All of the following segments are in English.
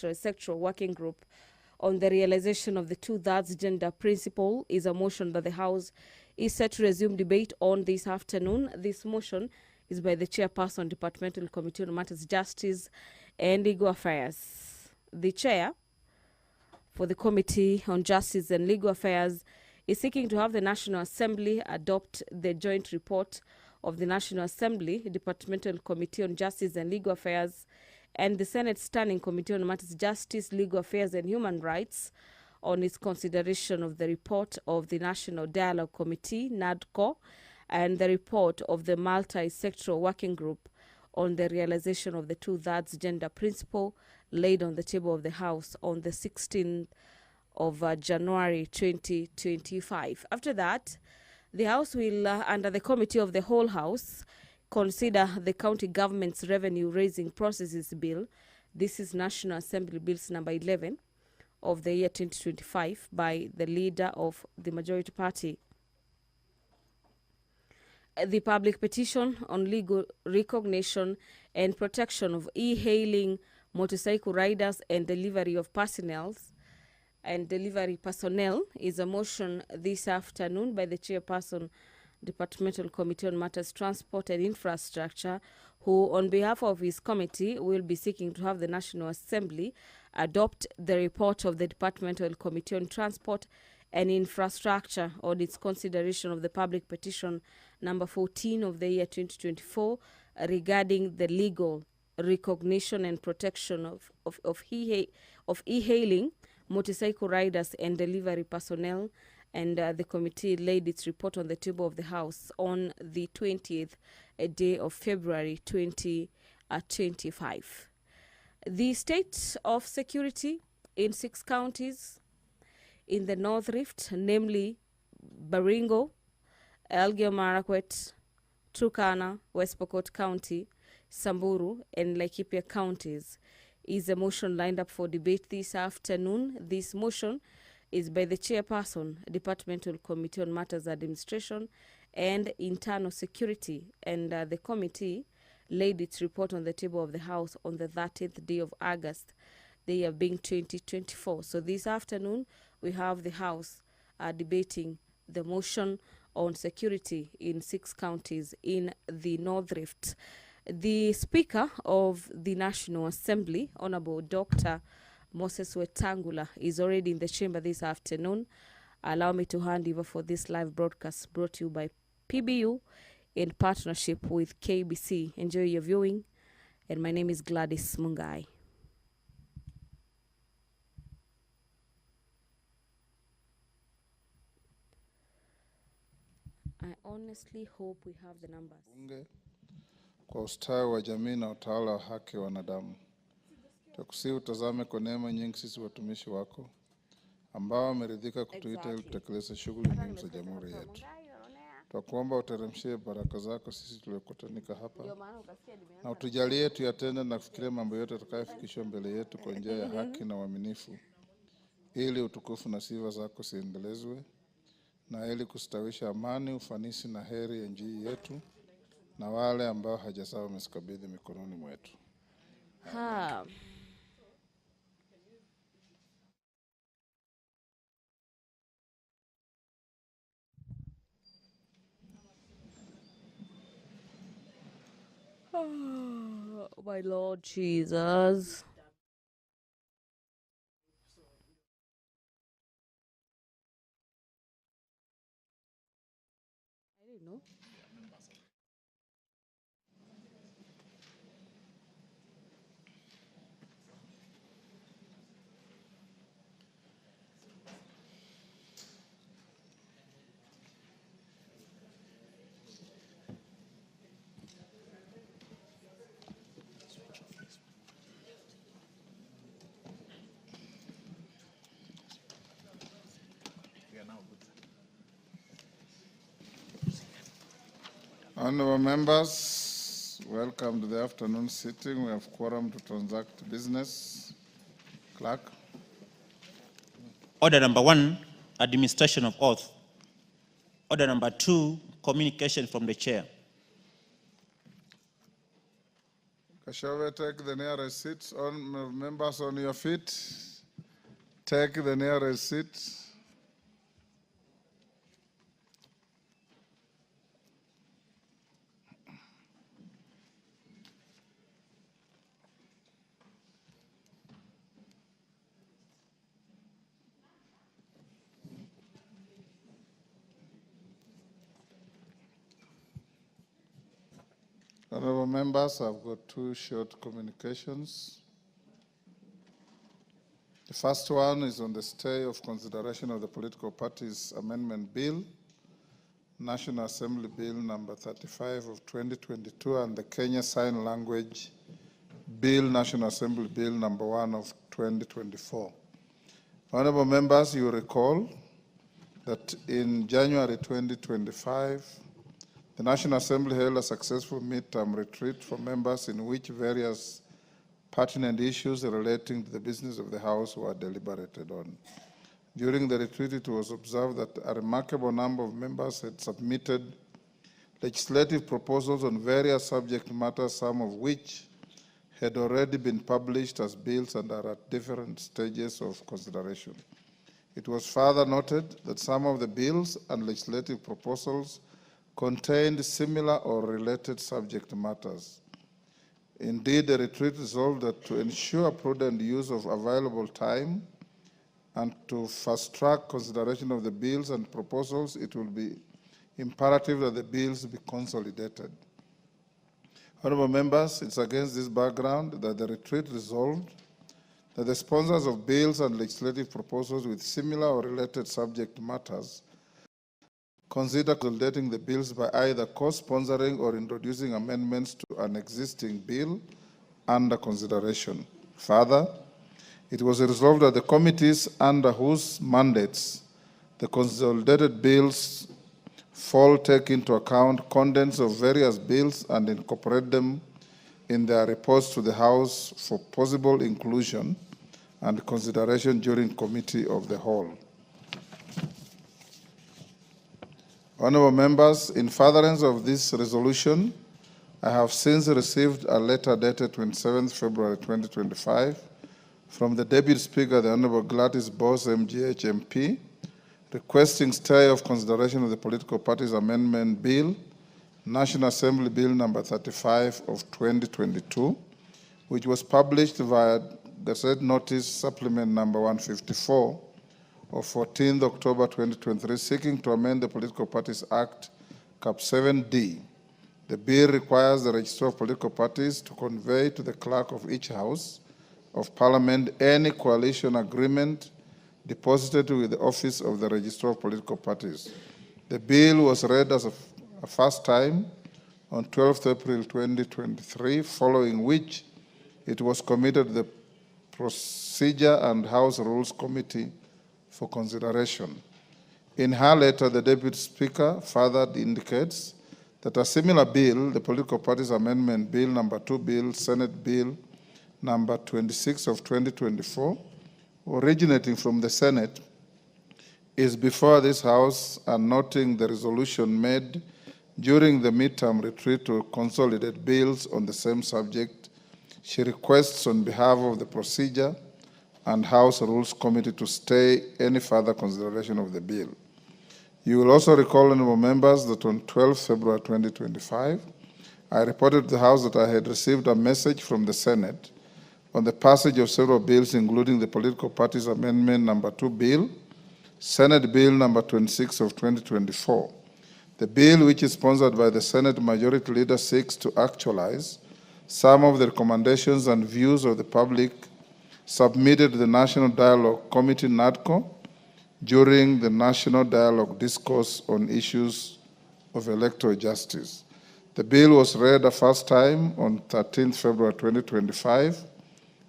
National Sectoral Working Group on the realization of the 2/3 gender principle is a motion that the House is set to resume debate on this afternoon. This motion is by the Chairperson, Departmental Committee on Matters Justice and Legal Affairs. The Chair for the Committee on Justice and Legal Affairs is seeking to have the National Assembly adopt the joint report of the National Assembly, Departmental Committee on Justice and Legal Affairs, and the Senate Standing Committee on Matters Justice, Legal Affairs and Human Rights on its consideration of the report of the National Dialogue Committee, NADCO, and the report of the Multi-Sectoral Working Group on the realization of the 2/3 gender principle laid on the table of the House on the 16th of January 2025. After that, the House will, under the Committee of the Whole House, consider the County Government's Revenue Raising Processes Bill. This is National Assembly Bills number 11 of the year 2025 by the leader of the majority party. The public petition on legal recognition and protection of e-hailing motorcycle riders and delivery personnel is a motion this afternoon by the Chairperson, Departmental Committee on Matters Transport and Infrastructure, who on behalf of his committee will be seeking to have the National Assembly adopt the report of the Departmental Committee on Transport and Infrastructure on its consideration of the public petition number 14 of the year 2024 regarding the legal recognition and protection of e-hailing motorcycle riders and delivery personnel, and the committee laid its report on the table of the House on the 20th day of February 2025. The state of security in 6 counties in the North Rift, namely Baringo, Elgeyo Marakwet, Turkana, West Pokot County, Samburu, and Laikipia counties, is a motion lined up for debate this afternoon. This motion is by the Chairperson, Departmental Committee on Matters Administration and Internal Security, and the committee laid its report on the table of the House on the 30th day of August, the year being 2024. So this afternoon, we have the House debating the motion on security in 6 counties in the North Rift. The Speaker of the National Assembly, Honorable Dr. Moses Wetangula, is already in the chamber this afternoon. Allow me to hand over for this live broadcast brought to you by PBU in partnership with KBC. Enjoy your viewing, and my name is Gladys Mungai. I honestly hope we have the numbers. Bunge kwa ustawi wa jamii na utawala wa haki wa wanadamu. Tukusihi utazame kwa neema nyingi sisi watumishi wako ambao wameridhika kutuita ili kutekeleza shughuli muhimu za jamhuri yetu. Twakuomba uteremshie baraka zako sisi tuliokutanika hapa, na utujalie tuyatende na kufikiria mambo yote tutakayofikishwa mbele yetu kwa njia ya haki na uaminifu, ili utukufu na sifa zako ziendelezwe, na ili kustawisha amani, ufanisi na heri ya nchi yetu na wale ambao haja zao umezikabidhi mikononi mwetu. Oh, my Lord Jesus. I didn't know. Honorable members, welcome to the afternoon sitting. We have quorum to transact business. Clerk. Order number 1, administration of oath. Order number 2, communication from the chair. Kashove, take the nearest seat. Members on your feet. Take the nearest seat. Honorable members, I've got two short communications. The first one is on the stay of consideration of the Political Parties Amendment Bill, National Assembly Bill number 35 of 2022, and the Kenya Sign Language Bill, National Assembly Bill number 1 of 2024. Honorable members, you recall that in January 2025, the National Assembly held a successful midterm retreat for members in which various pertinent issues relating to the business of the House were deliberated on. During the retreat, it was observed that a remarkable number of members had submitted legislative proposals on various subject matters, some of which had already been published as bills and are at different stages of consideration. It was further noted that some of the bills and legislative proposals contained similar or related subject matters. Indeed, the retreat resolved that to ensure prudent use of available time and to fast-track consideration of the bills and proposals, it will be imperative that the bills be consolidated. Honorable members, it's against this background that the retreat resolved that the sponsors of bills and legislative proposals with similar or related subject matters consider consolidating the bills by either co-sponsoring or introducing amendments to an existing bill under consideration. Further, it was resolved that the committees under whose mandates the consolidated bills fall take into account contents of various bills and incorporate them in their reports to the House for possible inclusion and consideration during Committee of the Whole. Honorable members, in furtherance of this resolution, I have since received a letter dated 27th February 2025 from the Deputy Speaker, the Honorable Gladys Boss, MGH MP, requesting stay of consideration of the Political Parties Amendment Bill, National Assembly Bill number 35 of 2022, which was published via Gazette Notice Supplement number 154 of 14th October 2023, seeking to amend the Political Parties Act, Cap 7D. The bill requires the Registrar of Political Parties to convey to the clerk of each House of Parliament any coalition agreement deposited with the office of the Registrar of Political Parties. The bill was read as a first time on 12th April 2023, following which it was committed to the Procedure and House Rules Committee for consideration. In her letter, the Deputy Speaker further indicates that a similar bill, the Political Parties Amendment Bill number 2 Bill, Senate Bill number 26 of 2024, originating from the Senate, is before this House, and noting the resolution made during the midterm retreat to consolidate bills on the same subject, she requests on behalf of the Procedure and House Rules Committee to stay any further consideration of the bill. You will also recall, honorable members, that on 12 February 2025, I reported to the House that I had received a message from the Senate on the passage of several bills, including the Political Parties Amendment number 2 Bill, Senate Bill number 26 of 2024. The bill, which is sponsored by the Senate Majority Leader, seeks to actualize some of the recommendations and views of the public submitted to the National Dialogue Committee, NADCO, during the National Dialogue Discourse on Issues of Electoral Justice. The bill was read a first time on 13th February 2025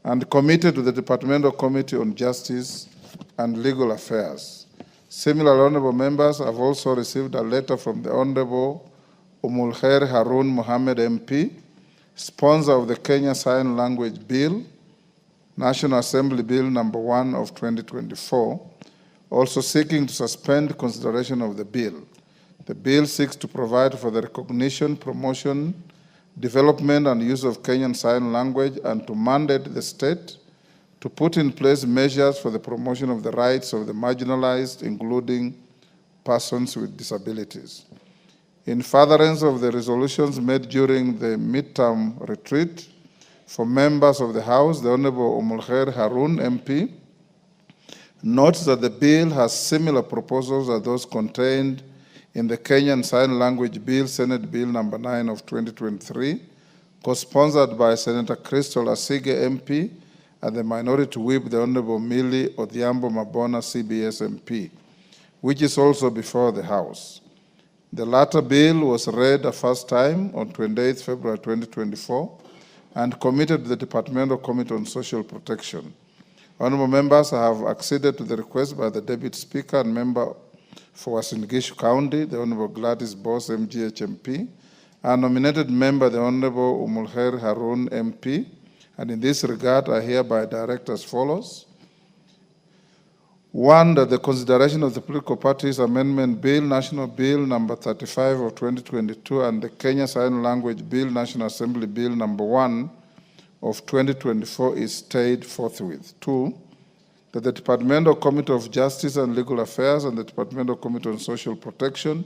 and committed to the Departmental Committee on Justice and Legal Affairs. Similarly, honorable members, have also received a letter from the Honorable Umulkhair Harun Mohammed MP, sponsor of the Kenya Sign Language Bill, National Assembly Bill number 1 of 2024, also seeking to suspend consideration of the bill. The bill seeks to provide for the recognition, promotion, development and use of Kenyan Sign Language, and to mandate the state to put in place measures for the promotion of the rights of the marginalized, including persons with disabilities. In furtherance of the resolutions made during the midterm retreat, for members of the House, the Honorable Umulkhair Harun, MP, notes that the bill has similar proposals as those contained in the Kenyan Sign Language Bill, Senate Bill number 9 of 2023, co-sponsored by Senator Crystal Asige, MP, and the Minority Whip, the Honorable Millie Odhiambo Mabona, CBS MP, which is also before the House. The latter bill was read a first time on 28 February 2024 and committed to the Departmental Committee on Social Protection. Honorable members, I have acceded to the request by the Deputy Speaker and Member for Uasin Gishu County, the Honorable Gladys Boss, MGH MP, and nominated member, the Honorable Umulkhair Harun, MP. And in this regard, I hereby direct as follows. One, that the consideration of the Political Parties Amendment Bill, National Bill number 35 of 2022, and the Kenya Sign Language Bill, National Assembly Bill number 1 of 2024 is stayed forthwith. Two, that the Departmental Committee of Justice and Legal Affairs and the Departmental Committee on Social Protection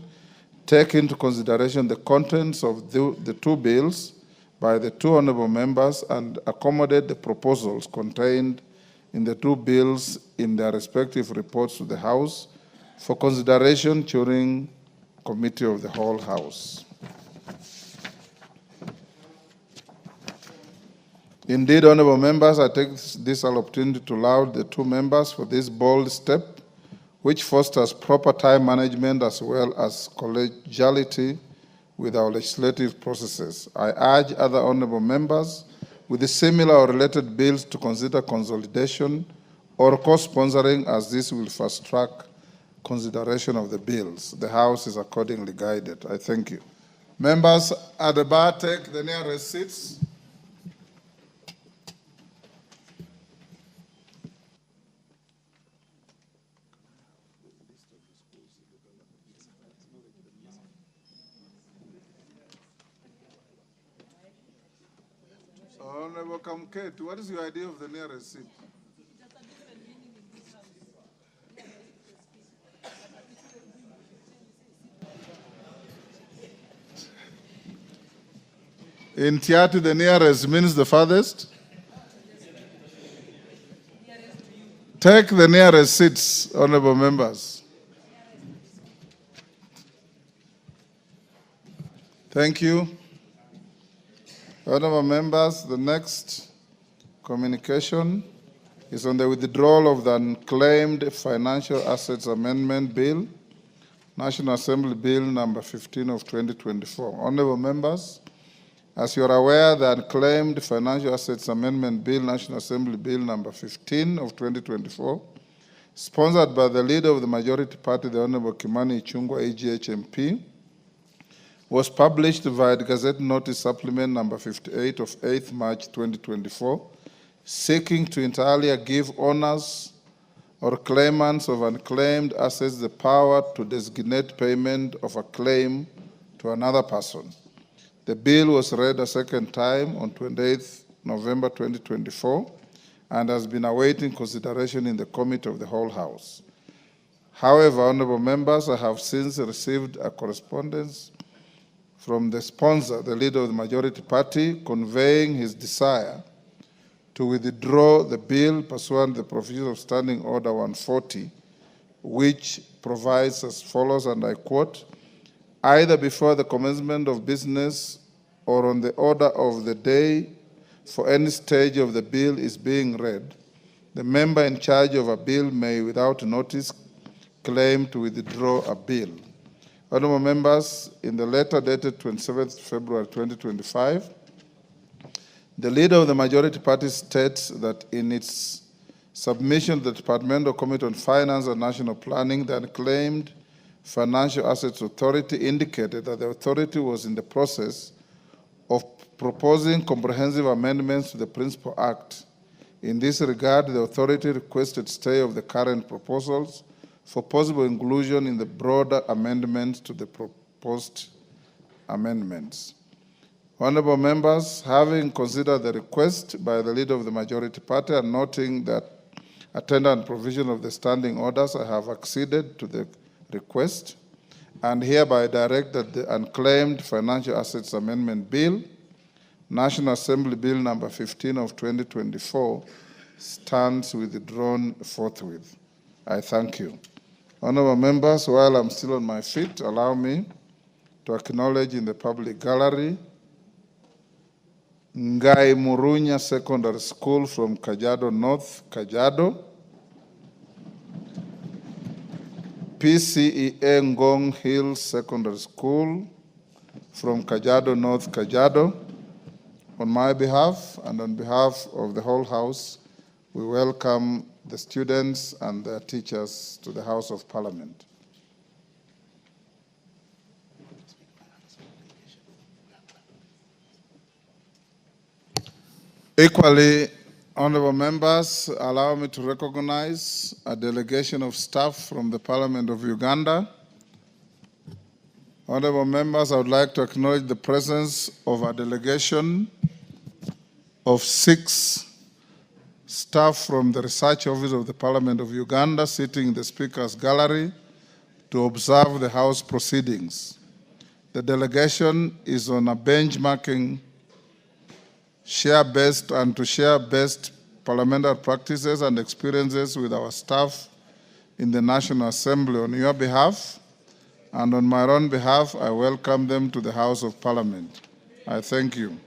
take into consideration the contents of the two bills by the two honorable members and accommodate the proposals contained in the two bills in their respective reports to the House for consideration during Committee of the Whole House. Indeed, honorable members, I take this opportunity to laud the two members for this bold step, which fosters proper time management as well as collegiality with our legislative processes. I urge other honorable members with the similar or related bills to consider consolidation or co-sponsoring, as this will fast-track consideration of the bills. The House is accordingly guided. I thank you. Members at the bar, take the nearest seats. Honorable Kamket, what is your idea of the nearest seat? In Tiatu, the nearest means the farthest? Take the nearest seats, honorable members. Thank you. Honorable members, the next communication is on the withdrawal of the Unclaimed Financial Assets Amendment Bill, National Assembly Bill number 15 of 2024. Honorable members, as you are aware, the Unclaimed Financial Assets Amendment Bill, National Assembly Bill number 15 of 2024, sponsored by the leader of the majority party, the Honorable Kimani Ichung'wah, AGH MP, was published via the Gazette Notice Supplement number 58 of 8th March 2024, seeking to entirely give owners or claimants of unclaimed assets the power to designate payment of a claim to another person. The bill was read a second time on 28th November 2024 and has been awaiting consideration in the Committee of the Whole House. However, honorable members, I have since received a correspondence from the sponsor, the leader of the majority party, conveying his desire to withdraw the bill pursuant to the provisions of Standing Order 140, which provides as follows, and I quote, either before the commencement of business or on the order of the day for any stage of the bill is being read, the member in charge of a bill may, without notice, claim to withdraw a bill. Honorable members, in the letter dated 27th February 2025, the leader of the majority party states that in its submission to the Departmental Committee on Finance and National Planning, the Unclaimed Financial Assets Authority indicated that the authority was in the process of proposing comprehensive amendments to the Principal Act. In this regard, the authority requested stay of the current proposals for possible inclusion in the broader amendments to the proposed amendments. Honorable members, having considered the request by the leader of the majority party and noting that attendant provision of the standing orders, I have acceded to the request and hereby direct that the unclaimed financial assets amendment bill, National Assembly Bill number 15 of 2024, stands withdrawn forthwith. I thank you. Honorable members, while I'm still on my feet, allow me to acknowledge in the public gallery Ngai Murunya Secondary School from Kajiado North, Kajiado, PCEA Ngong Hill Secondary School from Kajiado North, Kajiado. On my behalf and on behalf of the whole House, we welcome the students and their teachers to the House of Parliament. Equally, honorable members, allow me to recognize a delegation of staff from the Parliament of Uganda. Honorable members, I would like to acknowledge the presence of a delegation of 6 staff from the Research Office of the Parliament of Uganda sitting in the Speaker's Gallery to observe the House proceedings. The delegation is on a benchmarking to share best parliamentary practices and experiences with our staff in the National Assembly. On your behalf and on my own behalf, I welcome them to the House of Parliament. I thank you.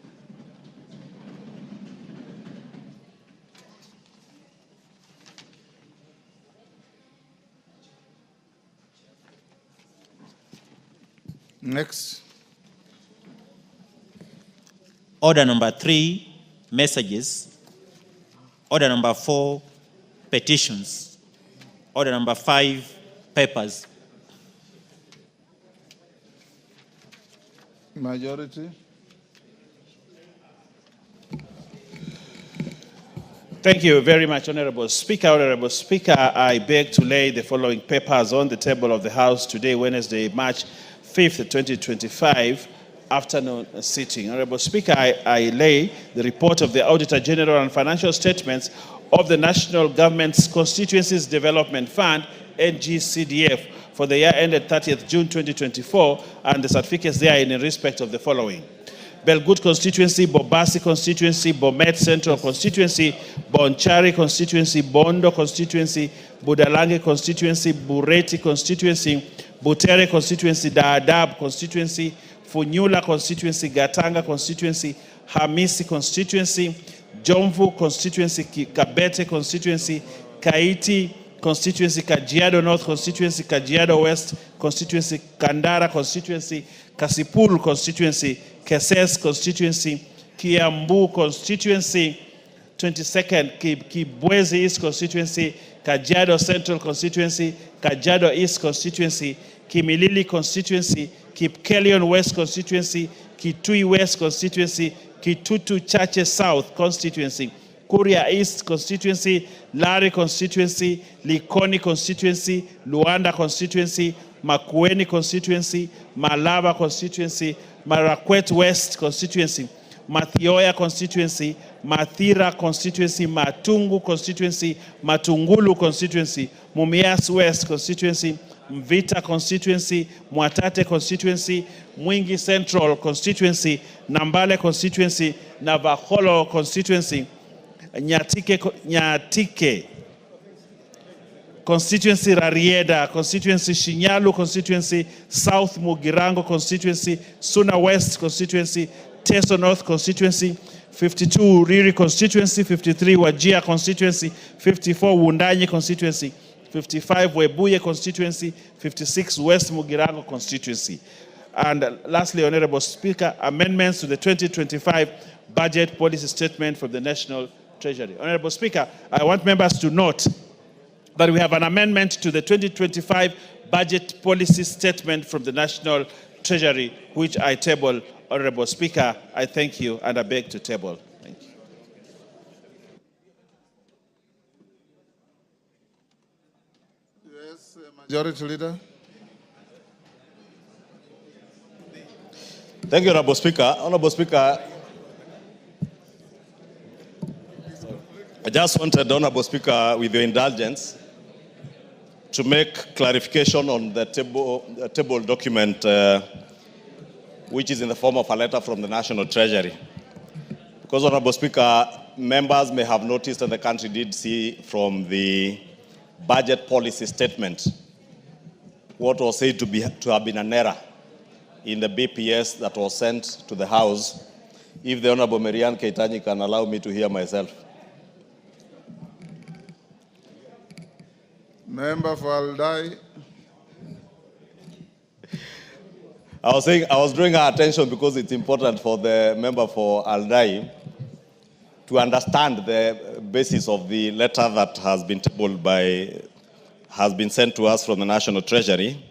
Next. Order number 3, messages. Order number 4, petitions. Order number 5, papers. Majority. Thank you very much, Honorable Speaker. Honorable Speaker, I beg to lay the following papers on the table of the House today, Wednesday, March 5th, 2025, afternoon sitting. Honorable Speaker, I lay the report of the Auditor General and financial statements of the National Government's Constituencies Development Fund, NGCDF, for the year ended 30th June 2024, and the certificates there in respect of the following: Belgut Constituency, Bobasi Constituency, Bomet Central Constituency, Bonchari Constituency, Bondo Constituency, Budalange Constituency, Bureti Constituency, Butere Constituency, Dadaab Constituency, Funyula Constituency, Gatanga Constituency, Hamisi Constituency, Jomvu Constituency, Kabete Constituency, Kaiti Constituency, Kajiado North Constituency, Kajiado West Constituency, Kandara Constituency, Kasipul Constituency, Keses Constituency, Kiambu Constituency, 22nd Kibwezi East Constituency, Kajiado Central Constituency, Kajiado East Constituency, Kimilili Constituency, Kipkelion West Constituency, Kitui West Constituency, Kitutu Chache South Constituency, Kuria East Constituency, Lari Constituency, Likoni Constituency, Luanda Constituency, Makueni Constituency, Malava Constituency, Marakwet West Constituency, Mathioya Constituency, Mathira Constituency, Matungu Constituency, Matungulu Constituency, Mumias West Constituency, Mvita Constituency, Mwatate Constituency, Mwingi Central Constituency, Nambale Constituency, Navaholo Constituency, Nyatike Constituency, Rarieda Constituency, Shinyalu Constituency, South Mugirango Constituency, Suna West Constituency, Teso North Constituency, 52 Riri Constituency, 53 Wajia Constituency, 54 Wundanyi Constituency, 55 Webuye Constituency, 56 West Mugirango Constituency. And lastly, Honorable Speaker, amendments to the 2025 budget policy statement from the National Treasury. Honorable Speaker, I want members to note that we have an amendment to the 2025 budget policy statement from the National Treasury, which I table. Honorable Speaker, I thank you and I beg to table. Thank you. Yes, Majority Leader. Thank you, Honorable Speaker. Honorable Speaker, I just wanted, Honorable Speaker, with your indulgence, to make clarification on the table document, which is in the form of a letter from the National Treasury. Because, Honorable Speaker, members may have noticed, and the country did see from the budget policy statement, what was said to have been an error in the BPS that was sent to the House. If the Honorable Marianne Keitany can allow me to hear myself. Member for Aldai. I was drawing our attention because it's important for the member for Aldai to understand the basis of the letter that has been sent to us from the National Treasury.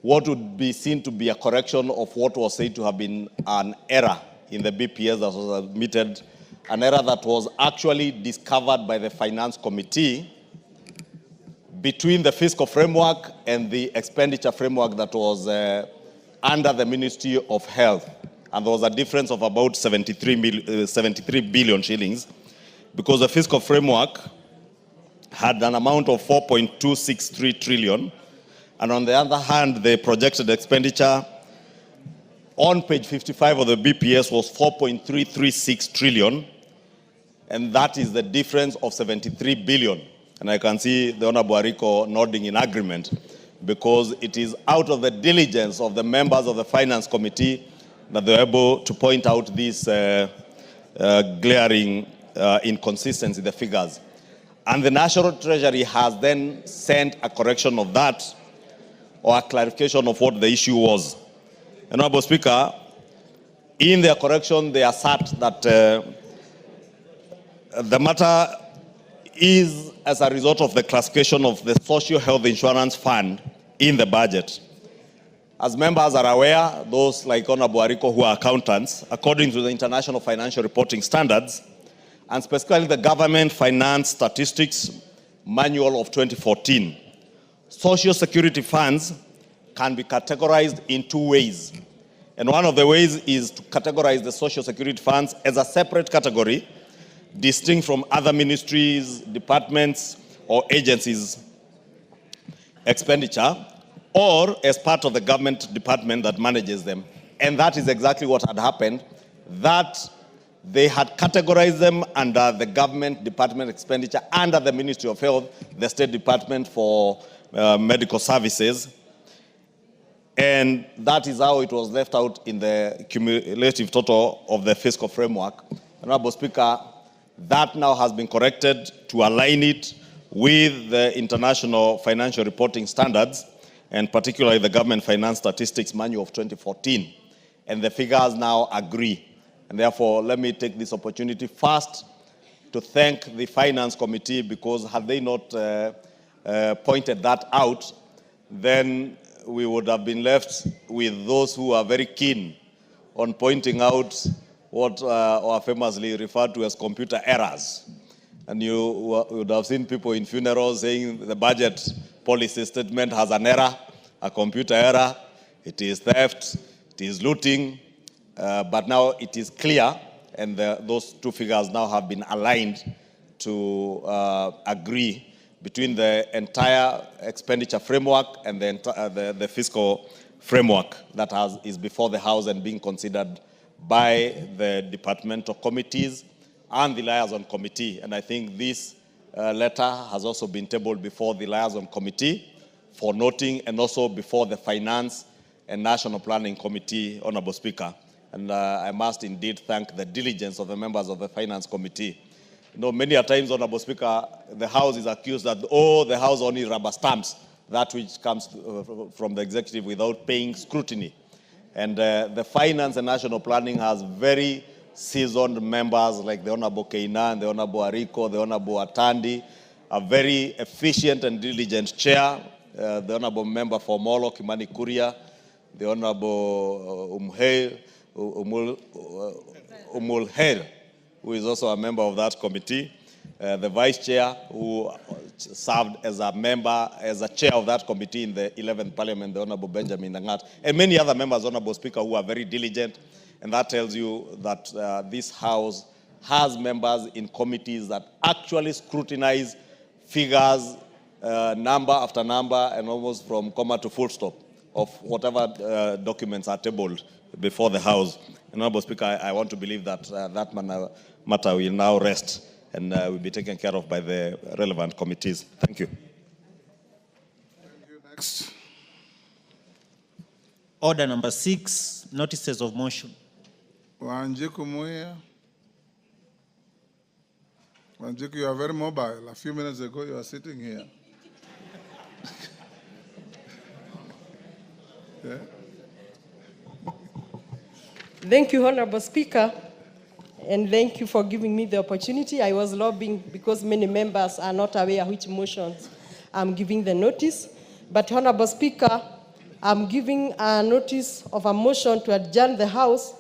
What would be seen to be a correction of what was said to have been an error in the BPS that was admitted, an error that was actually discovered by the Finance Committee between the fiscal framework and the expenditure framework that was under the Ministry of Health. And there was a difference of about 73 billion shillings, because the fiscal framework had an amount of 4.263 trillion. And on the other hand, the projected expenditure on page 55 of the BPS was 4.336 trillion. And that is the difference of 73 billion. And I can see the Honorable Ariko nodding in agreement, because it is out of the diligence of the members of the Finance Committee that they were able to point out this glaring inconsistency in the figures. And the National Treasury has then sent a correction of that, or a clarification of what the issue was. Honorable Speaker, in their correction, they assert that the matter is as a result of the classification of the Social Health Insurance Fund in the budget. As members are aware, those like Honorable Ariko who are accountants, according to the International Financial Reporting Standards, and specifically the Government Finance Statistics Manual of 2014, Social Security funds can be categorized in two ways. And one of the ways is to categorize the Social Security funds as a separate category, distinct from other ministries, departments, or agencies' expenditure, or as part of the government department that manages them. And that is exactly what had happened, that they had categorized them under the government department expenditure, under the Ministry of Health, the State Department for Medical Services. And that is how it was left out in the cumulative total of the fiscal framework. Honorable Speaker, that now has been corrected to align it with the International Financial Reporting Standards, and particularly the Government Finance Statistics Manual of 2014. And the figures now agree. And therefore, let me take this opportunity first to thank the Finance Committee, because had they not pointed that out, then we would have been left with those who are very keen on pointing out what are famously referred to as computer errors. And you would have seen people in funerals saying the budget policy statement has an error, a computer error, it is theft, it is looting, but now it is clear, and those two figures now have been aligned to agree between the entire expenditure framework and the fiscal framework that is before the House and being considered by the departmental committees and the liaison committee. And I think this letter has also been tabled before the liaison committee for noting, and also before the Finance and National Planning Committee, Honorable Speaker. And I must indeed thank the diligence of the members of the Finance Committee. You know, many a times, Honorable Speaker, the House is accused that, the House only rubber stamps that which comes from the executive without paying scrutiny. And the Finance and National Planning has very seasoned members like the Honorable Keinan, the Honorable Ariko, the Honorable Atandi, a very efficient and diligent chair, the Honorable Member for Molo, Kimani Kuria, the Honorable Umulher, who is also a member of that committee, the Vice Chair, who served as a member, as a chair of that committee in the 11th Parliament, the Honorable Benjamin Nangat, and many other members, Honorable Speaker, who are very diligent. And that tells you that this House has members in committees that actually scrutinize figures, number after number, and almost from comma to full stop of whatever documents are tabled before the House. And Honorable Speaker, I want to believe that that matter will now rest and will be taken care of by the relevant committees. Thank you. Thank you. Next. Order number 6, notices of motion. Wanjiku Muya. Wanjiku, you are very mobile. A few minutes ago, you were sitting here. Yeah. Thank you, Honorable Speaker, and thank you for giving me the opportunity. I was lobbying because many members are not aware which motions I'm giving the notice. But, Honorable Speaker, I'm giving a notice of a motion to adjourn the House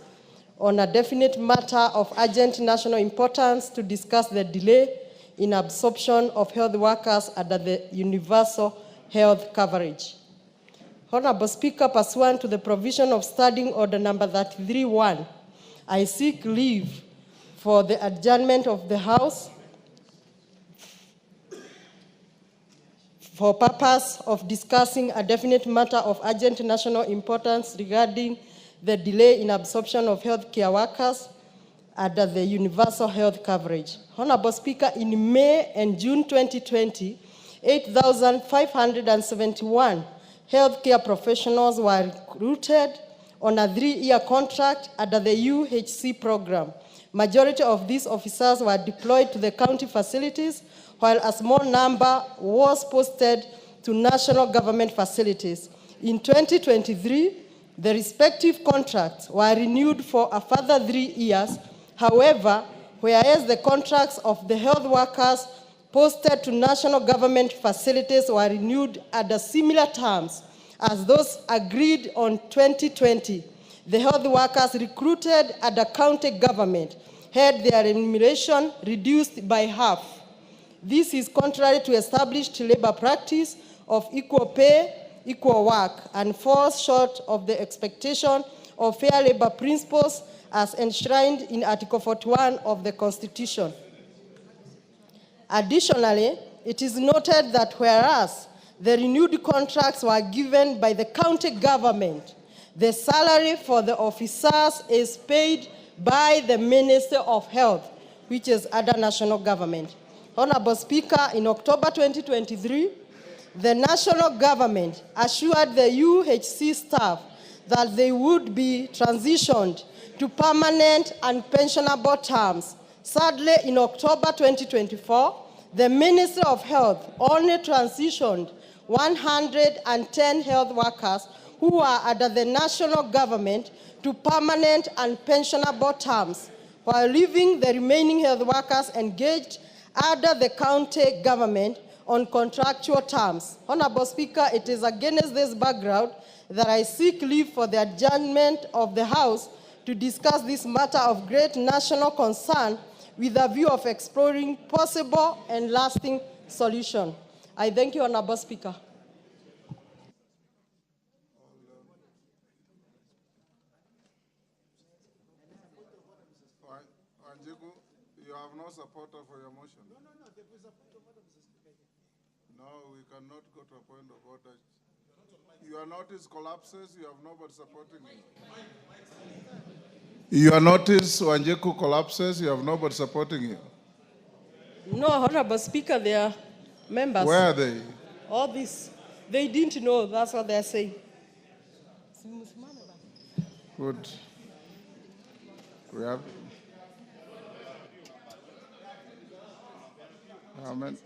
on a definite matter of urgent national importance to discuss the delay in absorption of health workers under the universal health coverage. Honorable Speaker, pursuant to the provision of Standing Order number 33-1, I seek leave for the adjournment of the House for purpose of discussing a definite matter of urgent national importance regarding the delay in absorption of healthcare workers under the universal health coverage. Honorable Speaker, in May and June 2020, 8,571 healthcare professionals were recruited on a 3-year contract under the UHC program. Majority of these officers were deployed to the county facilities, while a small number was posted to national government facilities. In 2023, the respective contracts were renewed for a further 3 years. However, whereas the contracts of the health workers posted to national government facilities were renewed under similar terms as those agreed on 2020, the health workers recruited under county government had their remuneration reduced by half. This is contrary to established labor practice of equal pay, equal work, and falls short of the expectation of fair labor principles as enshrined in Article 41 of the Constitution. Additionally, it is noted that whereas the renewed contracts were given by the county government, the salary for the officers is paid by the Ministry of Health, which is under national government. Honorable Speaker, in October 2023, the national government assured the UHC staff that they would be transitioned to permanent and pensionable terms. Sadly, in October 2024, the Ministry of Health only transitioned 110 health workers who are under the national government to permanent and pensionable terms, while leaving the remaining health workers engaged under the county government on contractual terms. Honorable Speaker, it is against this background that I seek leave for the adjournment of the House to discuss this matter of great national concern with a view of exploring possible and lasting solution. I thank you, Honorable Speaker. Wanjiku, you have no supporter for your motion. No, we cannot go to a point of order. Your notice collapses, you have nobody supporting you. Your notice, Wanjiku, collapses, you have nobody supporting you. No, Honorable Speaker, they are members. Where are they? All this, they didn't know, that's what they're saying. Good. We have... How many?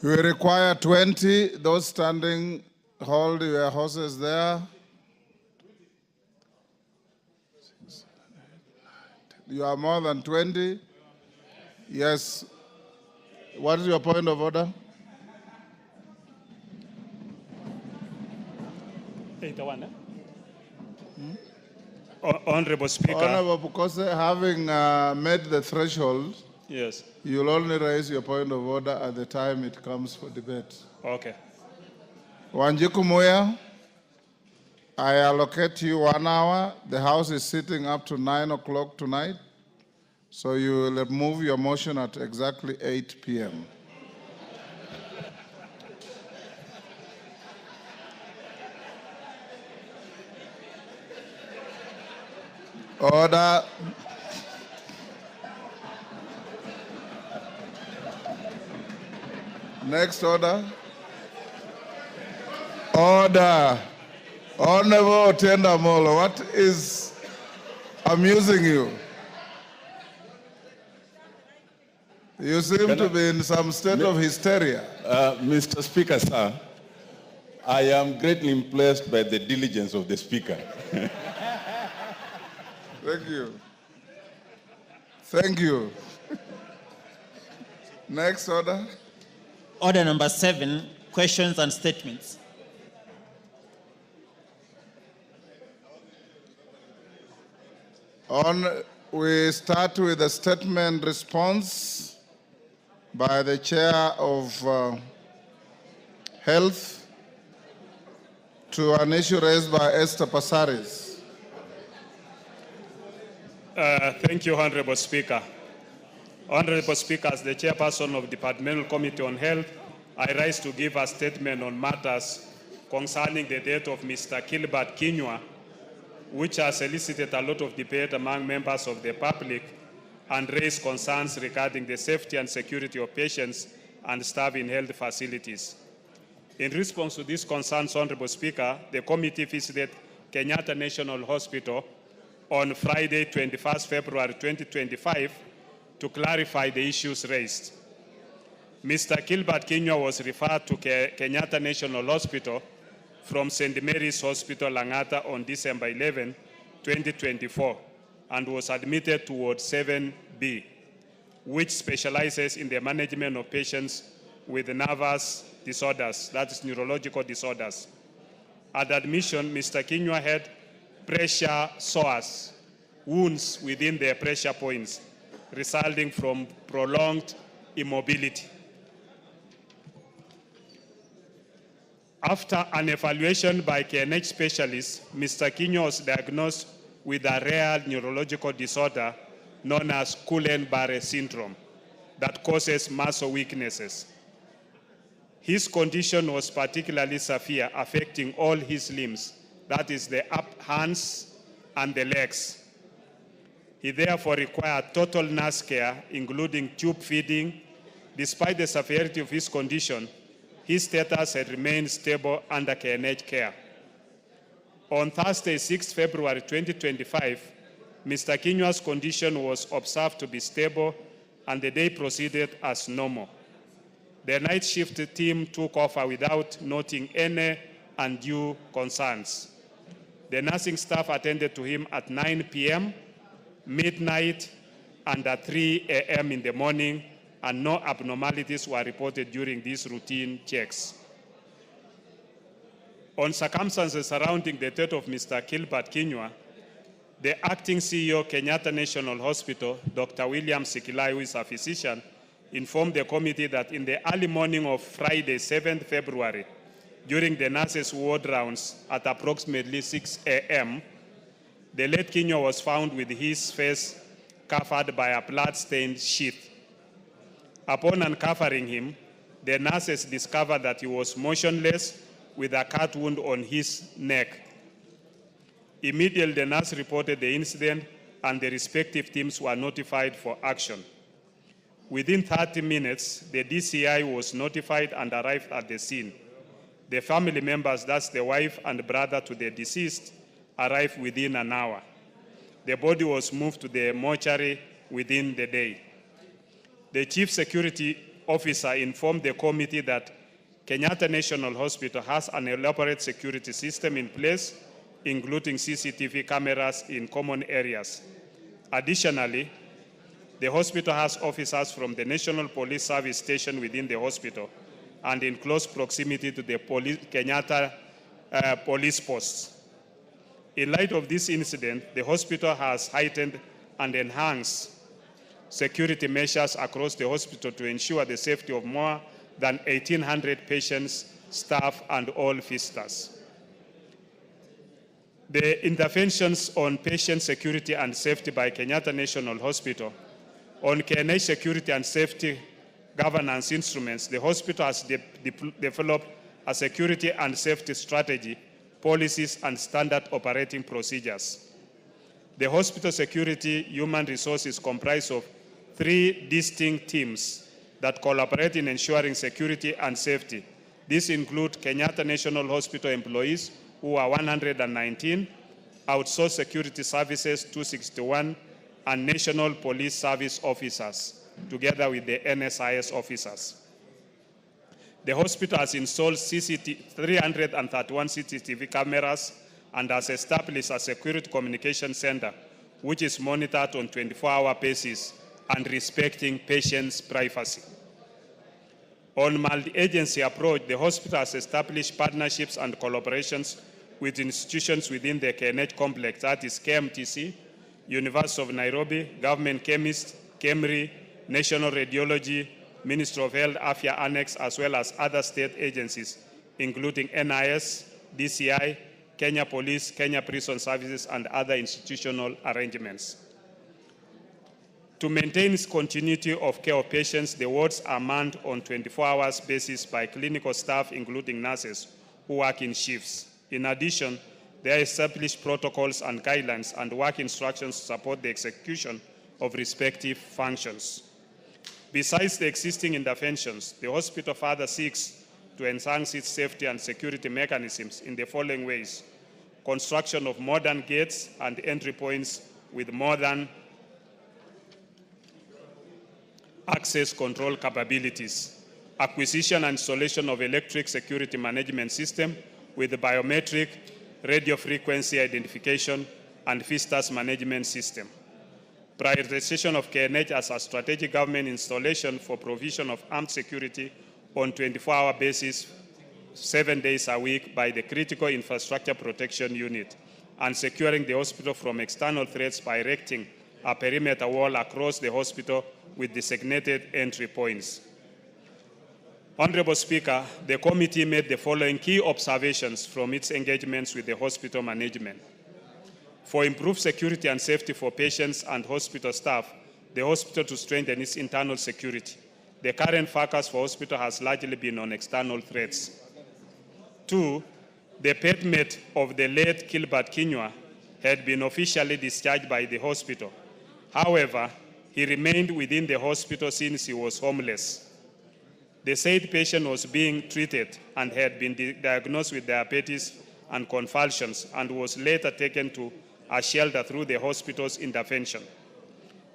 We require 20. Those standing, hold your horses there. You are more than 20. Yes. What is your point of order? Honorable Speaker. Honorable Bukose, having met the threshold, Yes. You'll only raise your point of order at the time it comes for debate. Okay. Wanjiku Muya, I allocate you 1 hour. The House is sitting up to 9 o'clock tonight. So you will move your motion at exactly 8 p.m. Order. Next order. Order. Honorable Tenda Molo, what is amusing you? You seem to be in some state of hysteria. Mr. Speaker, sir, I am greatly impressed by the diligence of the Speaker. Thank you. Thank you. Next order. Order number 7, questions and statements. We start with a statement response by the Chair of Health to an issue raised by Esther Passaris. Thank you, Honorable Speaker. Honorable Speaker, as the Chairperson of Departmental Committee on Health, I rise to give a statement on matters concerning the death of Mr. Gilbert Kinyua, which has elicited a lot of debate among members of the public and raised concerns regarding the safety and security of patients and staff in health facilities. In response to these concerns, Honorable Speaker, the committee visited Kenyatta National Hospital on Friday, 21st February 2025, to clarify the issues raised. Mr. Gilbert Kinyua was referred to Kenyatta National Hospital from St. Mary's Hospital, Langata on December 11, 2024, and was admitted to Ward 7B, which specializes in the management of patients with nervous disorders, that is neurological disorders. At admission, Mr. Kinyua had pressure sores, wounds within the pressure points, resulting from prolonged immobility. After an evaluation by KNH specialists, Mr. Kinyua was diagnosed with a rare neurological disorder known as Guillain-Barré syndrome that causes muscle weaknesses. His condition was particularly severe, affecting all his limbs, that is the hands and the legs. He therefore required total nurse care, including tube feeding. Despite the severity of his condition, his status had remained stable under KNH care. On Thursday, 6 February 2025, Mr. Kinyua's condition was observed to be stable and the day proceeded as normal. The night shift team took over without noting any undue concerns. The nursing staff attended to him at 9 p.m., midnight, and at 3 a.m. in the morning, and no abnormalities were reported during these routine checks. On circumstances surrounding the death of Mr. Gilbert Kinyua, the acting CEO, Kenyatta National Hospital, Dr. William Sikilai, who is a physician, informed the committee that in the early morning of Friday, 7th February, during the nurses' ward rounds at approximately 6 a.m., the late Kinyua was found with his face covered by a blood-stained sheath. Upon uncovering him, the nurses discovered that he was motionless with a cut wound on his neck. Immediately, the nurse reported the incident and the respective teams were notified for action. Within 30 minutes, the DCI was notified and arrived at the scene. The family members, that's the wife and brother to the deceased, arrived within an hour. The body was moved to the mortuary within the day. The chief security officer informed the committee that Kenyatta National Hospital has an elaborate security system in place, including CCTV cameras in common areas. Additionally, the hospital has officers from the National Police Service station within the hospital and in close proximity to the Kenyatta police posts. In light of this incident, the hospital has heightened and enhanced security measures across the hospital to ensure the safety of more than 1,800 patients, staff, and all visitors. The interventions on patient security and safety by Kenyatta National Hospital. On KNH security and safety governance instruments, the hospital has developed a security and safety strategy, policies, and standard operating procedures. The hospital security human resources comprise of 3 distinct teams that collaborate in ensuring security and safety. These include Kenyatta National Hospital employees, who are 119, outsourced security services 261, and National Police Service officers, together with the NSIS officers. The hospital has installed 331 CCTV cameras and has established a security communication center, which is monitored on 24-hour basis and respecting patients' privacy. On multi-agency approach, the hospital has established partnerships and collaborations with institutions within the KNH complex, that is KMTC, University of Nairobi, Government Chemist, KEMRI, National Radiology, Ministry of Health, AFIA Annex, as well as other state agencies, including NIS, DCI, Kenya Police, Kenya Prison Services, and other institutional arrangements. To maintain continuity of care of patients, the wards are manned on 24-hour basis by clinical staff, including nurses, who work in shifts. In addition, there are established protocols and guidelines and work instructions to support the execution of respective functions. Besides the existing interventions, the hospital further seeks to enhance its safety and security mechanisms in the following ways: construction of modern gates and entry points with modern access control capabilities, acquisition and installation of electric security management system with biometric, radio frequency identification, and visitors management system. Prioritization of KNH as a strategic government installation for provision of armed security on 24-hour basis, 7 days a week by the Critical Infrastructure Protection Unit, and securing the hospital from external threats by erecting a perimeter wall across the hospital with designated entry points. Honorable Speaker, the committee made the following key observations from its engagements with the hospital management. For improved security and safety for patients and hospital staff, the hospital to strengthen its internal security. The current focus for hospital has largely been on external threats. 2, the pet mate of the late Gilbert Kinyua had been officially discharged by the hospital. However, he remained within the hospital since he was homeless. The said patient was being treated and had been diagnosed with diabetes and convulsions and was later taken to a shelter through the hospital's intervention.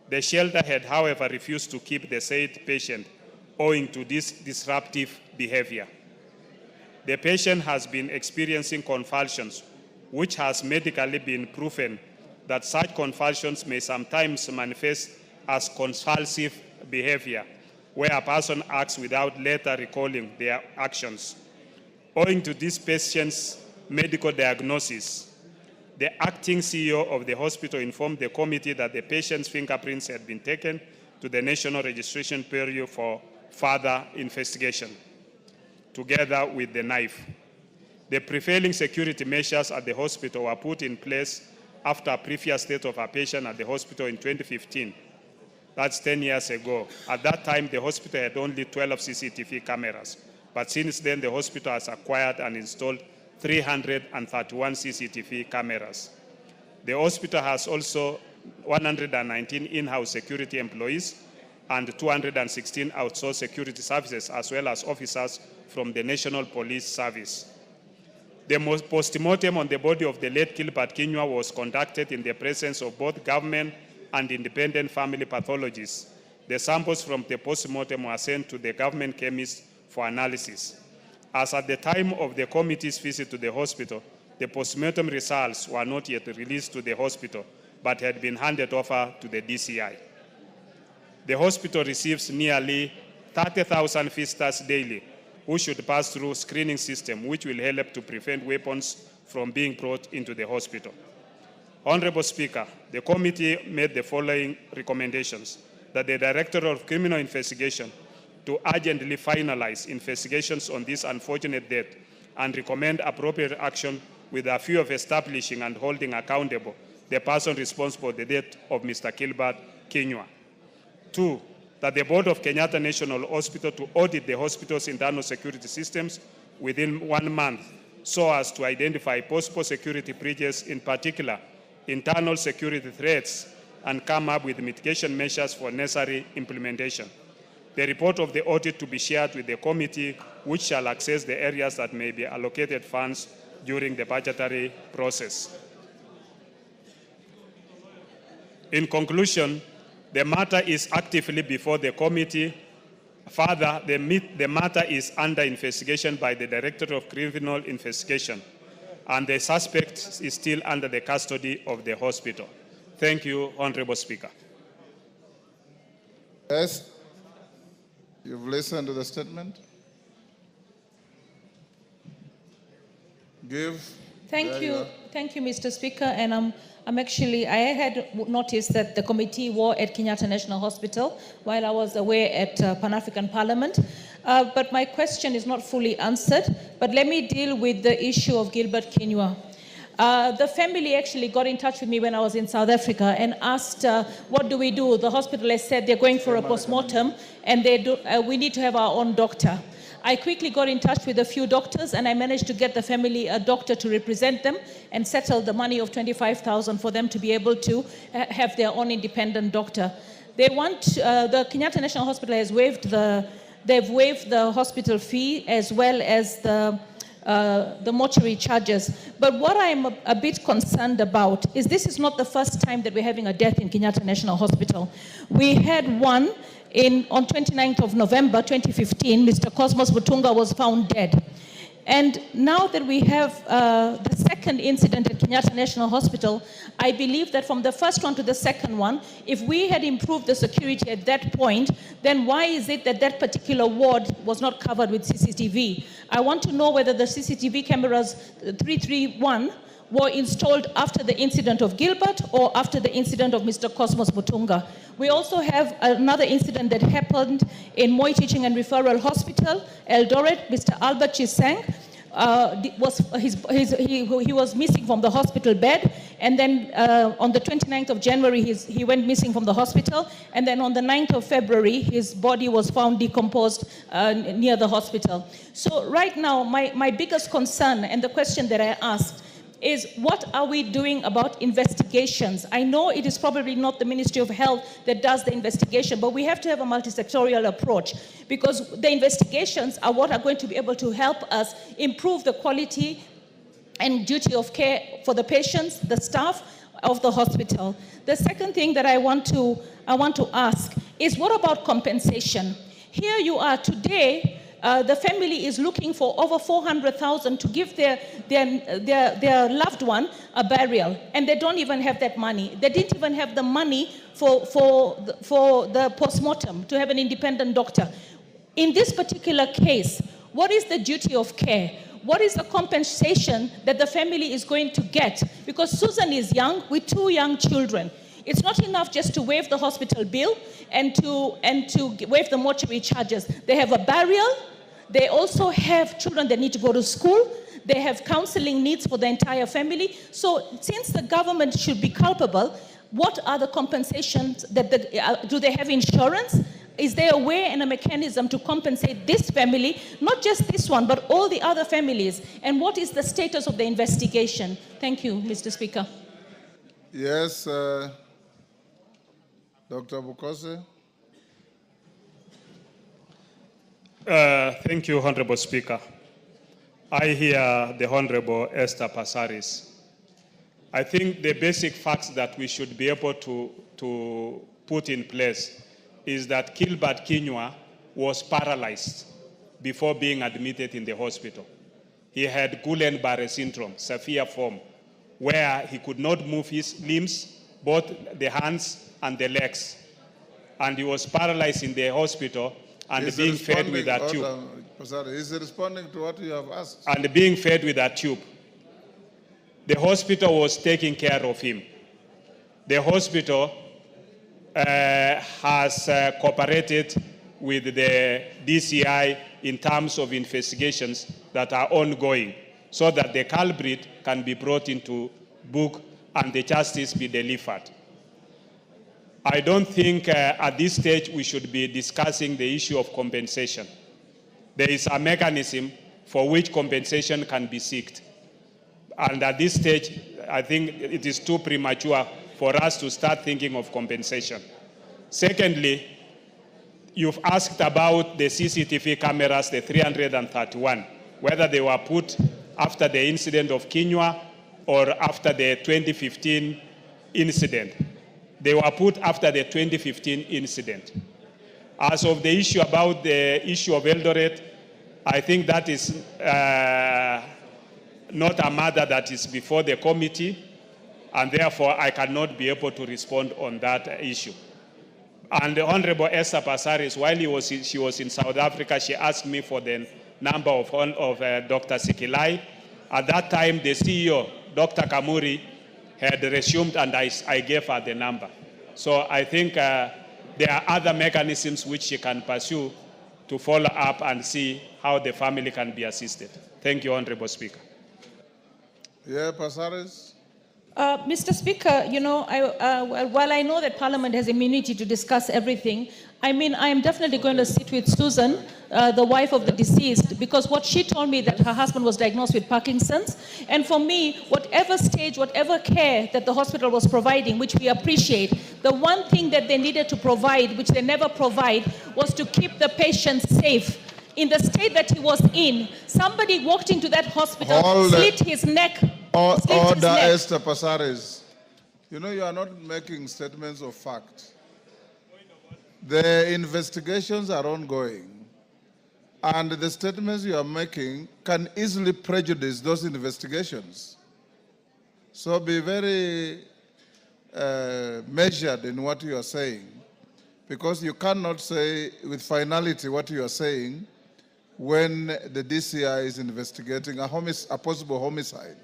The shelter had, however, refused to keep the said patient owing to this disruptive behavior. The patient has been experiencing convulsions, which has medically been proven that such convulsions may sometimes manifest as convulsive behavior, where a person acts without later recalling their actions. Owing to this patient's medical diagnosis, the acting CEO of the hospital informed the committee that the patient's fingerprints had been taken to the National Registration Bureau for further investigation, together with the knife. The prevailing security measures at the hospital were put in place after a previous state of a patient at the hospital in 2015. That's 10 years ago. At that time, the hospital had only 12 CCTV cameras. But since then, the hospital has acquired and installed 331 CCTV cameras. The hospital has also 119 in-house security employees and 216 outsourced security services, as well as officers from the National Police Service. The post-mortem on the body of the late Gilbert Kinyua was conducted in the presence of both government and independent family pathologists. The samples from the post-mortem were sent to the government chemist for analysis. As at the time of the committee's visit to the hospital, the post-mortem results were not yet released to the hospital, but had been handed over to the DCI. The hospital receives nearly 30,000 visitors daily, who should pass through a screening system, which will help to prevent weapons from being brought into the hospital. Honorable Speaker, the committee made the following recommendations. that the Director of Criminal Investigation to urgently finalize investigations on this unfortunate death and recommend appropriate action with a view of establishing and holding accountable the person responsible for the death of Mr. Gilbert Kinyua. 2, that the Board of Kenyatta National Hospital to audit the hospital's internal security systems within 1 month so as to identify possible security breaches, in particular internal security threats, and come up with mitigation measures for necessary implementation. The report of the audit to be shared with the committee, which shall access the areas that may be allocated funds during the budgetary process. In conclusion, the matter is actively before the committee. Further, the matter is under investigation by the Director of Criminal Investigation, and the suspect is still under the custody of the hospital. Thank you, Honorable Speaker. Yes, you've listened to the statement. Thank you, Mr. Speaker. And I had noticed that the committee were at Kenyatta National Hospital while I was away at Pan-African Parliament. But my question is not fully answered. But let me deal with the issue of Gilbert Kinyua. The family actually got in touch with me when I was in South Africa and asked, what do we do? The hospital has said they're going for a postmortem and we need to have our own doctor. I quickly got in touch with a few doctors and I managed to get the family a doctor to represent them and settle the money of 25,000 for them to be able to have their own independent doctor. They want, the Kenyatta National Hospital has waived they've waived the hospital fee as well as the mortuary charges. But what I'm a bit concerned about is this is not the first time that we're having a death in Kenyatta National Hospital. We had one on 29th of November 2015, Mr. Cosmos Mutunga was found dead. And now that we have the second incident at Kenyatta National Hospital, I believe that from the first one to the second one, if we had improved the security at that point, then why is it that that particular ward was not covered with CCTV? I want to know whether the CCTV cameras 331 were installed after the incident of Gilbert or after the incident of Mr. Cosmos Mutunga. We also have another incident that happened in Moi Teaching and Referral Hospital, Eldoret. Mr. Albert Chiseng he was missing from the hospital bed, and then on the 29th of January he went missing from the hospital, and then on the 9th of February his body was found decomposed near the hospital. So right now my biggest concern and the question that I asked is, what are we doing about investigations? I know it is probably not the Ministry of Health that does the investigation, but we have to have a multi-sectorial approach, because the investigations are what are going to be able to help us improve the quality and duty of care for the patients, the staff of the hospital. The second thing that I want to ask is, what about compensation? Here you are today. The family is looking for over 400,000 to give their loved one a burial, and they don't even have that money. They didn't even have the money for the postmortem, to have an independent doctor. In this particular case, what is the duty of care? What is the compensation that the family is going to get? Because Susan is young with 2 young children. It's not enough just to waive the hospital bill and to waive the mortuary charges. They have a burial. They also have children that need to go to school. They have counseling needs for the entire family. So since the government should be culpable, what are the compensations? Do they have insurance? Is there a way and a mechanism to compensate this family, not just this one, but all the other families? And what is the status of the investigation? Thank you, Mr. Speaker. Yes, Dr. Bukose. Thank you, Honorable Speaker. I hear the Honorable Esther Passaris. I think the basic facts that we should be able to put in place is that Gilbert Kinyua was paralyzed before being admitted in the hospital. He had Guillain-Barré syndrome, severe form, where he could not move his limbs, both the hands and the legs. And he was paralyzed in the hospital and being fed with a tube. He's responding to what you have asked. And being fed with a tube. The hospital was taking care of him. The hospital has cooperated with the DCI in terms of investigations that are ongoing, so that the culprit can be brought into book and the justice be delivered. I don't think at this stage we should be discussing the issue of compensation. There is a mechanism for which compensation can be sought. And at this stage, I think it is too premature for us to start thinking of compensation. Secondly, you've asked about the CCTV cameras, the 331, whether they were put after the incident of Kinyua or after the 2015 incident. They were put after the 2015 incident. As of the issue about the issue of Eldoret, I think that is not a matter that is before the committee, and therefore I cannot be able to respond on that issue. And the Honorable Esther Passaris, while she was in South Africa, she asked me for the number of Dr. Sikilai. At that time, the CEO, Dr. Kamuri, had resumed, and I gave her the number. So I think there are other mechanisms which she can pursue to follow up and see how the family can be assisted. Thank you, Honorable Speaker. Yeah, Passaris. Mr. Speaker, you know, while I know that Parliament has immunity to discuss everything, I mean, I am definitely going to sit with Susan, the wife of the deceased, because what she told me that her husband was diagnosed with Parkinson's, and for me, whatever stage, whatever care that the hospital was providing, which we appreciate, the one thing that they needed to provide, which they never provide, was to keep the patient safe. In the state that he was in, somebody walked into that hospital, slit his neck. Order, Esther Passaris. You know, you are not making statements of fact. The investigations are ongoing, and the statements you are making can easily prejudice those investigations. So be very measured in what you are saying, because you cannot say with finality what you are saying when the DCI is investigating a possible homicide.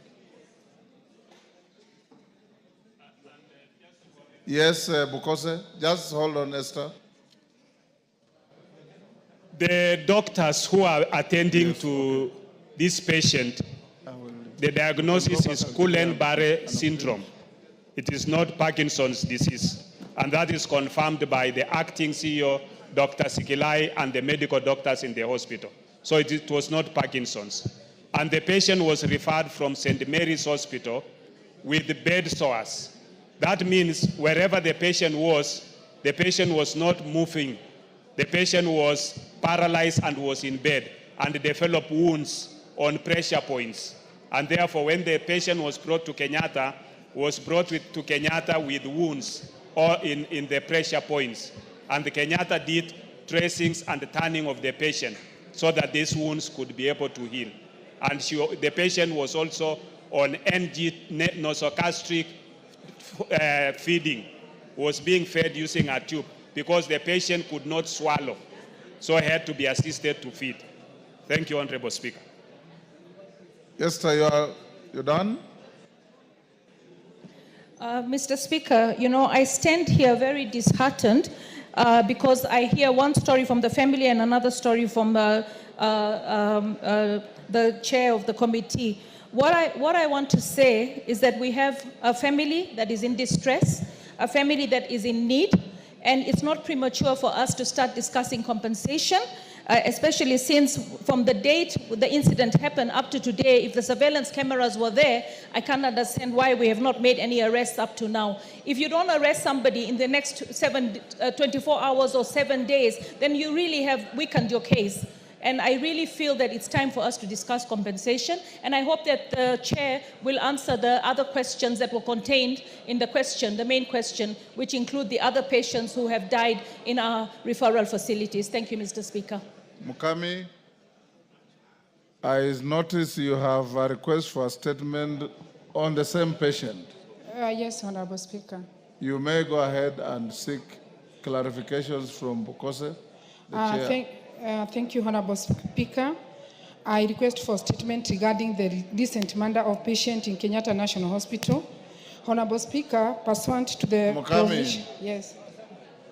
Yes, Bukose, just hold on, Esther. The doctors who are attending to this patient, the diagnosis is Guillain-Barré syndrome. It is not Parkinson's disease. And that is confirmed by the acting CEO, Dr. Sikilai, and the medical doctors in the hospital. So it was not Parkinson's. And the patient was referred from St. Mary's Hospital with bed sores. That means wherever the patient was not moving. The patient was paralyzed and was in bed and developed wounds on pressure points. And therefore, when the patient was brought to Kenyatta, to Kenyatta with wounds or in the pressure points. And the Kenyatta did tracings and tanning of the patient so that these wounds could be able to heal. And the patient was also on NG nasogastric feeding, was being fed using a tube because the patient could not swallow. So he had to be assisted to feed. Thank you, Honorable Speaker. Yes, sir, you're done? Mr. Speaker, you know, I stand here very disheartened because I hear one story from the family and another story from the chair of the committee. What I want to say is that we have a family that is in distress, a family that is in need, and it's not premature for us to start discussing compensation, especially since from the date the incident happened up to today, if the surveillance cameras were there, I can't understand why we have not made any arrests up to now. If you don't arrest somebody in the next 24 hours or 7 days, then you really have weakened your case. And I really feel that it's time for us to discuss compensation. And I hope that the chair will answer the other questions that were contained in the question, the main question, which include the other patients who have died in our referral facilities. Thank you, Mr. Speaker. Mukami, I notice you have a request for a statement on the same patient. Yes, Honorable Speaker. You may go ahead and seek clarifications from Bukose, the chair. Thank you, Honorable Speaker. I request for a statement regarding the recent murder of patient in Kenyatta National Hospital. Honorable Speaker, pursuant to the provision. Yes.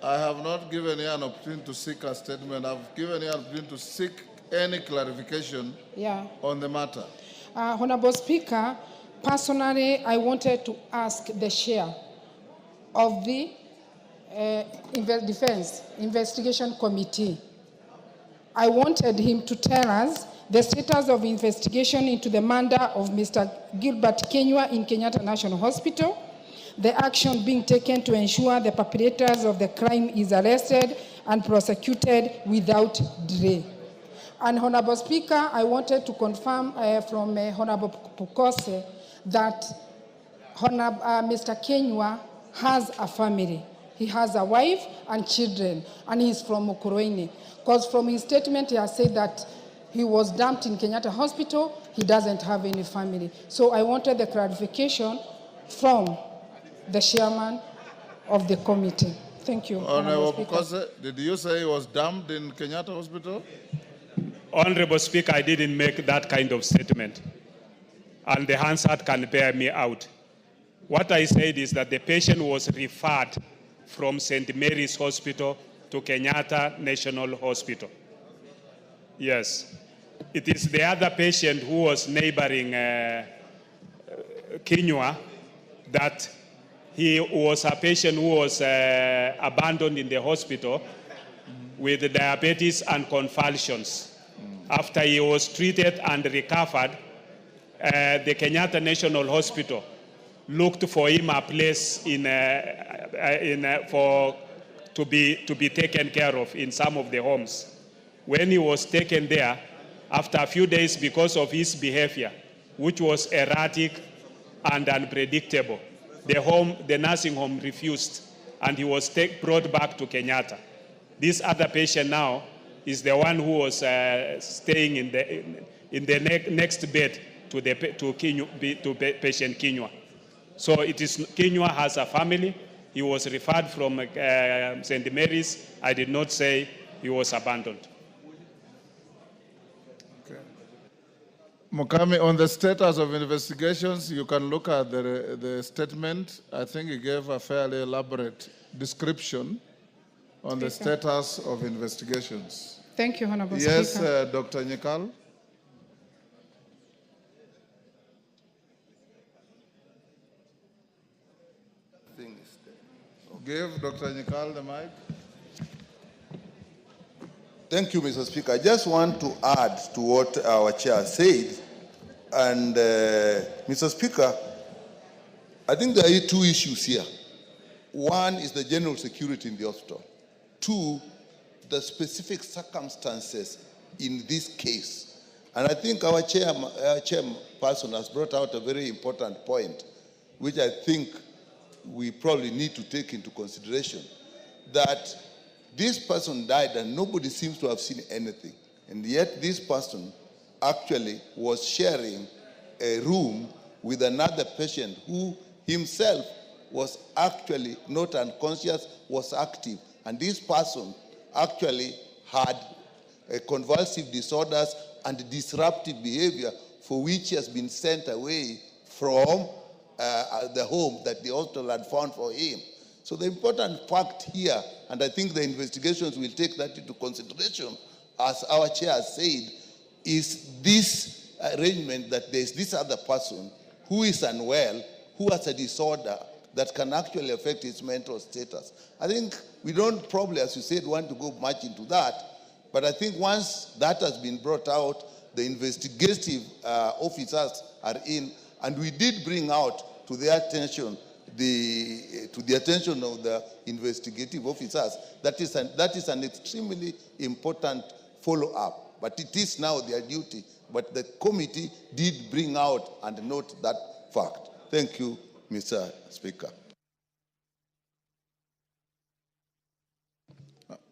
I have not given you an opportunity to seek a statement. I've given you an opportunity to seek any clarification on the matter. Honorable Speaker, personally, I wanted to ask the chair of the Defense Investigation Committee. I wanted him to tell us the status of investigation into the murder of Mr. Gilbert Kenywa in Kenyatta National Hospital, the action being taken to ensure the perpetrators of the crime is arrested and prosecuted without delay. And Honorable Speaker, I wanted to confirm from Honorable Pukose that Mr. Kenywa has a family. He has a wife and children, and he's from Mukurweini. Because from his statement, he has said that he was dumped in Kenyatta Hospital. He doesn't have any family. So I wanted the clarification from the chairman of the committee. Thank you. Honorable Pukose, did you say he was dumped in Kenyatta Hospital? Honorable Speaker, I didn't make that kind of statement. And the Hansard can bear me out. What I said is that the patient was referred from St. Mary's Hospital to Kenyatta National Hospital. Yes. It is the other patient who was neighboring Kenywa that he was a patient who was abandoned in the hospital with diabetes and convulsions. After he was treated and recovered, the Kenyatta National Hospital looked for him a place to be taken care of in some of the homes. When he was taken there, after a few days, because of his behavior, which was erratic and unpredictable, the nursing home refused, and he was brought back to Kenyatta. This other patient now is the one who was staying in the next bed to patient Kenywa. So it is Kenywa has a family. He was referred from St. Mary's. I did not say he was abandoned. Okay. Mukami, on the status of investigations, you can look at the statement. I think he gave a fairly elaborate description on the status of investigations. Thank you, Honorable Yes, Speaker. Dr. Nyikal. Give Dr. Nyikal the mic. Thank you, Mr. Speaker. I just want to add to what our chair said. And Mr. Speaker, I think there are two issues here. One is the general security in the hospital. Two, the specific circumstances in this case. And I think our chairperson has brought out a very important point, which I think we probably need to take into consideration, that this person died and nobody seems to have seen anything. And yet this person actually was sharing a room with another patient who himself was actually not unconscious, was active. And this person actually had convulsive disorders and disruptive behavior for which he has been sent away from the home that the hospital had found for him. So the important fact here, and I think the investigations will take that into consideration, as our chair said, is this arrangement that there's this other person who is unwell, who has a disorder that can actually affect his mental status. I think we don't probably, as you said, want to go much into that, but I think once that has been brought out, the investigative officers are in, and we did bring out to their attention, to the attention of the investigative officers, that is an extremely important follow-up. But it is now their duty. But the committee did bring out and note that fact. Thank you, Mr. Speaker.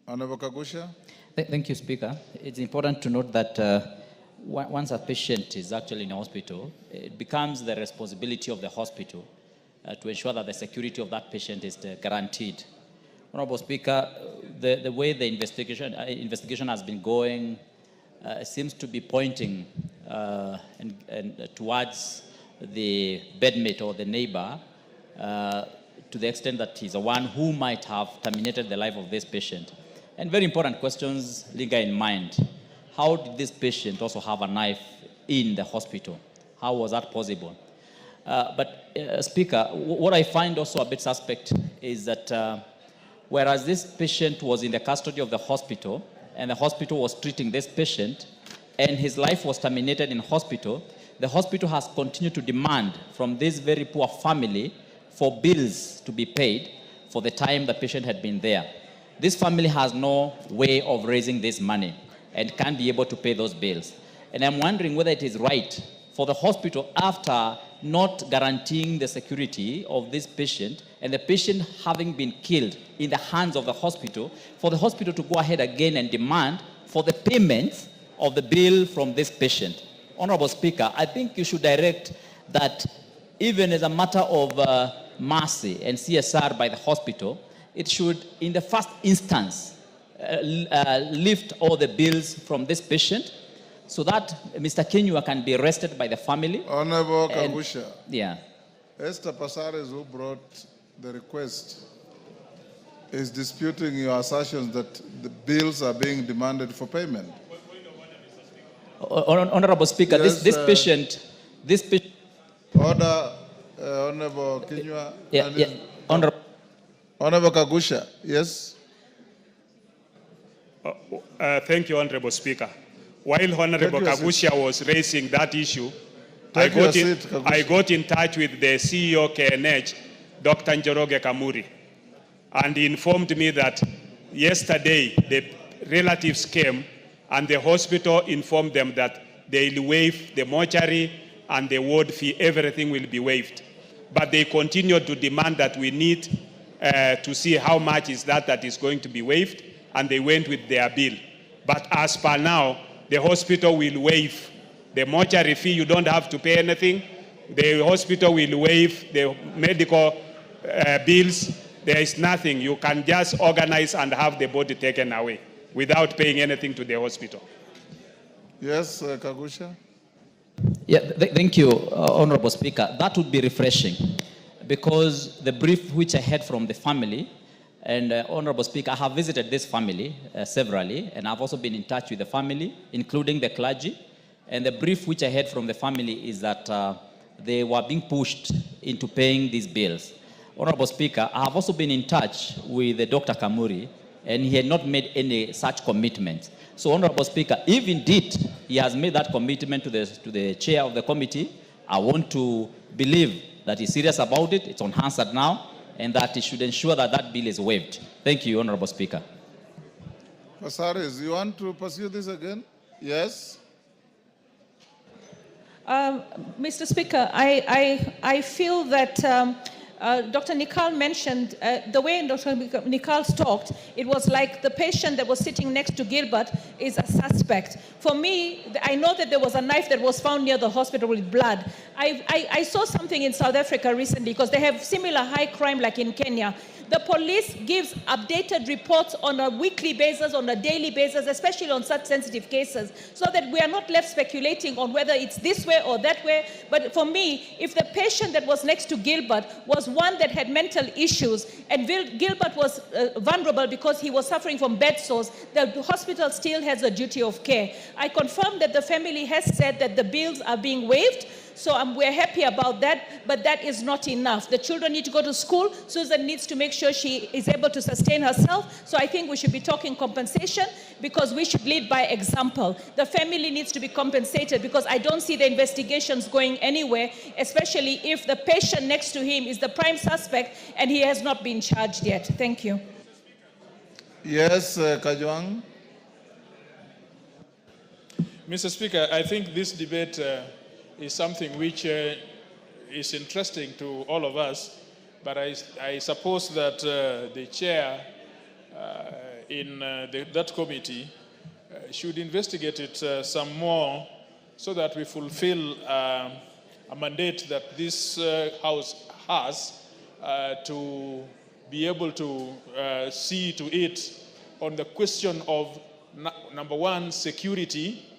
Honorable Kagusha. Thank you, Speaker. It's important to note that once a patient is actually in a hospital, it becomes the responsibility of the hospital to ensure that the security of that patient is guaranteed. Honorable Speaker, the way the investigation has been going seems to be pointing towards the bedmate or the neighbor to the extent that he's the one who might have terminated the life of this patient. And very important questions linger in mind. How did this patient also have a knife in the hospital? How was that possible? Speaker, what I find also a bit suspect is that whereas this patient was in the custody of the hospital and the hospital was treating this patient and his life was terminated in hospital, the hospital has continued to demand from this very poor family for bills to be paid for the time the patient had been there. This family has no way of raising this money and can't be able to pay those bills. And I'm wondering whether it is right for the hospital, after not guaranteeing the security of this patient and the patient having been killed in the hands of the hospital, for the hospital to go ahead again and demand for the payment of the bill from this patient. Honorable Speaker, I think you should direct that even as a matter of mercy and CSR by the hospital, it should, in the first instance, lift all the bills from this patient so that Mr. Kinyua can be arrested by the family. Honorable Kagusha. Yeah. Esther Pasares, who brought the request, is disputing your assertions that the bills are being demanded for payment. Honorable Speaker, Yes, this patient. Order, Honorable Kinyua. Yeah. Honorable Kagusha, yes. Thank you, Honorable Speaker. While Honorable Kagusha was raising that issue, I got in touch with the CEO KNH, Dr. Njoroge Kamuri, and he informed me that yesterday the relatives came and the hospital informed them that they'll waive the mortuary and the ward fee, everything will be waived. But they continued to demand that we need to see how much is that is going to be waived, and they went with their bill. But as per now, the hospital will waive the mortuary fee. You don't have to pay anything. The hospital will waive the medical bills. There is nothing. You can just organize and have the body taken away without paying anything to the hospital. Yes, Kagusha. Yeah, thank you, Honorable Speaker. That would be refreshing, because the brief which I had from the family, and Honorable Speaker, I have visited this family severally, and I've also been in touch with the family, including the clergy, and the brief which I had from the family is that they were being pushed into paying these bills. Honorable Speaker, I have also been in touch with Dr. Kamuri, and he had not made any such commitment. So, Honorable Speaker, if indeed he has made that commitment to the chair of the committee, I want to believe that he's serious about it, it's unanswered now, and that he should ensure that that bill is waived. Thank you, Honorable Speaker. Pasares, you want to pursue this again? Yes? Mr. Speaker, I feel that Dr. Nikal mentioned, the way Dr. Nikal talked, it was like the patient that was sitting next to Gilbert is a suspect. For me, I know that there was a knife that was found near the hospital with blood. I saw something in South Africa recently, because they have similar high crime like in Kenya. The police gives updated reports on a weekly basis, on a daily basis, especially on such sensitive cases, so that we are not left speculating on whether it's this way or that way. But for me, if the patient that was next to Gilbert was one that had mental issues, and Gilbert was vulnerable because he was suffering from bed sores, the hospital still has a duty of care. I confirm that the family has said that the bills are being waived. So we're happy about that, but that is not enough. The children need to go to school. Susan needs to make sure she is able to sustain herself. So I think we should be talking compensation, because we should lead by example. The family needs to be compensated, because I don't see the investigations going anywhere, especially if the patient next to him is the prime suspect and he has not been charged yet. Thank you. Yes, Kajwang. Mr. Speaker, I think this debate is something which is interesting to all of us, but I suppose that the chair in that committee should investigate it some more, so that we fulfill a mandate that this House has to be able to see to it on the question of, number one, security.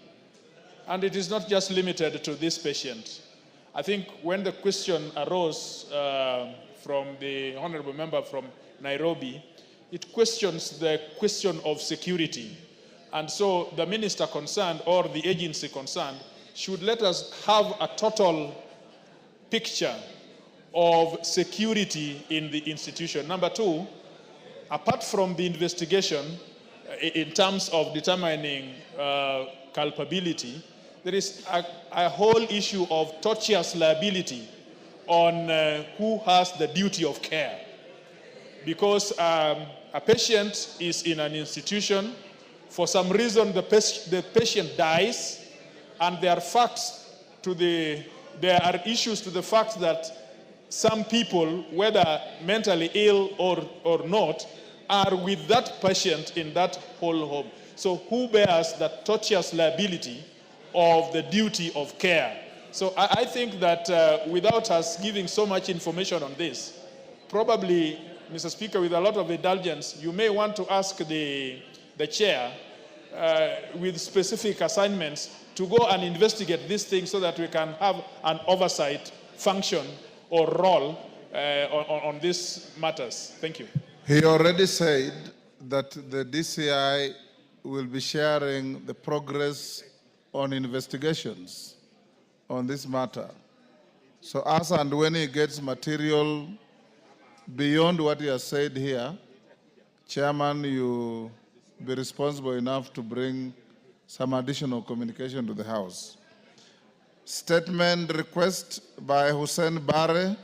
And it is not just limited to this patient. I think when the question arose from the honorable member from Nairobi, it questions the question of security. And so the minister concerned or the agency concerned should let us have a total picture of security in the institution. Number two, apart from the investigation in terms of determining culpability, there is a whole issue of tortious liability on who has the duty of care. Because a patient is in an institution, for some reason the patient dies, and there are issues to the fact that some people, whether mentally ill or not, are with that patient in that whole home. So who bears that tortious liability of the duty of care? So I think that without us giving so much information on this, probably, Mr. Speaker, with a lot of indulgence, you may want to ask the chair with specific assignments to go and investigate these things so that we can have an oversight function or role on these matters. Thank you. He already said that the DCI will be sharing the progress on investigations on this matter. So as and when he gets material beyond what he has said here, Chairman, you be responsible enough to bring some additional communication to the House. Statement request by Hussein Bare,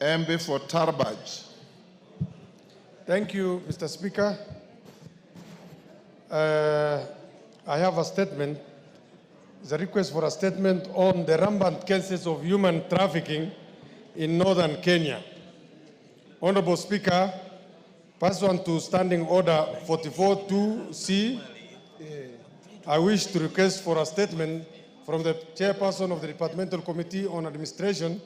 MB for Tarbaj. Thank you, Mr. Speaker. I have a statement. It's a request for a statement on the rampant cases of human trafficking in northern Kenya. Honorable Speaker, pursuant to Standing Order 44-2C, I wish to request for a statement from the chairperson of the Departmental Committee on Administration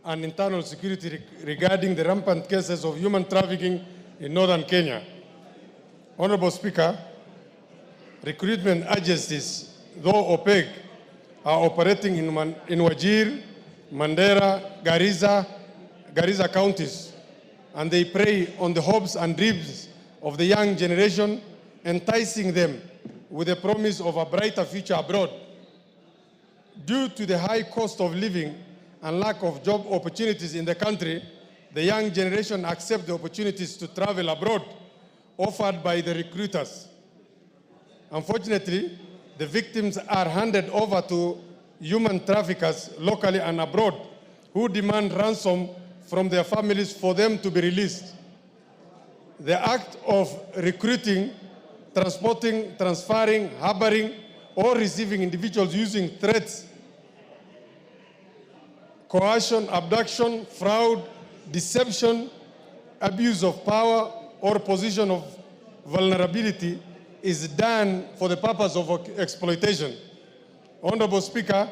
and Internal Security regarding the rampant cases of human trafficking in northern Kenya. Honorable Speaker, recruitment agencies, though opaque, are operating in Wajir, Mandera, Garissa counties, and they prey on the hopes and dreams of the young generation, enticing them with the promise of a brighter future abroad. Due to the high cost of living and lack of job opportunities in the country, the young generation accept the opportunities to travel abroad offered by the recruiters. Unfortunately, the victims are handed over to human traffickers locally and abroad who demand ransom from their families for them to be released. The act of recruiting, transporting, transferring, harboring, or receiving individuals using threats, coercion, abduction, fraud, deception, abuse of power, or position of vulnerability is done for the purpose of exploitation. Honorable Speaker,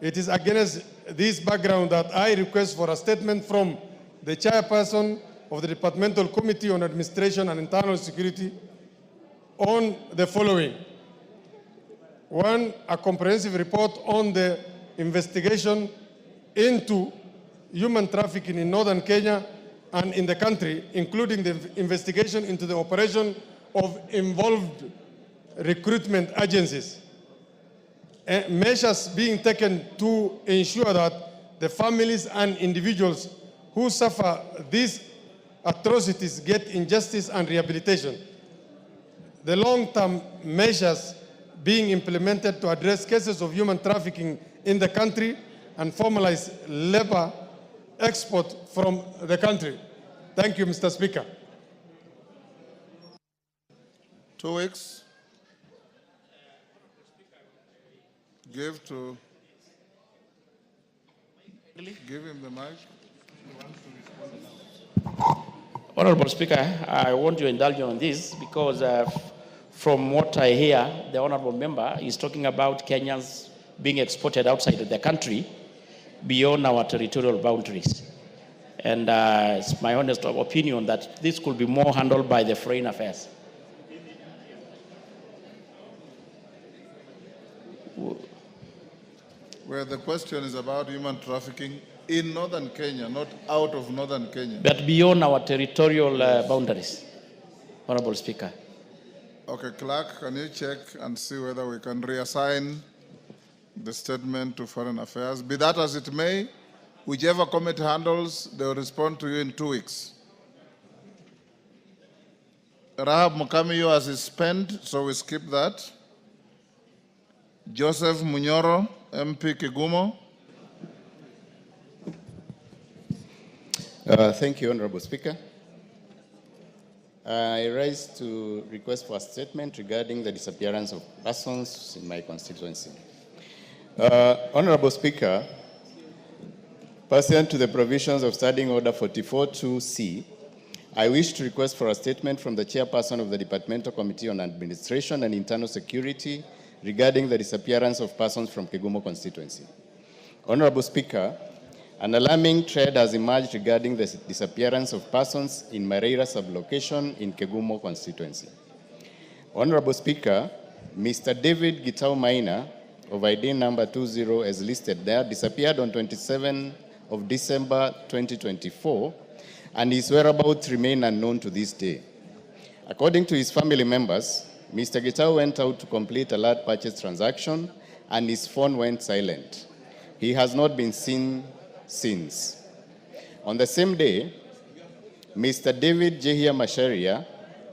it is against this background that I request for a statement from the chairperson of the Departmental Committee on Administration and Internal Security on the following. One, a comprehensive report on the investigation into human trafficking in northern Kenya and in the country, including the investigation into the operation of involved recruitment agencies. Measures being taken to ensure that the families and individuals who suffer these atrocities get injustice and rehabilitation. The long-term measures being implemented to address cases of human trafficking in the country and formalize labor export from the country. Thank you, Mr. Speaker. 2 weeks. Give him the mic. Honorable Speaker, I want to indulge on this because from what I hear, the honorable member is talking about Kenyans being exported outside of the country beyond our territorial boundaries. And it's my honest opinion that this could be more handled by the Foreign Affairs. Where the question is about human trafficking In northern Kenya, not out of northern Kenya. But beyond our territorial boundaries, Honorable Speaker. Okay, clerk, can you check and see whether we can reassign the statement to Foreign Affairs? Be that as it may, whichever committee handles, they will respond to you in 2 weeks. Rahab Mukami, yours is spent, so we skip that. Joseph Munyoro, MP Kigumo. Thank you, Honorable Speaker. I rise to request for a statement regarding the disappearance of persons in my constituency. Honorable Speaker, pursuant to the provisions of Standing Order 44.2c, I wish to request for a statement from the chairperson of the Departmental Committee on Administration and Internal Security regarding the disappearance of persons from Kigumo constituency. Honorable Speaker, an alarming trend has emerged regarding the disappearance of persons in Mareira sublocation in Kigumo constituency. Honorable Speaker, Mr. David Gitau Maina, of ID number 20 as listed there, disappeared on 27 of December 2024, and his whereabouts remain unknown to this day. According to his family members, Mr. Gitau went out to complete a large purchase transaction, and his phone went silent. He has not been seen since. On the same day, Mr. David Jehia Masharia,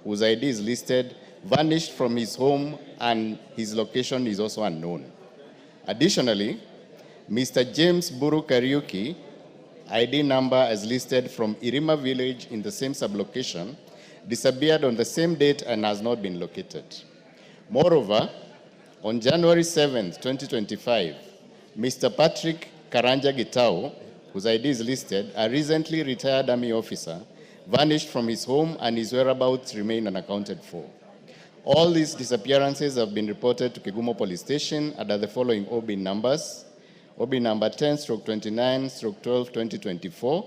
whose ID is listed, vanished from his home, and his location is also unknown. Additionally, Mr. James Buru Kariuki, ID number as listed from Irima village in the same sublocation, disappeared on the same date and has not been located. Moreover, on January 7th, 2025, Mr. Patrick Karanja Gitau, whose ID is listed, a recently retired army officer, vanished from his home and his whereabouts remain unaccounted for. All these disappearances have been reported to Kigumo Police Station under the following OB numbers: OB number 10/29/12/2024,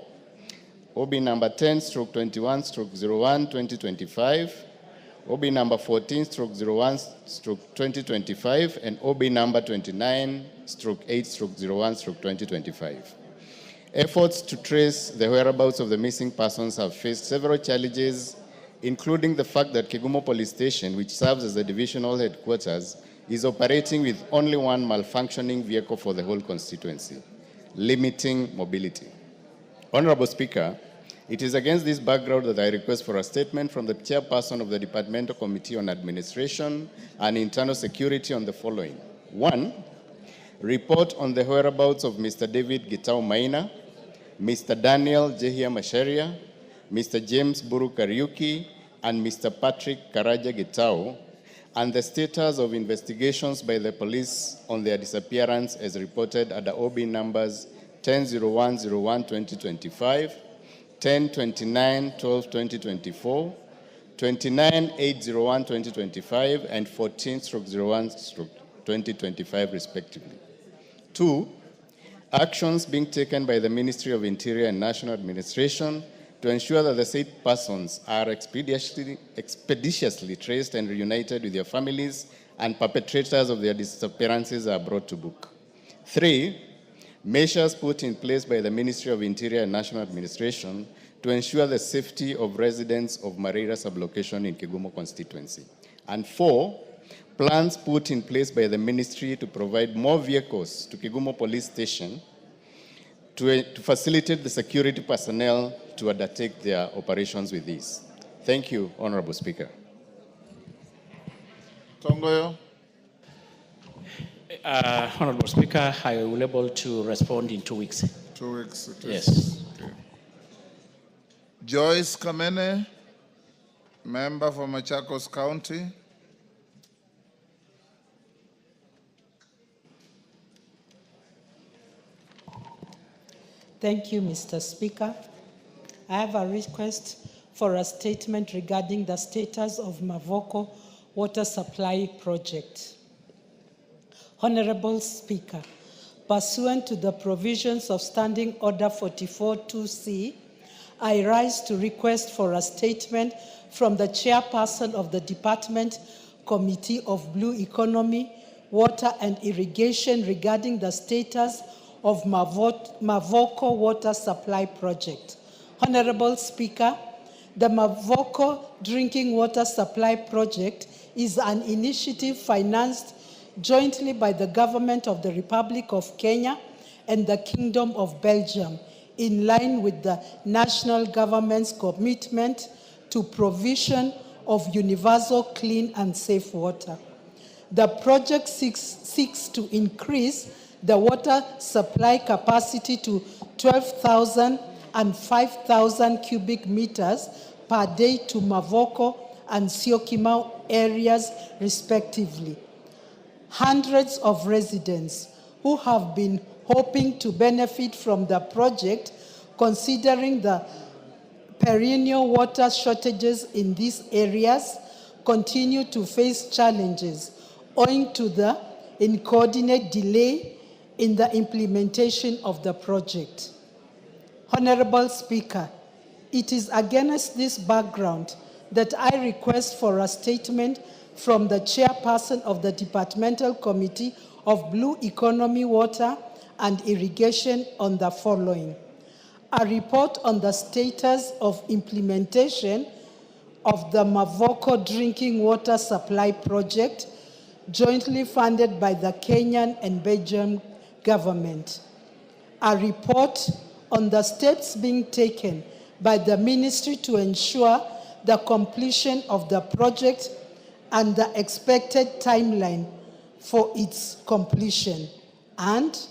OB number 10/21/01/2025, OB number 14/01/2025, and OB number 29/8/01/2025. Efforts to trace the whereabouts of the missing persons have faced several challenges, including the fact that Kigumo Police Station, which serves as the divisional headquarters, is operating with only one malfunctioning vehicle for the whole constituency, limiting mobility. Honorable Speaker, it is against this background that I request for a statement from the chairperson of the Departmental Committee on Administration and Internal Security on the following. 1. Report on the whereabouts of Mr. David Gitau Maina, Mr. Daniel Jehia Masharia, Mr. James Buru Kariuki, and Mr. Patrick Karaja Gitau, and the status of investigations by the police on their disappearance as reported under OB numbers 10/01/01/2025, 10/29/12/2024, 29/8/01/2025, and 14/01/2025 respectively. 2. Actions being taken by the Ministry of Interior and National Administration to ensure that the said persons are expeditiously traced and reunited with their families, and perpetrators of their disappearances are brought to book. 3. Measures put in place by the Ministry of Interior and National Administration to ensure the safety of residents of Mareira sublocation in Kigumo constituency. And 4. Plans put in place by the ministry to provide more vehicles to Kigumo Police Station to facilitate the security personnel to undertake their operations with this. Thank you, Honorable Speaker. Tongoyo. Honorable Speaker, I will be able to respond in 2 weeks. 2 weeks. Yes. Okay. Joyce Kamene, member for Machakos County. Thank you, Mr. Speaker. I have a request for a statement regarding the status of Mavoko Water Supply Project. Honorable Speaker, pursuant to the provisions of Standing Order 44.2c, I rise to request for a statement from the chairperson of the Department Committee of Blue Economy, Water and Irrigation regarding the status of Mavoko Water Supply Project. Honorable Speaker, the Mavoko Drinking Water Supply Project is an initiative financed jointly by the Government of the Republic of Kenya and the Kingdom of Belgium, in line with the national government's commitment to provision of universal, clean, and safe water. The project seeks to increase the water supply capacity to 12,000 and 5,000 cubic meters per day to Mavoko and Syokimau areas, respectively. Hundreds of residents who have been hoping to benefit from the project, considering the perennial water shortages in these areas, continue to face challenges owing to the incoordinate delay in the implementation of the project. Honorable Speaker, it is against this background that I request for a statement from the chairperson of the Departmental Committee of Blue Economy, Water and Irrigation on the following: a report on the status of implementation of the Mavoko Drinking Water Supply Project, jointly funded by the Kenyan and Belgian government. A report on the steps being taken by the ministry to ensure the completion of the project and the expected timeline for its completion, and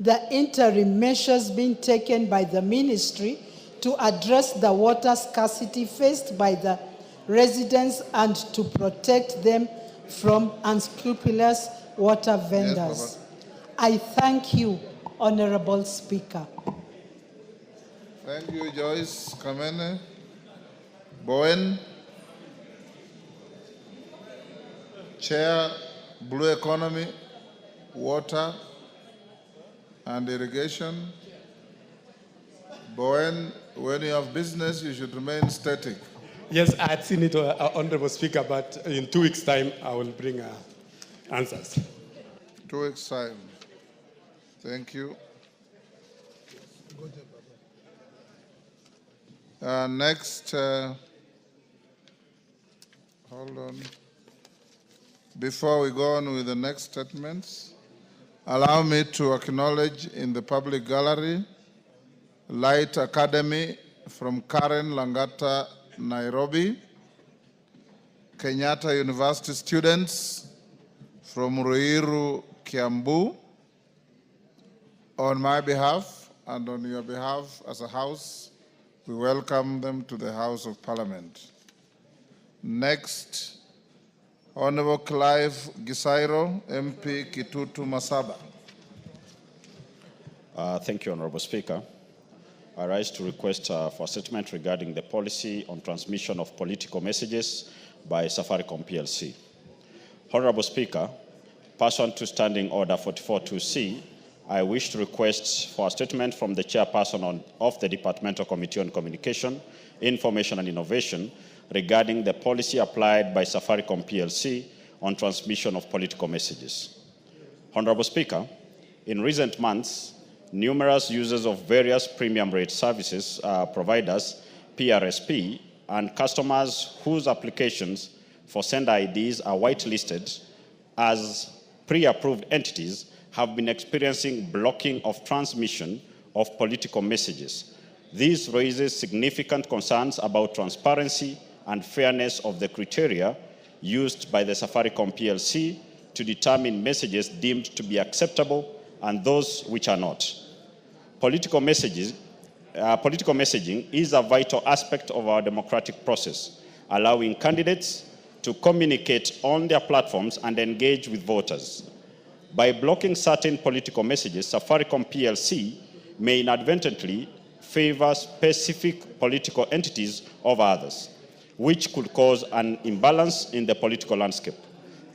the interim measures being taken by the ministry to address the water scarcity faced by the residents and to protect them from unscrupulous water vendors. I thank you, Honorable Speaker. Thank you, Joyce Kamene. Bowen, Chair, Blue Economy, Water and Irrigation. Bowen, when you have business, you should remain static. Yes, I had seen it, Honorable Speaker, but in 2 weeks' time, I will bring answers. 2 weeks' time. Thank you. Next, hold on. Before we go on with the next statements, allow me to acknowledge in the public gallery Light Academy from Karen Langata, Nairobi, Kenyatta University students from Ruiru, Kiambu. On my behalf and on your behalf as a house, we welcome them to the House of Parliament. Next, Honorable Clive Gisairo, MP Kitutu Masaba. Thank you, Honorable Speaker. I rise to request for a statement regarding the policy on transmission of political messages by Safaricom PLC. Honorable Speaker, pursuant to Standing Order 44.2c, I wish to request for a statement from the chairperson of the Departmental Committee on Communication, Information and Innovation regarding the policy applied by Safaricom PLC on transmission of political messages. Honorable Speaker, in recent months, numerous users of various premium rate services providers, PRSP, and customers whose applications for sender IDs are whitelisted as pre-approved entities have been experiencing blocking of transmission of political messages. This raises significant concerns about transparency and fairness of the criteria used by the Safaricom PLC to determine messages deemed to be acceptable and those which are not. Political messaging is a vital aspect of our democratic process, allowing candidates to communicate on their platforms and engage with voters. By blocking certain political messages, Safaricom PLC may inadvertently favor specific political entities over others, which could cause an imbalance in the political landscape.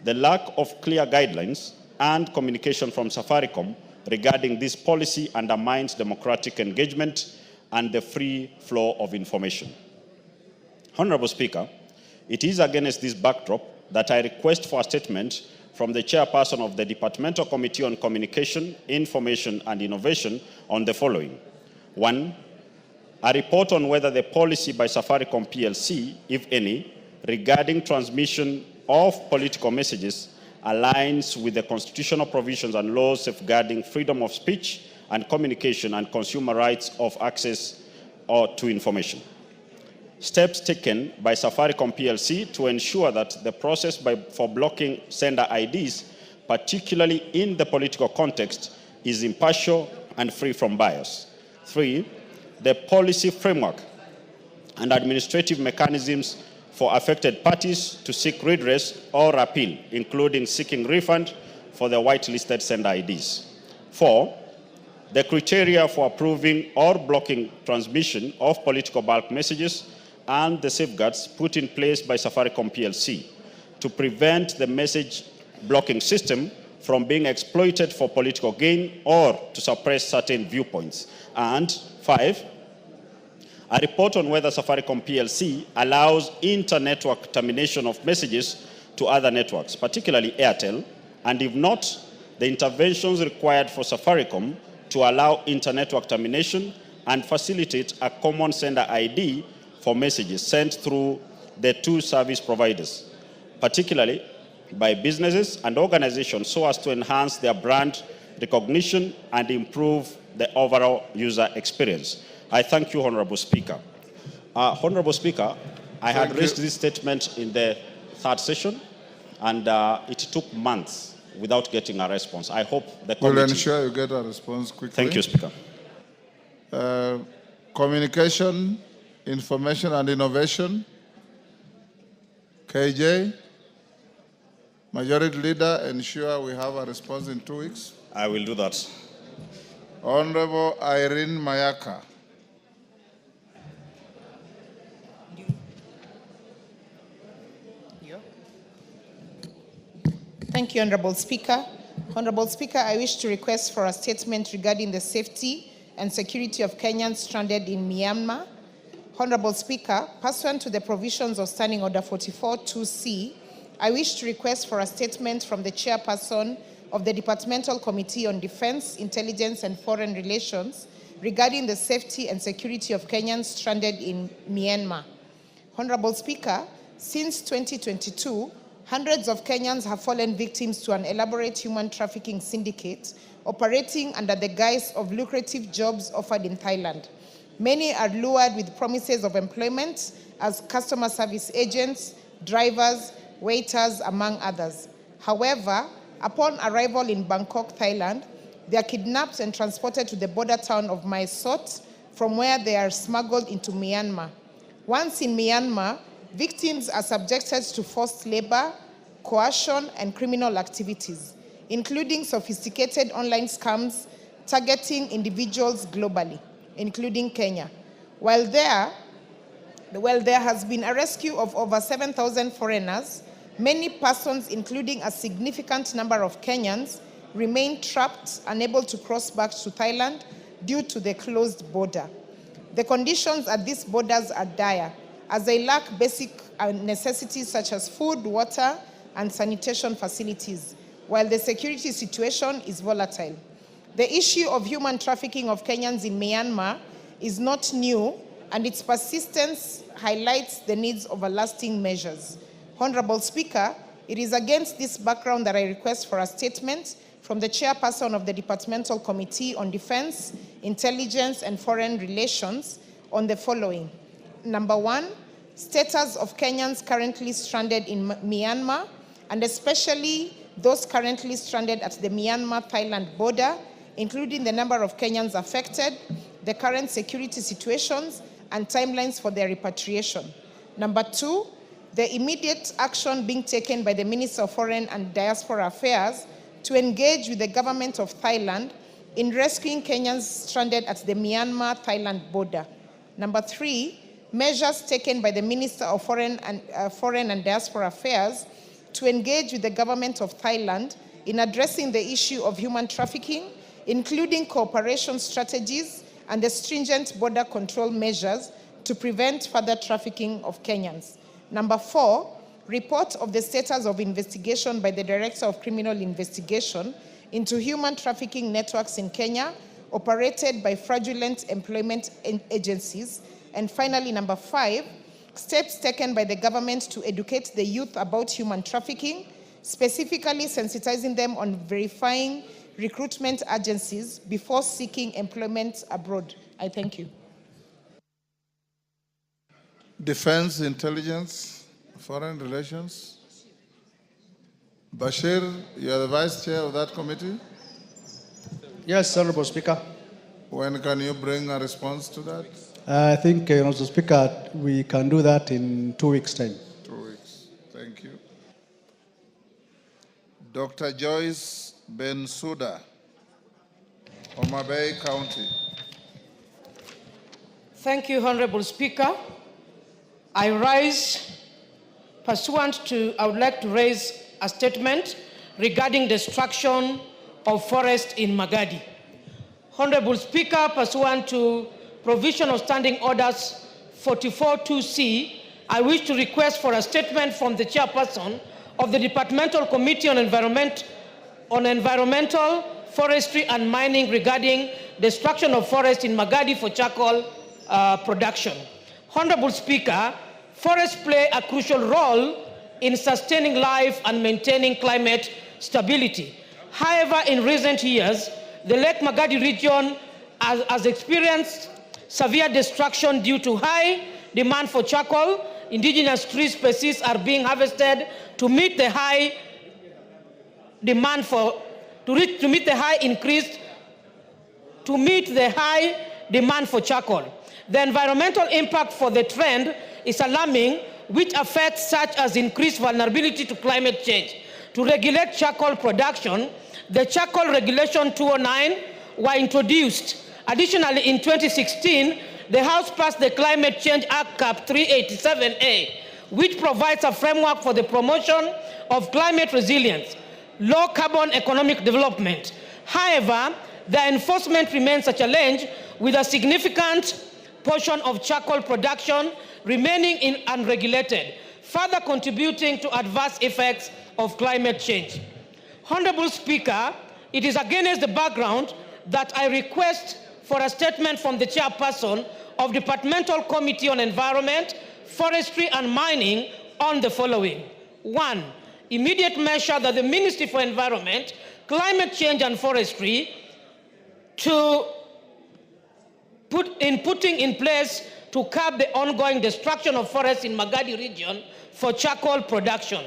The lack of clear guidelines and communication from Safaricom regarding this policy undermines democratic engagement and the free flow of information. Honorable Speaker, it is against this backdrop that I request for a statement from the chairperson of the Departmental Committee on Communication, Information and Innovation on the following. 1. A report on whether the policy by Safaricom PLC, if any, regarding transmission of political messages aligns with the constitutional provisions and laws safeguarding freedom of speech and communication and consumer rights of access to information. Steps taken by Safaricom PLC to ensure that the process for blocking sender IDs, particularly in the political context, is impartial and free from bias. 3. The policy framework and administrative mechanisms for affected parties to seek redress or appeal, including seeking refund for the whitelisted sender IDs. 4. The criteria for approving or blocking transmission of political bulk messages and the safeguards put in place by Safaricom PLC to prevent the message blocking system from being exploited for political gain or to suppress certain viewpoints. And 5, a report on whether Safaricom PLC allows inter-network termination of messages to other networks, particularly Airtel, and if not, the interventions required for Safaricom to allow inter-network termination and facilitate a common sender ID for messages sent through the two service providers, particularly by businesses and organizations, so as to enhance their brand recognition and improve the overall user experience. I thank you, Honorable Speaker. Honorable Speaker, I had raised this statement in the third session, and it took months without getting a response. I hope the committee... We'll ensure you get a response quickly. Thank you, Speaker. Communication, Information and Innovation, KJ. Majority Leader, ensure we have a response in 2 weeks. I will do that. Honorable Irene Mayaka. Thank you, Honorable Speaker. Honorable Speaker, I wish to request for a statement regarding the safety and security of Kenyans stranded in Myanmar. Honorable Speaker, pursuant to the provisions of Standing Order 44-2C, I wish to request for a statement from the chairperson of the Departmental Committee on Defense, Intelligence and Foreign Relations regarding the safety and security of Kenyans stranded in Myanmar. Honorable Speaker, since 2022, hundreds of Kenyans have fallen victims to an elaborate human trafficking syndicate operating under the guise of lucrative jobs offered in Thailand. Many are lured with promises of employment as customer service agents, drivers, waiters, among others. However, upon arrival in Bangkok, Thailand, they are kidnapped and transported to the border town of Mae Sot, from where they are smuggled into Myanmar. Once in Myanmar, victims are subjected to forced labor, coercion, and criminal activities, including sophisticated online scams targeting individuals globally, including Kenya. While there has been a rescue of over 7,000 foreigners, many persons, including a significant number of Kenyans, remain trapped, unable to cross back to Thailand due to the closed border. The conditions at these borders are dire, as they lack basic necessities such as food, water, and sanitation facilities, while the security situation is volatile. The issue of human trafficking of Kenyans in Myanmar is not new, and its persistence highlights the needs of lasting measures. Honorable Speaker, it is against this background that I request for a statement from the chairperson of the Departmental Committee on Defense, Intelligence and Foreign Relations on the following. Number 1, status of Kenyans currently stranded in Myanmar, and especially those currently stranded at the Myanmar-Thailand border, including the number of Kenyans affected, the current security situations, and timelines for their repatriation. Number 2, the immediate action being taken by the Minister of Foreign and Diaspora Affairs to engage with the government of Thailand in rescuing Kenyans stranded at the Myanmar-Thailand border. Number 3, measures taken by the Minister of Foreign and Diaspora Affairs to engage with the government of Thailand in addressing the issue of human trafficking, including cooperation strategies and the stringent border control measures to prevent further trafficking of Kenyans. Number 4, report of the status of investigation by the Director of Criminal Investigation into human trafficking networks in Kenya operated by fraudulent employment agencies. And finally, number 5, steps taken by the government to educate the youth about human trafficking, specifically sensitizing them on verifying recruitment agencies before seeking employment abroad. I thank you. Defense, Intelligence, Foreign Relations. Bashir, you are the Vice Chair of that committee. Yes, Honorable Speaker. When can you bring a response to that? I think, Honorable Speaker, we can do that in 2 weeks' time. 2 weeks. Thank you. Dr. Joyce Bensouda, Homa Bay County. Thank you, Honorable Speaker. I would like to raise a statement regarding destruction of forest in Magadi. Honorable Speaker, pursuant to provision of Standing Orders 44.2c, I wish to request for a statement from the chairperson of the Departmental Committee on Environmental, Forestry and Mining regarding destruction of forest in Magadi for charcoal production. Honorable Speaker, forests play a crucial role in sustaining life and maintaining climate stability. However, in recent years, the Lake Magadi region has experienced severe destruction due to high demand for charcoal. Indigenous tree species are being harvested to meet the high demand for charcoal. The environmental impact for the trend is alarming, which affects such as increased vulnerability to climate change. To regulate charcoal production, the Charcoal Regulation 209 were introduced. Additionally, in 2016, the House passed the Climate Change Act Cap 387A, which provides a framework for the promotion of climate resilience, low carbon economic development. However, the enforcement remains a challenge, with a significant portion of charcoal production remaining unregulated, further contributing to adverse effects of climate change. Honorable Speaker, it is against the background that I request for a statement from the chairperson of Departmental Committee on Environment, Forestry and Mining on the following. 1, immediate measure that the Ministry for Environment, Climate Change and Forestry putting in place to curb the ongoing destruction of forests in Magadi region for charcoal production.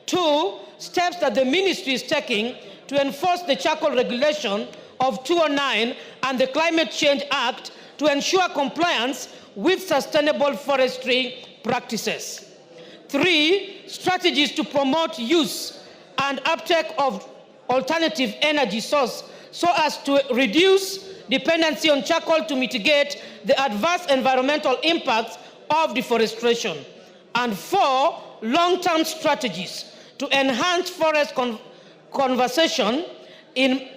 2, steps that the ministry is taking to enforce the Charcoal Regulation of 209 and the Climate Change Act to ensure compliance with sustainable forestry practices. 3, strategies to promote use and uptake of alternative energy source so as to reduce dependency on charcoal to mitigate the adverse environmental impacts of deforestation. And 4, long-term strategies to enhance forest conservation in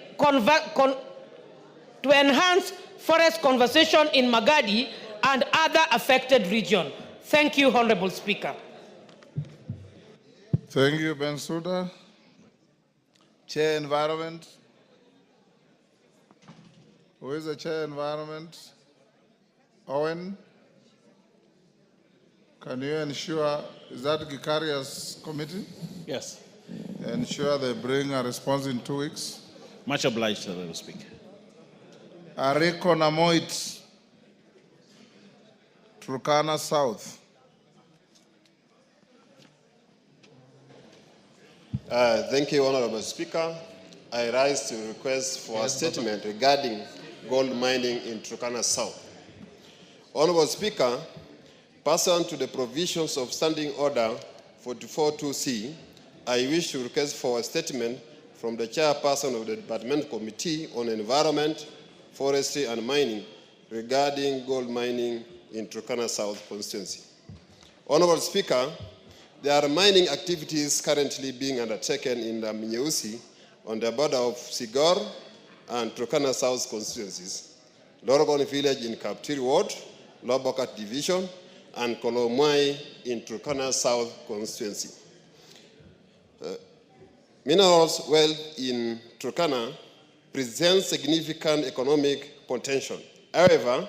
Magadi and other affected regions. Thank you, Honorable Speaker. Thank you, Bensouda. Chair Environment. Who is the Chair Environment? Owen. Can you ensure, is that Gikaria's committee? Yes. Ensure they bring a response in 2 weeks. Much obliged, Honorable Speaker. Ariko Namoit, Turkana South. Thank you, Honorable Speaker. I rise to request for a statement regarding gold mining in Turkana South. Honorable Speaker, pursuant to the provisions of Standing Order 44.2c, I wish to request for a statement from the chairperson of the Department Committee on Environment, Forestry and Mining regarding gold mining in Turkana South constituency. Honorable Speaker, there are mining activities currently being undertaken in the Minyeusi on the border of Sigor and Turkana South constituencies, Lorogon Village in Kaptiri Ward, Lobokat Division, and Kolomwai in Turkana South constituency. Minerals wealth in Turkana presents significant economic potential. However,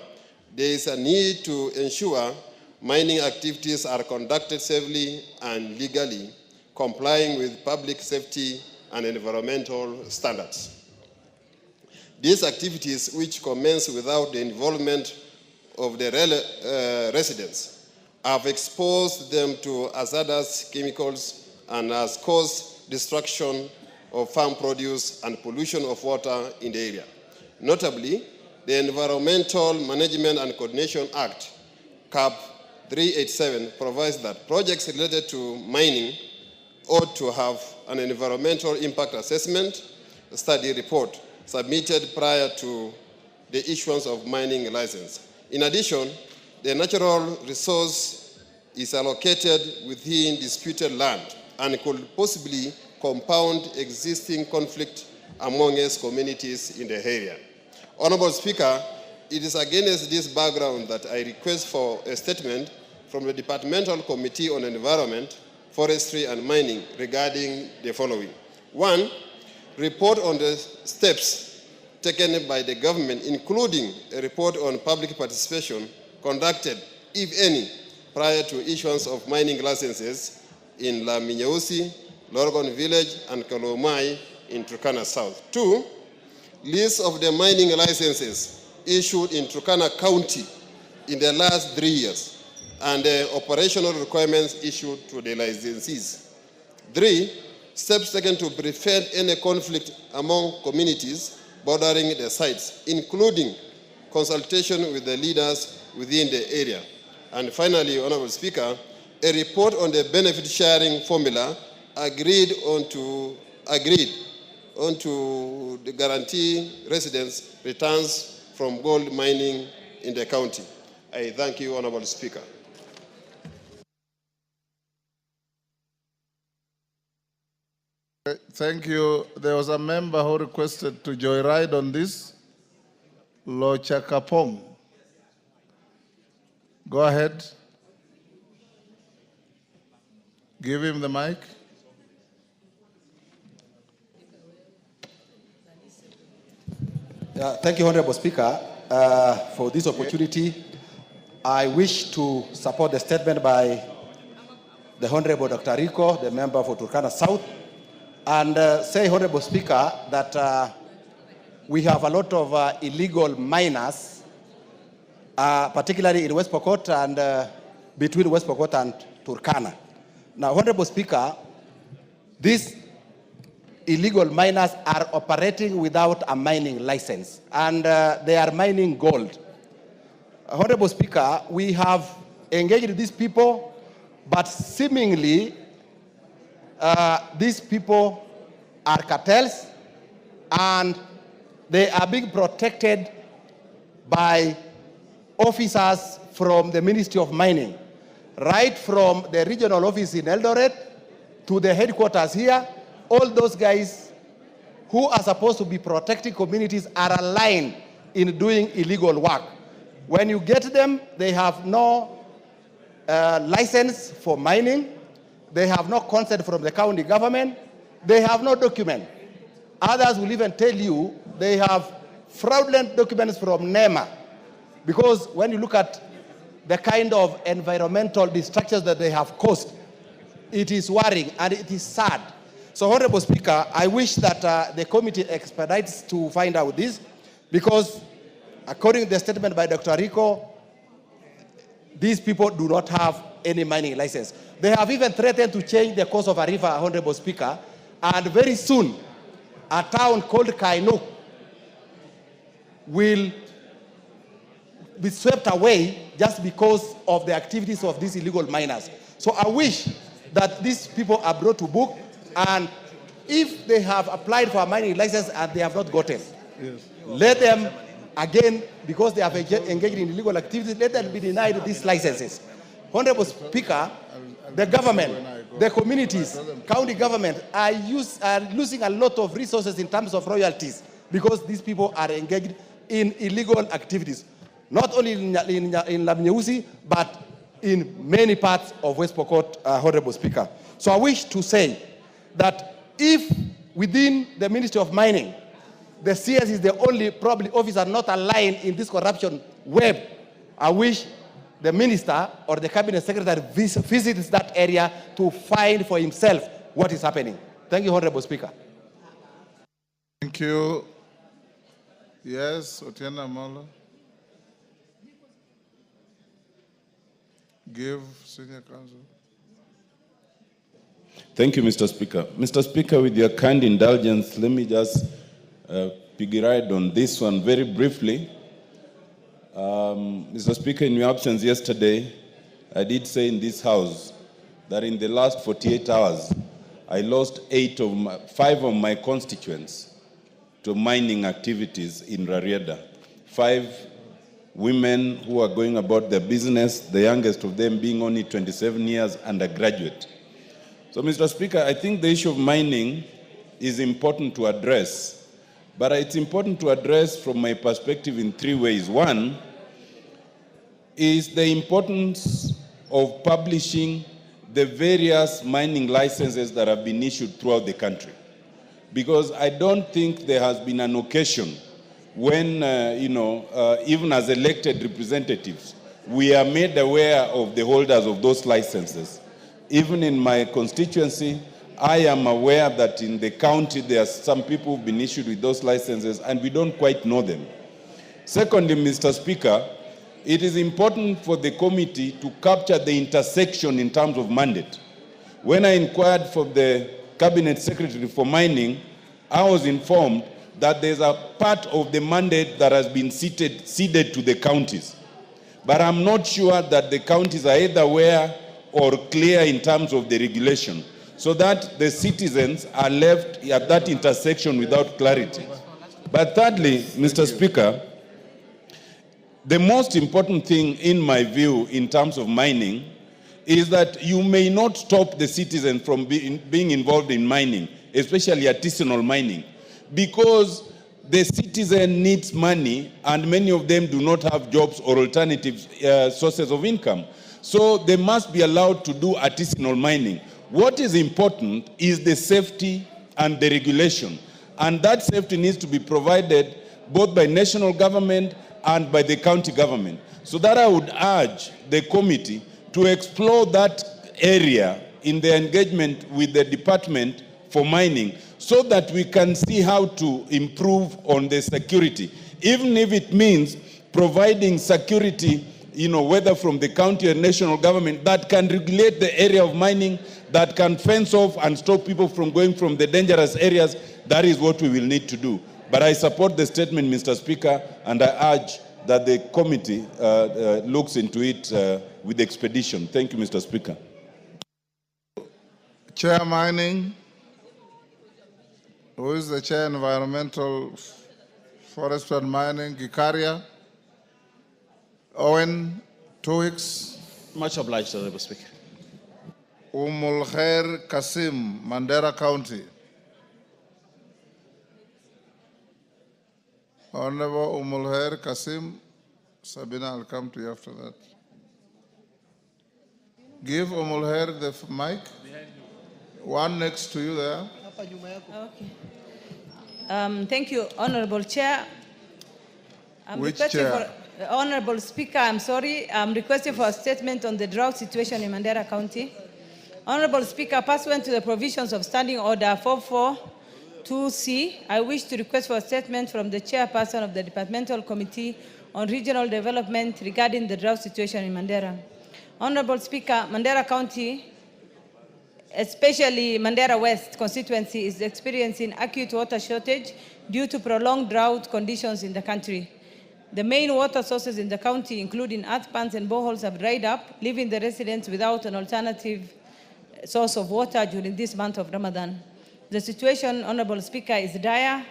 there is a need to ensure mining activities are conducted safely and legally, complying with public safety and environmental standards. These activities, which commence without the involvement of the residents, have exposed them to hazardous chemicals and has caused destruction of farm produce and pollution of water in the area. Notably, the Environmental Management and Coordination Act, CAP 387, provides that projects related to mining ought to have an environmental impact assessment study report submitted prior to the issuance of mining license. In addition, the natural resource is allocated within disputed land and could possibly compound existing conflict amongst communities in the area. Honorable Speaker, it is against this background that I request for a statement from the Departmental Committee on Environment, Forestry and Mining regarding the following. 1, report on the steps taken by the government, including a report on public participation conducted, if any, prior to issuance of mining licenses in La Minyausi, Lorgon Village, and Kalomai in Turkana South. 2, list of the mining licenses issued in Turkana County in the last 3 years and the operational requirements issued to the licensees. 3, steps taken to prevent any conflict among communities bordering the sites, including consultation with the leaders within the area. And finally, Honorable Speaker, a report on the benefit sharing formula agreed on to the guarantee residents returns from gold mining in the county. I thank you, Honorable Speaker. Thank you. There was a member who requested to joyride on this. Lo Chakapong. Go ahead. Give him the mic. Thank you, Honorable Speaker, for this opportunity. I wish to support the statement by the Honorable Dr. Rico, the member for Turkana South, and say, Honorable Speaker, that we have a lot of illegal miners, particularly in West Pokot and between West Pokot and Turkana. Now, Honorable Speaker, these illegal miners are operating without a mining license, and they are mining gold. Honorable Speaker, we have engaged these people, but seemingly these people are cartels, and they are being protected by officers from the Ministry of Mining, right from the regional office in Eldoret to the headquarters here. All those guys who are supposed to be protecting communities are aligned in doing illegal work. When you get them, they have no license for mining. They have no consent from the county government. They have no document. Others will even tell you they have fraudulent documents from NEMA, because when you look at the kind of environmental destructions that they have caused, it is worrying and it is sad. So, Honorable Speaker, I wish that the committee expedites to find out this, because according to the statement by Dr. Rico, these people do not have any mining license. They have even threatened to change the course of a river, Honorable Speaker, and very soon a town called Kainuk will be swept away just because of the activities of these illegal miners. So I wish that these people are brought to book, and if they have applied for a mining license and they have not gotten, let them again, because they have engaged in illegal activities, let them be denied these licenses. Honorable Speaker, the government, the communities, county government are losing a lot of resources in terms of royalties because these people are engaged in illegal activities, not only in Lamnyeusi, but in many parts of West Pokot, Honorable Speaker. So I wish to say that if within the Ministry of Mining, the CS is the only probably officer not aligned in this corruption web, I wish the minister or the cabinet secretary visits that area to find for himself what is happening. Thank you, Honorable Speaker. Thank you. Yes, Otiena Mola. Give Senior Counsel. Thank you, Mr. Speaker. Mr. Speaker, with your kind indulgence, let me just piggy ride on this one very briefly. Mr. Speaker, in your absence yesterday, I did say in this House that in the last 48 hours, I lost 5 of my constituents to mining activities in Rarieda. 5 women who are going about their business, the youngest of them being only 27 years, undergraduate. So, Mr. Speaker, I think the issue of mining is important to address, but it's important to address from my perspective in 3 ways. One is the importance of publishing the various mining licenses that have been issued throughout the country. Because I don't think there has been an occasion when, even as elected representatives, we are made aware of the holders of those licenses. Even in my constituency, I am aware that in the county there are some people who've been issued with those licenses and we don't quite know them. Secondly, Mr. Speaker, it is important for the committee to capture the intersection in terms of mandate. When I inquired for the Cabinet Secretary for Mining, I was informed that there's a part of the mandate that has been ceded to the counties. But I'm not sure that the counties are either aware or clear in terms of the regulation, so that the citizens are left at that intersection without clarity. But thirdly, Mr. Speaker, the most important thing in my view in terms of mining is that you may not stop the citizen from being involved in mining, especially artisanal mining, because the citizen needs money and many of them do not have jobs or alternative sources of income. So they must be allowed to do artisanal mining. What is important is the safety and the regulation. And that safety needs to be provided both by national government and by the county government. So that I would urge the committee to explore that area in the engagement with the Department for Mining so that we can see how to improve on the security, even if it means providing security, whether from the county or national government, that can regulate the area of mining, that can fence off and stop people from going from the dangerous areas. That is what we will need to do. But I support the statement, Mr. Speaker, and I urge that the committee looks into it with expedition. Thank you, Mr. Speaker. Chair Mining, who is the Chair Environmental, Forest and Mining, Gikaria. Owen, 2 weeks. Much obliged, Honorable Speaker. Umulkhair Kasim, Mandera County. Honorable Umulkhair Kasim, Sabina, I'll come to you after that. Give Umulkhair the mic. One next to you there. Okay. Thank you, Honorable Chair. Which chair? Honorable Speaker, I'm sorry. I'm requesting for a statement on the drought situation in Mandera County. Honorable Speaker, pursuant to the provisions of Standing Order 442C, I wish to request for a statement from the chairperson of the Departmental Committee on Regional Development regarding the drought situation in Mandera. Honorable Speaker, Mandera County, especially Mandera West constituency, is experiencing acute water shortage due to prolonged drought conditions in the country. The main water sources in the county, including earth pans and boreholes, have dried up, leaving the residents without an alternative source of water during this month of Ramadan. The situation, Honorable Speaker, is dire.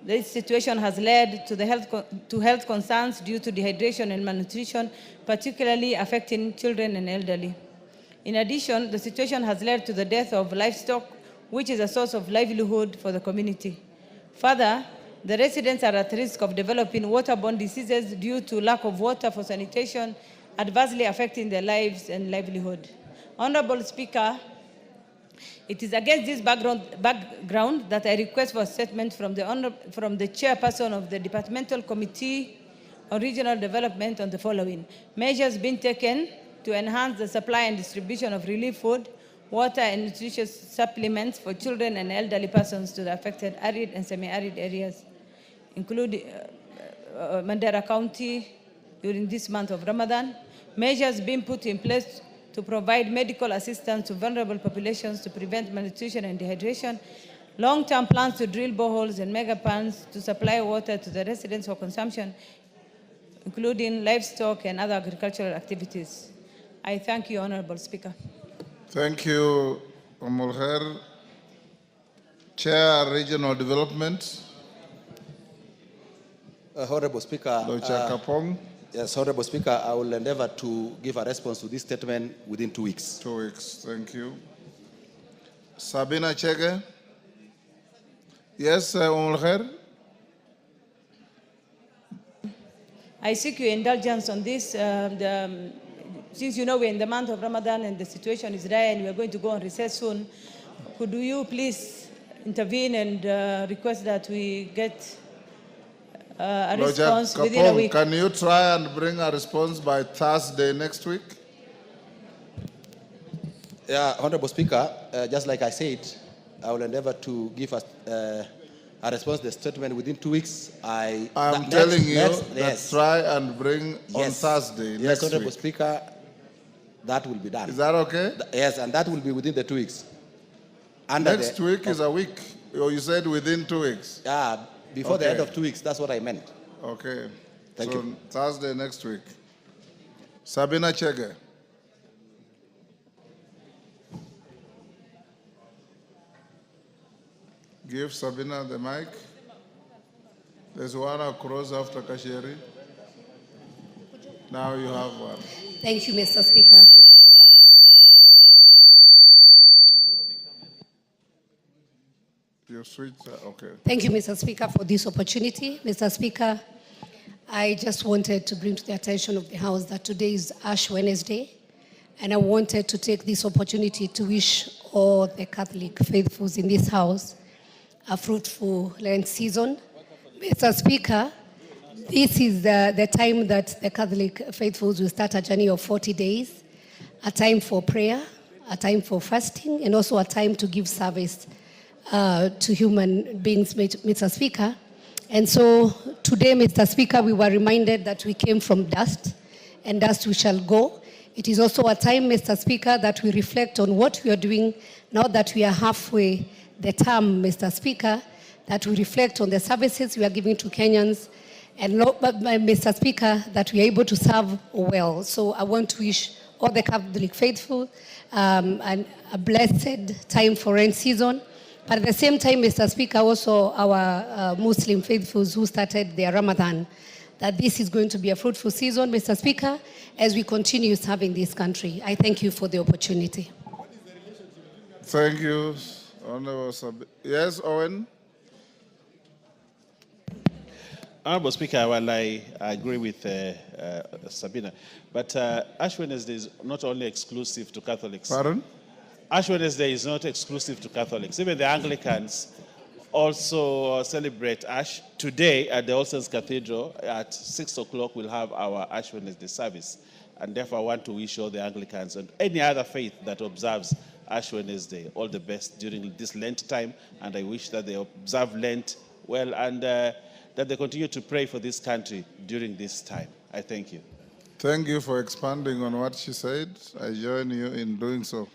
This situation has led to health concerns due to dehydration and malnutrition, particularly affecting children and elderly. In addition, the situation has led to the death of livestock, which is a source of livelihood for the community. Further, the residents are at risk of developing waterborne diseases due to lack of water for sanitation, adversely affecting their lives and livelihood. Honorable Speaker, It is against this background that I request for a statement from the chairperson of the Departmental Committee on Regional Development on the following. Measures being taken to enhance the supply and distribution of relief food, water, and nutritious supplements for children and elderly persons to the affected arid and semi-arid areas, including Mandera County during this month of Ramadan. Measures being put in place to provide medical assistance to vulnerable populations to prevent malnutrition and dehydration, long-term plans to drill boreholes and mega ponds to supply water to the residents for consumption, including livestock and other agricultural activities. I thank you, Honorable Speaker. Thank you, Omolher. Chair, Regional Development. Honorable Speaker. Locha Kapong. Yes, Honorable Speaker, I will endeavor to give a response to this statement within 2 weeks. 2 weeks, thank you. Sabina Chege. Yes, Omolher. I seek your indulgence on this. Since you know we're in the month of Ramadan and the situation is dire and we're going to go on recess soon, could you please intervene and request that we get a response within a week? Can you try and bring a response by Thursday next week? Yeah, Honorable Speaker, just like I said, I will endeavor to give us a response to the statement within 2 weeks. I'm telling you that try and bring on Thursday next Honorable week. Speaker, that will be done. Is that okay? Yes, and that will be within the 2 weeks. Next week is a week. Or you said within 2 weeks? Yeah, before the end of 2 weeks. That's what I meant. Okay. Thank you. Thursday next week. Sabina Chege. Give Sabina the mic. There's one across after Kasheri. Now you have one. Thank you, Mr. Speaker. You switch, okay. Thank you, Mr. Speaker, for this opportunity. Mr. Speaker, I just wanted to bring to the attention of the House that today is Ash Wednesday, and I wanted to take this opportunity to wish all the Catholic faithfuls in this House a fruitful Lent season. Mr. Speaker, this is the time that the Catholic faithfuls will start a journey of 40 days, a time for prayer, a time for fasting, and also a time to give service to human beings, Mr. Speaker. And so today, Mr. Speaker, we were reminded that we came from dust, and dust we shall go. It is also a time, Mr. Speaker, that we reflect on what we are doing now that we are halfway the term, Mr. Speaker, that we reflect on the services we are giving to Kenyans, and Mr. Speaker, that we are able to serve well. So I want to wish all the Catholic faithful a blessed time for rain season. But at the same time, Mr. Speaker, also our Muslim faithfuls who started their Ramadan, that this is going to be a fruitful season, Mr. Speaker, as we continue serving this country. I thank you for the opportunity. Thank you, Honorable Yes, Owen? Honorable Speaker, well, I agree with Sabina, but Ash Wednesday is not only exclusive to Catholics. Pardon? Ash Wednesday is not exclusive to Catholics. Even the Anglicans also celebrate Ash. Today at the All Saints Cathedral at 6 o'clock we'll have our Ash Wednesday service. And therefore I want to wish all the Anglicans and any other faith that observes Ash Wednesday all the best during this Lent time. And I wish that they observe Lent well and that they continue to pray for this country during this time. I thank you. Thank you for expanding on what she said. I join you in doing so.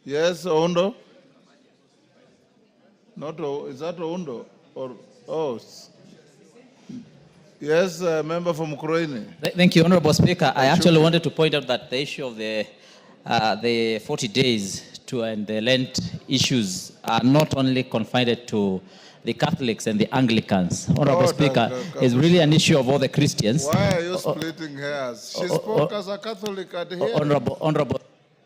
Yes, Ondo? Not is that Ondo? Or, oh. Yes, member from Ukraine. Thank you, Honorable Speaker. I actually wanted to point out that the issue of the 40 days and the Lent issues are not only confined to the Catholics and the Anglicans. Honorable Speaker, is really an issue of all the Christians. Why are you splitting hairs? She spoke as a Catholic at here. Honorable.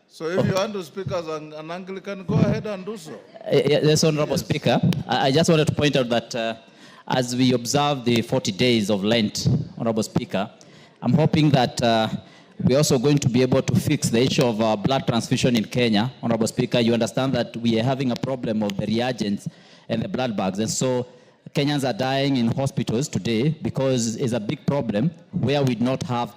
So if you want to speak as an Anglican, go ahead and do so. Yes, Honorable Speaker. I just wanted to point out that as we observe the 40 days of Lent, Honorable Speaker, I'm hoping that we're also going to be able to fix the issue of blood transfusion in Kenya. Honorable Speaker, you understand that we are having a problem of the reagents and the blood bags. And so Kenyans are dying in hospitals today because it's a big problem where we do not have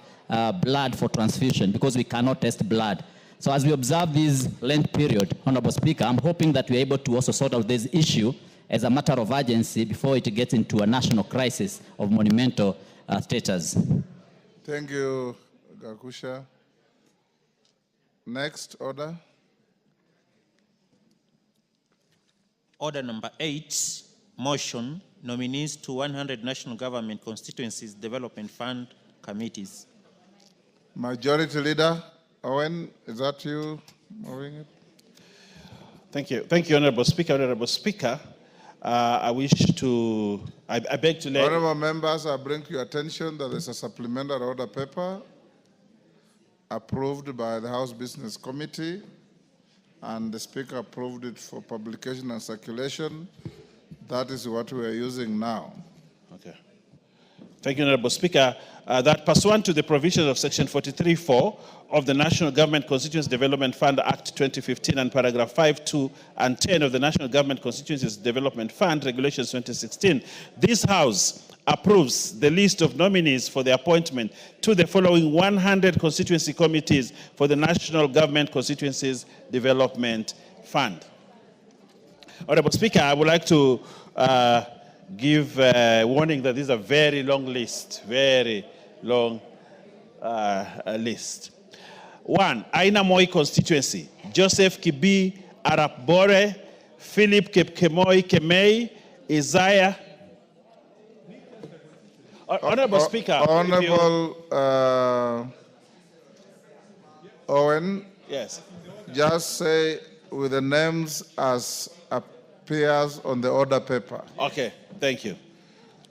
blood for transfusion because we cannot test blood. So as we observe this Lent period, Honorable Speaker, I'm hoping that we're able to also sort out this issue as a matter of urgency before it gets into a national crisis of monumental status. Thank you, Gakusha. Next order. Order number 8, motion, nominees to 100 national government constituencies development fund committees. Majority Leader Owen, is that you moving it? Thank you. Thank you, Honorable Speaker. Honorable Speaker, I beg to lay... Honorable members, I bring to your attention that there's a supplementary order paper approved by the House Business Committee, and the Speaker approved it for publication and circulation. That is what we are using now. Okay. Thank you, Honorable Speaker. That pursuant to the provisions of Section 43(4) of the National Government Constituency Development Fund Act 2015 and paragraph 5, 2, and 10 of the National Government Constituencies Development Fund Regulations 2016, this House approves the list of nominees for the appointment to the following 100 constituency committees for the National Government Constituencies Development Fund. Honorable Speaker, I would like to give a warning that this is a very long list, very long list. 1, Aina Moi constituency, Joseph Kibi Arap Bore, Philip Kepkemoi Kemei, Isaiah. Honorable Speaker. Honorable Owen. Yes. Just say with the names as appears on the order paper. Okay, thank you.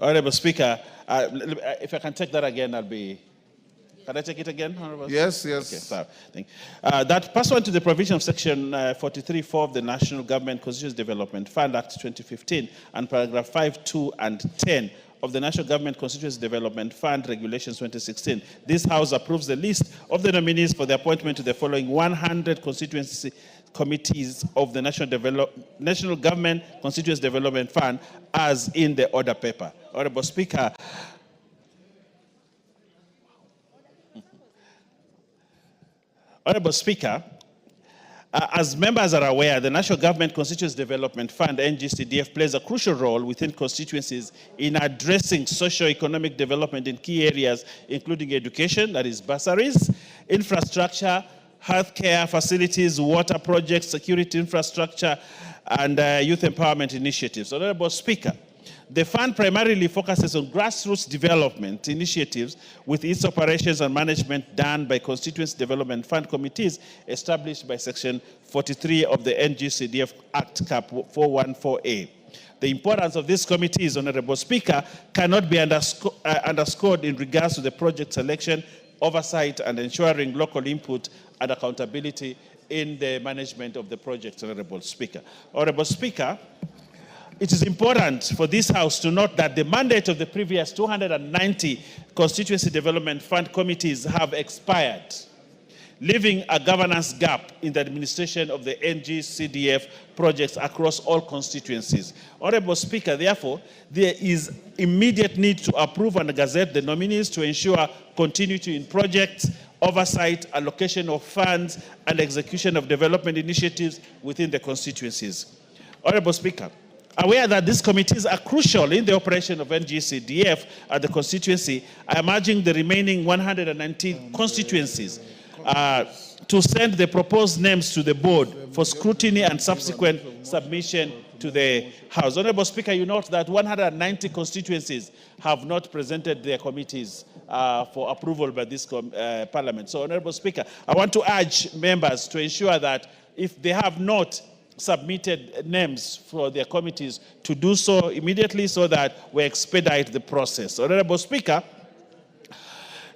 Honorable Speaker, if I can take that again, I'll be... Can I take it again, Honorable? Yes, yes. Okay, sorry. Thank you. That pursuant to the provision of Section 43(4) of the National Government Constituency Development Fund Act 2015 and paragraph 5, 2, and 10 of the National Government Constituency Development Fund Regulations 2016, this House approves the list of the nominees for the appointment to the following 100 constituency committees of the National Government Constituency Development Fund as in the order paper. Honorable Speaker, Honorable Speaker, as members are aware, the National Government Constituency Development Fund, NGCDF, plays a crucial role within constituencies in addressing socio-economic development in key areas, including education, that is bursaries, infrastructure, healthcare facilities, water projects, security infrastructure, and youth empowerment initiatives. Honorable Speaker, the fund primarily focuses on grassroots development initiatives with its operations and management done by Constituency Development Fund committees established by Section 43 of the NGCDF Act Cap 414A. The importance of these committees, Honorable Speaker, cannot be underscored in regards to the project selection, oversight, and ensuring local input and accountability in the management of the project, Honorable Speaker. Honorable Speaker, it is important for this House to note that the mandate of the previous 290 Constituency Development Fund committees have expired, leaving a governance gap in the administration of the NGCDF projects across all constituencies. Honorable Speaker, therefore, there is immediate need to approve and gazette the nominees to ensure continuity in projects, oversight, allocation of funds, and execution of development initiatives within the constituencies. Honorable Speaker, aware that these committees are crucial in the operation of NGCDF at the constituency, I am urging the remaining 119 constituencies to send the proposed names to the board for scrutiny and subsequent submission to the House. Honorable Speaker, you note that 190 constituencies have not presented their committees for approval by this Parliament. So, Honorable Speaker, I want to urge members to ensure that if they have not submitted names for their committees, to do so immediately so that we expedite the process. Honorable Speaker,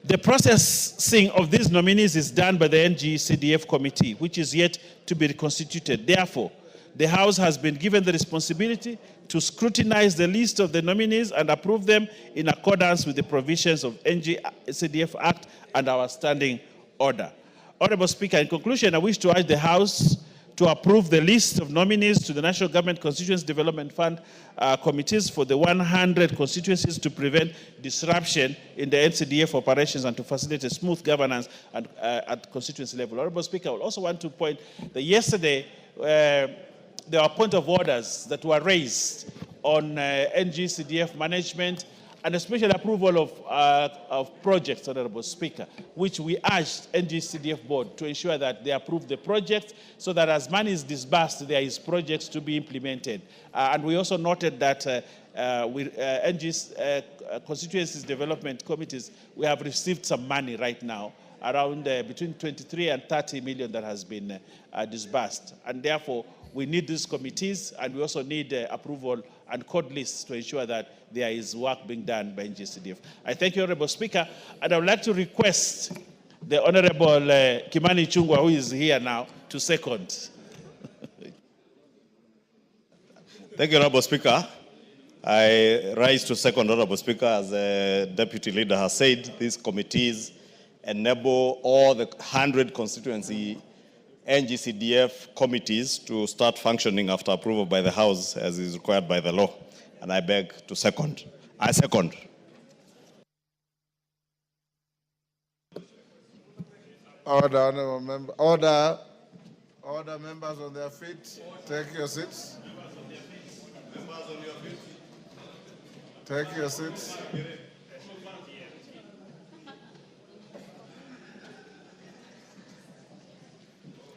the processing of these nominees is done by the NGCDF committee, which is yet to be reconstituted. Therefore, the House has been given the responsibility to scrutinize the list of the nominees and approve them in accordance with the provisions of NGCDF Act and our standing order. Honorable Speaker, in conclusion, I wish to urge the House to approve the list of nominees to the National Government Constituency Development Fund committees for the 100 constituencies to prevent disruption in the NCDF operations and to facilitate smooth governance at constituency level. Honorable Speaker, I also want to point that yesterday there were point of orders that were raised on NGCDF management and especially approval of projects, Honorable Speaker, which we urged NGCDF board to ensure that they approve the project so that as money is disbursed, there is projects to be implemented. And we also noted that constituencies development committees, we have received some money right now, around between 23 and 30 million that has been disbursed. And therefore, we need these committees, and we also need approval and code lists to ensure that there is work being done by NGCDF. I thank you, Honorable Speaker, and I would like to request the Honorable Kimani Chungwa, who is here now, to second. Thank you, Honorable Speaker. I rise to second, Honorable Speaker. As the Deputy Leader has said, these committees enable all the 100 constituency NGCDF committees to start functioning after approval by the House as is required by the law. And I beg to second. I second. Order, honorable member. Order. Order, members on their feet. Take your seats. Members on your feet. Take your seats.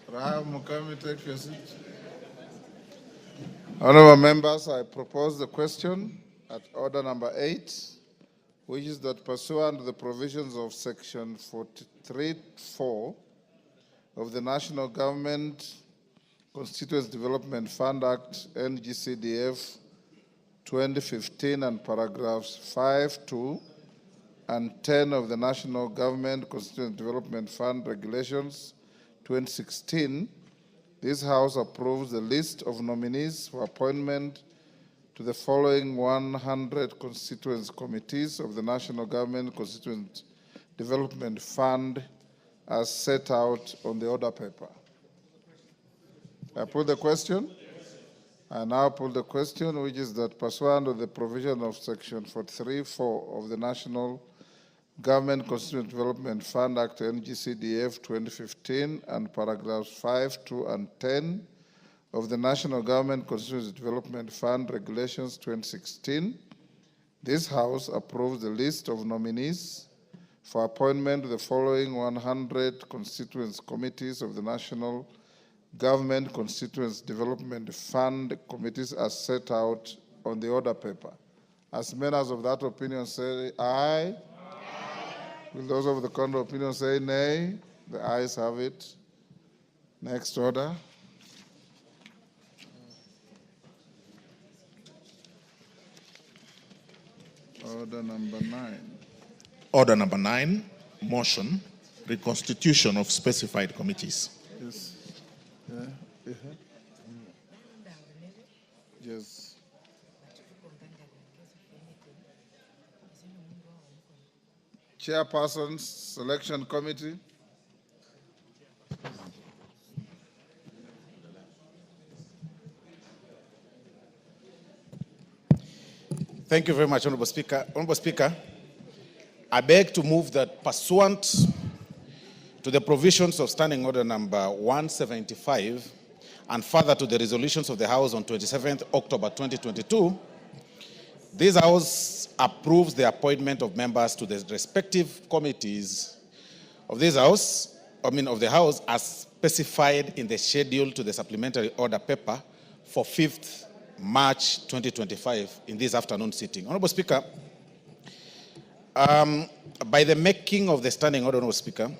Rahab Mukami, take your seat. Honorable members, I propose the question at order number 8, which is that pursuant to the provisions of section 43(4) of the National Government Constituency Development Fund Act, NGCDF 2015, and paragraphs 5(2) and 10 of the National Government Constituency Development Fund Regulations 2016, this House approves the list of nominees for appointment to the following 100 constituency committees of the National Government Constituency Development Fund as set out on the order paper. I put the question. I now put the question, which is that pursuant to the provision of section 43(4) of the National Government Constituency Development Fund Act, NGCDF 2015, and paragraphs 5, 2, and 10 of the National Government Constituency Development Fund Regulations 2016, this House approves the list of nominees for appointment to the following 100 constituency committees of the National Government Constituency Development Fund committees as set out on the order paper. As members of that opinion say aye. Will those of the contrary opinion say nay? The ayes have it. Next order. Order number 9. Order number 9, motion, reconstitution of specified committees. Yes. Yes. Chairperson's Selection Committee. Thank you very much, Honorable Speaker. Honorable Speaker, I beg to move that pursuant to the provisions of Standing Order number 175 and further to the resolutions of the House on 27th October 2022, this House approves the appointment of members to the respective committees of this House, of the House, as specified in the schedule to the supplementary order paper for 5th March 2025 in this afternoon sitting. Honorable Speaker, by the making of the standing order, Honorable Speaker,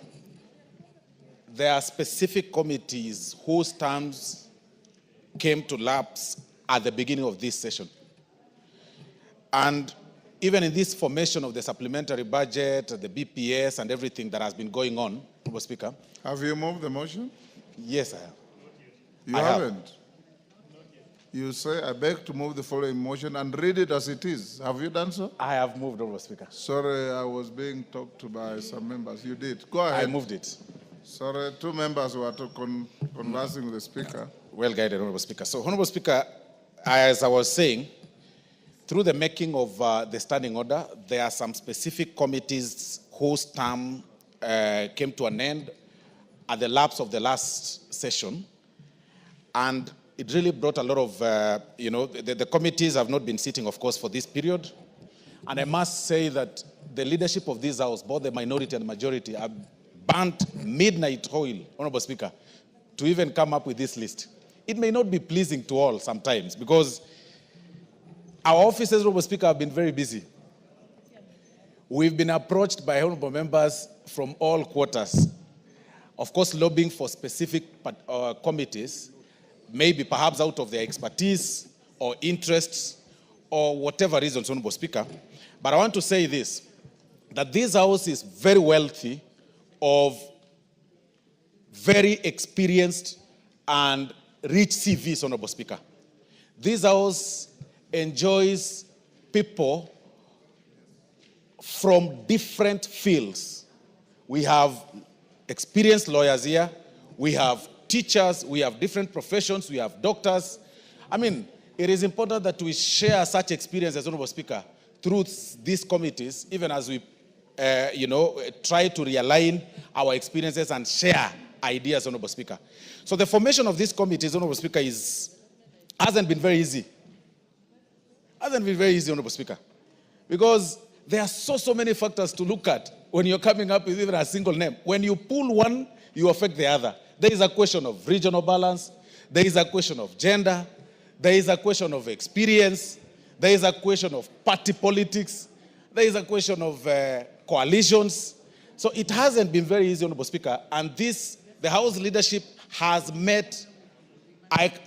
there are specific committees whose terms came to lapse at the beginning of this session. And even in this formation of the supplementary budget, the BPS, and everything that has been going on, Honorable Speaker. Have you moved the motion? Yes, I have. You haven't? You say, I beg to move the following motion and read it as it is. Have you done so? I have moved, Honorable Speaker. Sorry, I was being talked to by some members. You did. Go ahead. I moved it. Sorry, two members were conversing with the Speaker. Well guided, Honorable Speaker. So, Honorable Speaker, as I was saying, through the making of the standing order, there are some specific committees whose term came to an end at the lapse of the last session. And it really brought a lot of, the committees have not been sitting, of course, for this period. And I must say that the leadership of this House, both the minority and majority, have burnt midnight oil, Honorable Speaker, to even come up with this list. It may not be pleasing to all sometimes because our officers, Honorable Speaker, have been very busy. We've been approached by honorable members from all quarters, of course, lobbying for specific committees, maybe perhaps out of their expertise or interests or whatever reasons, Honorable Speaker. But I want to say this, that this House is very wealthy of very experienced and rich CVs, Honorable Speaker. This House enjoys people from different fields. We have experienced lawyers here, we have teachers, we have different professions, we have doctors. I mean, it is important that we share such experiences, Honorable Speaker, through these committees, even as we, try to realign our experiences and share ideas, Honorable Speaker. So the formation of these committees, Honorable Speaker, hasn't been very easy. Hasn't been very easy, Honorable Speaker, because there are so many factors to look at when you're coming up with even a single name. When you pull one, you affect the other. There is a question of regional balance. There is a question of gender. There is a question of experience. There is a question of party politics. There is a question of coalitions. So it hasn't been very easy, Honorable Speaker. And the House leadership has met,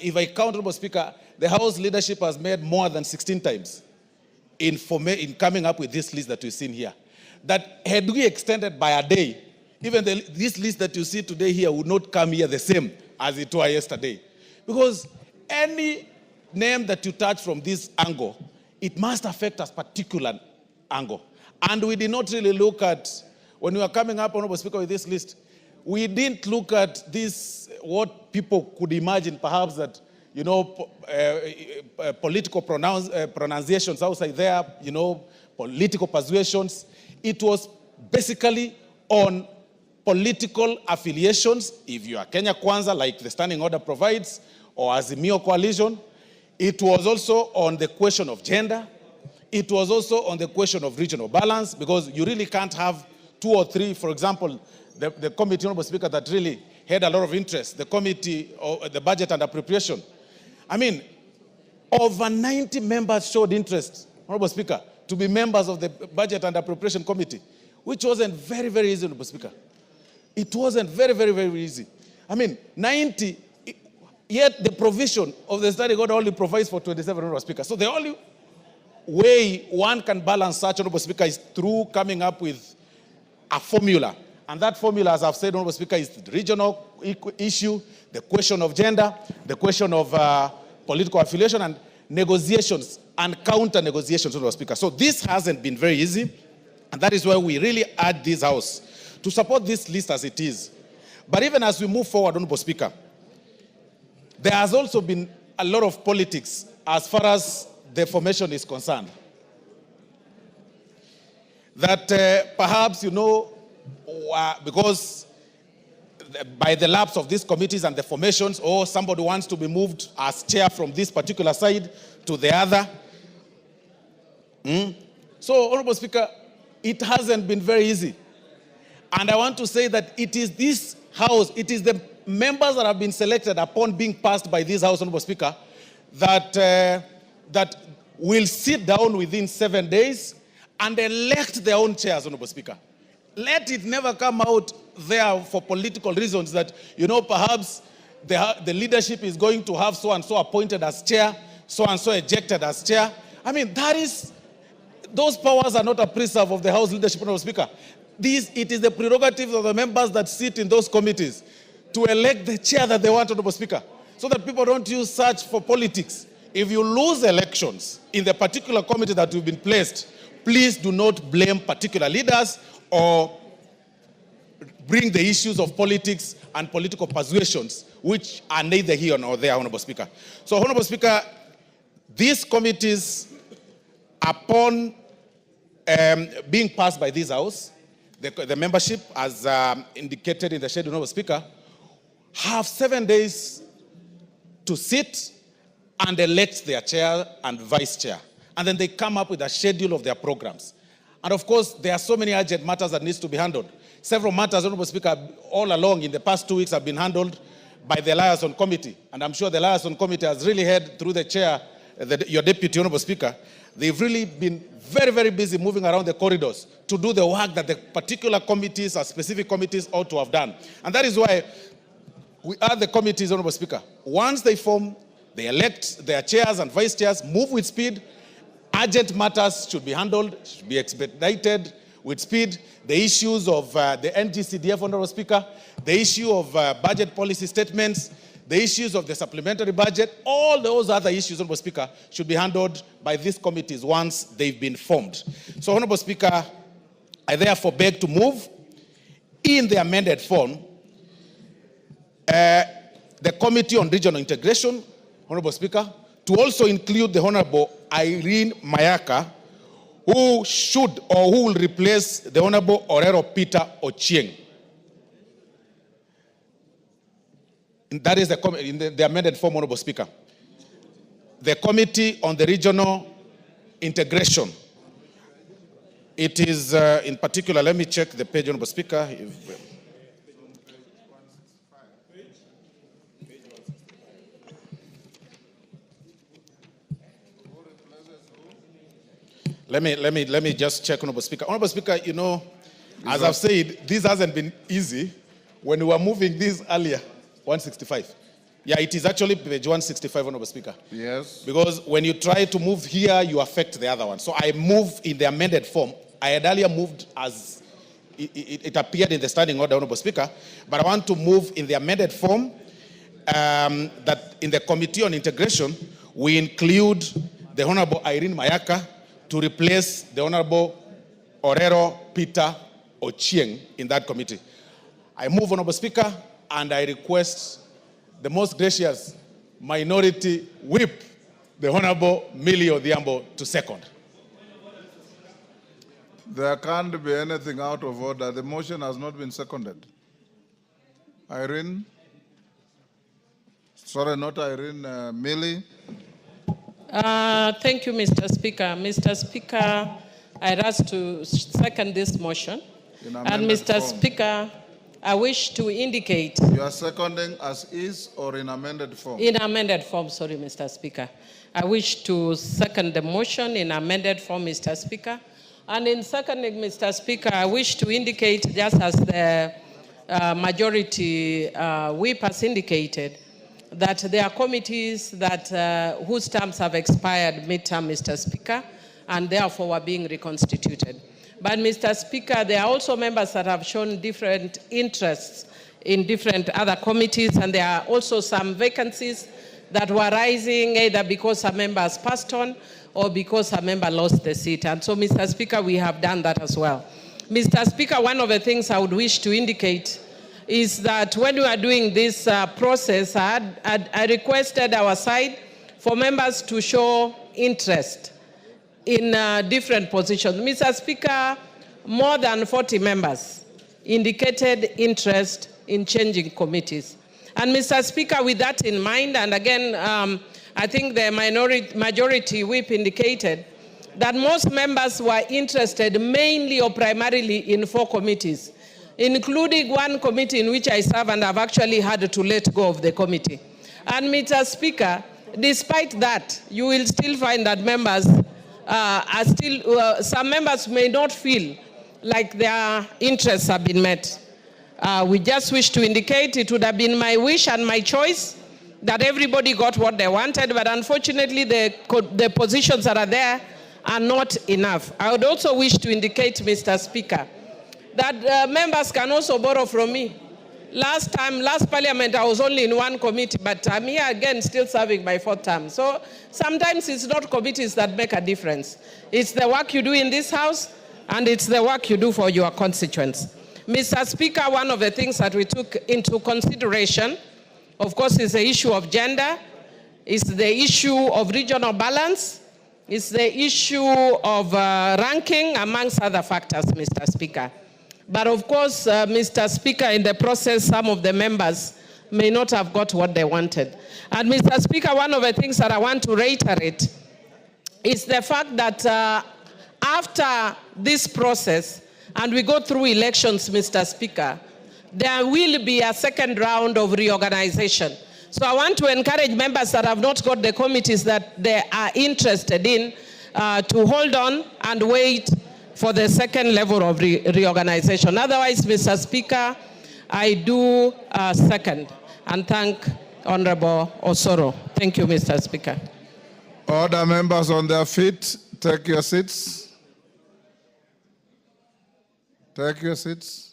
if I count, Honorable Speaker, the House leadership has met more than 16 times in coming up with this list that we've seen here. That had we extended by a day, even this list that you see today here would not come here the same as it was yesterday. Because any name that you touch from this angle, it must affect a particular angle. And we did not really look at, when we were coming up, Honorable Speaker, with this list, we didn't look at this, what people could imagine, perhaps that, political pronunciations outside there, political persuasions. It was basically on political affiliations, if you are Kenya Kwanza, like the standing order provides, or Azimio coalition. It was also on the question of gender. It was also on the question of regional balance, because you really can't have two or three. For example, the committee, Honorable Speaker, that really had a lot of interest, the committee of the budget and appropriation. I mean, over 90 members showed interest, Honorable Speaker, to be members of the budget and appropriation committee, which wasn't very, very easy, Honorable Speaker. It wasn't very, very, very easy. I mean, 90, yet the provision of the standing order only provides for 27, Honorable Speaker. So the only way one can balance such, Honorable Speaker, is through coming up with a formula. And that formula, as I've said, Honorable Speaker, is the regional issue, the question of gender, the question of political affiliation, and negotiations and counter-negotiations, Honorable Speaker. So this hasn't been very easy, and that is why we really urge this House to support this list as it is. But even as we move forward, Honorable Speaker, there has also been a lot of politics as far as the formation is concerned. That perhaps, because by the lapse of these committees and the formations, or somebody wants to be moved as chair from this particular side to the other. So, Honorable Speaker, it hasn't been very easy. And I want to say that it is this House, it is the members that have been selected upon being passed by this House, Honorable Speaker, that will sit down within 7 days and elect their own chairs, Honorable Speaker. Let it never come out there for political reasons that, perhaps the leadership is going to have so-and-so appointed as chair, so-and-so ejected as chair. I mean, those powers are not a preserve of the House leadership, Honorable Speaker. It is the prerogative of the members that sit in those committees to elect the chair that they want, Honorable Speaker, so that people don't use such for politics. if you lose elections in the particular committee that you've been placed, please do not blame particular leaders or bring the issues of politics and political persuasions, which are neither here nor there, Honorable Speaker. So, Honorable Speaker, these committees, upon being passed by this House, the membership, as indicated in the schedule, Honorable Speaker, have 7 days to sit and elect their chair and vice chair. And then they come up with a schedule of their programs. And of course, there are so many urgent matters that needs to be handled. Several matters, Honorable Speaker, all along in the past 2 weeks have been handled by the Liaison Committee. And I'm sure the Liaison Committee has really heard through the chair, your deputy, Honorable Speaker, they've really been very, very busy moving around the corridors to do the work that the particular committees or specific committees ought to have done. And that is why we are the committees, Honorable Speaker. Once they form, they elect their chairs and vice chairs, move with speed. Urgent matters should be handled, should be expedited with speed. The issues of the NGCDF, Honorable Speaker, the issue of budget policy statements, the issues of the supplementary budget, all those other issues, Honorable Speaker, should be handled by these committees once they've been formed. So, Honorable Speaker, I therefore beg to move in the amended form the Committee on Regional Integration, Honorable Speaker, to also include the Honorable Irene Mayaka, who should or who will replace the Honorable Orero Peter Ochieng. And that is the amended form, Honorable Speaker. The Committee on the Regional Integration. It is, in particular, let me check the page, Honorable Speaker. Let me just check, Honorable Speaker. Honorable Speaker, you know, as I've said, this hasn't been easy. When we were moving this earlier, 165. Yeah, it is actually page 165, Honorable Speaker. Yes. Because when you try to move here, you affect the other one. So I move in the amended form. I had earlier moved as it appeared in the standing order, Honorable Speaker, but I want to move in the amended form that in the Committee on Integration, we include the Honorable Irene Mayaka to replace the Honorable Orero Peter Ochieng in that committee. I move, Honorable Speaker, and I request the most gracious minority whip, the Honorable Millie Odhiambo, to second. There can't be anything out of order. The motion has not been seconded. Irene? Sorry, not Irene, Millie? Thank you, Mr. Speaker. Mr. Speaker, I ask to second this motion. And Mr. Speaker, I wish to indicate... You are seconding as is or in amended form? In amended form, sorry, Mr. Speaker. I wish to second the motion in amended form, Mr. Speaker. And in seconding, Mr. Speaker, I wish to indicate, just as the majority whip has indicated, that there are committees that whose terms have expired mid-term, Mr. Speaker, and therefore are being reconstituted. But, Mr. Speaker, there are also members that have shown different interests in different other committees, and there are also some vacancies that were rising either because a member has passed on or because a member lost the seat. And so, Mr. Speaker, we have done that as well. Mr. Speaker, one of the things I would wish to indicate is that when we are doing this process, I requested our side for members to show interest in different positions. Mr. Speaker, more than 40 members indicated interest in changing committees. And Mr. Speaker, with that in mind, and again, I think the majority whip indicated that most members were interested mainly or primarily in 4 committees, including one committee in which I serve, and I've actually had to let go of the committee. And Mr. Speaker, despite that, you will still find that members are still, some members may not feel like their interests have been met. We just wish to indicate it would have been my wish and my choice that everybody got what they wanted, but unfortunately the positions that are there are not enough. I would also wish to indicate, Mr. Speaker, that members can also borrow from me Last parliament, I was only in one committee, but I'm here again still serving my 4th term. So sometimes it's not committees that make a difference. It's the work you do in this house, and it's the work you do for your constituents. Mr. Speaker, one of the things that we took into consideration, of course, is the issue of gender, is the issue of regional balance, is the issue of ranking, amongst other factors, Mr. Speaker. But of course, Mr. Speaker, in the process, some of the members may not have got what they wanted. And Mr. Speaker, one of the things that I want to reiterate is the fact that after this process, and we go through elections, Mr. Speaker, there will be a second round of reorganization. So I want to encourage members that have not got the committees that they are interested in to hold on and wait for the second level of reorganization. Otherwise, Mr. Speaker, I do second and thank Honorable Osoro. Thank you, Mr. Speaker. Order members on their feet, take your seats. Take your seats.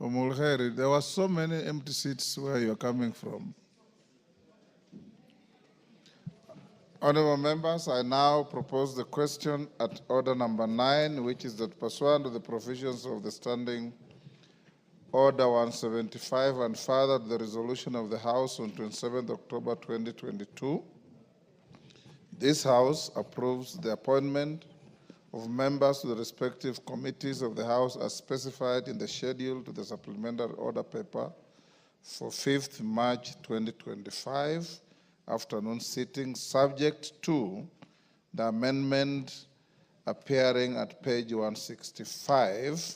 Umulkheri, there were so many empty seats where you're coming from. Honorable members, I now propose the question at order number 9, which is that pursuant to the provisions of the Standing Order 175 and further the resolution of the House on 27th October 2022, this House approves the appointment of members to the respective committees of the House as specified in the schedule to the supplementary order paper for 5th March 2025 afternoon sitting, subject to the amendment appearing at page 165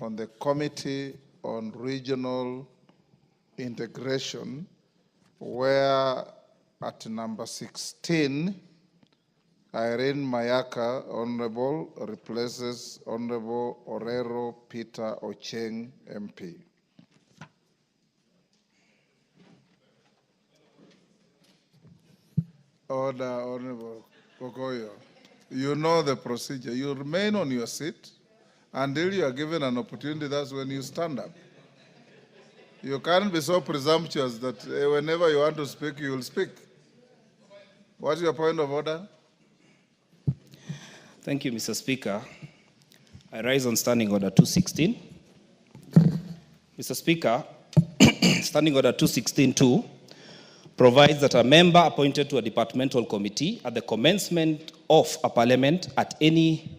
on the Committee on Regional Integration, where at number 16, Irene Mayaka, Honorable, replaces Honorable Orero Peter Ocheng, MP. Order, Honorable Kokoyo. You know the procedure. You remain on your seat until you are given an opportunity. That's when you stand up. You can't be so presumptuous that whenever you want to speak, you will speak. What's your point of order? Thank you, Mr. Speaker. I rise on Standing Order 216. Mr. Speaker, Standing Order 216-2 provides that a member appointed to a departmental committee at the commencement of a parliament at any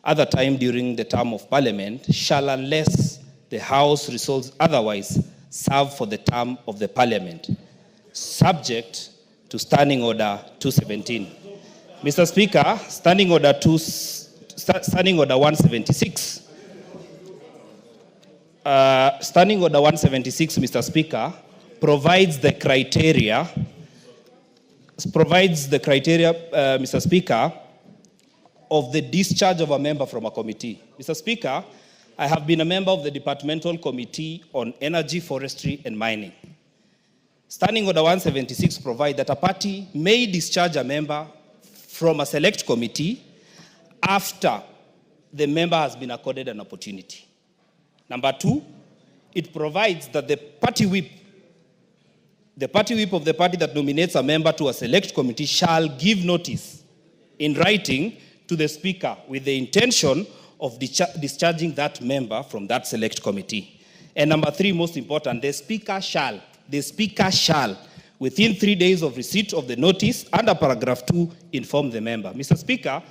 other time during the term of parliament shall, unless the House resolves otherwise, serve for the term of the parliament, subject to Standing Order 217. Mr. Speaker, Standing Order 176. Standing Order 176, Mr. Speaker, provides the criteria, Mr. Speaker, of the discharge of a member from a committee. Mr. Speaker, I have been a member of the Departmental Committee on Energy, Forestry, and Mining. Standing Order 176 provides that a party may discharge a member from a select committee after the member has been accorded an opportunity. Number 2, it provides that the party whip of the party that nominates a member to a select committee shall give notice in writing to the Speaker with the intention of discharging that member from that select committee. And number 3, most important, the Speaker shall, within 3 days of receipt of the notice, under paragraph 2, inform the member. Mr. Speaker,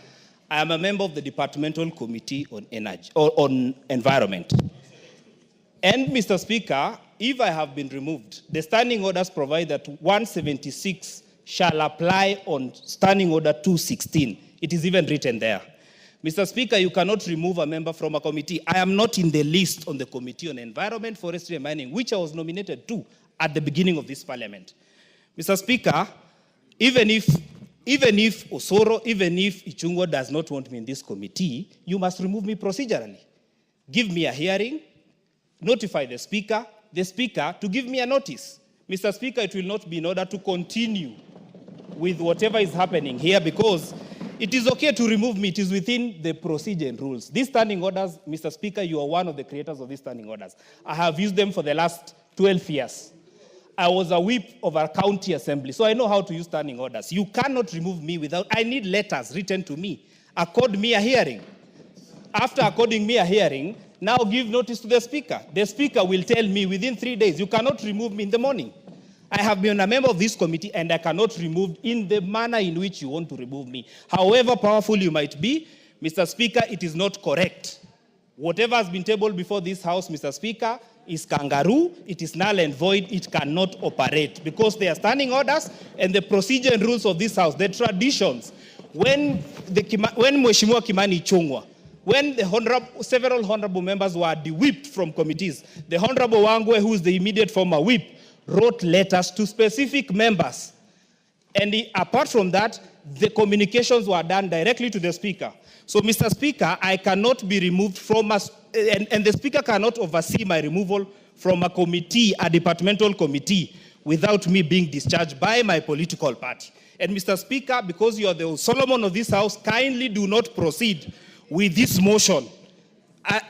I am a member of the Departmental Committee on Energy, or on Environment. And Mr. Speaker, if I have been removed, the standing orders provide that 176 shall apply on Standing Order 216. It is even written there. Mr. Speaker, you cannot remove a member from a committee. I am not in the list on the Committee on Environment, Forestry and Mining, which I was nominated to at the beginning of this parliament. Mr. Speaker, even if Osoro, even if Ichungo does not want me in this committee, you must remove me procedurally. Give me a hearing, notify the Speaker to give me a notice. Mr. Speaker, it will not be in order to continue with whatever is happening here, because it is okay to remove me. It is within the procedure and rules. These standing orders, Mr. Speaker, you are one of the creators of these standing orders. I have used them for the last 12 years. I was a whip of our county assembly, so I know how to use standing orders. You cannot remove me without, I need letters written to me. Accord me a hearing. After according me a hearing, now give notice to the Speaker. The Speaker will tell me within 3 days, you cannot remove me in the morning. I have been a member of this committee and I cannot remove in the manner in which you want to remove me. However powerful you might be, Mr. Speaker, it is not correct. Whatever has been tabled before this House, Mr. Speaker, is kangaroo, it is null and void, it cannot operate because they are standing orders and the procedure and rules of this House, the traditions. When Mheshimiwa Kimani Ichung'wah, when several honorable members were de-whipped from committees, the Honorable Wangwe, who is the immediate former whip, wrote letters to specific members. And apart from that, the communications were done directly to the Speaker. So, Mr. Speaker, I cannot be removed from and the Speaker cannot oversee my removal from a committee, a departmental committee, without me being discharged by my political party. And Mr. Speaker, because you are the Solomon of this House, kindly do not proceed with this motion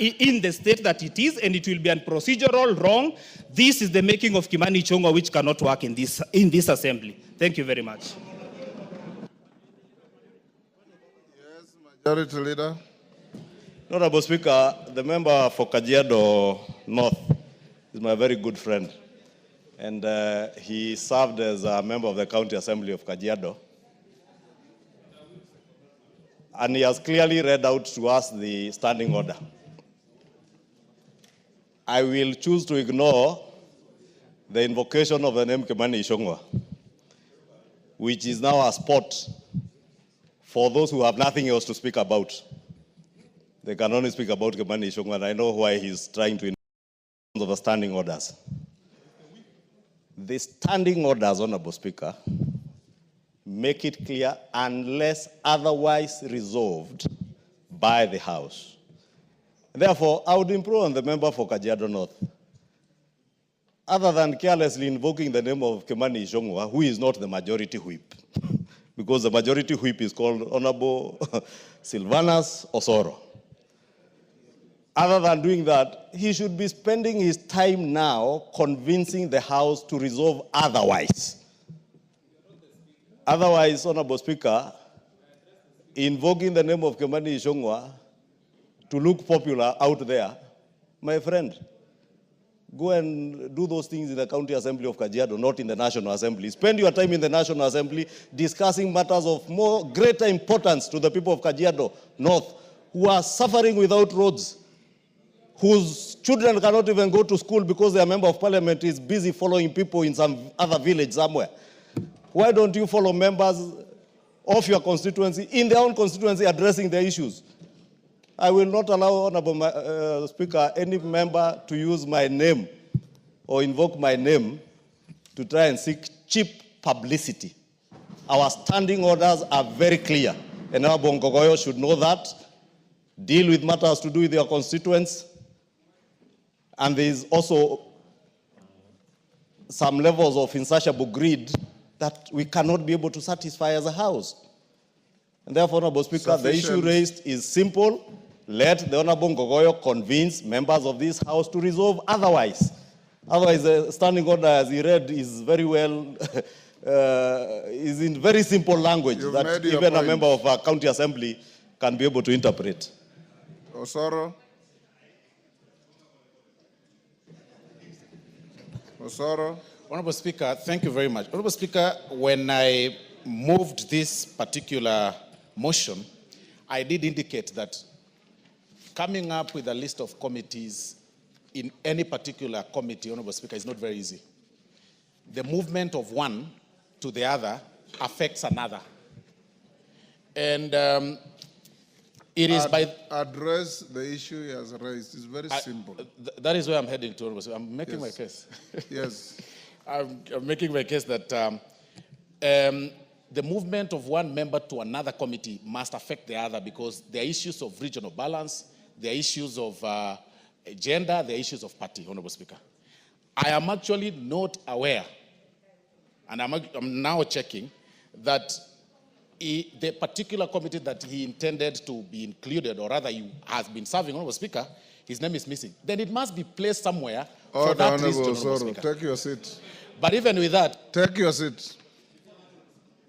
in the state that it is, and it will be a procedural wrong. This is the making of Kimani Ichung'wah, which cannot work in this assembly. Thank you very much. Yes, Majority Leader. Honorable Speaker, the member for Kajiado North is my very good friend. And he served as a member of the County Assembly of Kajiado. And he has clearly read out to us the standing order. I will choose to ignore the invocation of the name Kimani Ichung'wah, which is now a spot for those who have nothing else to speak about. They can only speak about Kimani Ichung'wah, and I know why he's trying to invoke the standing orders. The standing orders, Honorable Speaker, make it clear, unless otherwise resolved by the House. Therefore, I would implore on the member for Kajiado North, other than carelessly invoking the name of Kimani Ichung'wah, who is not the majority whip, because the majority whip is called Honorable Silvanus Osoro. Other than doing that, he should be spending his time now convincing the House to resolve otherwise. Otherwise, Honorable Speaker, invoking the name of Kimani Ichung'wah to look popular out there, my friend, go and do those things in the County Assembly of Kajiado, not in the National Assembly. Spend your time in the National Assembly discussing matters of greater importance to the people of Kajiado North, who are suffering without roads, whose children cannot even go to school because their member of parliament is busy following people in some other village somewhere. Why don't you follow members of your constituency in their own constituency addressing their issues? I will not allow, Honorable Speaker, any member to use my name or invoke my name to try and seek cheap publicity. Our standing orders are very clear, and our Bongogoyo should know that. Deal with matters to do with your constituents. And there is also some levels of insatiable greed that we cannot be able to satisfy as a House. And therefore, Honorable Speaker, the issue raised is simple. Let the Honorable Ngogoyo convince members of this House to resolve otherwise. Otherwise, the standing order, as he read, is very well, is in very simple language that even a member of a county assembly can be able to interpret. Osoro. Osoro. Honorable Speaker, thank you very much. Honorable Speaker, when I moved this particular motion, I did indicate that coming up with a list of committees in any particular committee, Honorable Speaker, is not very easy. The movement of one to the other affects another. And it is by... Address the issue he has raised. It's very simple. That is where I'm heading to, Honorable Speaker. I'm making my case. Yes. I'm making my case that the movement of one member to another committee must affect the other because there are issues of regional balance, there are issues of gender, there are issues of party, Honorable Speaker. I am actually not aware, and I'm now checking, that the particular committee that he intended to be included, or rather he has been serving, Honorable Speaker, his name is missing. Then it must be placed somewhere for that reason, Honorable Speaker. Take your seat. But even with that... Take your seat.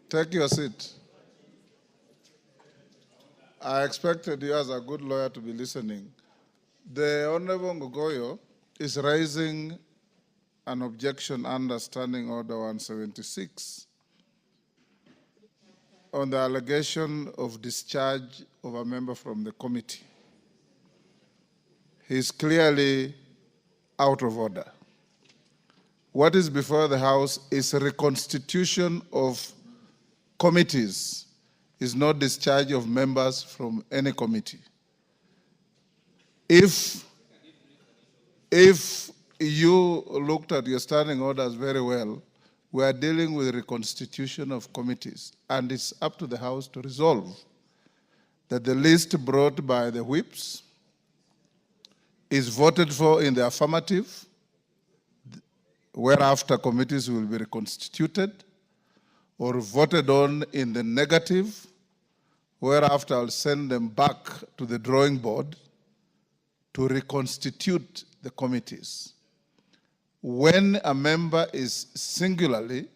Take your seat. I expected you as a good lawyer to be listening. The Honorable Ngogoyo is raising an objection under Standing Order 176 on the allegation of discharge of a member from the committee. He is clearly out of order. What is before the House is a reconstitution of committees, is not discharge of members from any committee. If you looked at your standing orders very well, we are dealing with reconstitution of committees, and it's up to the House to resolve that the list brought by the whips is voted for in the affirmative, whereafter committees will be reconstituted, or voted on in the negative, whereafter I'll send them back to the drawing board to reconstitute the committees. When a member is singularly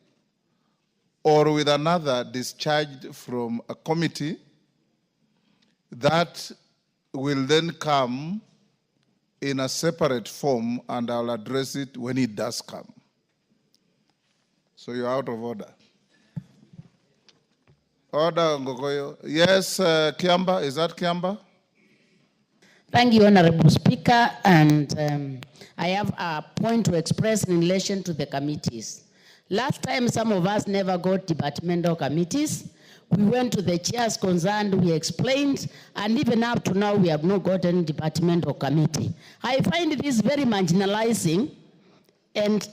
or with another discharged from a committee, that will then come in a separate form, and I'll address it when it does come. So you're out of order. Order, Ngogoyo. Yes, Kiamba, is that Kiamba? Thank you, Honorable Speaker, and I have a point to express in relation to the committees. Last time, some of us never got departmental committees. We went to the chairs concerned, we explained, and even up to now, we have not gotten departmental committee. I find this very marginalizing and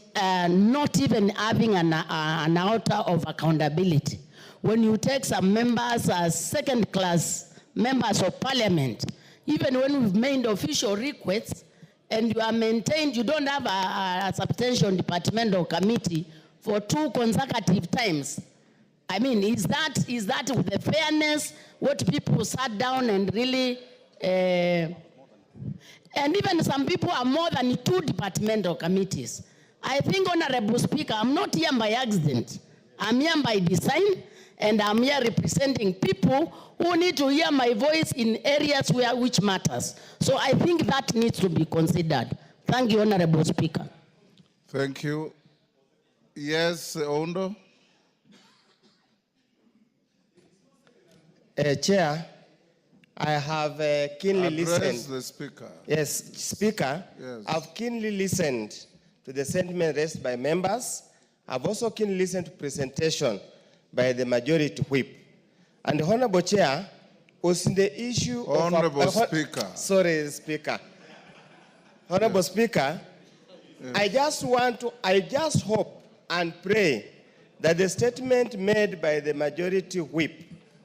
not even having an altar of accountability. When you take some members as second-class members of parliament, even when we've made official requests and you are maintained, you don't have a substantial departmental committee for 2 consecutive times. I mean, is that with the fairness, what people sat down and really, and even some people are more than 2 departmental committees. I think, Honorable Speaker, I'm not here by accident. I'm here by design, and I'm here representing people who need to hear my voice in areas which matters. So I think that needs to be considered. Thank you, Honorable Speaker. Thank you. Yes, Ondo. Chair, I have keenly listened. Address the Speaker. Yes, Speaker, Yes. I've keenly listened to the sentiment raised by members. I've also keenly listened to presentation by the majority whip. And the Honorable Chair was in the issue Honorable of... Speaker. Sorry, Speaker. Honorable Speaker, Yes. I just hope and pray that the statement made by the majority whip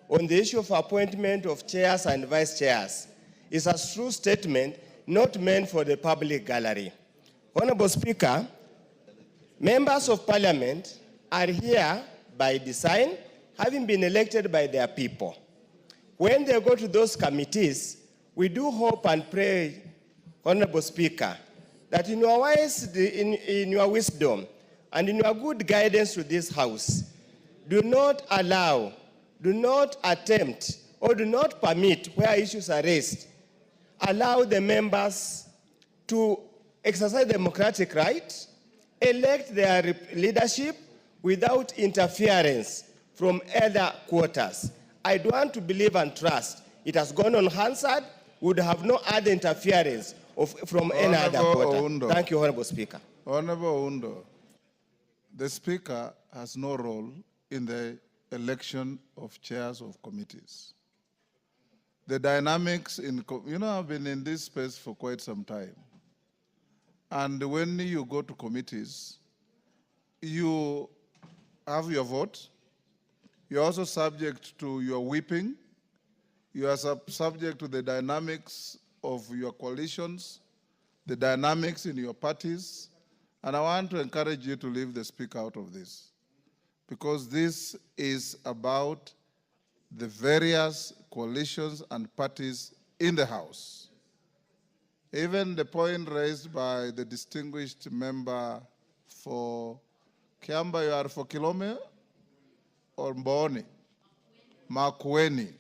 on the issue of appointment of chairs and vice chairs is a true statement not meant for the public gallery. Honorable Speaker, members of parliament are here by design, having been elected by their people. When they go to those committees, we do hope and pray, Honorable Speaker, that in your wisdom and in your good guidance to this House, do not allow, do not attempt, or do not permit, where issues are raised, allow the members to exercise democratic right, elect their leadership without interference from other quarters. I don't want to believe and trust it has gone unanswered, would have no other interference from any other quarter. Oundo. Thank you, Honorable Speaker. Honorable Undo, the Speaker has no role in the election of chairs of committees. The dynamics I've been in this space for quite some time. And when you go to committees, you have your vote. You're also subject to your whipping. You are subject to the dynamics of your coalitions, the dynamics in your parties. And I want to encourage you to leave the Speaker out of this. because this is about the various coalitions and parties in the House. Even the point raised by the distinguished member for Kiamba, you are for Kilome or Mboni? Makueni.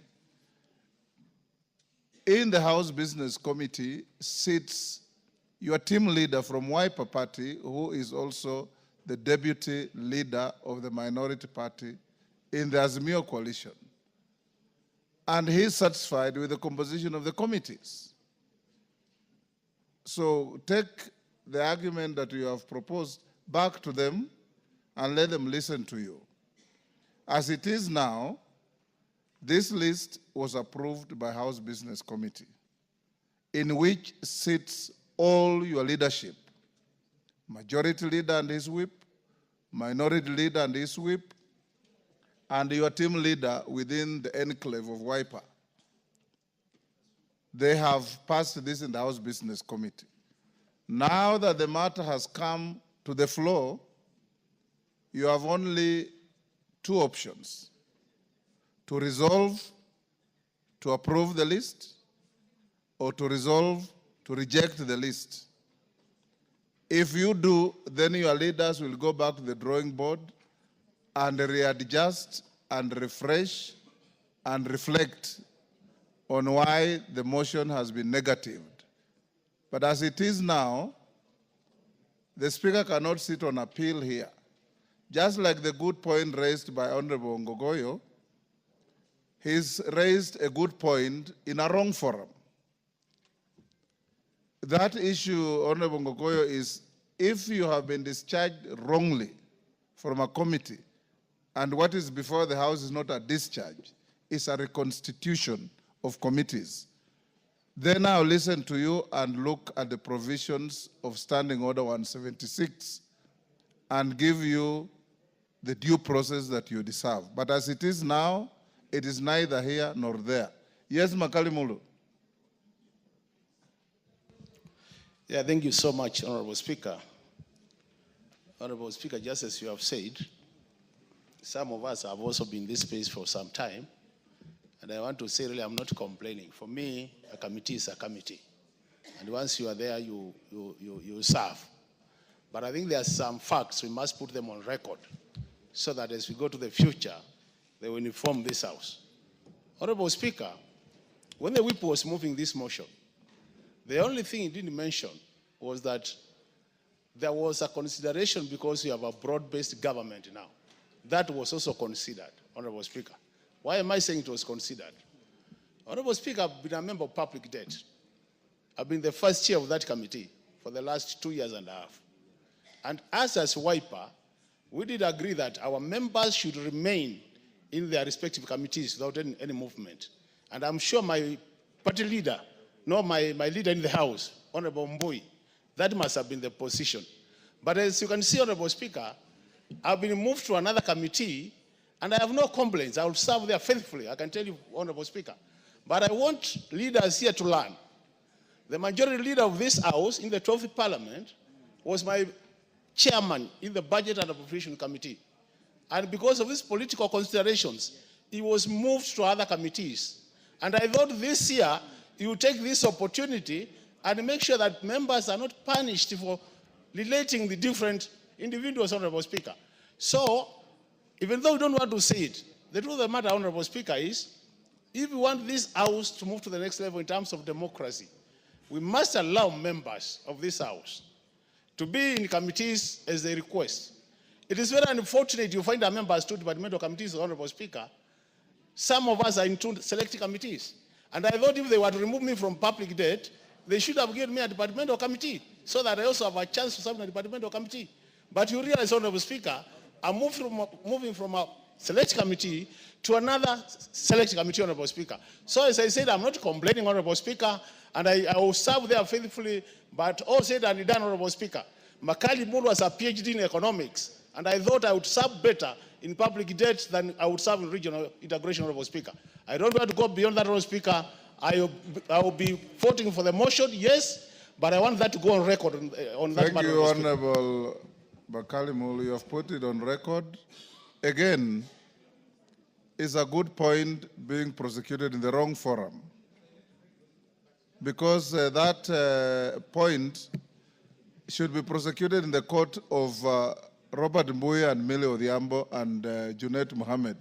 In the House Business Committee sits your team leader from Wiper Party, who is also the deputy leader of the minority party in the Azimio coalition. And he's satisfied with the composition of the committees. So take the argument that you have proposed back to them and let them listen to you. As it is now, this list was approved by House Business Committee, in which sits all your leadership, majority leader and his whip, minority leader and his whip, and your team leader within the enclave of Wiper. They have passed this in the House Business Committee. Now that the matter has come to the floor, you have only two options: to resolve to approve the list, or to resolve to reject the list. If you do, then your leaders will go back to the drawing board and readjust and refresh and reflect on why the motion has been negatived. But as it is now, the Speaker cannot sit on appeal here. Just like the good point raised by Honorable Ngogoyo, he's raised a good point in a wrong forum. That issue, Honorable Ngogoyo, is if you have been discharged wrongly from a committee, and what is before the House is not a discharge, it's a reconstitution of committees, then I'll listen to you and look at the provisions of Standing Order 176 and give you the due process that you deserve. But as it is now, it is neither here nor there. Yes, Makali Mulu. Yeah, thank you so much, Honorable Speaker. Honorable Speaker, just as you have said, some of us have also been in this space for some time, and I want to say, really, I'm not complaining. For me, a committee is a committee, and once you are there, you serve. But I think there are some facts, we must put them on record, so that as we go to the future, they will inform this House. Honorable Speaker, when the whip was moving this motion, the only thing he didn't mention was that there was a consideration because you have a broad-based government now. That was also considered, Honorable Speaker. Why am I saying it was considered? Honorable Speaker, I've been a member of public debt. I've been the first chair of that committee for the last 2.5 years. And us as Wiper, we did agree that our members should remain in their respective committees without any movement. And I'm sure my party leader, my leader in the House, Honorable Mbui, that must have been the position. But as you can see, Honorable Speaker, I've been moved to another committee, and I have no complaints. I will serve there faithfully, I can tell you, Honorable Speaker. But I want leaders here to learn. The majority leader of this House in the 12th Parliament was my chairman in the Budget and Appropriation Committee. And because of these political considerations, he was moved to other committees. And I thought this year, you take this opportunity and make sure that members are not punished for relating the different individuals, Honorable Speaker. So, even though we don't want to say it, the truth of the matter, Honorable Speaker, is if we want this House to move to the next level in terms of democracy, we must allow members of this House to be in committees as they request. It is very unfortunate you find our members to departmental committees, Honorable Speaker. Some of us are in two select committees. And I thought if they were to remove me from public debt, they should have given me a departmental committee so that I also have a chance to serve in a departmental committee. But you realize, Honorable Speaker, I'm moving from a select committee to another select committee, Honorable Speaker. So as I said, I'm not complaining, Honorable Speaker, and I will serve there faithfully, but all said and done, Honorable Speaker. Makali Mulu was a PhD in economics, and I thought I would serve better in public debt than I would serve in regional integration, Honorable Speaker. I don't want to go beyond that, Honorable Speaker. I will be voting for the motion, yes, but I want that to go on record on that matter. Thank you, Honorable Bakali Mulu. You have put it on record, again, is a good point being prosecuted in the wrong forum. Because that point should be prosecuted in the court of Robert Mbuya and Millie Odhiambo and Junet Mohammed,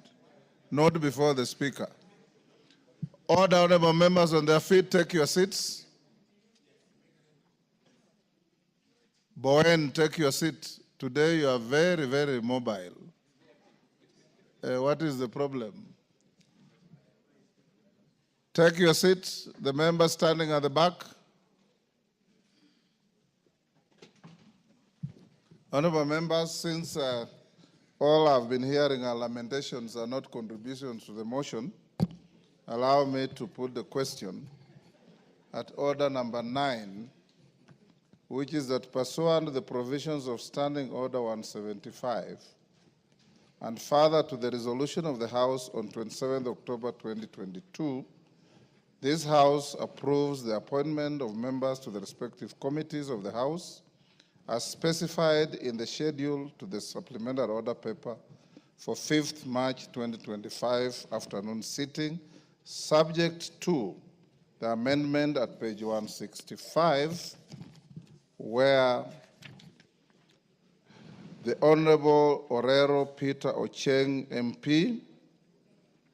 not before the Speaker. All the honorable members on their feet, take your seats. Bowen, take your seat. Today you are very, very mobile. What is the problem? Take your seat. The members standing at the back. Honorable members, since all I've been hearing are lamentations are not contributions to the motion, allow me to put the question at order number 9, which is that pursuant to the provisions of Standing Order 175, and further to the resolution of the House on 27 October 2022, this House approves the appointment of members to the respective committees of the House as specified in the schedule to the supplementary order paper for 5th March 2025 afternoon sitting, subject to the amendment at page 165, where the Honorable Orero Peter Ocheng MP,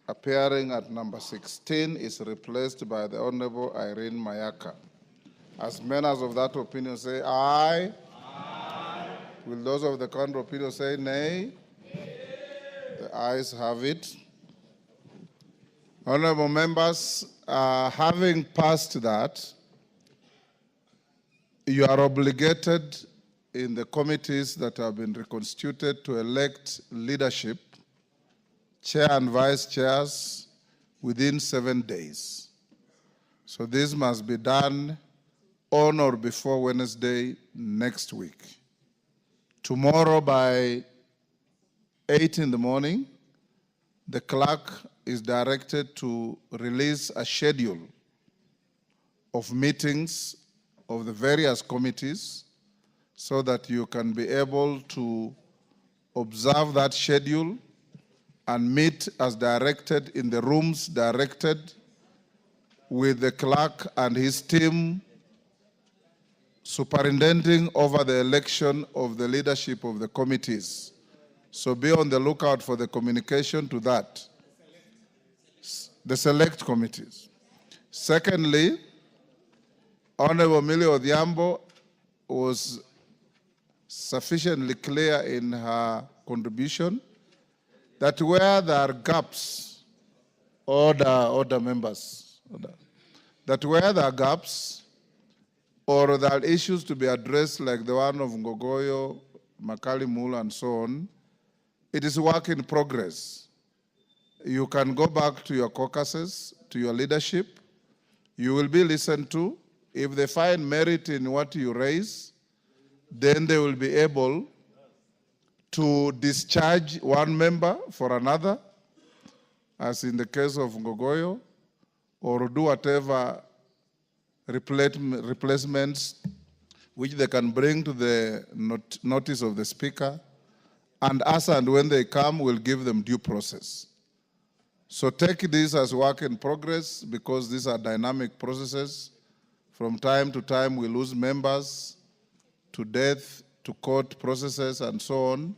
appearing at number 16, is replaced by the Honorable Irene Mayaka. As members of that opinion say aye. Aye. Will those of the contrary opinion say nay? Nay. The ayes have it. Honorable members, having passed that, you are obligated in the committees that have been reconstituted to elect leadership, chair and vice chairs, within 7 days. So this must be done on or before Wednesday next week. Tomorrow by 8 in the morning, the clerk is directed to release a schedule of meetings of the various committees so that you can be able to observe that schedule and meet as directed in the rooms directed with the clerk and his team superintending over the election of the leadership of the committees. So be on the lookout for the communication to that, the select committees. Secondly, Honorable Millie Odhiambo was sufficiently clear in her contribution that where there are gaps, order members, that where there are gaps or there are issues to be addressed like the one of Ngogoyo, Makali Mula and so on, it is work in progress. You can go back to your caucuses, to your leadership. You will be listened to. If they find merit in what you raise, then they will be able to discharge one member for another, as in the case of Ngogoyo, or do whatever replacements which they can bring to the notice of the Speaker, and as and when they come, we'll give them due process. So take this as work in progress because these are dynamic processes. From time to time, we lose members to death, to court processes, and so on.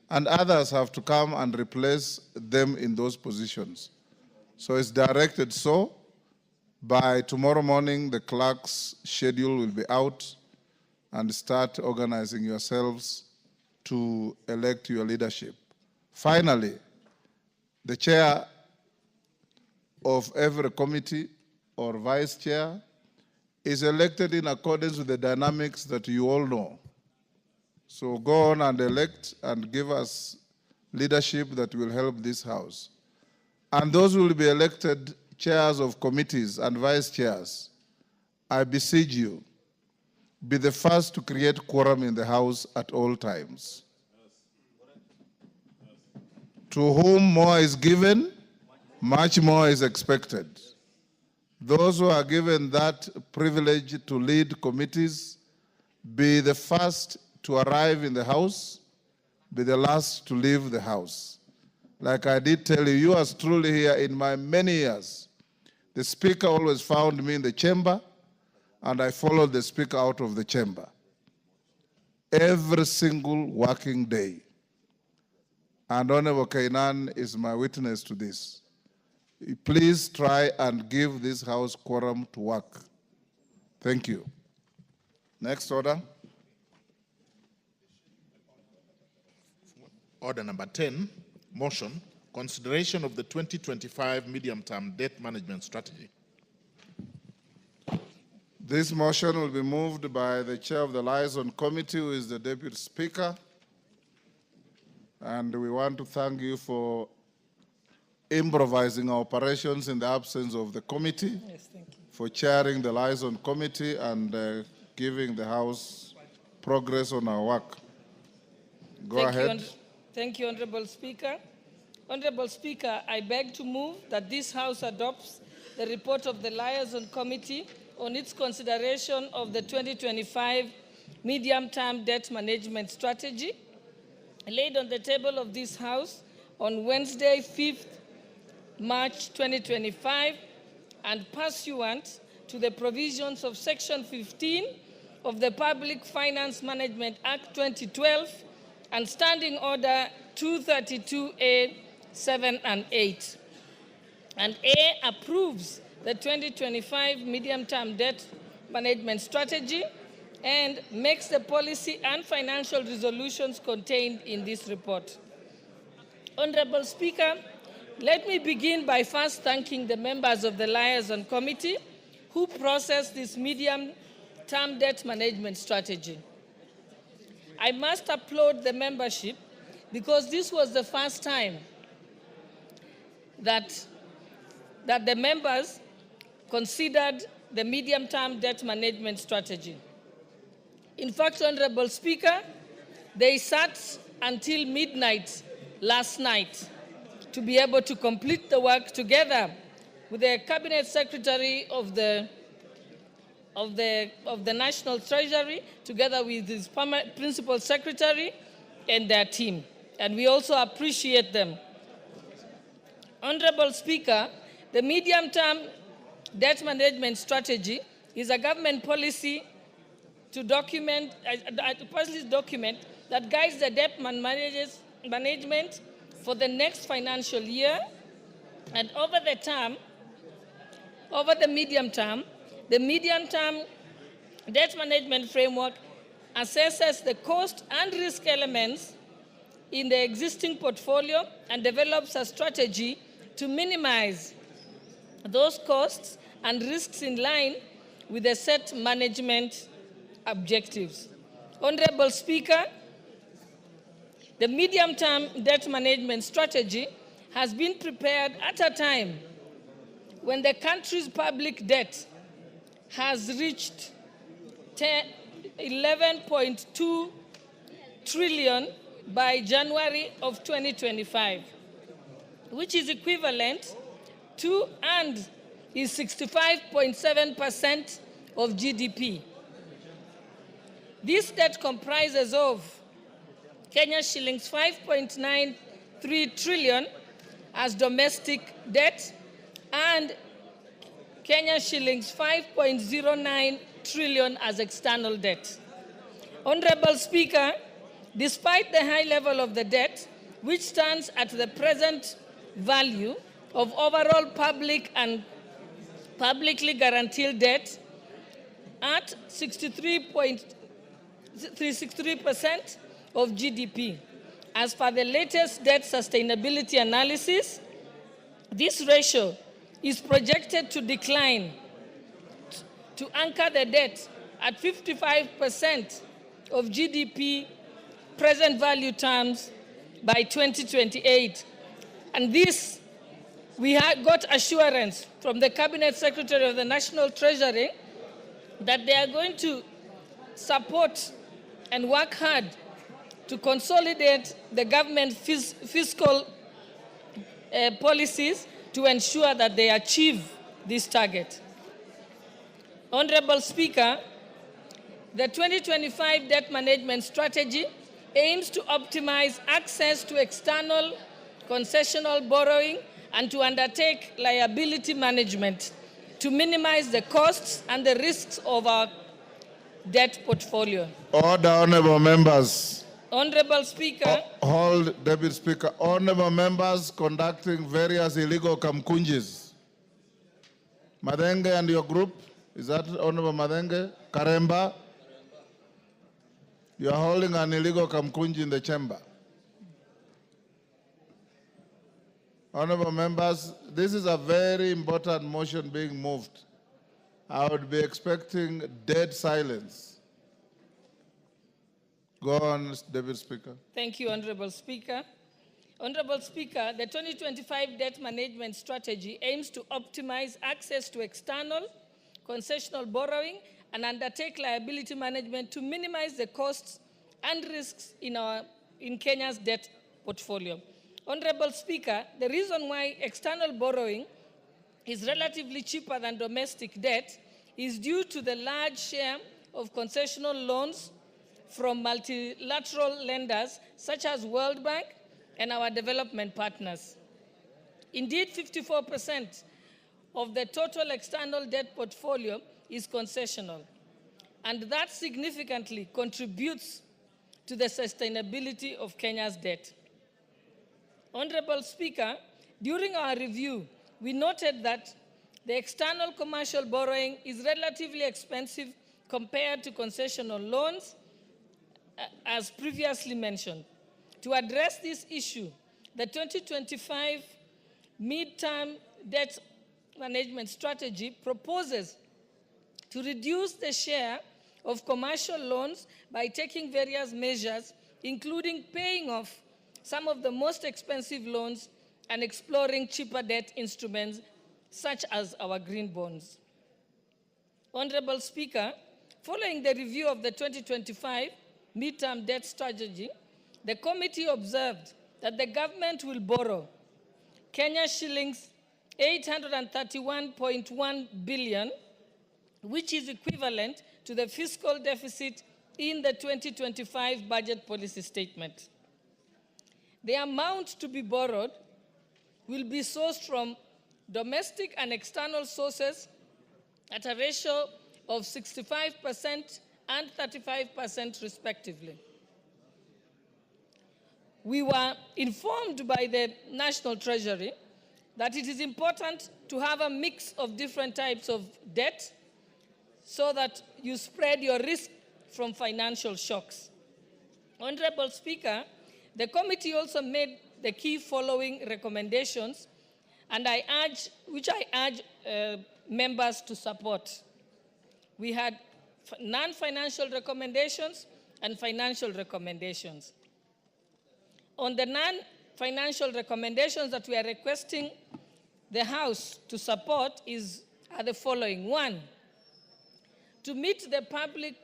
And others have to come and replace them in those positions. So it's directed so. By tomorrow morning, the clerk's schedule will be out and start organizing yourselves to elect your leadership. Finally, the chair of every committee or vice chair is elected in accordance with the dynamics that you all know. So go on and elect and give us leadership that will help this House. And those who will be elected chairs of committees and vice chairs, I beseech you, be the first to create quorum in the House at all times. To whom more is given, much more is expected. Those who are given that privilege to lead committees, be the first to arrive in the House be the last to leave the House. Like I did tell you, yours truly here in my many years, the Speaker always found me in the chamber, and I followed the Speaker out of the chamber every single working day. And Honorable Kainan is my witness to this. Please try and give this House quorum to work. Thank you. Next order. Order number 10, motion, consideration of the 2025 medium-term debt management strategy. This motion will be moved by the chair of the liaison committee, who is the deputy speaker. And we want to thank you for improvising our operations in the absence of the committee, Yes, thank you. for chairing the liaison committee and giving the House progress on our work. Go ahead. Thank you, Honorable Speaker. Honorable Speaker, I beg to move that this House adopts the report of the Liaison Committee on its consideration of the 2025 medium-term debt management strategy, laid on the table of this House on Wednesday, 5th March 2025, and pursuant to the provisions of Section 15 of the Public Finance Management Act 2012 and Standing Order 232A 7 and 8. And A, approves the 2025 medium-term debt management strategy and makes the policy and financial resolutions contained in this report. Honorable Speaker, let me begin by first thanking the members of the Liaison Committee who processed this medium-term debt management strategy. I must applaud the membership because this was the first time that the members considered the medium-term debt management strategy. In fact, Honorable Speaker, they sat until midnight last night to be able to complete the work together with the Cabinet Secretary of the National Treasury, together with his Principal Secretary and their team. And we also appreciate them. Honorable Speaker, the medium-term debt management strategy is a government policy to document, document that guides the debt management for the next financial year, and over the medium term, the medium-term debt management framework assesses the cost and risk elements in the existing portfolio and develops a strategy to minimize those costs and risks in line with the set management objectives. Honorable Speaker, the medium-term debt management strategy has been prepared at a time when the country's public debt has reached 11.2 trillion by January of 2025, which is equivalent to and is 65.7% of GDP. This debt comprises of Kenya shillings 5.93 trillion as domestic debt and Kenya shillings 5.09 trillion as external debt. Honorable Speaker, despite the high level of the debt, which stands at the present value of overall public and publicly guaranteed debt at 63% of GDP. As per the latest debt sustainability analysis, this ratio is projected to decline to anchor the debt at 55% of GDP present value terms by 2028. And this, we got assurance from the Cabinet Secretary of the National Treasury that they are going to support and work hard to consolidate the government fiscal policies to ensure that they achieve this target. Honorable Speaker, the 2025 debt management strategy aims to optimize access to external concessional borrowing and to undertake liability management to minimize the costs and the risks of our debt portfolio. Order, honorable members. Honorable Speaker. Hold, Deputy Speaker. Honorable members conducting various illegal kamkunjis. Madenge and your group, is that Honorable Madenge? Karemba? You are holding an illegal kamkunji in the chamber. Honorable members, this is a very important motion being moved. I would be expecting dead silence. Go on, Deputy Speaker. Thank you, Honorable Speaker. Honorable Speaker, the 2025 debt management strategy aims to optimize access to external concessional borrowing and undertake liability management to minimize the costs and risks in Kenya's debt portfolio. Honorable Speaker, the reason why external borrowing is relatively cheaper than domestic debt is due to the large share of concessional loans from multilateral lenders such as World Bank and our development partners. Indeed, 54% of the total external debt portfolio is concessional, and that significantly contributes to the sustainability of Kenya's debt. Honorable Speaker, during our review, we noted that the external commercial borrowing is relatively expensive compared to concessional loans, as previously mentioned. To address this issue, the 2025 midterm debt management strategy proposes to reduce the share of commercial loans by taking various measures, including paying off some of the most expensive loans and exploring cheaper debt instruments such as our green bonds. Honorable Speaker, following the review of the 2025 midterm debt strategy, the committee observed that the government will borrow Kenya shillings 831.1 billion, which is equivalent to the fiscal deficit in the 2025 budget policy statement. The amount to be borrowed will be sourced from domestic and external sources at a ratio of 65% and 35% respectively. We were informed by the National Treasury that it is important to have a mix of different types of debt so that you spread your risk from financial shocks. Honorable Speaker, the committee also made the key following recommendations, and which I urge members to support. We had non-financial recommendations and financial recommendations. On the non-financial recommendations that we are requesting the House to support are the following. One, to meet the Public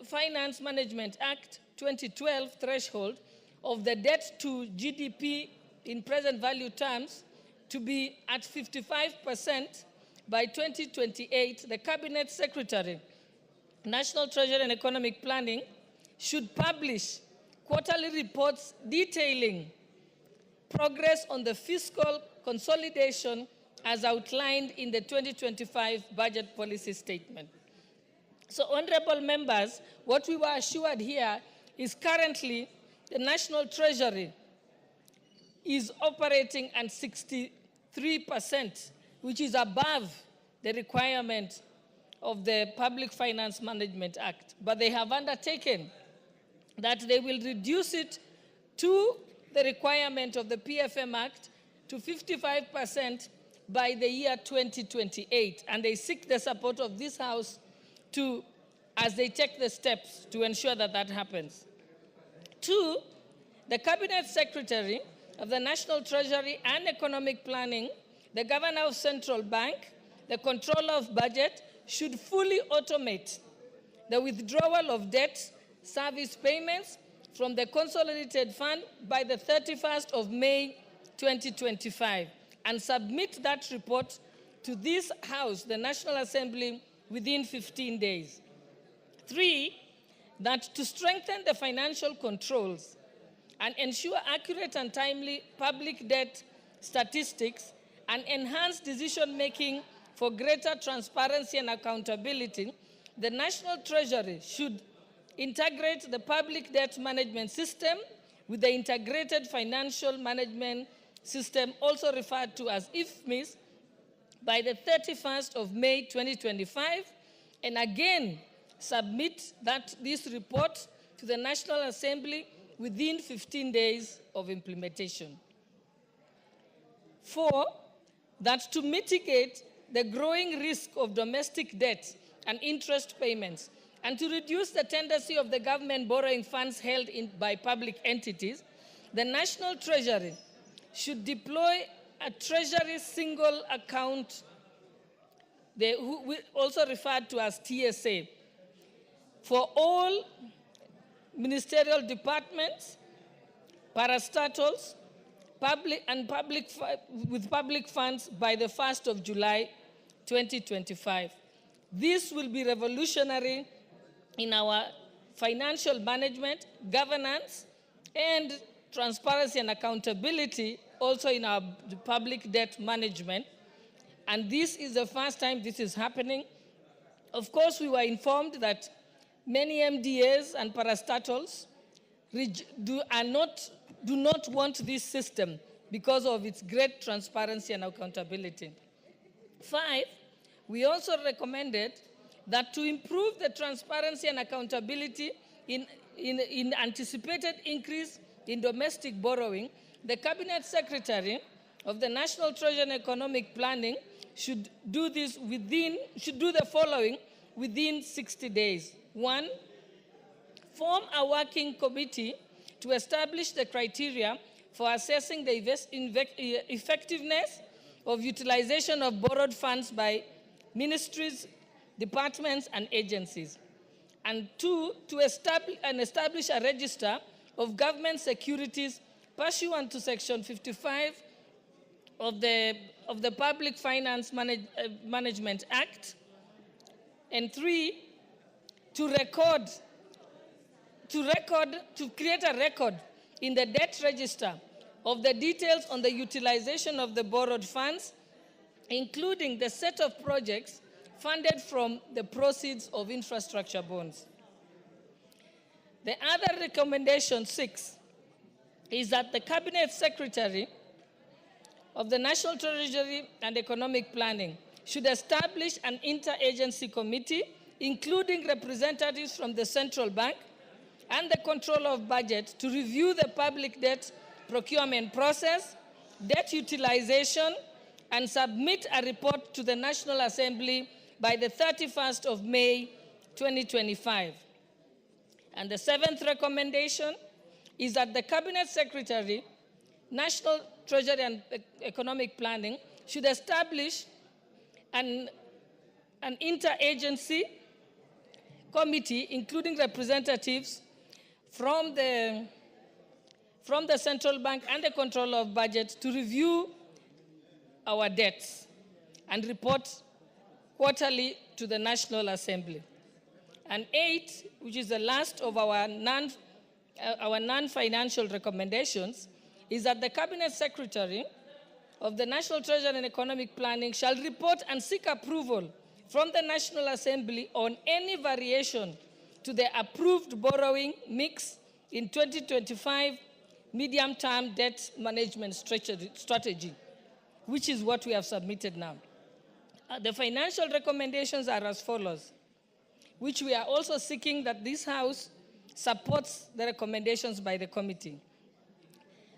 Finance Management Act 2012 threshold of the debt to GDP in present value terms to be at 55% by 2028, the Cabinet Secretary, National Treasury and Economic Planning, should publish quarterly reports detailing progress on the fiscal consolidation as outlined in the 2025 budget policy statement. So, honorable members, what we were assured here is currently the National Treasury is operating at 63%, which is above the requirement of the Public Finance Management Act. But they have undertaken that they will reduce it to the requirement of the PFM Act to 55% by the year 2028. And they seek the support of this House as they take the steps to ensure that that happens. Two, the Cabinet Secretary of the National Treasury and Economic Planning, the Governor of Central Bank, the Controller of Budget should fully automate the withdrawal of debt service payments from the Consolidated Fund by the 31st of May 2025 and submit that report to this House, the National Assembly, within 15 days. Three, that to strengthen the financial controls and ensure accurate and timely public debt statistics and enhance decision-making for greater transparency and accountability, the National Treasury should integrate the public debt management system with the Integrated Financial Management System, also referred to as IFMIS, by the 31st of May 2025, and again submit this report to the National Assembly within 15 days of implementation. 4, that to mitigate the growing risk of domestic debt and interest payments, and to reduce the tendency of the government borrowing funds held by public entities, the National Treasury should deploy a Treasury single account, also referred to as TSA, for all ministerial departments, parastatals, with public funds by the 1st of July 2025. This will be revolutionary in our financial management, governance, and transparency and accountability, also in our public debt management. And this is the first time this is happening. Of course, we were informed that many MDAs and parastatals do not want this system because of its great transparency and accountability. 5, we also recommended that to improve the transparency and accountability in anticipated increase in domestic borrowing, the Cabinet Secretary of the National Treasury and Economic Planning should do the following within 60 days. 1, form a working committee to establish the criteria for assessing the effectiveness of utilization of borrowed funds by ministries, departments, and agencies. And 2, to establish a register of government securities pursuant to Section 55 of the Public Finance Management Act. And 3, to create a record in the debt register of the details on the utilization of the borrowed funds, including the set of projects funded from the proceeds of infrastructure bonds. The other recommendation, 6, is that the Cabinet Secretary of the National Treasury and Economic Planning should establish an interagency committee, including representatives from the Central Bank and the Controller of Budget, to review the public debt procurement process, debt utilization, and submit a report to the National Assembly by the 31st of May 2025. And the 7th recommendation is that the Cabinet Secretary, National Treasury and Economic Planning, should establish an interagency committee, including representatives from the Central Bank and the Controller of Budget, to review our debts and report quarterly to the National Assembly. And 8, which is the last of our non-financial recommendations, is that the Cabinet Secretary of the National Treasury and Economic Planning shall report and seek approval from the National Assembly on any variation to the approved borrowing mix in 2025 medium-term debt management strategy, which is what we have submitted now. The financial recommendations are as follows, which we are also seeking that this House supports the recommendations by the committee.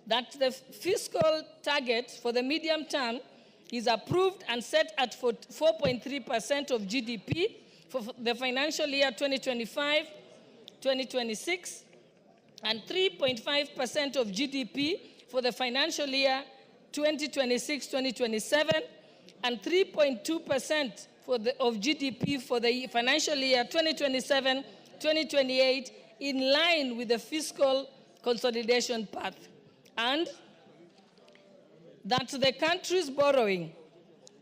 That the fiscal target for the medium term is approved and set at 4.3% of GDP for the financial year 2025-2026, and 3.5% of GDP for the financial year 2026-2027, and 3.2% of GDP for the financial year 2027-2028, in line with the fiscal consolidation path. And that the country's borrowing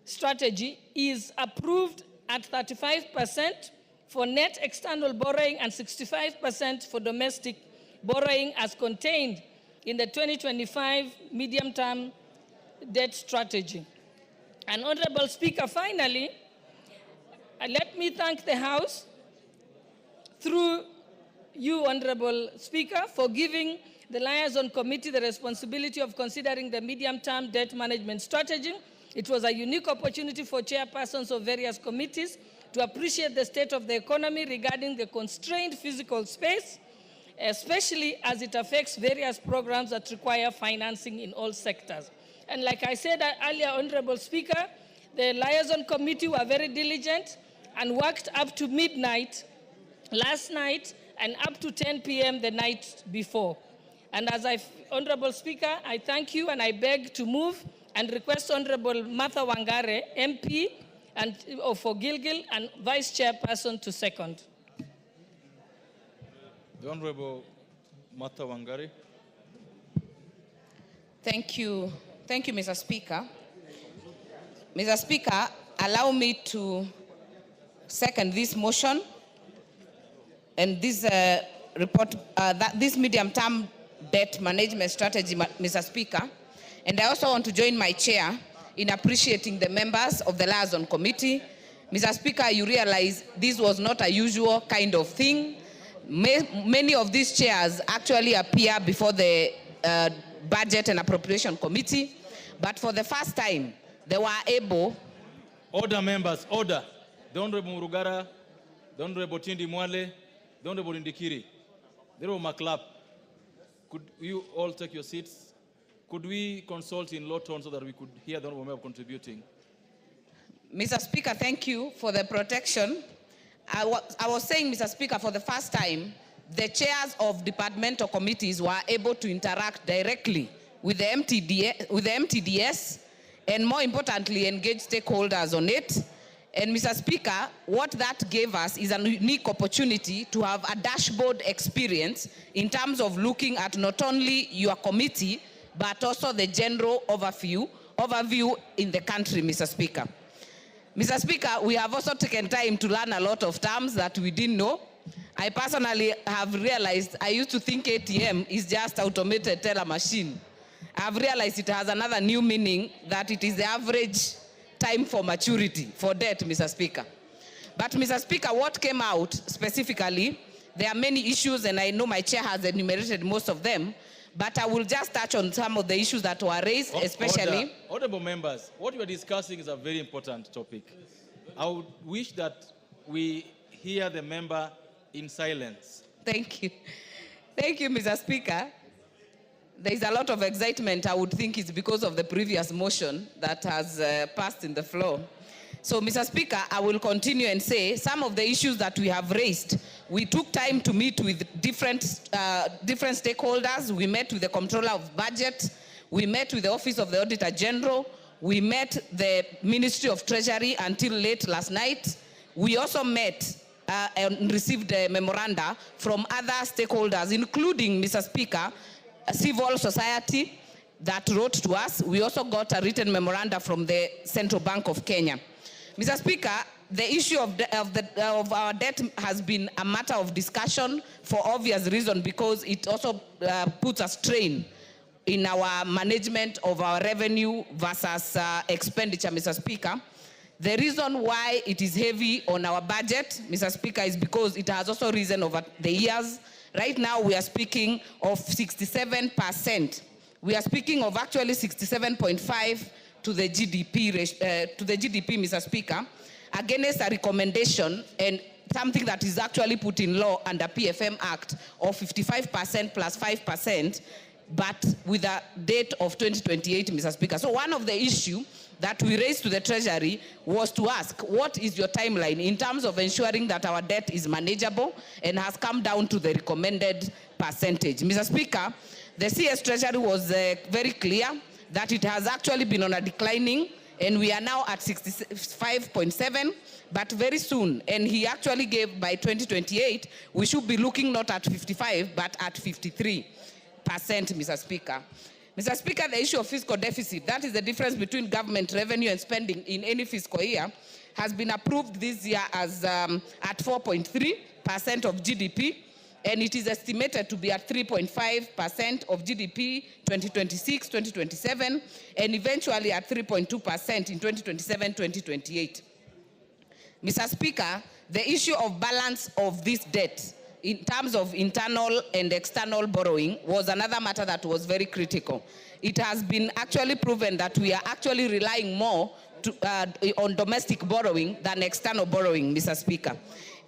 strategy is approved at 35% for net external borrowing and 65% for domestic borrowing as contained in the 2025 medium-term debt strategy. And Honorable Speaker, finally, let me thank the House through you, Honorable Speaker, for giving the Liaison Committee the responsibility of considering the medium-term debt management strategy. It was a unique opportunity for chairpersons of various committees to appreciate the state of the economy regarding the constrained physical space, especially as it affects various programs that require financing in all sectors. And like I said earlier, Honorable Speaker, the Liaison Committee were very diligent and worked up to midnight last night and up to 10 p.m. the night before. And as Honorable Speaker, I thank you and I beg to move and request Honorable Martha Wangare, MP for Gilgil and Vice Chairperson to second. The Honorable Martha Wangare. Thank you. Thank you, Mr. Speaker. Mr. Speaker, allow me to second this motion and this this medium-term debt management strategy, Mr. Speaker. And I also want to join my chair in appreciating the members of the Liaison Committee. Mr. Speaker, you realize this was not a usual kind of thing. Many of these chairs actually appear before the Budget and Appropriation Committee, but for the first time, they were able... Order, members, order. The Honorable Murugara, the Honorable Tindi Mwale, the Honorable Indikiri, the Honorable Maklap. Could you all take your seats? Could we consult in low tone so that we could hear the Honorable Member contributing? Mr. Speaker, thank you for the protection. I was saying, Mr. Speaker, for the first time, the chairs of departmental committees were able to interact directly with the MTDS, and more importantly, engage stakeholders on it. And Mr. Speaker, what that gave us is a unique opportunity to have a dashboard experience in terms of looking at not only your committee, but also the general overview in the country, Mr. Speaker. Mr. Speaker, we have also taken time to learn a lot of terms that we didn't know. I personally have realized, I used to think ATM is just automated teller machine. I've realized it has another new meaning, that it is the average time for maturity for debt, Mr. Speaker. But Mr. Speaker, what came out specifically, there are many issues and I know my chair has enumerated most of them, but I will just touch on some of the issues that were raised, especially... Honorable members, what we are discussing is a very important topic. I would wish that we hear the member in silence. Thank you. Thank you, Mr. Speaker. There is a lot of excitement, I would think it's because of the previous motion that has passed in the floor. So, Mr. Speaker, I will continue and say some of the issues that we have raised, we took time to meet with different stakeholders. We met with the Comptroller of Budget. We met with the Office of the Auditor General. We met the Ministry of Treasury until late last night. We also met and received a memoranda from other stakeholders, including, Mr. Speaker, civil society that wrote to us. We also got a written memoranda from the Central Bank of Kenya. Mr. Speaker, the issue of our debt has been a matter of discussion for obvious reason, because it also puts a strain in our management of our revenue versus expenditure, Mr. Speaker. The reason why it is heavy on our budget, Mr. Speaker, is because it has also risen over the years. Right now, we are speaking of 67%. We are speaking of actually 67.5 to the GDP, Mr. Speaker, against a recommendation and something that is actually put in law under PFM Act of 55% plus 5%, but with a date of 2028, Mr. Speaker. So one of the issues that we raised to the Treasury was to ask, what is your timeline in terms of ensuring that our debt is manageable and has come down to the recommended percentage? Mr. Speaker, the CS Treasury was very clear that it has actually been on a declining, and we are now at 65.7, but very soon, and he actually gave by 2028, we should be looking not at 55, but at 53%, Mr. Speaker. Mr. Speaker, the issue of fiscal deficit, that is the difference between government revenue and spending in any fiscal year, has been approved this year as at 4.3% of GDP, and it is estimated to be at 3.5% of GDP 2026-2027, and eventually at 3.2% in 2027-2028. Mr. Speaker, the issue of balance of this debt in terms of internal and external borrowing was another matter that was very critical. It has been actually proven that we are actually relying more on domestic borrowing than external borrowing, Mr. Speaker.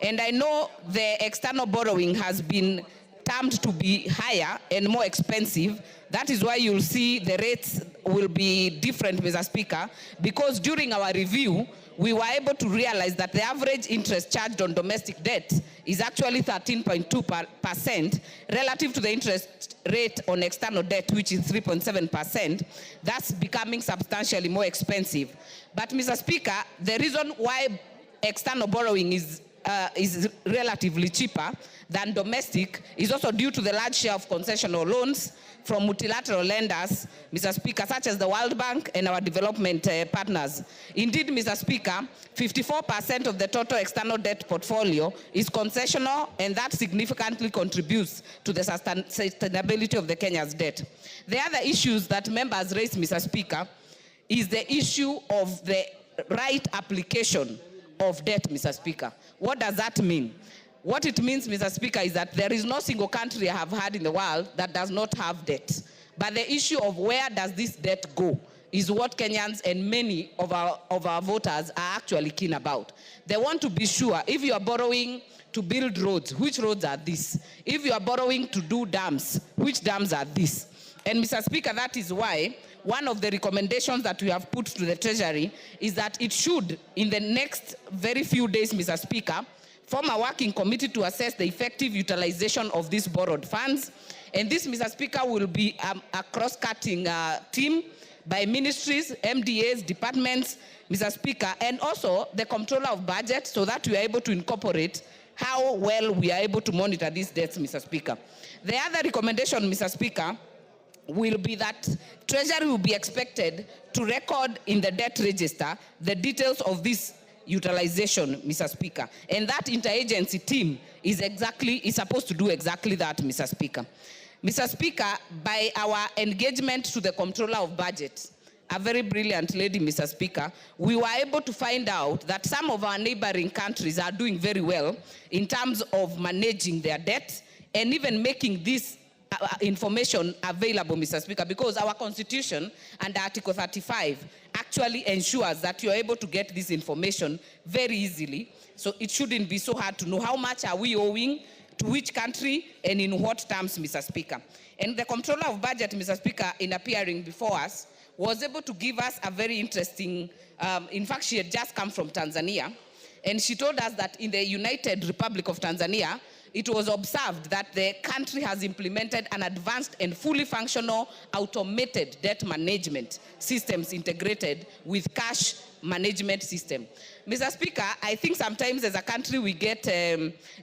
And I know the external borrowing has been termed to be higher and more expensive. That is why you'll see the rates will be different, Mr. Speaker, because during our review, we were able to realize that the average interest charged on domestic debt is actually 13.2% relative to the interest rate on external debt, which is 3.7%. That's becoming substantially more expensive. But, Mr. Speaker, the reason why external borrowing is relatively cheaper than domestic is also due to the large share of concessional loans from multilateral lenders, Mr. Speaker, such as the World Bank and our development partners. Indeed, Mr. Speaker, 54% of the total external debt portfolio is concessional, and that significantly contributes to the sustainability of the Kenya's debt. The other issues that members raise, Mr. Speaker, is the issue of the right application of debt, Mr. Speaker. What does that mean? What it means, Mr. Speaker, is that there is no single country I have had in the world that does not have debt. But the issue of where does this debt go is what Kenyans and many of our voters are actually keen about. They want to be sure, if you are borrowing to build roads, which roads are these? If you are borrowing to do dams, which dams are these? And, Mr. Speaker, that is why one of the recommendations that we have put to the Treasury is that it should, in the next very few days, Mr. Speaker, form a working committee to assess the effective utilization of these borrowed funds. And this, Mr. Speaker, will be a cross-cutting team by ministries, MDAs, departments, Mr. Speaker, and also the Comptroller of Budget, so that we are able to incorporate how well we are able to monitor these debts, Mr. Speaker. The other recommendation, Mr. Speaker, will be that Treasury will be expected to record in the debt register the details of this utilization, Mr. Speaker. And that interagency team is supposed to do exactly that, Mr. Speaker. Mr. Speaker, by our engagement to the Comptroller of Budget, a very brilliant lady, Mr. Speaker, we were able to find out that some of our neighboring countries are doing very well in terms of managing their debt and even making this information available, Mr. Speaker, because our Constitution and Article 35 actually ensures that you are able to get this information very easily. So it shouldn't be so hard to know how much are we owing to which country and in what terms, Mr. Speaker. And the Comptroller of Budget, Mr. Speaker, in appearing before us, was able to give us a very interesting, in fact, she had just come from Tanzania, and she told us that in the United Republic of Tanzania, it was observed that the country has implemented an advanced and fully functional automated debt management systems integrated with cash management system. Mr. Speaker, I think sometimes as a country we get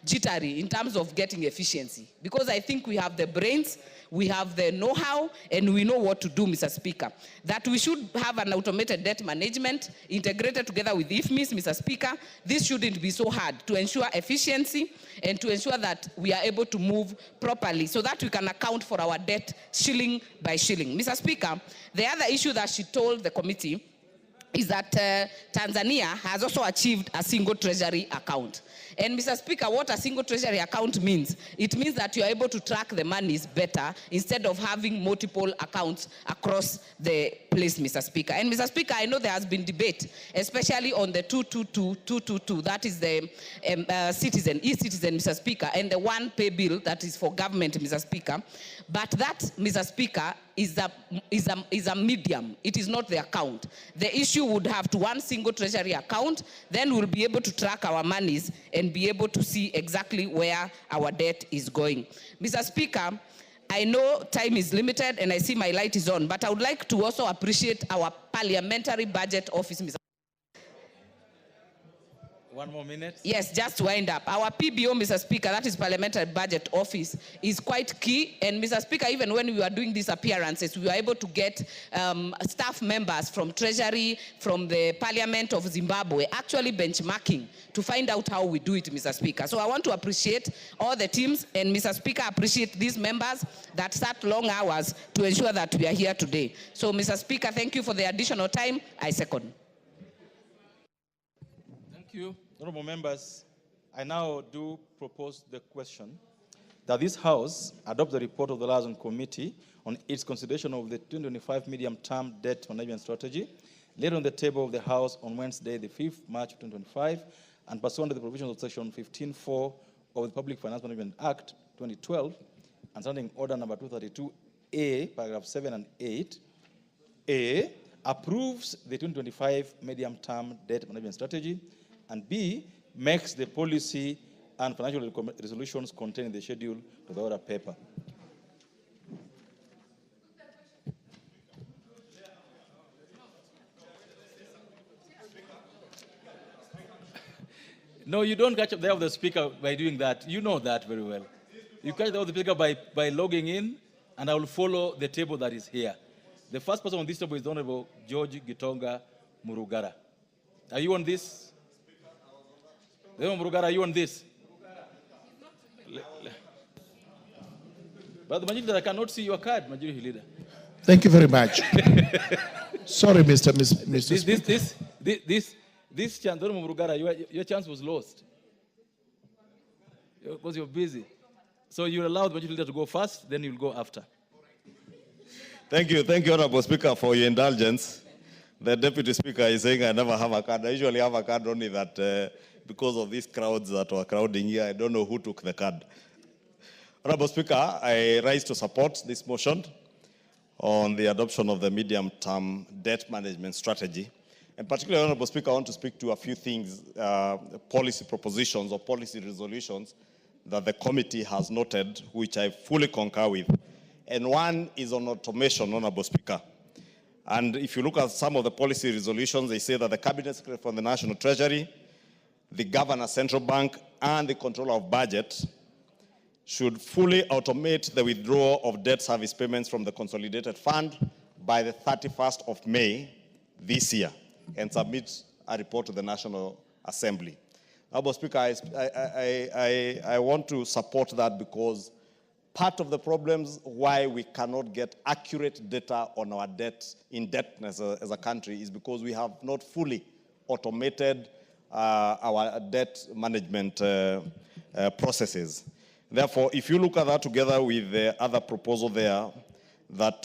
jittery in terms of getting efficiency, because I think we have the brains, we have the know-how, and we know what to do, Mr. Speaker. That we should have an automated debt management integrated together with IFMIS, Mr. Speaker. This shouldn't be so hard to ensure efficiency and to ensure that we are able to move properly so that we can account for our debt shilling by shilling. Mr. Speaker, the other issue that she told the committee is that Tanzania has also achieved a single treasury account. And Mr. Speaker, what a single treasury account means, it means that you are able to track the monies better instead of having multiple accounts across the place, Mr. Speaker. And Mr. Speaker, I know there has been debate, especially on the 222, that is the e-citizen, Mr. Speaker, and the one pay bill that is for government, Mr. Speaker. But that, Mr. Speaker, is a medium. It is not the account. The issue would have to one single treasury account, then we'll be able to track our monies and be able to see exactly where our debt is going. Mr. Speaker, I know time is limited and I see my light is on, but I would like to also appreciate our Parliamentary Budget Office, Mr. 1 more minute. Yes, just to wind up. Our PBO, Mr. Speaker, that is Parliamentary Budget Office, is quite key. And Mr. Speaker, even when we were doing these appearances, we were able to get staff members from Treasury, from the Parliament of Zimbabwe, actually benchmarking to find out how we do it, Mr. Speaker. So I want to appreciate all the teams, and Mr. Speaker, appreciate these members that sat long hours to ensure that we are here today. So, Mr. Speaker, thank you for the additional time. I second. Thank you. Honorable members, I now do propose the question that this House adopt the report of the Liaison Committee on its consideration of the 2025 medium-term debt management strategy, laid on the table of the House on Wednesday, the 5th March 2025, and pursuant to the provisions of Section 15.4 of the Public Finance Management Act 2012, and Standing Order number 232A, paragraph 7 and 8, A, approves the 2025 medium-term debt management strategy, and B, makes the policy and financial resolutions contained in the schedule to the order paper. No, you don't catch up there of the speaker by doing that. You know that very well. You catch up the speaker by logging in, and I will follow the table that is here. The first person on this table is the Honorable George Gitonga Murugara. Are you on this? Murugara, are you on this? But the majority leader, I cannot see your card, majority leader. Thank you very much. Sorry, Mr. This chance, Honorable Murugara, your chance was lost because you're busy. So you allow the majority leader to go first, then you'll go after. Thank you, Honorable Speaker, for your indulgence. The Deputy Speaker is saying I never have a card. I usually have a card only that because of these crowds that were crowding here, I don't know who took the card. Honorable Speaker, I rise to support this motion on the adoption of the medium-term debt management strategy. And particularly, Honorable Speaker, I want to speak to a few things, policy propositions or policy resolutions that the committee has noted, which I fully concur with. And one is on automation, Honorable Speaker. And if you look at some of the policy resolutions, they say that the Cabinet Secretary from the National Treasury, the Governor Central Bank, and the Controller of Budget should fully automate the withdrawal of debt service payments from the Consolidated Fund by the 31st of May this year and submit a report to the National Assembly. Honorable Speaker, I want to support that because part of the problems why we cannot get accurate data on our debt indebtedness as a country is because we have not fully automated our debt management processes. Therefore, if you look at that together with the other proposal there, that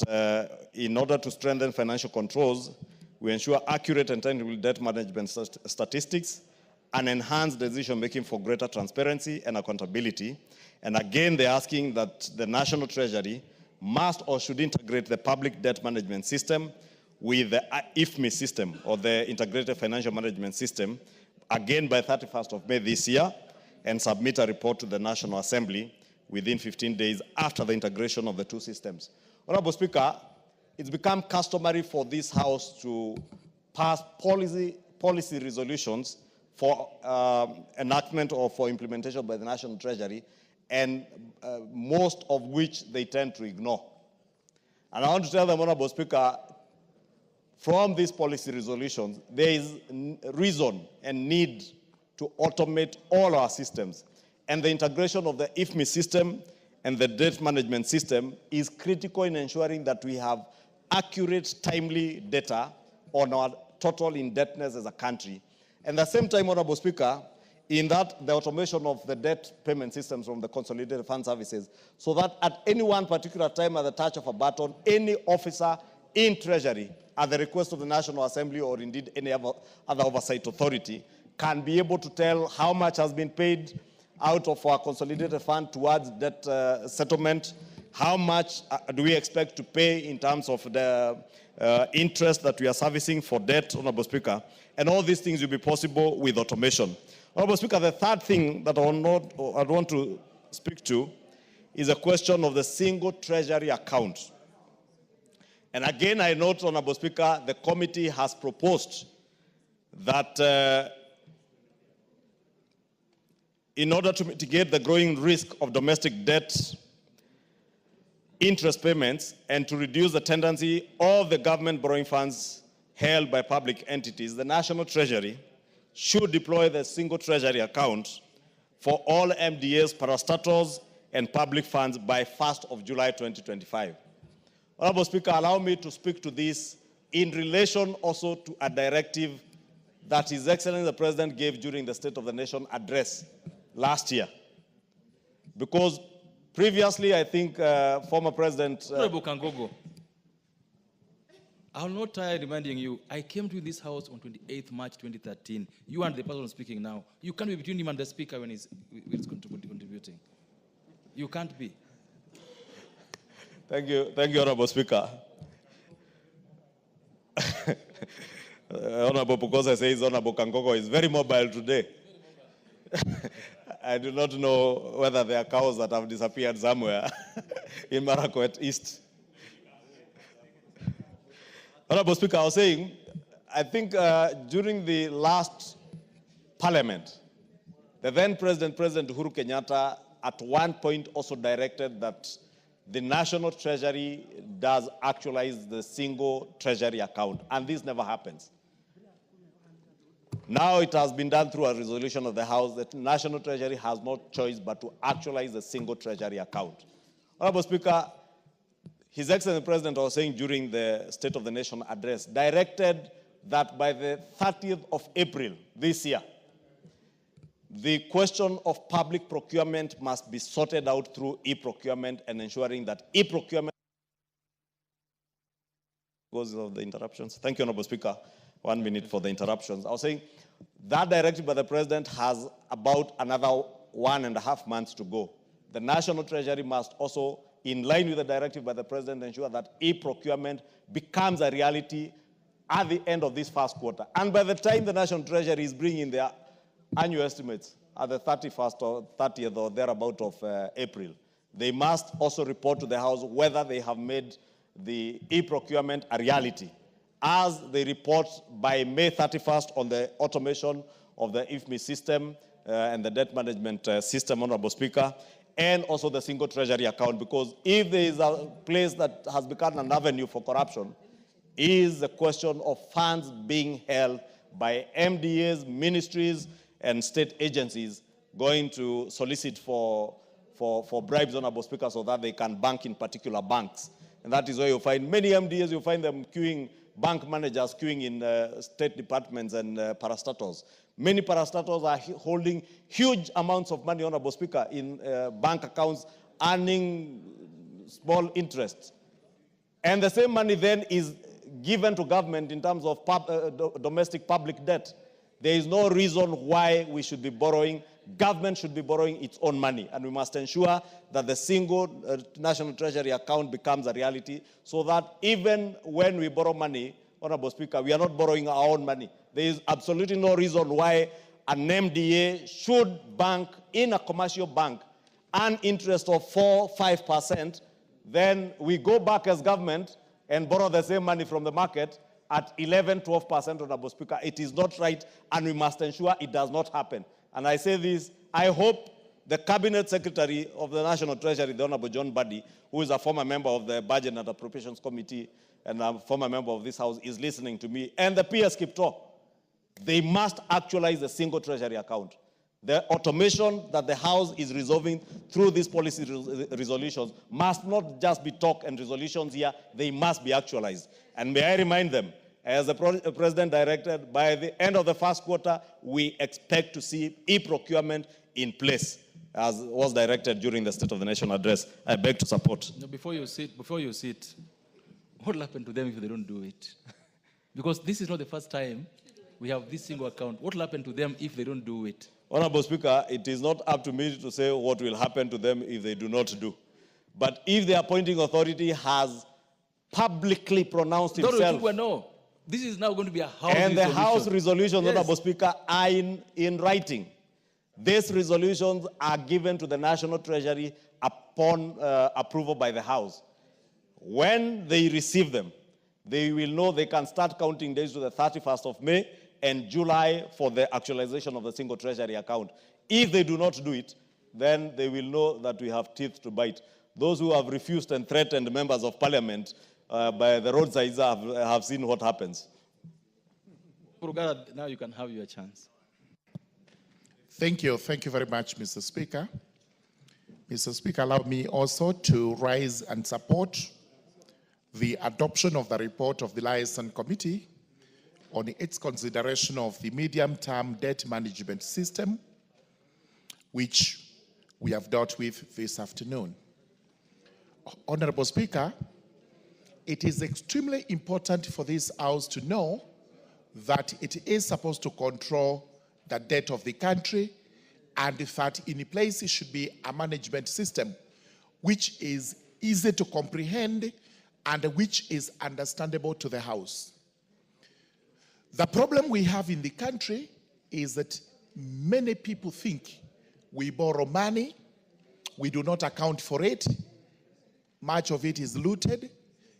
in order to strengthen financial controls, we ensure accurate and timely debt management statistics and enhance decision-making for greater transparency and accountability. And again, they're asking that the National Treasury must or should integrate the public debt management system with the IFMI system, or the Integrated Financial Management System, again by 31st of May this year, and submit a report to the National Assembly within 15 days after the integration of the two systems. Honorable Speaker, it's become customary for this House to pass policy resolutions for enactment or for implementation by the National Treasury, and most of which they tend to ignore. And I want to tell them, Honorable Speaker, from these policy resolutions, there is reason and need to automate all our systems. And the integration of the IFMI system and the debt management system is critical in ensuring that we have accurate, timely data on our total indebtedness as a country. And at the same time, Honorable Speaker, in that the automation of the debt payment systems from the Consolidated Fund Services, so that at any one particular time at the touch of a button, any officer in Treasury, at the request of the National Assembly or indeed any other oversight authority, can be able to tell how much has been paid out of our consolidated fund towards debt settlement, how much do we expect to pay in terms of the interest that we are servicing for debt, Honorable Speaker, and all these things will be possible with automation. Honorable Speaker, the third thing that I want to speak to is a question of the single treasury account. And again, I note, Honorable Speaker, the committee has proposed that in order to mitigate the growing risk of domestic debt interest payments and to reduce the tendency of the government borrowing funds held by public entities, the National Treasury should deploy the single treasury account for all MDAs, parastatals, and public funds by 1st of July 2025. Honorable Speaker, allow me to speak to this in relation also to a directive that His Excellency the President gave during the State of the Nation address last year. Because previously, I think former President... Honorable Kangogo, I will not tire reminding you, I came to this house on 28th March 2013. You and the person speaking now. You can't be between him and the speaker when he's contributing. You can't be. Thank you, Honorable Speaker. Honorable Pukosa says Honorable Kangogo is very mobile today. I do not know whether there are cows that have disappeared somewhere in Marakwet East. Honorable Speaker, I was saying, I think during the last parliament, the then President Uhuru Kenyatta, at one point also directed that the National Treasury does actualize the single treasury account, and this never happens. Now it has been done through a resolution of the House that National Treasury has no choice but to actualize the single treasury account. Honorable Speaker, His Excellency the President was saying during the State of the Nation address, directed that by the 30th of April this year, the question of public procurement must be sorted out through e-procurement and ensuring that e-procurement goes of the interruptions. Thank you, Honorable Speaker. 1 minute for the interruptions. I was saying that directive by the President has about another 1.5 months to go. The National Treasury must also, in line with the directive by the President, ensure that e-procurement becomes a reality at the end of this first quarter. And by the time the National Treasury is bringing their annual estimates at the 31st or 30th or thereabout of April, they must also report to the House whether they have made the e-procurement a reality, as they report by May 31st on the automation of the IFMI system and the debt management system, Honorable Speaker, and also the single treasury account, because if there is a place that has become an avenue for corruption, is the question of funds being held by MDAs, ministries, and state agencies going to solicit for bribes, Honorable Speaker, so that they can bank in particular banks. And that is where you find many MDAs, you find them queuing, bank managers queuing in state departments and parastatals. Many parastatals are holding huge amounts of money, Honorable Speaker, in bank accounts, earning small interest. And the same money then is given to government in terms of domestic public debt. There is no reason why we should be borrowing. Government should be borrowing its own money, and we must ensure that the single National Treasury account becomes a reality, so that even when we borrow money, Honorable Speaker, we are not borrowing our own money. There is absolutely no reason why an MDA should bank in a commercial bank an interest of 4-5%, then we go back as government and borrow the same money from the market at 11-12%, Honorable Speaker. It is not right, and we must ensure it does not happen. And I say this, I hope the Cabinet Secretary of the National Treasury, the Honorable John Buddy, who is a former member of the Budget and Appropriations Committee and a former member of this House, is listening to me, and the PS Kipto. They must actualize the single treasury account. The automation that the House is resolving through these policy resolutions must not just be talk and resolutions here, they must be actualized. And may I remind them, as the President directed, by the end of the first quarter, we expect to see e-procurement in place, as was directed during the State of the Nation address. I beg to support. No, before you sit, what will happen to them if they don't do it? Because this is not the first time we have this single account. What will happen to them if they don't do it? Honorable Speaker, it is not up to me to say what will happen to them if they do not do. But if the appointing authority has publicly pronounced himself... No. This is now going to be a House resolution. And the House resolutions, yes, Honorable Speaker, are in writing. These resolutions are given to the National Treasury upon approval by the House. When they receive them, they will know they can start counting days to the 31st of May and July for the actualization of the single treasury account. If they do not do it, then they will know that we have teeth to bite. Those who have refused and threatened members of parliament by the roadsides have seen what happens. Now you can have your chance. Thank you. Thank you very much, Mr. Speaker. Mr. Speaker, allow me also to rise and support the adoption of the report of the Liaison Committee on its consideration of the medium-term debt management system, which we have dealt with this afternoon. Honorable Speaker, it is extremely important for this House to know that it is supposed to control the debt of the country, and that in place it should be a management system which is easy to comprehend and which is understandable to the House. The problem we have in the country is that many people think we borrow money, we do not account for it, much of it is looted,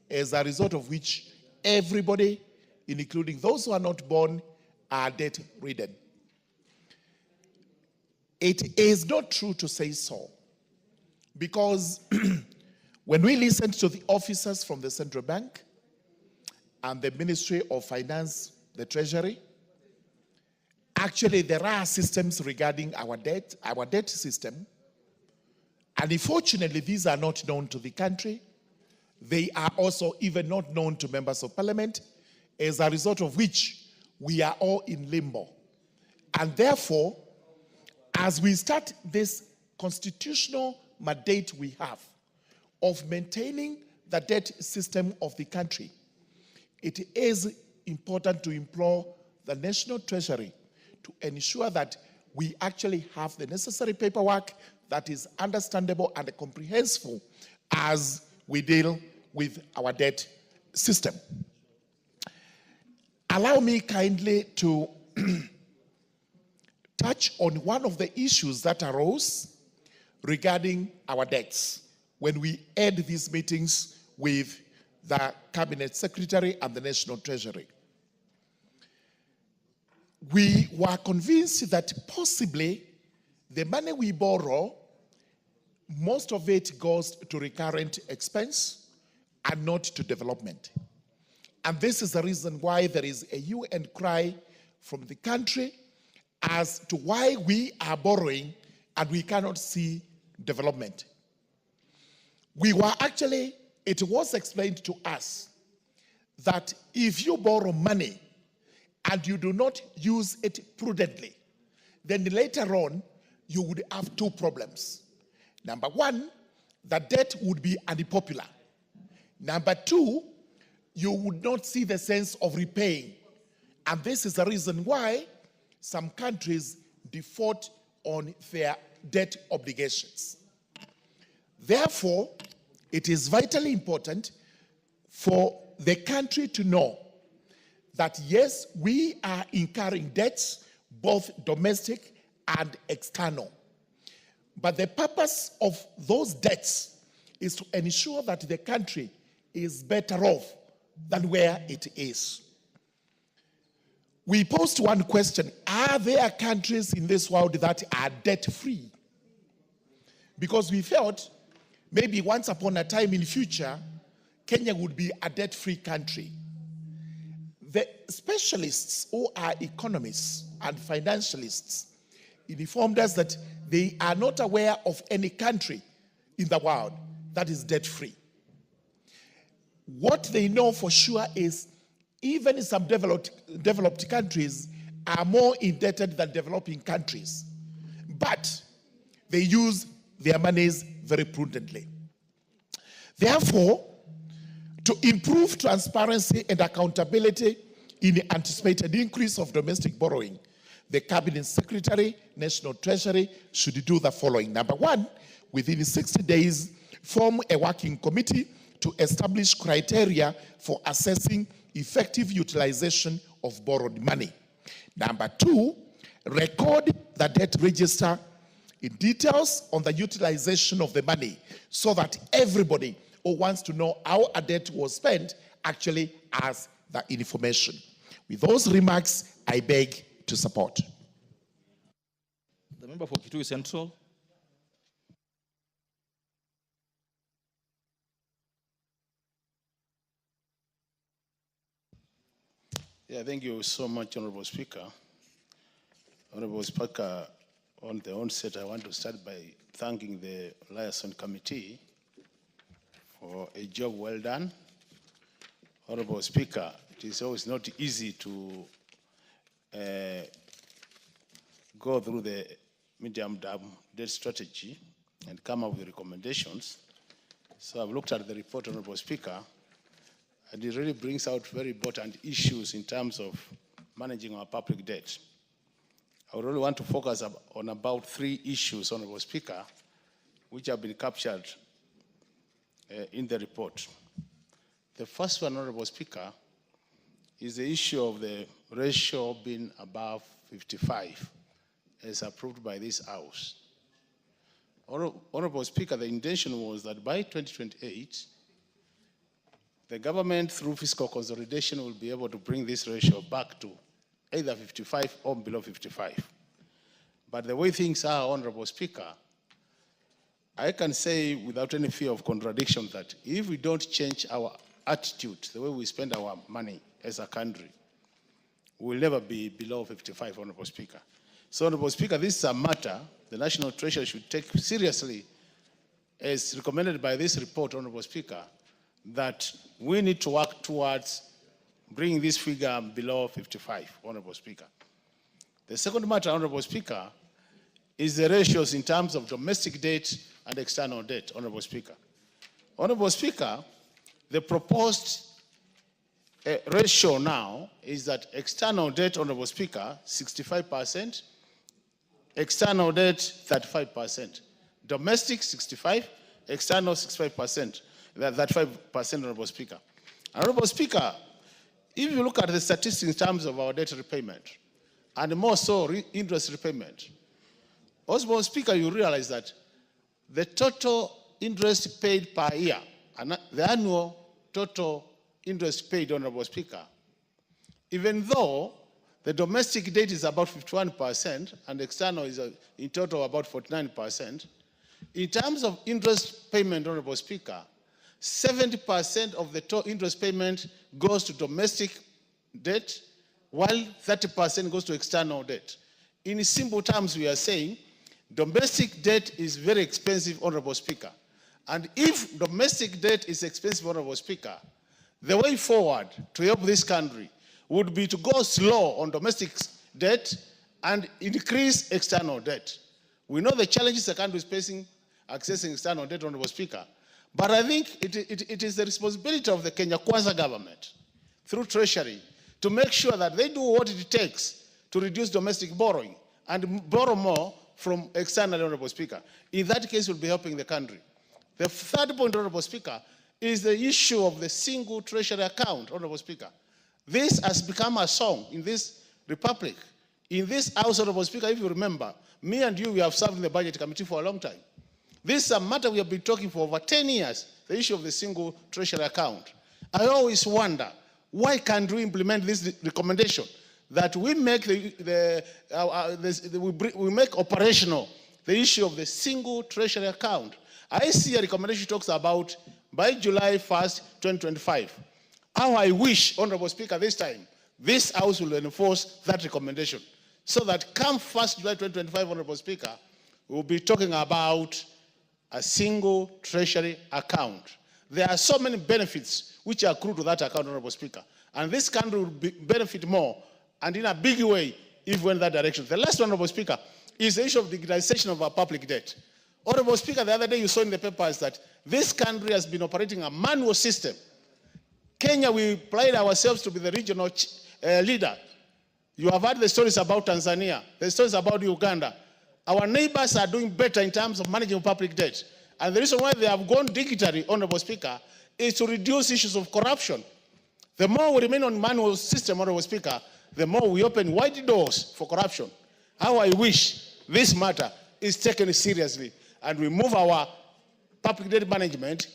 as a result of which everybody, including those who are not born, are debt-ridden. It is not true to say so, because when we listened to the officers from the Central Bank and the Ministry of Finance, the Treasury, actually there are systems regarding our debt system, and unfortunately these are not known to the country. They are also even not known to members of parliament, as a result of which we are all in limbo. And therefore, as we start this constitutional mandate we have of maintaining the debt system of the country, it is important to implore the National Treasury to ensure that we actually have the necessary paperwork that is understandable and comprehensible as we deal with our debt system. Allow me kindly to touch on one of the issues that arose regarding our debts when we had these meetings with the Cabinet Secretary and the National Treasury. We were convinced that possibly the money we borrow, most of it goes to recurrent expense and not to development. And this is the reason why there is a hue and cry from the country as to why we are borrowing and we cannot see development. It was explained to us that if you borrow money and you do not use it prudently, then later on you would have two problems. Number one, the debt would be unpopular. Number two, you would not see the sense of repaying. And this is the reason why some countries default on their debt obligations. Therefore, it is vitally important for the country to know that yes, we are incurring debts, both domestic and external. But the purpose of those debts is to ensure that the country is better off than where it is. We posed one question: are there countries in this world that are debt-free? Because we felt maybe once upon a time in future, Kenya would be a debt-free country. The specialists who are economists and financialists informed us that they are not aware of any country in the world that is debt-free. What they know for sure is even some developed countries are more indebted than developing countries, but they use their monies very prudently. Therefore, to improve transparency and accountability in the anticipated increase of domestic borrowing, the Cabinet Secretary, National Treasury should do the following. Number one, within 60 days, form a working committee to establish criteria for assessing effective utilization of borrowed money. Number two, record the debt register in details on the utilization of the money so that everybody who wants to know how a debt was spent actually has the information. With those remarks, I beg to support. The member for Kitui Central. Yeah, thank you so much, Honorable Speaker. Honorable Speaker, on the onset, I want to start by thanking the Liaison Committee for a job well done. Honorable Speaker, it is always not easy to go through the medium-term debt strategy and come up with recommendations. So I've looked at the report, Honorable Speaker, and it really brings out very important issues in terms of managing our public debt. I would really want to focus on about 3 issues, Honorable Speaker, which have been captured in the report. The first one, Honorable Speaker, is the issue of the ratio being above 55, as approved by this House. Honorable Speaker, the intention was that by 2028, the government, through fiscal consolidation, will be able to bring this ratio back to either 55 or below 55. But the way things are, Honorable Speaker, I can say without any fear of contradiction that if we don't change our attitude, the way we spend our money as a country, we'll never be below 55, Honorable Speaker. So, Honorable Speaker, this is a matter the National Treasury should take seriously, as recommended by this report, Honorable Speaker, that we need to work towards bringing this figure below 55, Honorable Speaker. The second matter, Honorable Speaker, is the ratios in terms of domestic debt and external debt, Honorable Speaker. Honorable Speaker, the proposed ratio now is that external debt, Honorable Speaker, 65%, external debt 35%, domestic 65, external 65%. That 5%, Honorable Speaker. Honorable Speaker, if you look at the statistics in terms of our debt repayment, and more so interest repayment, Honorable Speaker, you realize that the total interest paid per year, and the annual total interest paid, Honorable Speaker, even though the domestic debt is about 51% and external is in total about 49%, in terms of interest payment, Honorable Speaker, 70% of the total interest payment goes to domestic debt, while 30% goes to external debt. In simple terms, we are saying domestic debt is very expensive, Honorable Speaker. And if domestic debt is expensive, Honorable Speaker, the way forward to help this country would be to go slow on domestic debt and increase external debt. We know the challenges the country is facing accessing external debt, Honorable Speaker. But I think it is the responsibility of the Kenya Kwanza government, through Treasury, to make sure that they do what it takes to reduce domestic borrowing and borrow more from external, Honorable Speaker. In that case, we'll be helping the country. The third point, Honorable Speaker, is the issue of the single treasury account, Honorable Speaker. This has become a song in this republic. In this House, Honorable Speaker, if you remember, me and you, we have served in the Budget Committee for a long time. This is a matter we have been talking for over 10 years, the issue of the single treasury account. I always wonder, why can't we implement this recommendation that we make we make operational the issue of the single treasury account? I see a recommendation talks about by July 1st, 2025. How I wish, Honorable Speaker, this time, this House will enforce that recommendation so that come 1st July 2025, Honorable Speaker, we'll be talking about a single treasury account. There are so many benefits which accrue to that account, Honorable Speaker. And this country will benefit more and in a big way if we went that direction. The last one, Honorable Speaker, is the issue of digitization of our public debt. Honorable Speaker, the other day you saw in the papers that this country has been operating a manual system. Kenya, we pride ourselves to be the regional leader. You have heard the stories about Tanzania, the stories about Uganda. Our neighbors are doing better in terms of managing public debt. And the reason why they have gone digitally, Honorable Speaker, is to reduce issues of corruption. The more we remain on manual system, Honorable Speaker, the more we open wide doors for corruption. How I wish this matter is taken seriously and we move our public debt management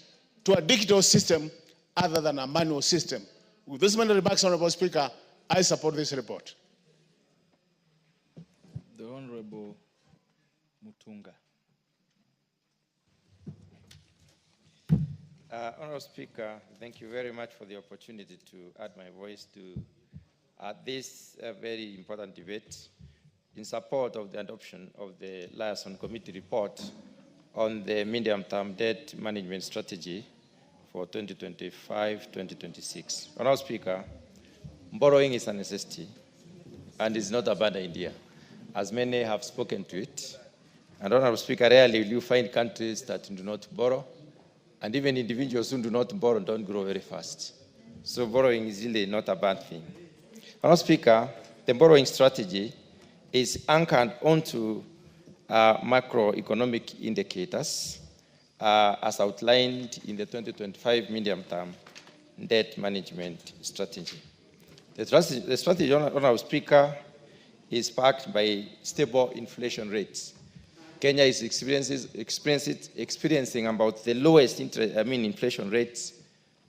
to a digital system other than a manual system. With this many remarks, Honorable Speaker, I support this report. The Honorable Mutunga. Honourable Speaker, thank you very much for the opportunity to add my voice to this very important debate in support of the adoption of the Liaison Committee report on the medium-term debt management strategy for 2025-2026. Honourable Speaker, borrowing is a necessity and is not a bad idea, as many have spoken to it. And Honourable Speaker, rarely will you find countries that do not borrow, and even individuals who do not borrow don't grow very fast. So borrowing is really not a bad thing. Honourable Speaker, the borrowing strategy is anchored onto macroeconomic indicators as outlined in the 2025 medium-term debt management strategy. The strategy, Honourable Speaker, is backed by stable inflation rates. Kenya is experiencing about the lowest inflation rates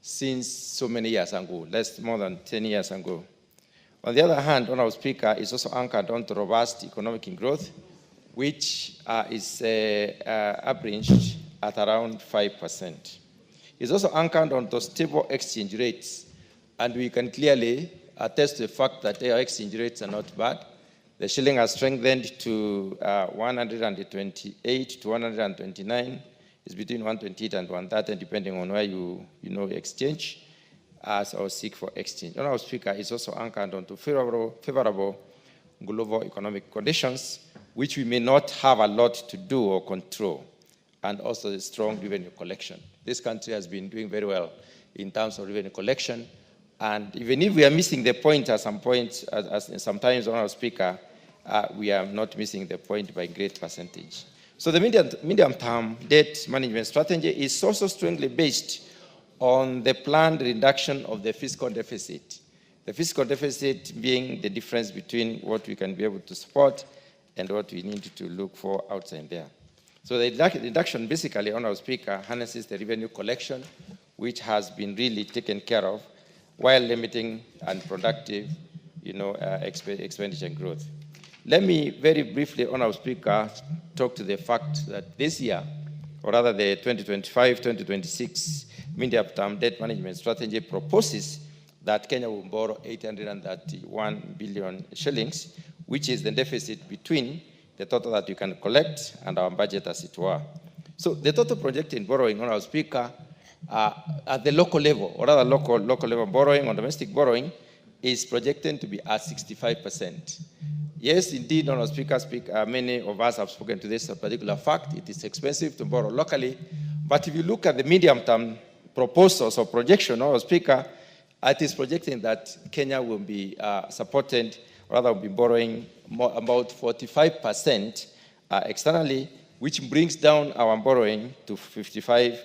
since so many years ago, less more than 10 years ago. On the other hand, Honourable Speaker, is also anchored on robust economic growth, which is averaged at around 5%. It's also anchored on the stable exchange rates, and we can clearly attest to the fact that our exchange rates are not bad. The shilling has strengthened to 128 to 129. It's between 128 and 130, depending on where you exchange or seek for exchange. Honourable Speaker, is also anchored onto favorable global economic conditions, which we may not have a lot to do or control, and also the strong revenue collection. This country has been doing very well in terms of revenue collection, and even if we are missing the point at some point, as sometimes, Honourable Speaker, we are not missing the point by a great percentage. So the medium-term debt management strategy is also strongly based on the planned reduction of the fiscal deficit. The fiscal deficit being the difference between what we can be able to support and what we need to look for outside there. So the reduction basically, Honourable Speaker, harnesses the revenue collection, which has been really taken care of, while limiting unproductive expenditure growth. Let me very briefly, Honourable Speaker, talk to the fact that this year, or rather the 2025-2026 medium-term debt management strategy proposes that Kenya will borrow 831 billion shillings, which is the deficit between the total that you can collect and our budget, as it were. So the total projected borrowing, Honourable Speaker, at the local level, or rather local level borrowing or domestic borrowing, is projected to be at 65%. Yes, indeed, Honourable Speaker, many of us have spoken to this particular fact. It is expensive to borrow locally. But if you look at the medium-term proposals or projection, Honourable Speaker, it is projecting that Kenya will be supported, rather will be borrowing about 45% externally, which brings down our borrowing to 55%,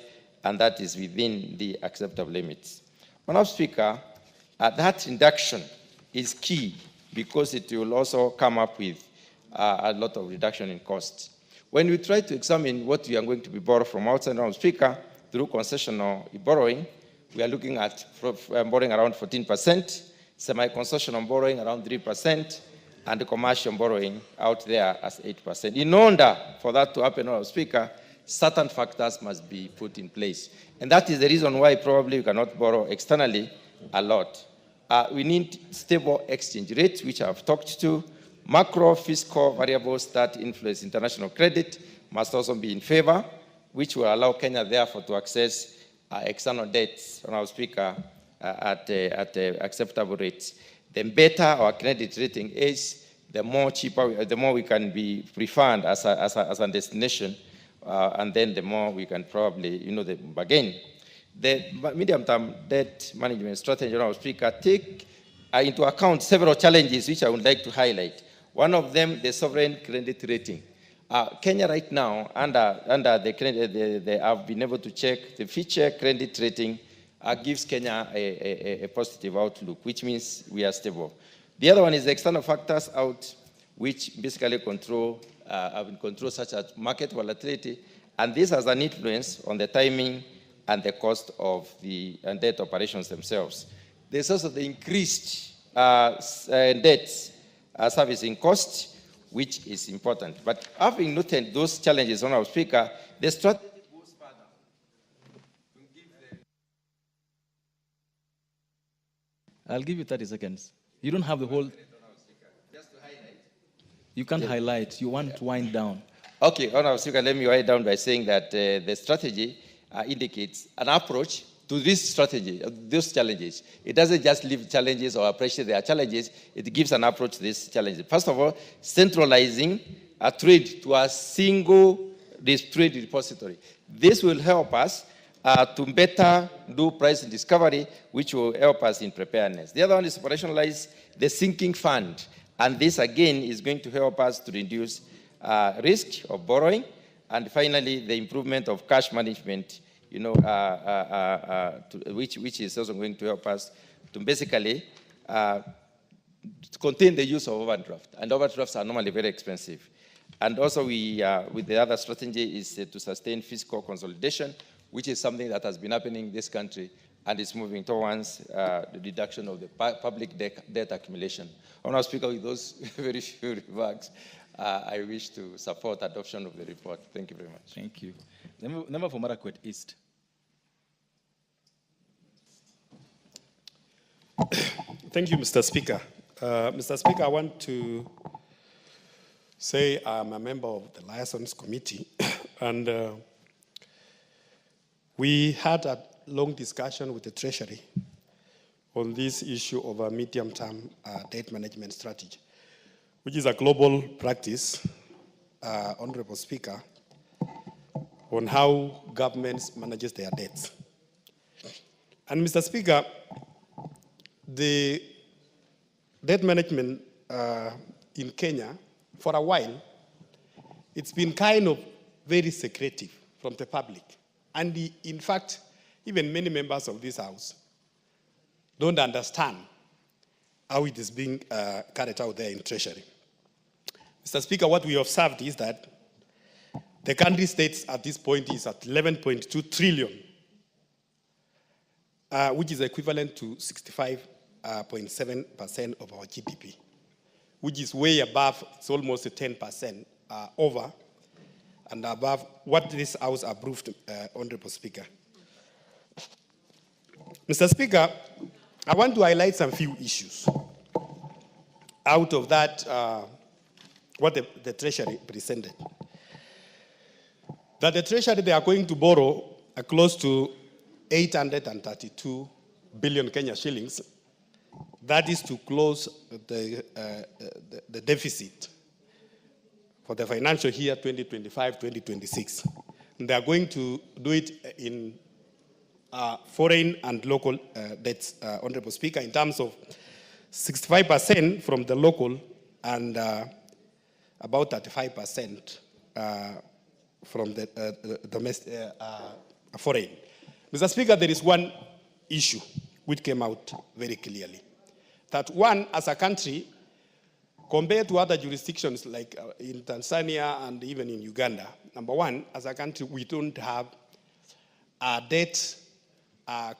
and that is within the acceptable limits. Honourable Speaker, that reduction is key because it will also come up with a lot of reduction in costs. When we try to examine what we are going to be borrowed from outside, Honourable Speaker, through concessional borrowing, we are looking at borrowing around 14%, semi-concessional borrowing around 3%, and commercial borrowing out there as 8%. In order for that to happen, Honourable Speaker, certain factors must be put in place. And that is the reason why probably we cannot borrow externally a lot. We need stable exchange rates, which I've talked to. Macro fiscal variables that influence international credit must also be in favor, which will allow Kenya, therefore, to access external debts, Honourable Speaker, at acceptable rates. The better our credit rating is, the more cheaper, the more we can be preferred as a destination, and then the more we can probably, bargain. The medium-term debt management strategy, Honourable Speaker, take into account several challenges which I would like to highlight. One of them, the sovereign credit rating. Kenya right now, under the credit, they have been able to check the future credit rating gives Kenya a positive outlook, which means we are stable. The other one is the external factors out, which basically control such as market volatility, and this has an influence on the timing and the cost of the debt operations themselves. There's also the increased debt servicing costs, which is important. But having noted those challenges, Honorable Speaker, the strategy goes further. I'll give you 30 seconds. You don't have the whole... You can't highlight. You want to wind down. Okay, Honorable Speaker, let me wind down by saying that the strategy indicates an approach to this strategy, those challenges. It doesn't just leave challenges or appreciate their challenges. It gives an approach to these challenges. First of all, centralizing a trade to a single trade repository. This will help us to better do price discovery, which will help us in preparedness. The other one is operationalize the sinking fund. And this, again, is going to help us to reduce risk of borrowing. And finally, the improvement of cash management, you know, which is also going to help us to basically to contain the use of overdraft. And overdrafts are normally very expensive. And also, with the other strategy is to sustain fiscal consolidation, which is something that has been happening in this country and is moving towards the reduction of the public debt accumulation. Honourable Speaker, with those very few remarks, I wish to support adoption of the report. Thank you very much. Thank you. Member for Marakwet East. Thank you, Mr. Speaker. Mr. Speaker, I want to say I'm a member of the Liaisons Committee, and we had a long discussion with the Treasury on this issue of a medium-term debt management strategy, which is a global practice, Honorable Speaker, on how governments manages their debts. And Mr. Speaker, the debt management in Kenya, for a while, it's been kind of very secretive from the public. And in fact, even many members of this House don't understand how it is being carried out there in Treasury. Mr. Speaker, what we observed is that the country states at this point is at 11.2 trillion, which is equivalent to 65.7% of our GDP, which is way above, it's almost 10% over and above what this House approved, Honorable Speaker. Mr. Speaker, I want to highlight some few issues out of that, what the Treasury presented. That the Treasury, they are going to borrow close to 832 billion Kenya shillings. That is to close the deficit for the financial year 2025-2026. They are going to do it in foreign and local debts, Honorable Speaker, in terms of 65% from the local and about 35% from the domestic foreign. Mr. Speaker, there is one issue which came out very clearly. That one, as a country, compared to other jurisdictions like in Tanzania and even in Uganda, number one, as a country, we don't have a debt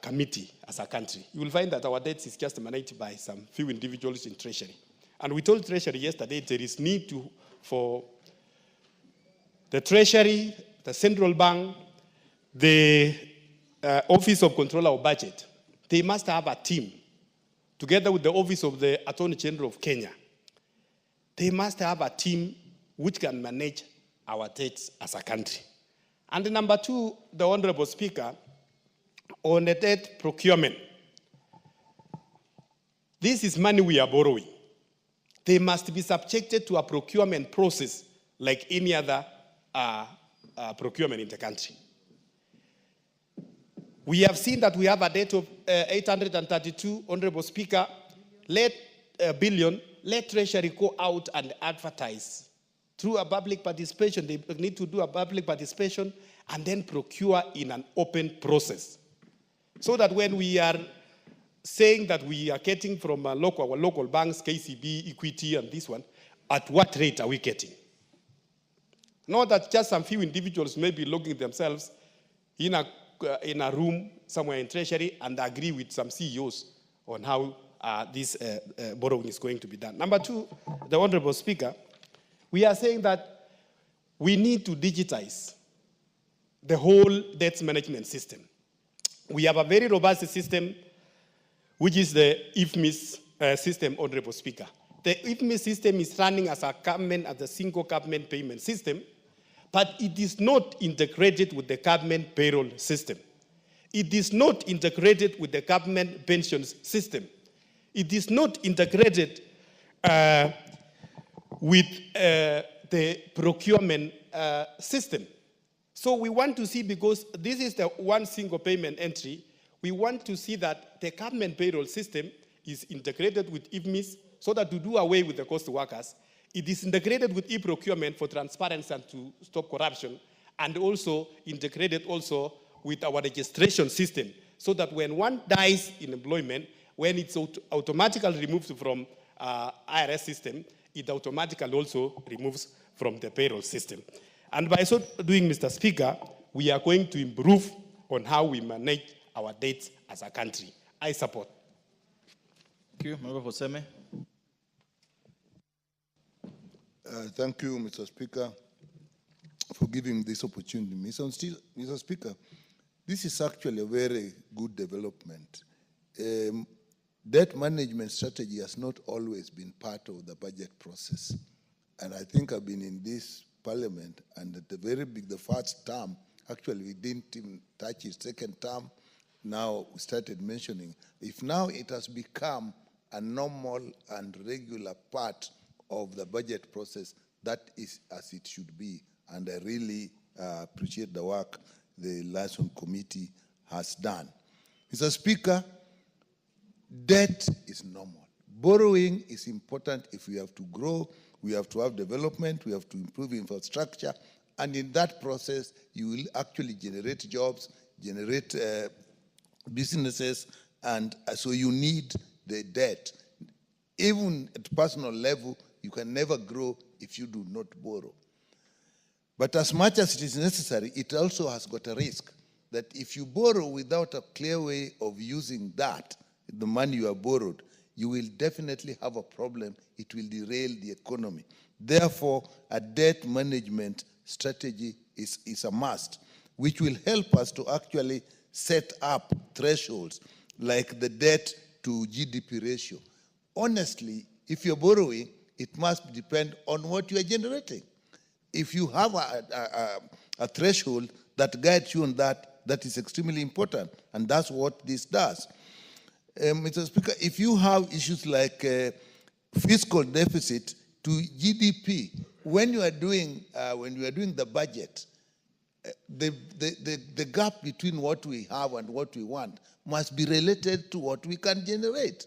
committee as a country. You will find that our debts is just managed by some few individuals in Treasury. And we told Treasury yesterday there is need for the Treasury, the Central Bank, the Office of Controller of Budget. They must have a team, together with the Office of the Attorney General of Kenya. They must have a team which can manage our debts as a country. And number two, the Honorable Speaker, on the debt procurement. This is money we are borrowing. They must be subjected to a procurement process like any other procurement in the country. We have seen that we have a debt of 832, Honorable Speaker. Let Treasury go out and advertise through a public participation. They need to do a public participation and then procure in an open process. So that when we are saying that we are getting from our local banks, KCB, Equity, and this one, at what rate are we getting? Not that just some few individuals may be looking themselves in a room somewhere in Treasury and agree with some CEOs on how this borrowing is going to be done. Number two, the Honorable Speaker, We are saying that we need to digitize the whole debt management system. We have a very robust system, which is the IFMIS system, Honorable Speaker. The IFMIS system is running as a single government payment system, but it is not integrated with the government payroll system. It is not integrated with the government pensions system. It is not integrated with the procurement system. So we want to see, because this is the one single payment entry, we want to see that the government payroll system is integrated with IFMIS so that to do away with the cost workers. It is integrated with e-procurement for transparency and to stop corruption, and also integrated also with our registration system so that when one dies in employment, when it's automatically removed from IRS system, it automatically also removes from the payroll system. And by so doing, Mr. Speaker, we are going to improve on how we manage our debts as a country. I support. Thank you. Member for Seme. Thank you, Mr. Speaker, for giving this opportunity. Mr. Speaker, this is actually a very good development. Debt management strategy has not always been part of the budget process. And I think I've been in this parliament, and at the first term, actually we didn't even touch it. Second term, now we started mentioning. If now it has become a normal and regular part of the budget process, that is as it should be. And I really appreciate the work the Liaison Committee has done. Mr. Speaker, debt is normal. Borrowing is important if we have to grow, we have to have development, we have to improve infrastructure, and in that process, you will actually generate jobs, generate businesses, and so you need the debt. Even at personal level, you can never grow if you do not borrow. But as much as it is necessary, it also has got a risk that if you borrow without a clear way of using that, the money you have borrowed, you will definitely have a problem. It will derail the economy. Therefore, a debt management strategy is a must, which will help us to actually set up thresholds like the debt to GDP ratio. Honestly, if you're borrowing, it must depend on what you are generating. If you have a threshold that guides you on that, that is extremely important, and that's what this does. Mr. Speaker, if you have issues like fiscal deficit to GDP, when you are doing the budget, the gap between what we have and what we want must be related to what we can generate.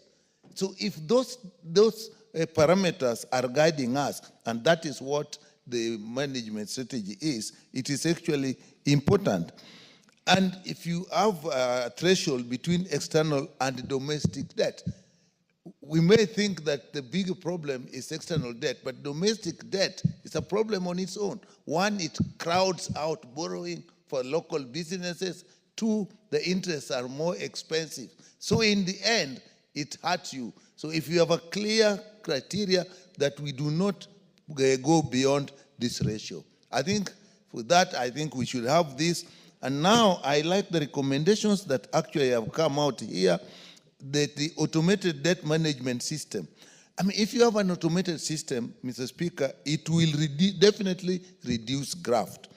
So if those parameters are guiding us, and that is what the management strategy is, it is actually important. And if you have a threshold between external and domestic debt, we may think that the bigger problem is external debt, but domestic debt is a problem on its own. One, it crowds out borrowing for local businesses. Two, the interests are more expensive. So in the end, it hurts you. So if you have a clear criteria that we do not go beyond this ratio, I think for that, I think we should have this. And now I like the recommendations that actually have come out here, that the automated debt management system. I mean, if you have an automated system, Mr. Speaker, it will definitely reduce graft.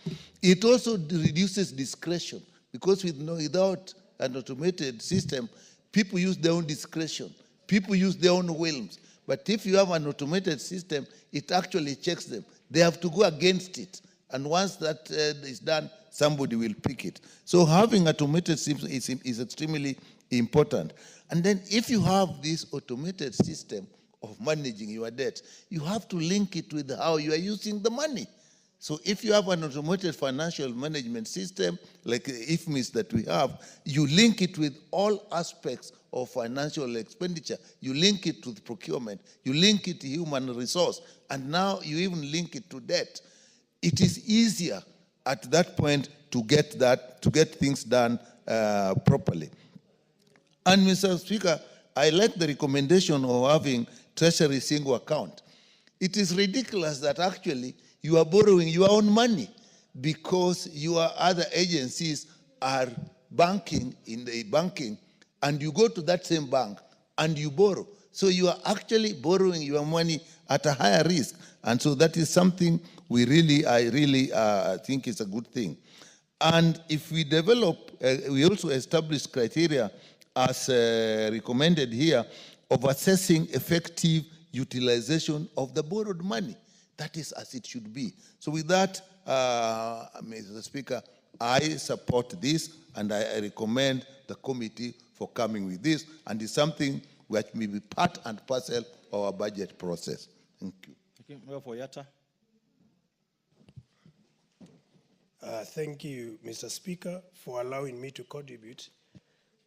It also reduces discretion, because without an automated system, people use their own discretion. People use their own whims. But if you have an automated system, it actually checks them. They have to go against it. And once that is done, somebody will pick it. So having automated system is extremely important. And then if you have this automated system of managing your debt, you have to link it with how you are using the money. So if you have an automated financial management system, like IFMIS that we have, you link it with all aspects of financial expenditure. You link it to the procurement. You link it to human resource. And now you even link it to debt. It is easier at that point to get things done properly. And Mr. Speaker, I like the recommendation of having Treasury single account. It is ridiculous that actually you are borrowing your own money because your other agencies are banking in the banking, and you go to that same bank and you borrow. So you are actually borrowing your money at a higher risk. And so that is something I really think is a good thing. And if we develop, we also establish criteria as recommended here of assessing effective utilization of the borrowed money. That is as it should be. So with that, Mr. Speaker, I support this and I recommend the committee for coming with this, and it's something which may be part and parcel of our budget process. Thank you. Thank you, Mr. Speaker, for allowing me to contribute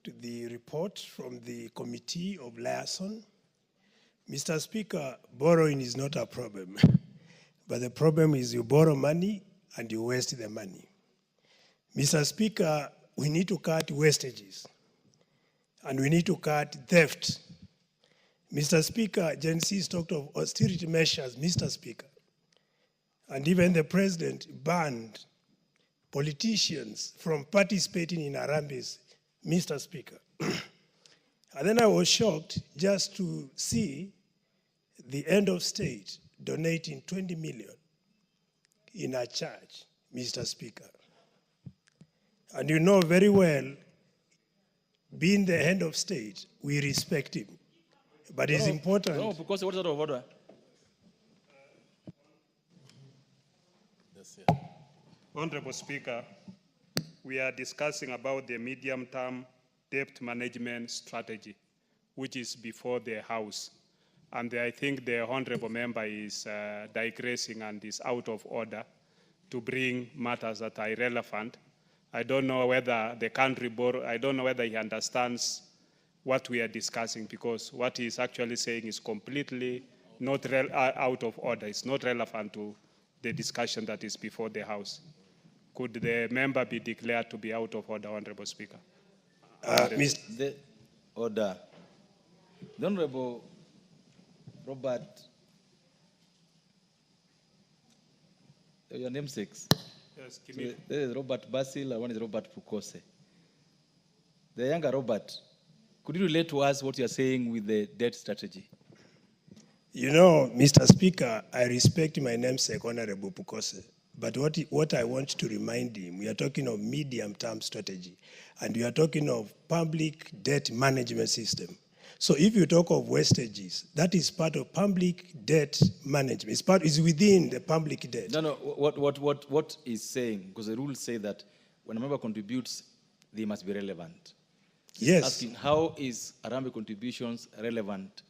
to the report from the Committee of Liaison. Mr. Speaker, borrowing is not a problem, but the problem is you borrow money and you waste the money. Mr. Speaker, we need to cut wastages and we need to cut theft. Mr. Speaker, Gen Z's talked of austerity measures, Mr. Speaker, and even the president banned politicians from participating in Harambes, Mr. Speaker. And then I was shocked just to see the end of state donating 20 million in a church, Mr. Speaker. And you know very well, being the head of state, we respect him. But it's important. No, because what's out of order? Honorable Speaker, we are discussing about the medium-term debt management strategy, which is before the House. And I think the honorable member is digressing and is out of order to bring matters that are irrelevant. I don't know whether the country board, I don't know whether he understands what we are discussing, because what he is actually saying is completely not out of order. It's not relevant to the discussion that is before the House. Could the member be declared to be out of order, Honorable Speaker? The order. The Honorable Robert, your namesakes. Yes, So there is Robert Basil and one is Robert Pukose. The younger Robert, could you relate to us what you are saying with the debt strategy? You know, Mr. Speaker, I respect my namesake, Honorable Pukose. But what I want to remind him, we are talking of medium-term strategy, and we are talking of public debt management system. So if you talk of wastages, that is part of public debt management. It's within the public debt. No, what is saying, because the rules say that when a member contributes, they must be relevant. Yes. Asking how is Harambee contributions relevant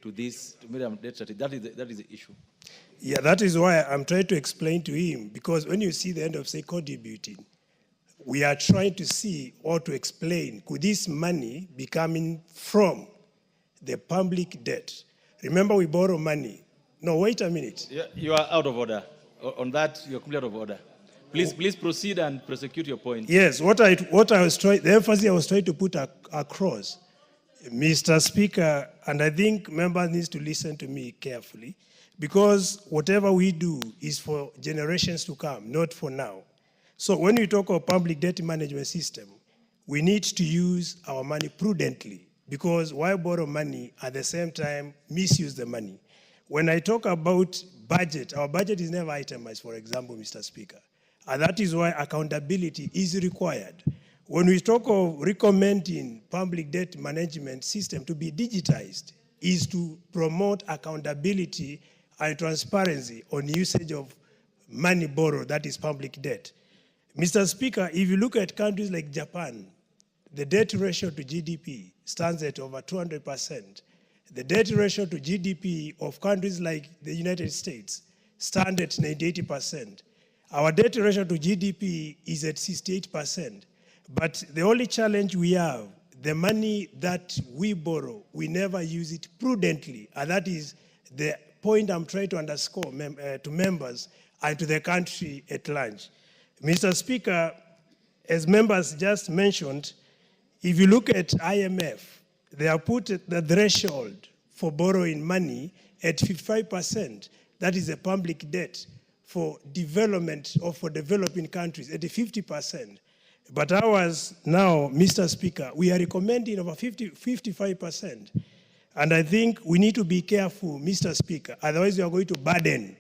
to this medium debt strategy? That is the issue. Yeah, that is why I'm trying to explain to him, because when you see the end of, say, contributing, we are trying to see or to explain, could this money be coming from the public debt? Remember, we borrow money. No, wait a minute. You are out of order. On that, you're completely out of order. Please proceed and prosecute your point. Yes, what I was trying, the emphasis I was trying to put across, Mr. Speaker, and I think members need to listen to me carefully, because whatever we do is for generations to come, not for now. So when we talk of public debt management system, we need to use our money prudently, because why borrow money at the same time misuse the money? When I talk about budget, our budget is never itemized, for example, Mr. Speaker. And that is why accountability is required. When we talk of recommending public debt management system to be digitized, is to promote accountability and transparency on usage of money borrowed, that is public debt. Mr. Speaker, if you look at countries like Japan, the debt ratio to GDP stands at over 200%. The debt ratio to GDP of countries like the United States stand at 98%. Our debt ratio to GDP is at 68%. But the only challenge we have, the money that we borrow, we never use it prudently. And that is the point I'm trying to underscore to members and to the country at large. Mr. Speaker, as members just mentioned, if you look at IMF, they have put the threshold for borrowing money at 55%. that is a public debt for development or for developing countries at 50%. But ours now, Mr. Speaker, we are recommending over 55%. And I think we need to be careful, Mr. Speaker, otherwise we are going to burden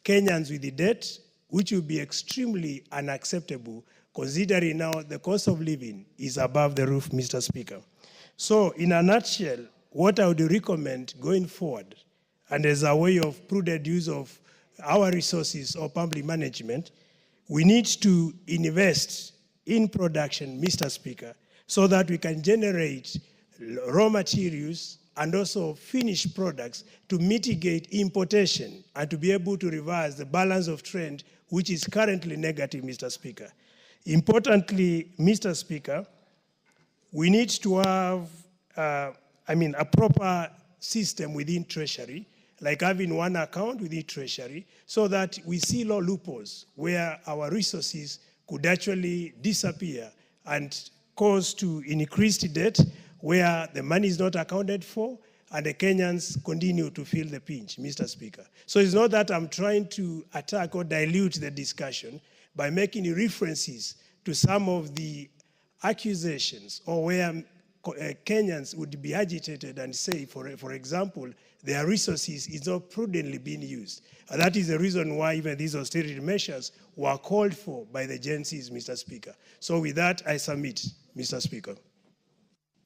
Kenyans with the debt, which will be extremely unacceptable, considering now the cost of living is above the roof, Mr. Speaker. So in a nutshell, what I would recommend going forward, and as a way of prudent use of our resources or public management, we need to invest in production, Mr. Speaker, so that we can generate raw materials and also finished products to mitigate importation and to be able to reverse the balance of trade, which is currently negative, Mr. Speaker. Importantly, Mr. Speaker, we need to have, a proper system within Treasury, like having one account within Treasury, so that we see no loopholes where our resources could actually disappear and cause to increased debt where the money is not accounted for and the Kenyans continue to feel the pinch, Mr. Speaker. So it's not that I'm trying to attack or dilute the discussion by making references to some of the accusations or where Kenyans would be agitated and say, for example, their resources is not prudently being used. And that is the reason why even these austerity measures were called for by the agencies, Mr. Speaker. So with that, I submit, Mr. Speaker.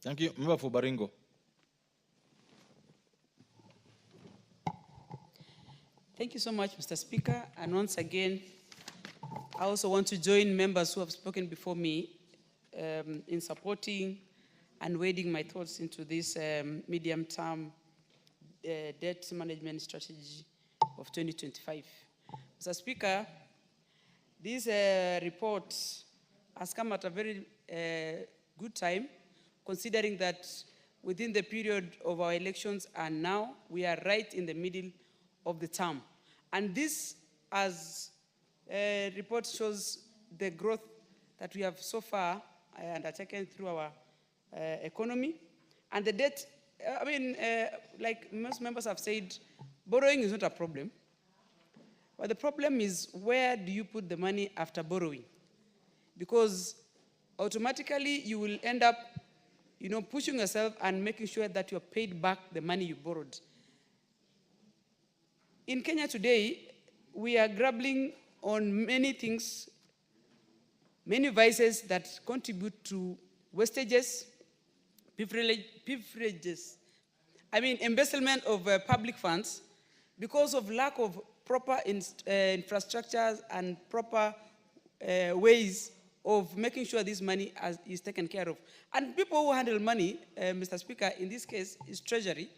Thank you. Member for Baringo. Thank you so much, Mr. Speaker. And once again, I also want to join members who have spoken before me in supporting and wading my thoughts into this medium-term debt management strategy of 2025. Mr. Speaker, this report has come at a very good time, considering that within the period of our elections and now, we are right in the middle of the term. And this, as a report shows the growth that we have so far undertaken through our economy. And the debt, like most members have said, borrowing is not a problem. But the problem is, where do you put the money after borrowing? Because automatically you will end up, pushing yourself and making sure that you have paid back the money you borrowed. In Kenya today, we are grappling on many things, many vices that contribute to wastages, embezzlement of public funds because of lack of proper infrastructures and proper ways of making sure this money is taken care of. And people who handle money, Mr. Speaker, in this case is Treasury,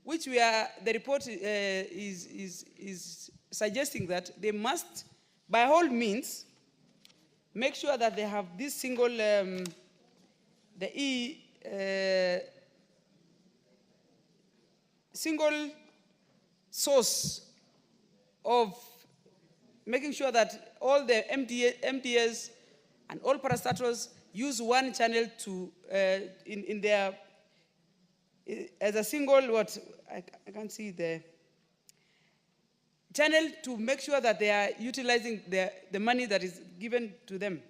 which the report is suggesting that they must, by all means, make sure that they have this single, single source of making sure that all the MDAs and all parastatals use one channel to, in their, as a single, I can't see the channel to make sure that they are utilizing the money that is given to them.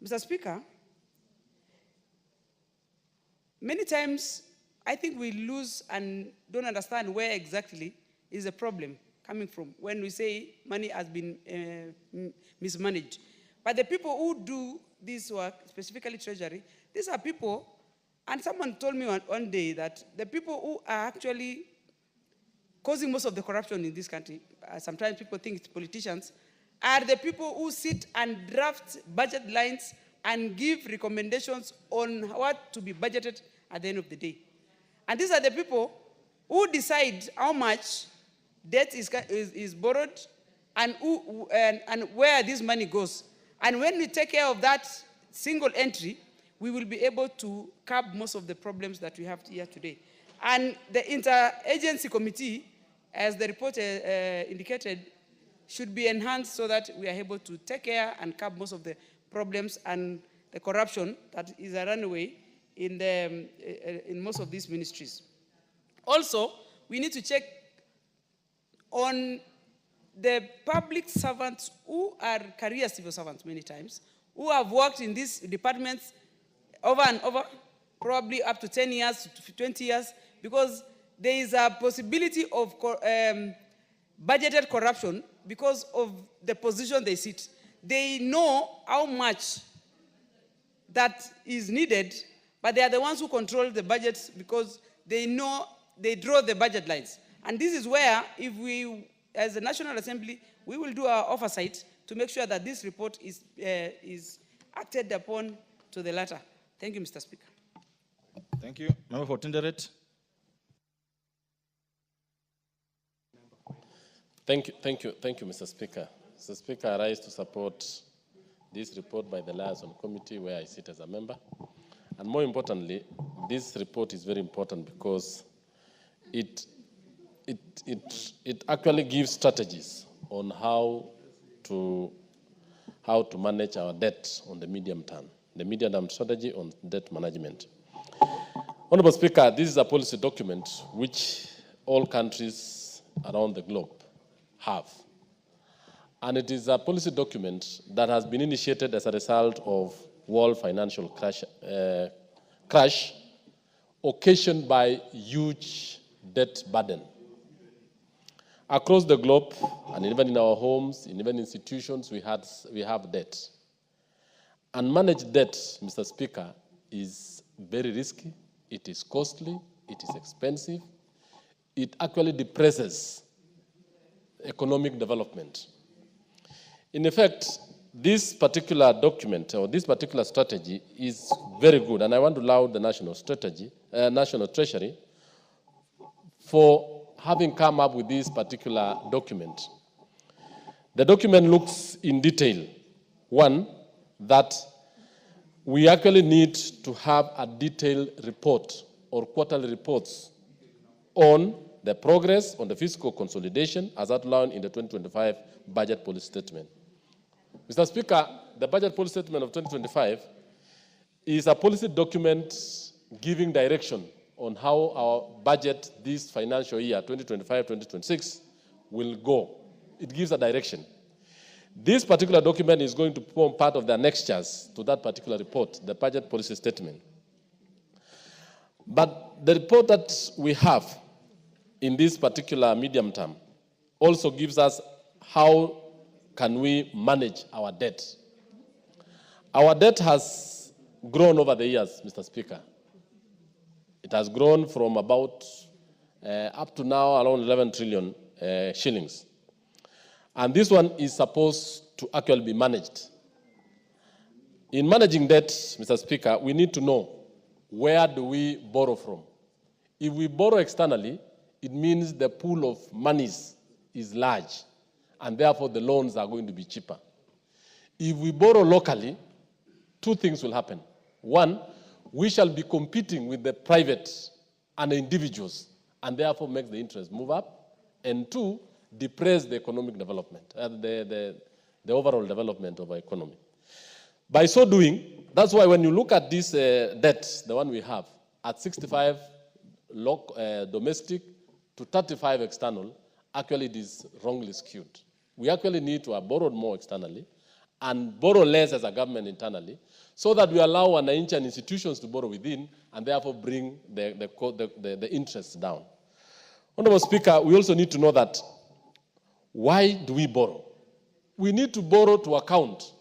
Mr. Speaker, many times I think we lose and don't understand where exactly is the problem coming from when we say money has been mismanaged. But the people who do this work, specifically Treasury, these are people, and someone told me one day that the people who are actually causing most of the corruption in this country, sometimes people think it's politicians, are the people who sit and draft budget lines and give recommendations on what to be budgeted at the end of the day. And these are the people who decide how much debt is borrowed and where this money goes. And when we take care of that single entry, we will be able to curb most of the problems that we have here today. And the interagency committee, as the report indicated, should be enhanced so that we are able to take care and curb most of the problems and the corruption that is a runaway in most of these ministries. Also, we need to check on the public servants who are career civil servants many times, who have worked in these departments over and over, probably up to 10 years, 20 years, because there is a possibility of budgeted corruption because of the position they sit. They know how much that is needed, but they are the ones who control the budgets because they know, they draw the budget lines. And this is where, if we, as the National Assembly, we will do our oversight to make sure that this report is acted upon to the latter. Thank you, Mr. Speaker. Thank you. Member for Tinderet. Thank you, Mr. Speaker. Mr. Speaker, I rise to support this report by the Liaison Committee where I sit as a member. And more importantly, this report is very important because it actually gives strategies on how to manage our debt on the medium term, the medium-term strategy on debt management. Honorable Speaker, this is a policy document which all countries around the globe have. And it is a policy document that has been initiated as a result of world financial crash occasioned by huge debt burden. Across the globe, and even in our homes, in even institutions, we have debt. And managed debt, Mr. Speaker, is very risky, it is costly, it is expensive, it actually depresses economic development. In effect, this particular document or this particular strategy is very good, and I want to laud the National Treasury for having come up with this particular document. The document looks in detail. One, that we actually need to have a detailed report or quarterly reports on the progress on the fiscal consolidation as outlined in the 2025 budget policy statement. Mr. Speaker, the budget policy statement of 2025 is a policy document giving direction on how our budget this financial year, 2025-2026, will go. It gives a direction. This particular document is going to form part of the annexures to that particular report, the budget policy statement. But the report that we have in this particular medium term also gives us how can we manage our debt. Our debt has grown over the years, Mr. Speaker. It has grown from about up to now around 11 trillion shillings. And this one is supposed to actually be managed. In managing debt, Mr. Speaker, we need to know where do we borrow from. If we borrow externally, it means the pool of monies is large, and therefore the loans are going to be cheaper. If we borrow locally, two things will happen. One, we shall be competing with the private and the individuals, and therefore make the interest move up. And two, depress the economic development, the overall development of our economy. By so doing, that's why when you look at this debt, the one we have, at 65 domestic to 35 external, actually it is wrongly skewed. We actually need to have borrowed more externally and borrow less as a government internally, so that we allow wananchi and institutions to borrow within and therefore bring the interest down. Honorable Speaker, we also need to know that why do we borrow? We need to borrow to account.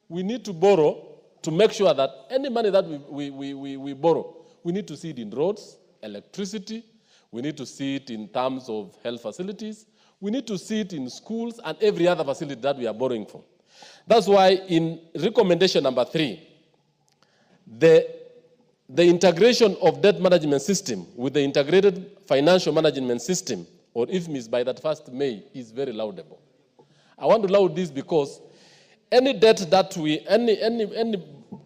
We need to borrow to make sure that any money that we borrow, we need to see it in roads, electricity, we need to see it in terms of health facilities, we need to see it in schools and every other facility that we are borrowing from. That's why in recommendation number 3, the integration of debt management system with the integrated financial management system, or IFMIS by that 1st May, is very laudable. I want to laud this because any debt that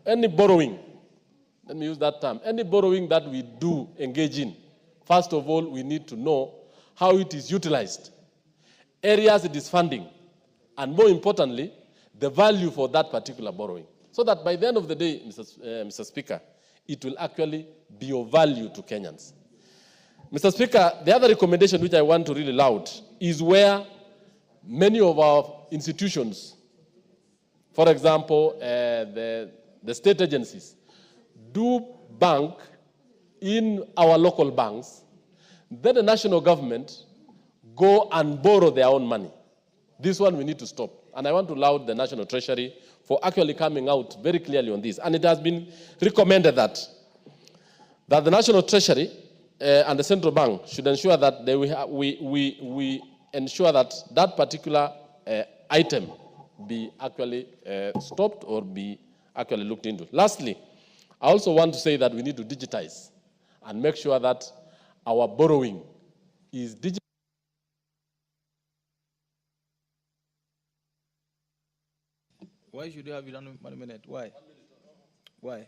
any borrowing, let me use that term, any borrowing that we do engage in, first of all, we need to know how it is utilized, areas it is funding, and more importantly, the value for that particular borrowing. So that by the end of the day, Mr. Speaker, it will actually be of value to Kenyans. Mr. Speaker, the other recommendation which I want to really laud is where many of our institutions, for example, the state agencies, do bank in our local banks, then the national government go and borrow their own money. This one we need to stop. And I want to laud the National Treasury for actually coming out very clearly on this. And it has been recommended that the National Treasury and the Central Bank should ensure that we ensure that that particular item be actually stopped or be actually looked into. Lastly, I also want to say that we need to digitize and make sure that our borrowing is digital. Why should you have it on 1 minute? Why? Why?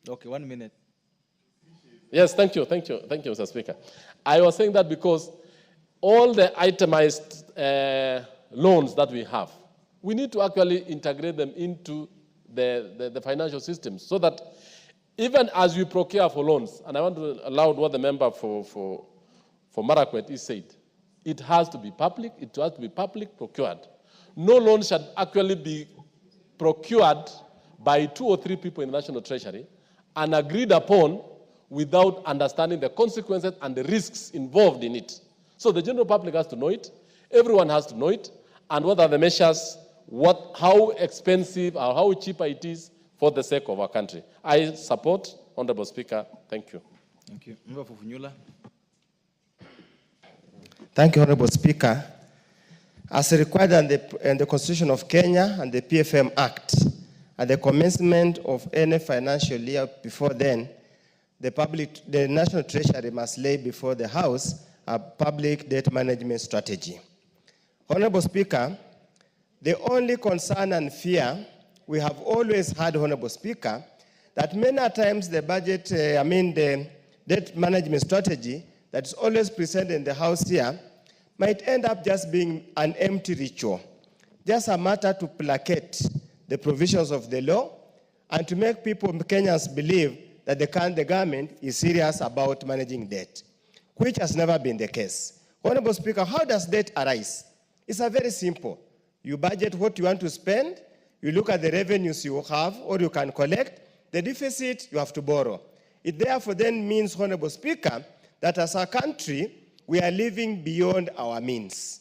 Okay, 1 minute. Yes, thank you, Mr. Speaker. I was saying that because all the itemized loans that we have, we need to actually integrate them into the financial system so that even as we procure for loans, and I want to allow what the member for Marakwet is said, it has to be public, it has to be public procured. No loan should actually be procured by 2 or 3 people in the National Treasury and agreed upon without understanding the consequences and the risks involved in it. So the general public has to know it, everyone has to know it, and what are the measures, how expensive or how cheaper it is for the sake of our country. I support, Honorable Speaker. Thank you. Thank you. Member for Funyula. Thank you, Honorable Speaker. As required in the Constitution of Kenya and the PFM Act, at the commencement of any financial year before then, the National Treasury must lay before the House a public debt management strategy. Honorable Speaker, the only concern and fear we have always had, Honorable Speaker, that many times the the debt management strategy that is always presented in the House here might end up just being an empty ritual, just a matter to placate the provisions of the law and to make people, Kenyans, believe that the government is serious about managing debt, which has never been the case. Honorable Speaker, how does debt arise? It's very simple. You budget what you want to spend, you look at the revenues you have or you can collect, the deficit you have to borrow. It therefore then means, Honorable Speaker, that as a country, we are living beyond our means.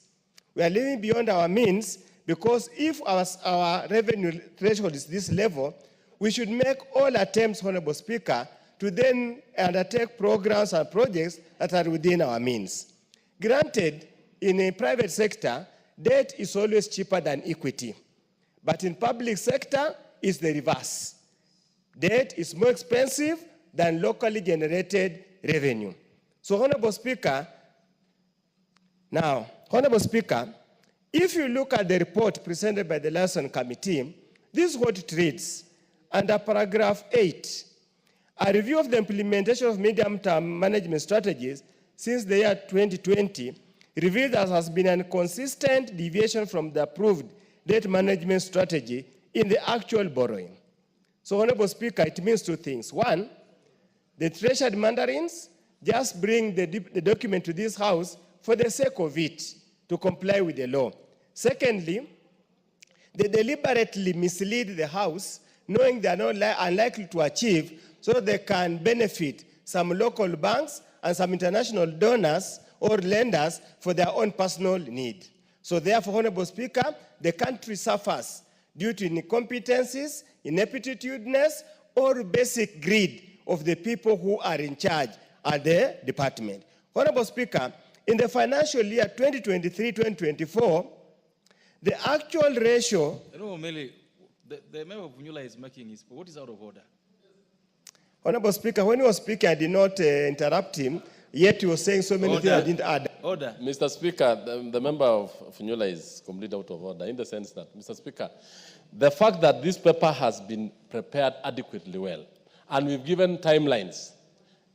We are living beyond our means because if our revenue threshold is this level, we should make all attempts, Honorable Speaker, to then undertake programs and projects that are within our means. Granted, in a private sector, debt is always cheaper than equity. But in public sector, it's the reverse. Debt is more expensive than locally generated revenue. So, Honorable Speaker, if you look at the report presented by the Liaison Committee, this is what it reads. Under paragraph 8, a review of the implementation of medium-term management strategies since the year 2020 revealed that there has been a consistent deviation from the approved debt management strategy in the actual borrowing. So, Honorable Speaker, it means 2 things. One, the treasured mandarins just bring the document to this House for the sake of it, to comply with the law. Secondly, they deliberately mislead the House, knowing they are not unlikely to achieve, so they can benefit some local banks and some international donors or lenders for their own personal need. So therefore, Honorable Speaker, the country suffers due to incompetencies, ineptitudeness, or basic greed of the people who are in charge at the department. Honorable Speaker, in the financial year 2023-2024, the actual ratio... No, Meli, the member of Funyula is making his... What is out of order? Honorable Speaker, when he was speaking, I did not interrupt him, yet he was saying so many things I didn't add. Order. Mr. Speaker, the member of Funyula is completely out of order in the sense that, Mr. Speaker, the fact that this paper has been prepared adequately well, and we've given timelines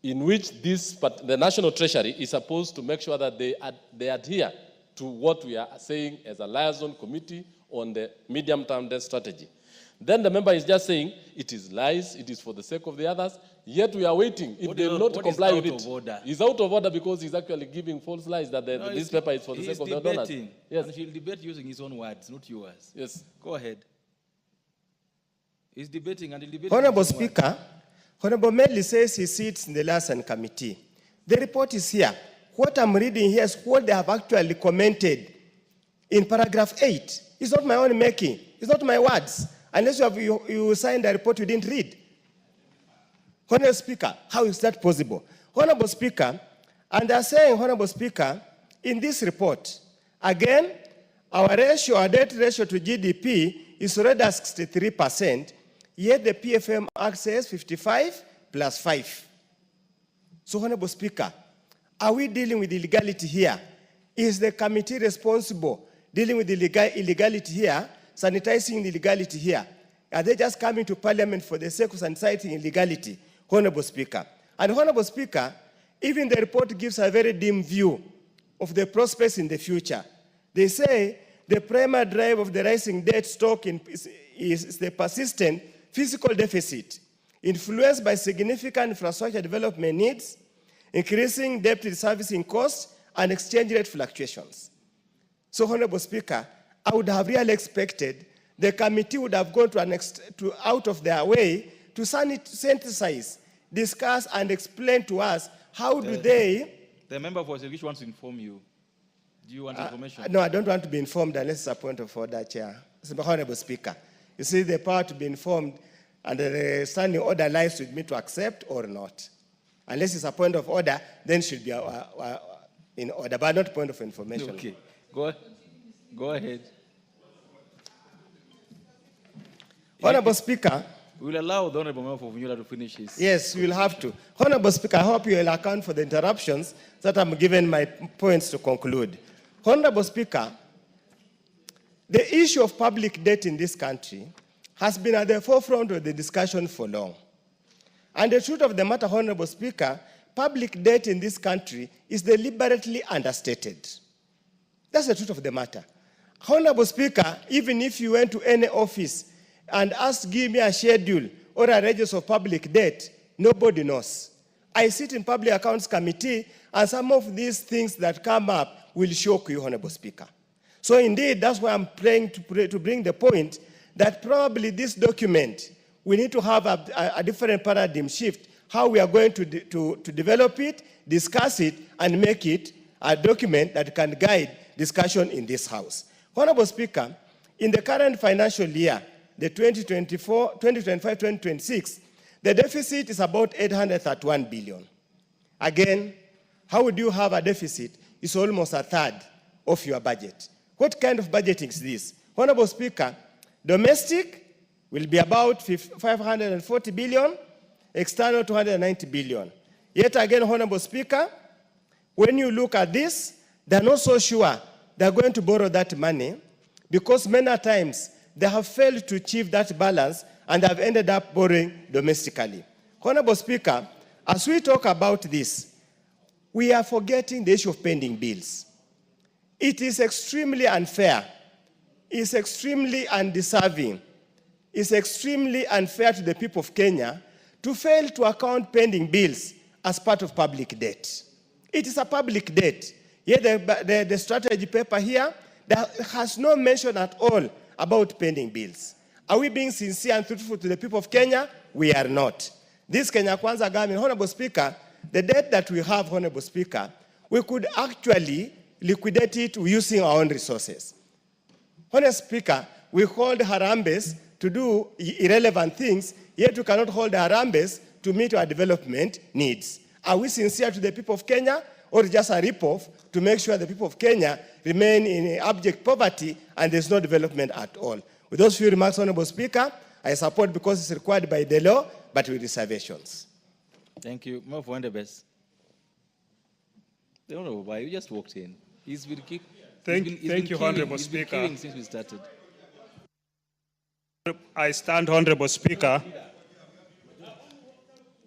in which the National Treasury is supposed to make sure that they adhere to what we are saying as a liaison committee on the medium-term debt strategy. Then the member is just saying, it is lies, it is for the sake of the others. Yet we are waiting. If What they is- will not what comply is with out it, of order? he's out of order because he's actually giving false lies that No, this paper is for the he's sake of the donors. debating. Yes. And he'll debate using his own words, not yours. Yes. Go ahead. He's debating and he'll debate. Honorable using his own words. Speaker, Honorable Medley says he sits in the liaison committee. The report is here. What I'm reading here is what they have actually commented in paragraph 8. It's not my own making. It's not my words. Unless you signed a report you didn't read. Honorable Speaker, how is that possible? Honorable Speaker, and they're saying, Honorable Speaker, in this report, again, our debt ratio to GDP is already at 63%, yet the PFM Act says 55 plus 5. So, Honorable Speaker, are we dealing with illegality here? Is the committee responsible dealing with illegality here, sanitizing illegality here? Are they just coming to Parliament for the sake of sanitizing illegality? Honorable Speaker. And Honorable Speaker, even the report gives a very dim view of the prospects in the future. They say the primary drive of the rising debt stock is the persistent fiscal deficit, influenced by significant infrastructure development needs, increasing debt servicing costs, and exchange rate fluctuations. So, Honorable Speaker, I would have really expected the committee would have gone out of their way to synthesize, discuss, and explain to us how do they... The member for which wants to inform you. Do you want information? No, I don't want to be informed unless it's a point of order, Chair. Honorable Speaker, you see the power to be informed and the standing order lies with me to accept or not. Unless it's a point of order, then it should be in order, but not point of information. Okay, go ahead. Honorable Speaker, We'll allow the Honorable Member for Vinyula to finish his. yes, we'll have to. Honorable Speaker, I hope you will account for the interruptions that I'm given my points to conclude. Honorable Speaker, the issue of public debt in this country has been at the forefront of the discussion for long. And the truth of the matter, Honorable Speaker, public debt in this country is deliberately understated. That's the truth of the matter. Honorable Speaker, even if you went to any office and asked, give me a schedule or a register of public debt, nobody knows. I sit in Public Accounts Committee, and some of these things that come up will shock you, Honorable Speaker. So indeed, that's why I'm trying to bring the point that probably this document, we need to have a different paradigm shift, how we are going to develop it, discuss it, and make it a document that can guide discussion in this House. Honorable Speaker, in the current financial year, the 2025-2026, the deficit is about 831 billion. Again, how would you have a deficit? It's almost a third of your budget. What kind of budgeting is this? Honorable Speaker, domestic will be about 540 billion, external 290 billion. Yet again, Honorable Speaker, when you look at this, they're not so sure they're going to borrow that money because many times they have failed to achieve that balance and have ended up borrowing domestically. Honorable Speaker, as we talk about this, we are forgetting the issue of pending bills. It is extremely unfair. It's extremely undeserving. It's extremely unfair to the people of Kenya to fail to account pending bills as part of public debt. It is a public debt. Yet the strategy paper here that has no mention at all about pending bills. Are we being sincere and truthful to the people of Kenya? We are not. This Kenya Kwanza government, Honorable Speaker, the debt that we have, Honorable Speaker, we could actually liquidate it using our own resources. Honorable Speaker, we hold Harambes to do irrelevant things, yet we cannot hold Harambes to meet our development needs. Are we sincere to the people of Kenya, or just a rip-off to make sure the people of Kenya remain in abject poverty and there's no development at all? With those few remarks, Honorable Speaker, I support because it's required by the law, but with reservations. Thank you. Member for Ndebes. I don't know why you just walked in. He's been kicked. Thank you, Honorable Speaker. He's been since we started. I stand, Honorable Speaker.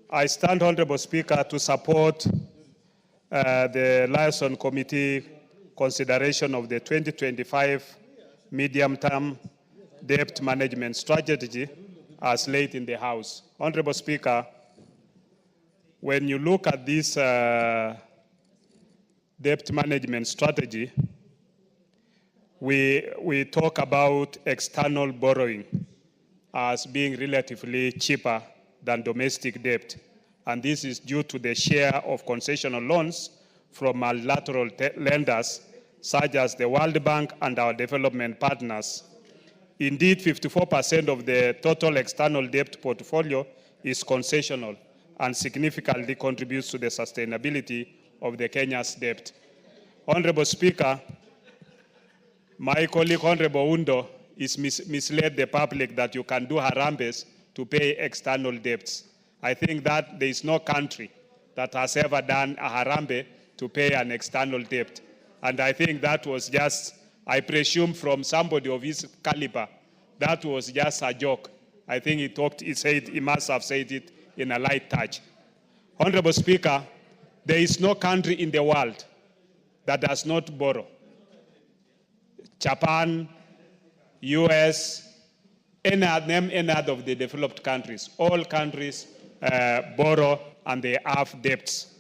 I stand, Honorable Speaker, to support the Liaison Committee consideration of the 2025 medium-term debt management strategy as laid in the House. Honorable Speaker, when you look at this debt management strategy, we talk about external borrowing as being relatively cheaper than domestic debt. And this is due to the share of concessional loans from multilateral lenders, such as the World Bank and our development partners. Indeed, 54% of the total external debt portfolio is concessional and significantly contributes to the sustainability of the Kenya's debt. Honorable Speaker, my colleague Honorable Undo is misled the public that you can do harambes to pay external debts. I think that there is no country that has ever done a harambe to pay an external debt. And I think that was just, I presume from somebody of his caliber, that was just a joke. I think he must have said it in a light touch. Honorable Speaker, there is no country in the world that does not borrow. Japan, US, any other of the developed countries, all countries borrow and they have debts.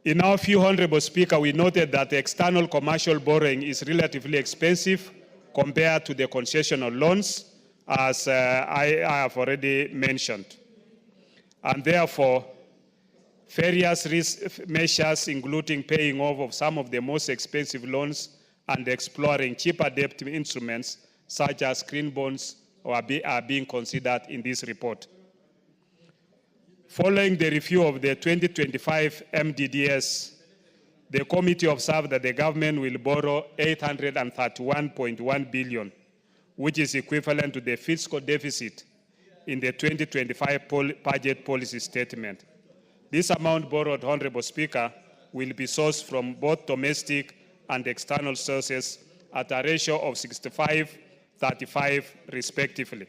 In our view, Honorable Speaker, we noted that the external commercial borrowing is relatively expensive compared to the concessional loans, as I have already mentioned. And therefore, various risk measures, including paying off of some of the most expensive loans and exploring cheaper debt instruments, such as green bonds, are being considered in this report. Following the review of the 2025 MDDS, the committee observed that the government will borrow 831.1 billion, which is equivalent to the fiscal deficit in the 2025 budget policy statement. This amount borrowed, Honorable Speaker, will be sourced from both domestic and external sources at a ratio of 65-35 respectively.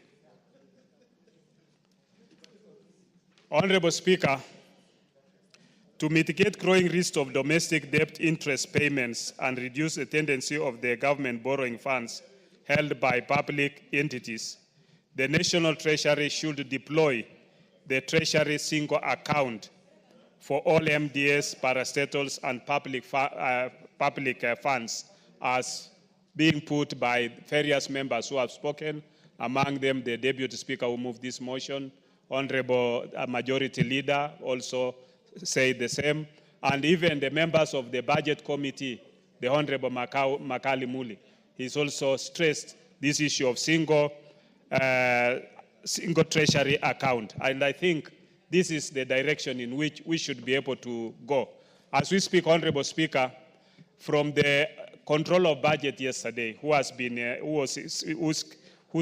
Honorable Speaker, to mitigate growing risk of domestic debt interest payments and reduce the tendency of the government borrowing funds held by public entities, the National Treasury should deploy the Treasury single account for all MDS, parastatals, and public funds, as being put by various members who have spoken, among them the Deputy Speaker who moved this motion, Honorable Majority Leader also said the same, and even the members of the Budget Committee, the Honorable Makali Muli, he's also stressed this issue of single treasury account. And I think this is the direction in which we should be able to go. As we speak, Honorable Speaker, from the control of budget yesterday, who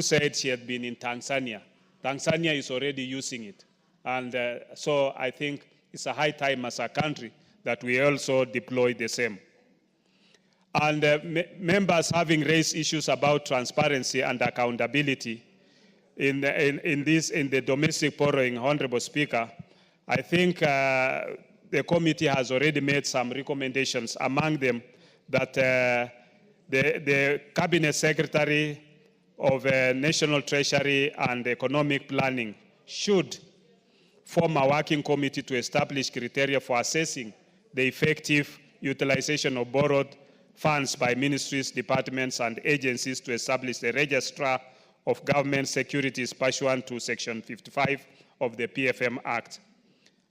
said she had been in Tanzania. Tanzania is already using it. And so I think it's a high time as a country that we also deploy the same. And members having raised issues about transparency and accountability in the domestic borrowing, Honorable Speaker, I think the committee has already made some recommendations, among them that the Cabinet Secretary of National Treasury and Economic Planning should form a working committee to establish criteria for assessing the effective utilization of borrowed funds by ministries, departments, and agencies to establish the registrar of government securities pursuant to Section 55 of the PFM Act.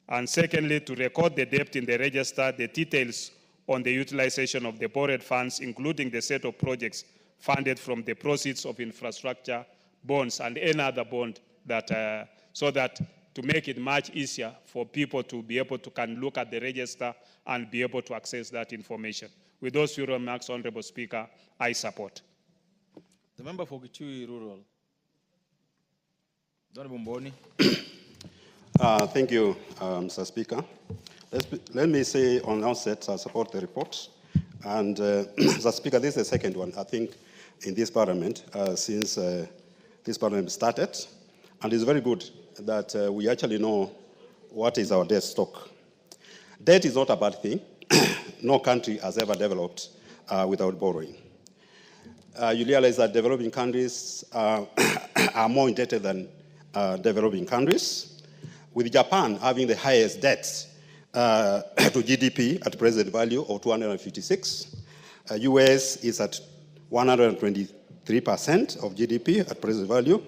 And secondly, to record the debt in the register, the details on the utilization of the borrowed funds, including the set of projects funded from the proceeds of infrastructure bonds and any other bond, that so that to make it much easier for people to be able to can look at the register and be able to access that information. With those few remarks, Honorable Speaker, I support. The member for Kitui Rural. Honorable Mboni. Thank you, Mr. Speaker. Let me say on the outset, I support the report. And Mr. Speaker, this is the second one, I think, in this parliament since this parliament started. And it's very good that we actually know what is our debt stock. Debt is not a bad thing. No country has ever developed without borrowing. You realize that developing countries are more indebted than developing countries. with Japan having the highest debt to GDP at present value of 256. US is at 123% of GDP at present value.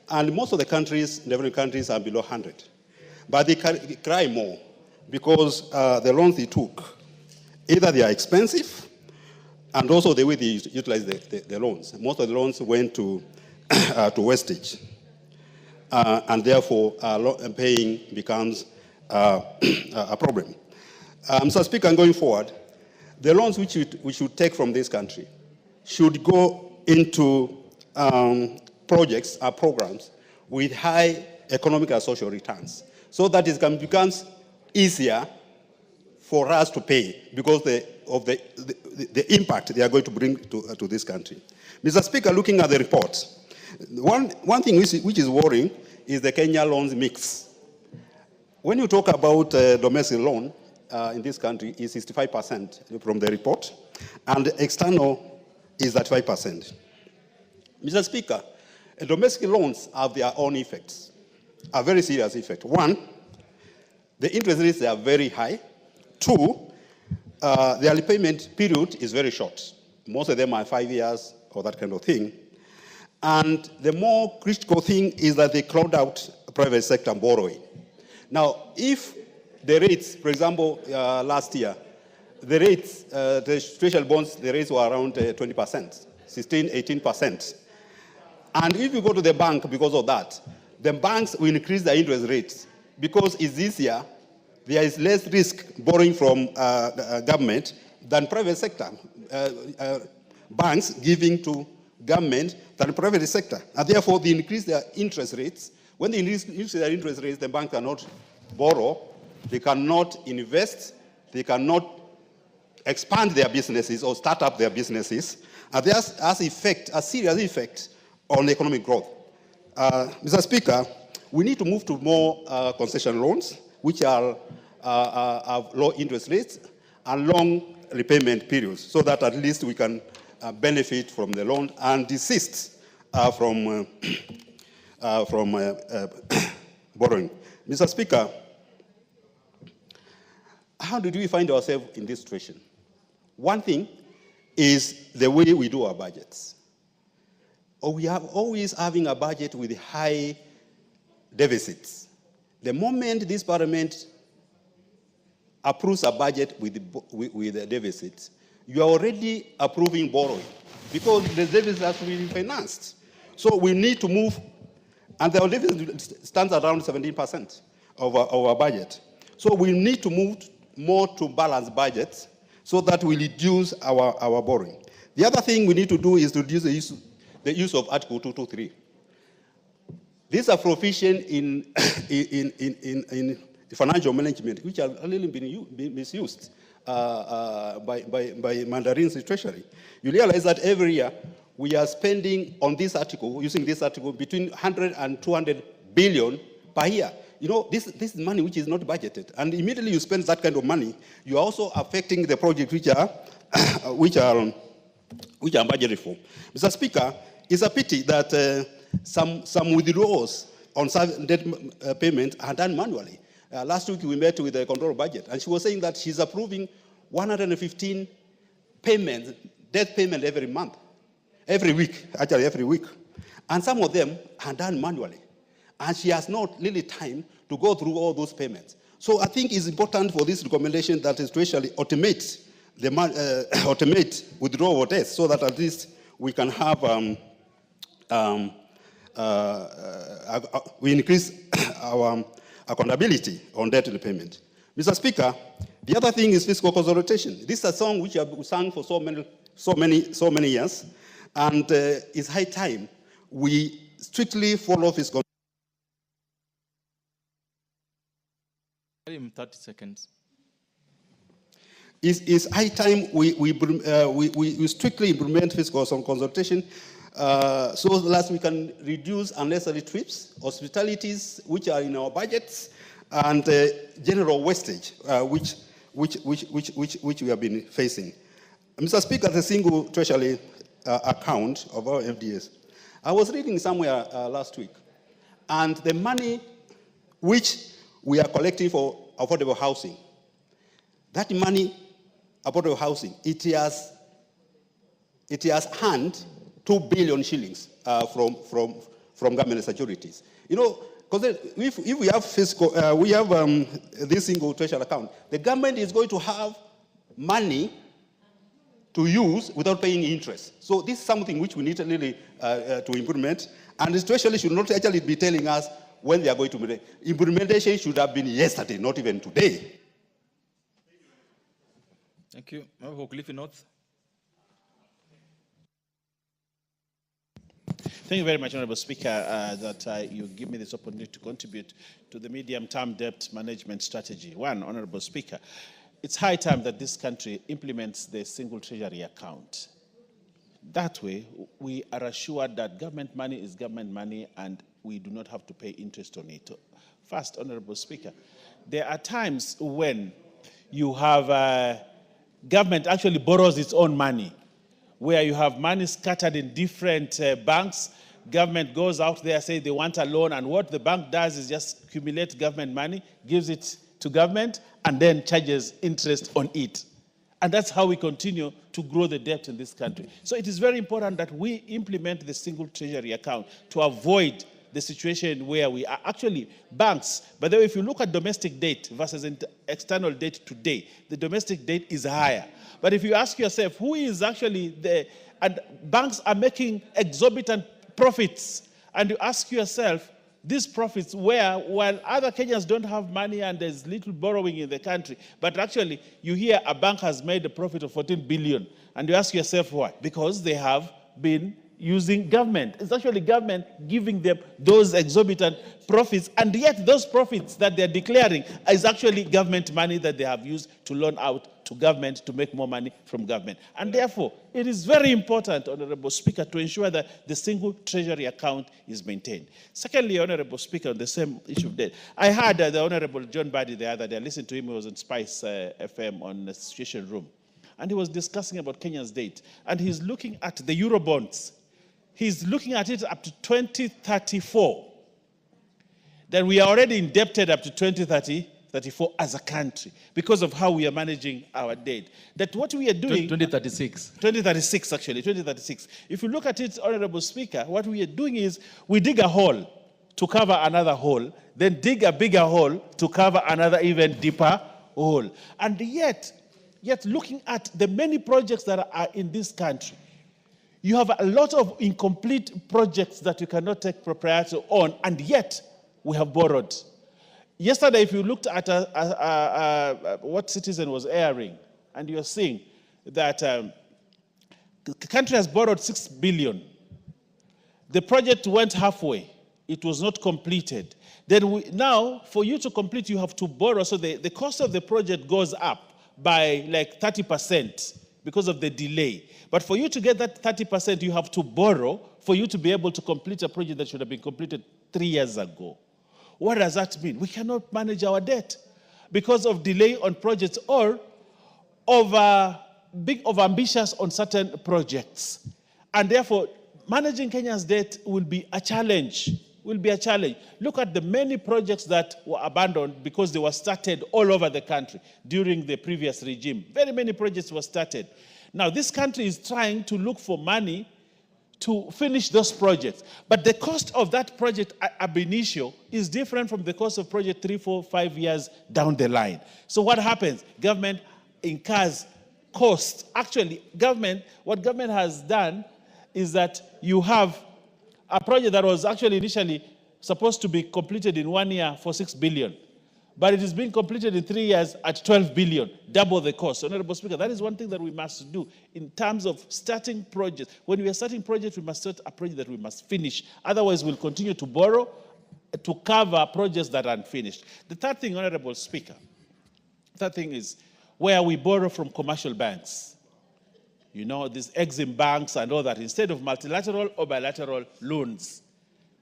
And most of the countries, developing countries, are below 100. But they cry more because the loans they took, either they are expensive, and also the way they utilize the loans. Most of the loans went to wastage. And therefore, paying becomes a problem. Mr. Speaker, going forward, the loans which we should take from this country should go into projects or programs with high economic and social returns, so that it becomes easier for us to pay because of the impact they are going to bring to this country. Mr. Speaker, looking at the report, one thing which is worrying is the Kenya loans mix. When you talk about domestic loan in this country, is 65% from the report, and external is at 5%. Mr. Speaker, domestic loans have their own effects, a very serious effect. One, the interest rates are very high. Two, their repayment period is very short. Most of them are 5 years or that kind of thing. And the more critical thing is that they crowd out private sector borrowing. Now, if the rates, for example, last year, the rates, the treasury bonds, the rates were around 20%, 16, 18%. And if you go to the bank because of that, the banks will increase their interest rates because it's easier, there is less risk borrowing from government than private sector. Banks giving to government than private sector. And therefore, they increase their interest rates. When they increase their interest rates, the bank cannot borrow, they cannot invest, they cannot expand their businesses or start up their businesses. And that has a serious effect on economic growth. Mr. Speaker, we need to move to more concession loans, which have low interest rates and long repayment periods, so that at least we can benefit from the loan and desist from borrowing. Mr. Speaker, how did we find ourselves in this situation? One thing is the way we do our budgets. We are always having a budget with high deficits. The moment this parliament approves a budget with a deficit, you are already approving borrowing because the deficit has to be financed. So we need to move, and the deficit stands around 17% of our budget. So we need to move more to balanced budgets so that we reduce our borrowing. The other thing we need to do is to reduce the use of Article 223. These are provisions in financial management which have really been misused by Mandarin's treasury. You realize that every year we are spending on this article, using this article, between 100 and 200 billion per year. You know, this is money which is not budgeted. And immediately you spend that kind of money, you are also affecting the projects which are budgeted for. Mr. Speaker, it's a pity that some withdrawals on debt payment are done manually. Last week we met with the control budget, and she was saying that she's approving 115 payments, debt payment every month, every week. And some of them are done manually. And she has not really time to go through all those payments. So I think it's important for this recommendation that is to actually automate withdrawal of debt so that at least we can have we increase our accountability on debt repayment. Mr. Speaker, the other thing is fiscal consolidation. This is a song which we sang for so many years, and it's high time we strictly follow fiscal. 30 seconds. It's high time we strictly implement fiscal consultation so that we can reduce unnecessary trips, hospitalities which are in our budgets, and general wastage which we have been facing. Mr. Speaker, the single treasury account of our FDS. I was reading somewhere last week, and the money which we are collecting for affordable housing. That money, affordable housing, it has earned 2 billion shillings from government securities. You know, because if we have fiscal, this single treasury account, the government is going to have money to use without paying interest. So this is something which we need really to implement, and the treasury should not actually be telling us when they are going to implement. Implementation should have been yesterday, not even today. Thank you. Member for Cliffy North. Thank you very much, Honorable Speaker, that you give me this opportunity to contribute to the medium-term debt management strategy. One, Honorable Speaker, it's high time that this country implements the single treasury account. That way, we are assured that government money is government money and we do not have to pay interest on it. First, Honorable Speaker, there are times when you have government actually borrows its own money, where you have money scattered in different banks. Government goes out there, say they want a loan, and what the bank does is just accumulate government money, gives it to government, and then charges interest on it. And that's how we continue to grow the debt in this country. So it is very important that we implement the single treasury account to avoid the situation where we are actually banks. By the way, if you look at domestic debt versus external debt today, the domestic debt is higher. But if you ask yourself, who is actually and banks are making exorbitant profits, and you ask yourself, these profits while other Kenyans don't have money and there's little borrowing in the country, but actually you hear a bank has made a profit of 14 billion, and you ask yourself why? Because they have been using government. It's actually government giving them those exorbitant profits, and yet those profits that they're declaring is actually government money that they have used to loan out to government to make more money from government. And therefore, it is very important, Honorable Speaker, to ensure that the single treasury account is maintained. Secondly, Honorable Speaker, on the same issue of debt, I heard the Honorable John Badi the other day. I listened to him, he was on Spice FM on the Situation Room, and he was discussing about Kenya's debt, and he's looking at the Eurobonds. He's looking at it up to 2034. Then we are already indebted up to 2034 as a country because of how we are managing our debt. That what we are doing... 2036. 2036, actually, 2036. If you look at it, Honorable Speaker, what we are doing is we dig a hole to cover another hole, then dig a bigger hole to cover another even deeper hole. And yet looking at the many projects that are in this country, you have a lot of incomplete projects that you cannot take propriety on, and yet we have borrowed. Yesterday, if you looked at what Citizen was airing, and you're seeing that the country has borrowed 6 billion. The project went halfway. It was not completed. Then now, for you to complete, you have to borrow. So the cost of the project goes up by like 30%. Because of the delay. But for you to get that 30%, you have to borrow for you to be able to complete a project that should have been completed 3 years ago. What does that mean? We cannot manage our debt because of delay on projects or being ambitious on certain projects. And therefore, managing Kenya's debt will be a challenge. Look at the many projects that were abandoned because they were started all over the country during the previous regime. Very many projects were started. Now, this country is trying to look for money to finish those projects. But the cost of that project ab initio is different from the cost of project 3, 4, 5 years down the line. So what happens? Government incurs costs. Actually, what government has done is that you have a project that was actually initially supposed to be completed in 1 year for 6 billion. But it is being completed in 3 years at 12 billion, double the cost. Honorable Speaker, that is one thing that we must do in terms of starting projects. When we are starting projects, we must start a project that we must finish. Otherwise, we'll continue to borrow to cover projects that are unfinished. The third thing, Honorable Speaker, is where we borrow from commercial banks. You know, these Exim banks and all that, instead of multilateral or bilateral loans.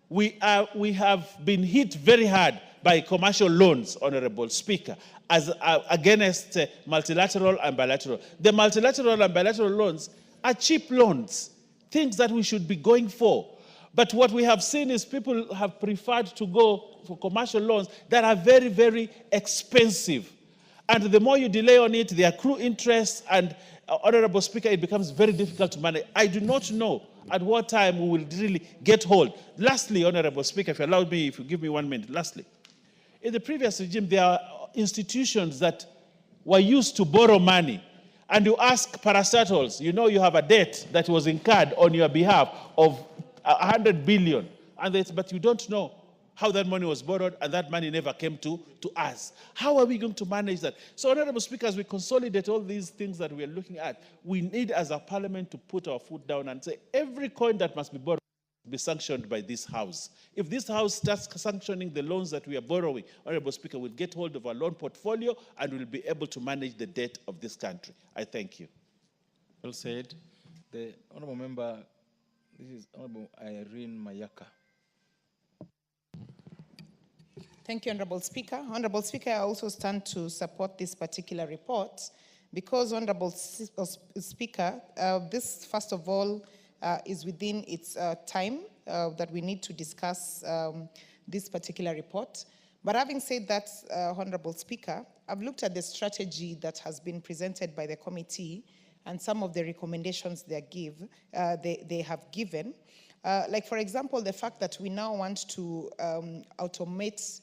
We have been hit very hard by commercial loans, Honorable Speaker, as against multilateral and bilateral. The multilateral and bilateral loans are cheap loans, things that we should be going for. But what we have seen is people have preferred to go for commercial loans that are very, very expensive. And the more you delay on it, they accrue interest, and Honorable Speaker, it becomes very difficult to manage. I do not know at what time we will really get hold. Lastly, Honorable Speaker, if you allow me, if you give me 1 minute, lastly. In the previous regime, there are institutions that were used to borrow money. And you ask parastatals, you know you have a debt that was incurred on your behalf of 100 billion, and but you don't know how that money was borrowed, and that money never came to us. How are we going to manage that? So, Honorable Speaker, as we consolidate all these things that we are looking at, we need as a parliament to put our foot down and say every coin that must be borrowed be sanctioned by this House. If this House starts sanctioning the loans that we are borrowing, Honorable Speaker, we'll get hold of our loan portfolio and we'll be able to manage the debt of this country. I thank you. Well said. The Honorable Member, this is Honorable Irene Mayaka. Thank you, Honorable Speaker. Honorable Speaker, I also stand to support this particular report because, Honorable Speaker, this, first of all, is within its time that we need to discuss this particular report. But having said that, Honorable Speaker, I've looked at the strategy that has been presented by the committee and some of the recommendations they have given. Like, for example, the fact that we now want to automate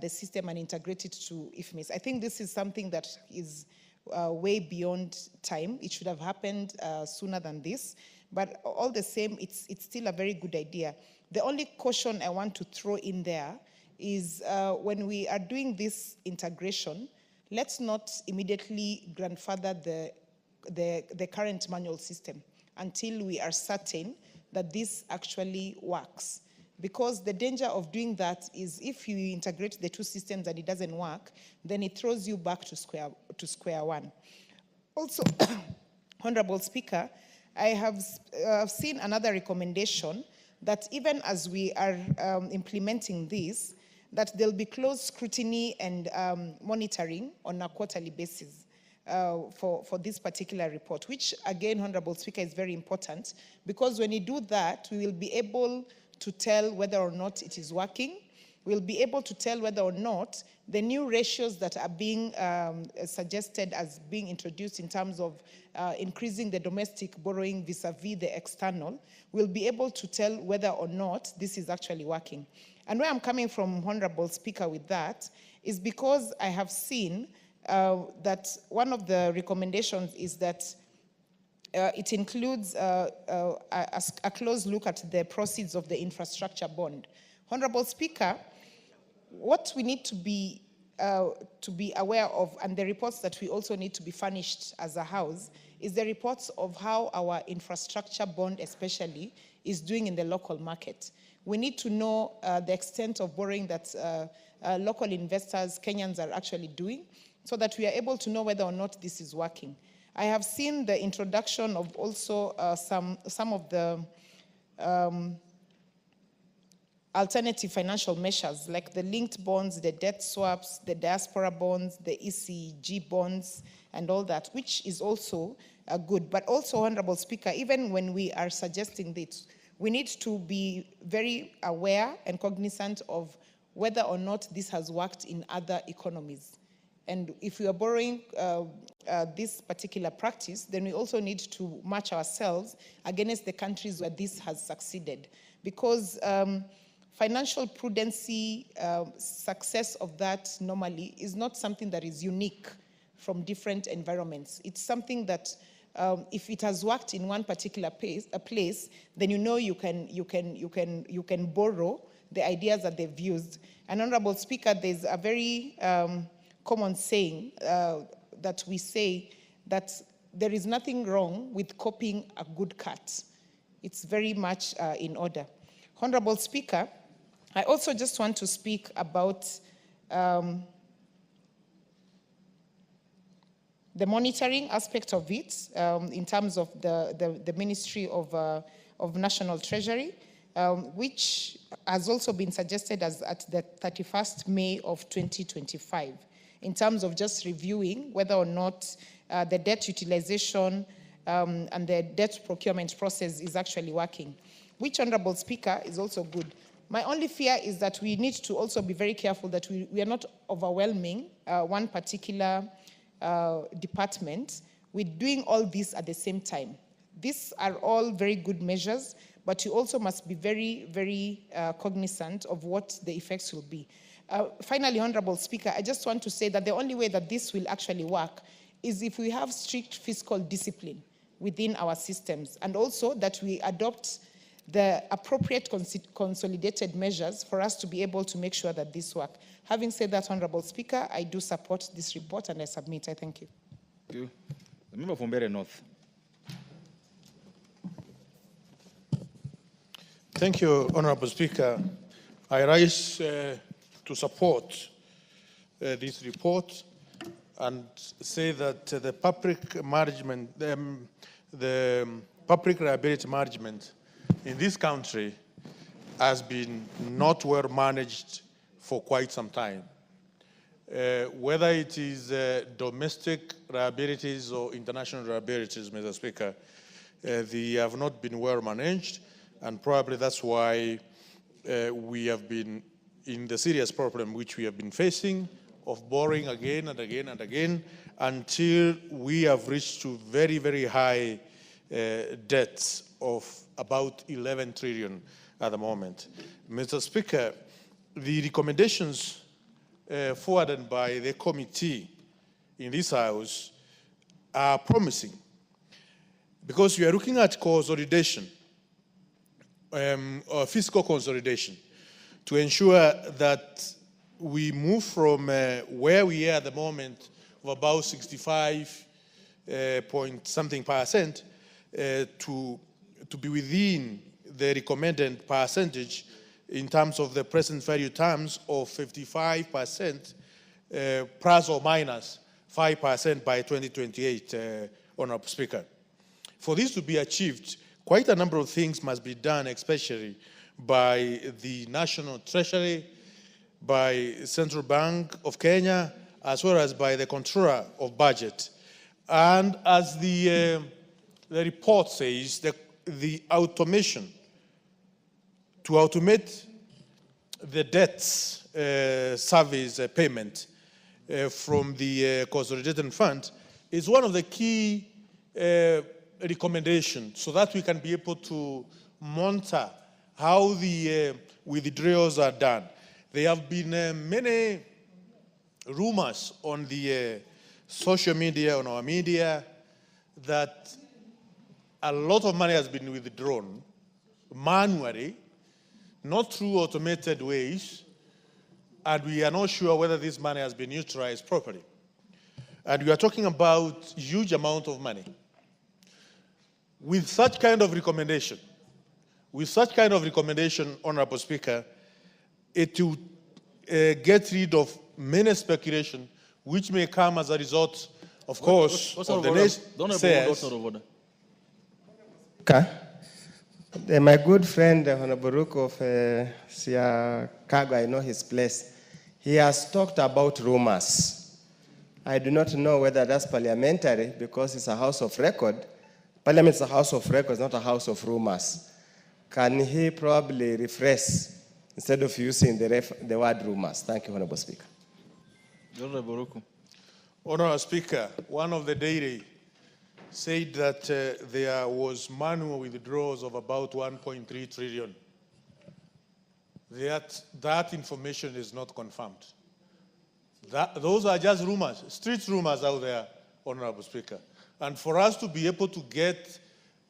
the system and integrate it to IFMIS. I think this is something that is way beyond time. It should have happened sooner than this. But all the same, it's still a very good idea. The only caution I want to throw in there is when we are doing this integration, let's not immediately grandfather the current manual system until we are certain that this actually works. Because the danger of doing that is if you integrate the two systems and it doesn't work, then it throws you back to square one. Also, Honorable Speaker, I have seen another recommendation that even as we are implementing this, that there'll be close scrutiny and monitoring on a quarterly basis for this particular report, which again, Honorable Speaker, is very important because when you do that, we will be able to tell whether or not it is working. We'll be able to tell whether or not the new ratios that are being suggested as being introduced in terms of increasing the domestic borrowing vis-a-vis the external, we'll be able to tell whether or not this is actually working. And where I'm coming from, Honorable Speaker, with that is because I have seen that one of the recommendations is that it includes a close look at the proceeds of the infrastructure bond. Honorable Speaker, what we need to be aware of, and the reports that we also need to be furnished as a House, is the reports of how our infrastructure bond especially is doing in the local market. We need to know the extent of borrowing that local investors, Kenyans, are actually doing, so that we are able to know whether or not this is working. I have seen the introduction of also some of the alternative financial measures, like the linked bonds, the debt swaps, the diaspora bonds, the ECG bonds, and all that, which is also good. But also, Honorable Speaker, even when we are suggesting this, we need to be very aware and cognizant of whether or not this has worked in other economies. And if we are borrowing this particular practice, then we also need to match ourselves against the countries where this has succeeded. Because financial prudency, success of that normally is not something that is unique from different environments. It's something that if it has worked in one particular place, then you know you can borrow the ideas that they've used. And Honorable Speaker, there's a very common saying that we say that there is nothing wrong with copying a good cut. It's very much in order. Honorable Speaker, I also just want to speak about the monitoring aspect of it in terms of the Ministry of National Treasury, which has also been suggested as at the 31st May of 2025, in terms of just reviewing whether or not the debt utilization and the debt procurement process is actually working. which, Honorable Speaker, is also good. My only fear is that we need to also be very careful that we are not overwhelming one particular department with doing all this at the same time. These are all very good measures, but you also must be very, very cognizant of what the effects will be. Finally, Honorable Speaker, I just want to say that the only way that this will actually work is if we have strict fiscal discipline within our systems, and also that we adopt the appropriate consolidated measures for us to be able to make sure that this works. Having said that, Honorable Speaker, I do support this report and I submit. I thank you. Thank you. The member from Mbeere North. Thank you, Honorable Speaker. I rise to support this report and say that the public management, the public liability management in this country has been not well managed for quite some time. Whether it is domestic liabilities or international liabilities, Mr. Speaker, they have not been well managed, and probably that's why we have been in the serious problem which we have been facing of borrowing again and again and again until we have reached to very, very high debts of about 11 trillion at the moment. Mr. Speaker, the recommendations forwarded by the committee in this House are promising because we are looking at consolidation, fiscal consolidation, to ensure that we move from where we are at the moment of about 65 point something percent to be within the recommended percentage in terms of the present value terms of 55% plus or minus 5% by 2028, Honorable Speaker. For this to be achieved, quite a number of things must be done, especially by the National Treasury, by Central Bank of Kenya, as well as by the Controller of Budget. And as the report says, the automation, to automate the debts service payment from the Consolidated Fund is one of the key recommendations so that we can be able to monitor how the withdrawals are done. There have been many rumors on the social media, on our media, that a lot of money has been withdrawn manually, not through automated ways, and we are not sure whether this money has been utilized properly. And we are talking about huge amount of money. With such kind of recommendation, Honorable Speaker, it will get rid of many speculation which may come as a result, of course, of the nation. My good friend, Honorable Rook of Siakago, I know his place. He has talked about rumors. I do not know whether that's parliamentary because it's a house of record. Parliament is a house of records, not a house of rumors. Can he probably rephrase instead of using the word rumors? Thank you, Honorable Speaker. Honorable Speaker, one of the daily said that there was manual withdrawals of about 1.3 trillion. That information is not confirmed. Those are just rumors, street rumors out there, Honorable Speaker. And for us to be able to get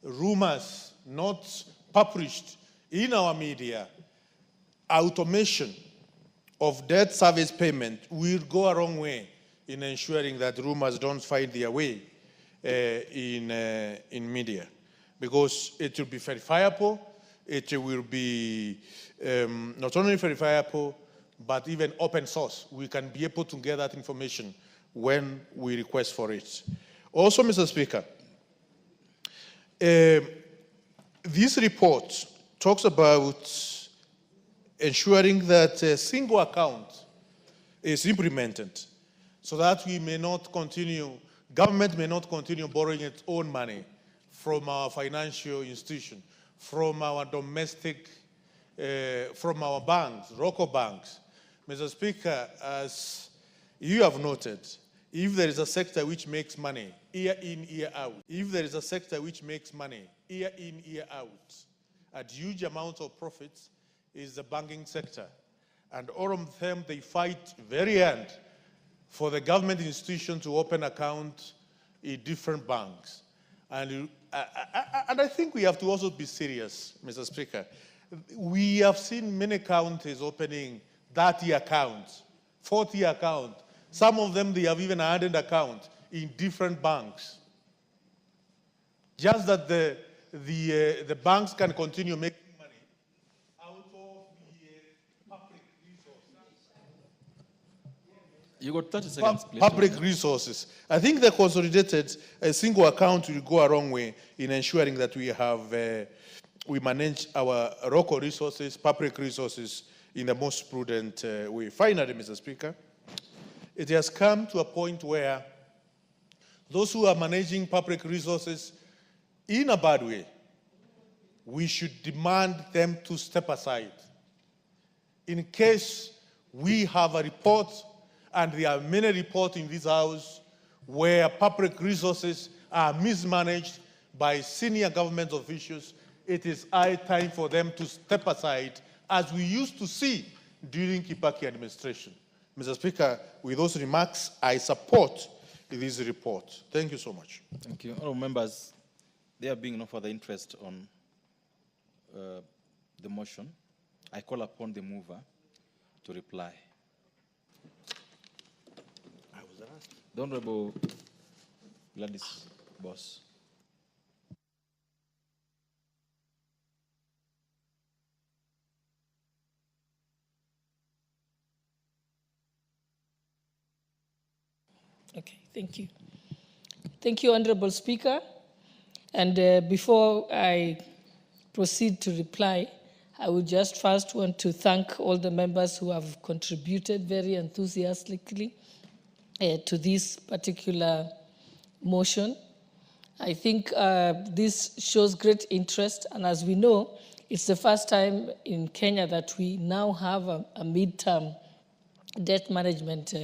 rumors not published in our media, automation of debt service payment will go a long way in ensuring that rumors don't find their way in media, because it will be verifiable, it will be not only verifiable, but even open source. We can be able to get that information when we request for it. Also, Mr. Speaker, this report talks about ensuring that a single account is implemented so that we may not continue, government may not continue borrowing its own money from our financial institution from our domestic, from our banks, local banks. Mr. Speaker, as you have noted, if there is a sector which makes money year in, year out, if there is a sector which makes money year in, year out, at huge amounts of profits, is the banking sector. And all of them, they fight very hard for the government institution to open accounts in different banks. And I think we have to also be serious, Mr. Speaker. We have seen many counties opening 30 accounts, 40 accounts. Some of them, they have even added accounts in different banks. Just that the banks can continue making money out of the public resources. You got 30 seconds, please. Public resources. I think the consolidated single account will go a long way in ensuring that we have, we manage our local resources, public resources in the most prudent way. Finally, Mr. Speaker, it has come to a point where those who are managing public resources in a bad way, we should demand them to step aside. In case we have a report, and there are many reports in this House where public resources are mismanaged by senior government officials, it is high time for them to step aside, as we used to see during Kibaki administration. Mr. Speaker, with those remarks, I support this report. Thank you so much. Thank you. Honourable members, there being no further interest on the motion, I call upon the mover to reply. The Honourable Gladys Boss. Okay, thank you. Thank you, Honorable Speaker. And before I proceed to reply, I would just first want to thank all the members who have contributed very enthusiastically to this particular motion. I think this shows great interest, and as we know, it's the first time in Kenya that we now have a midterm debt management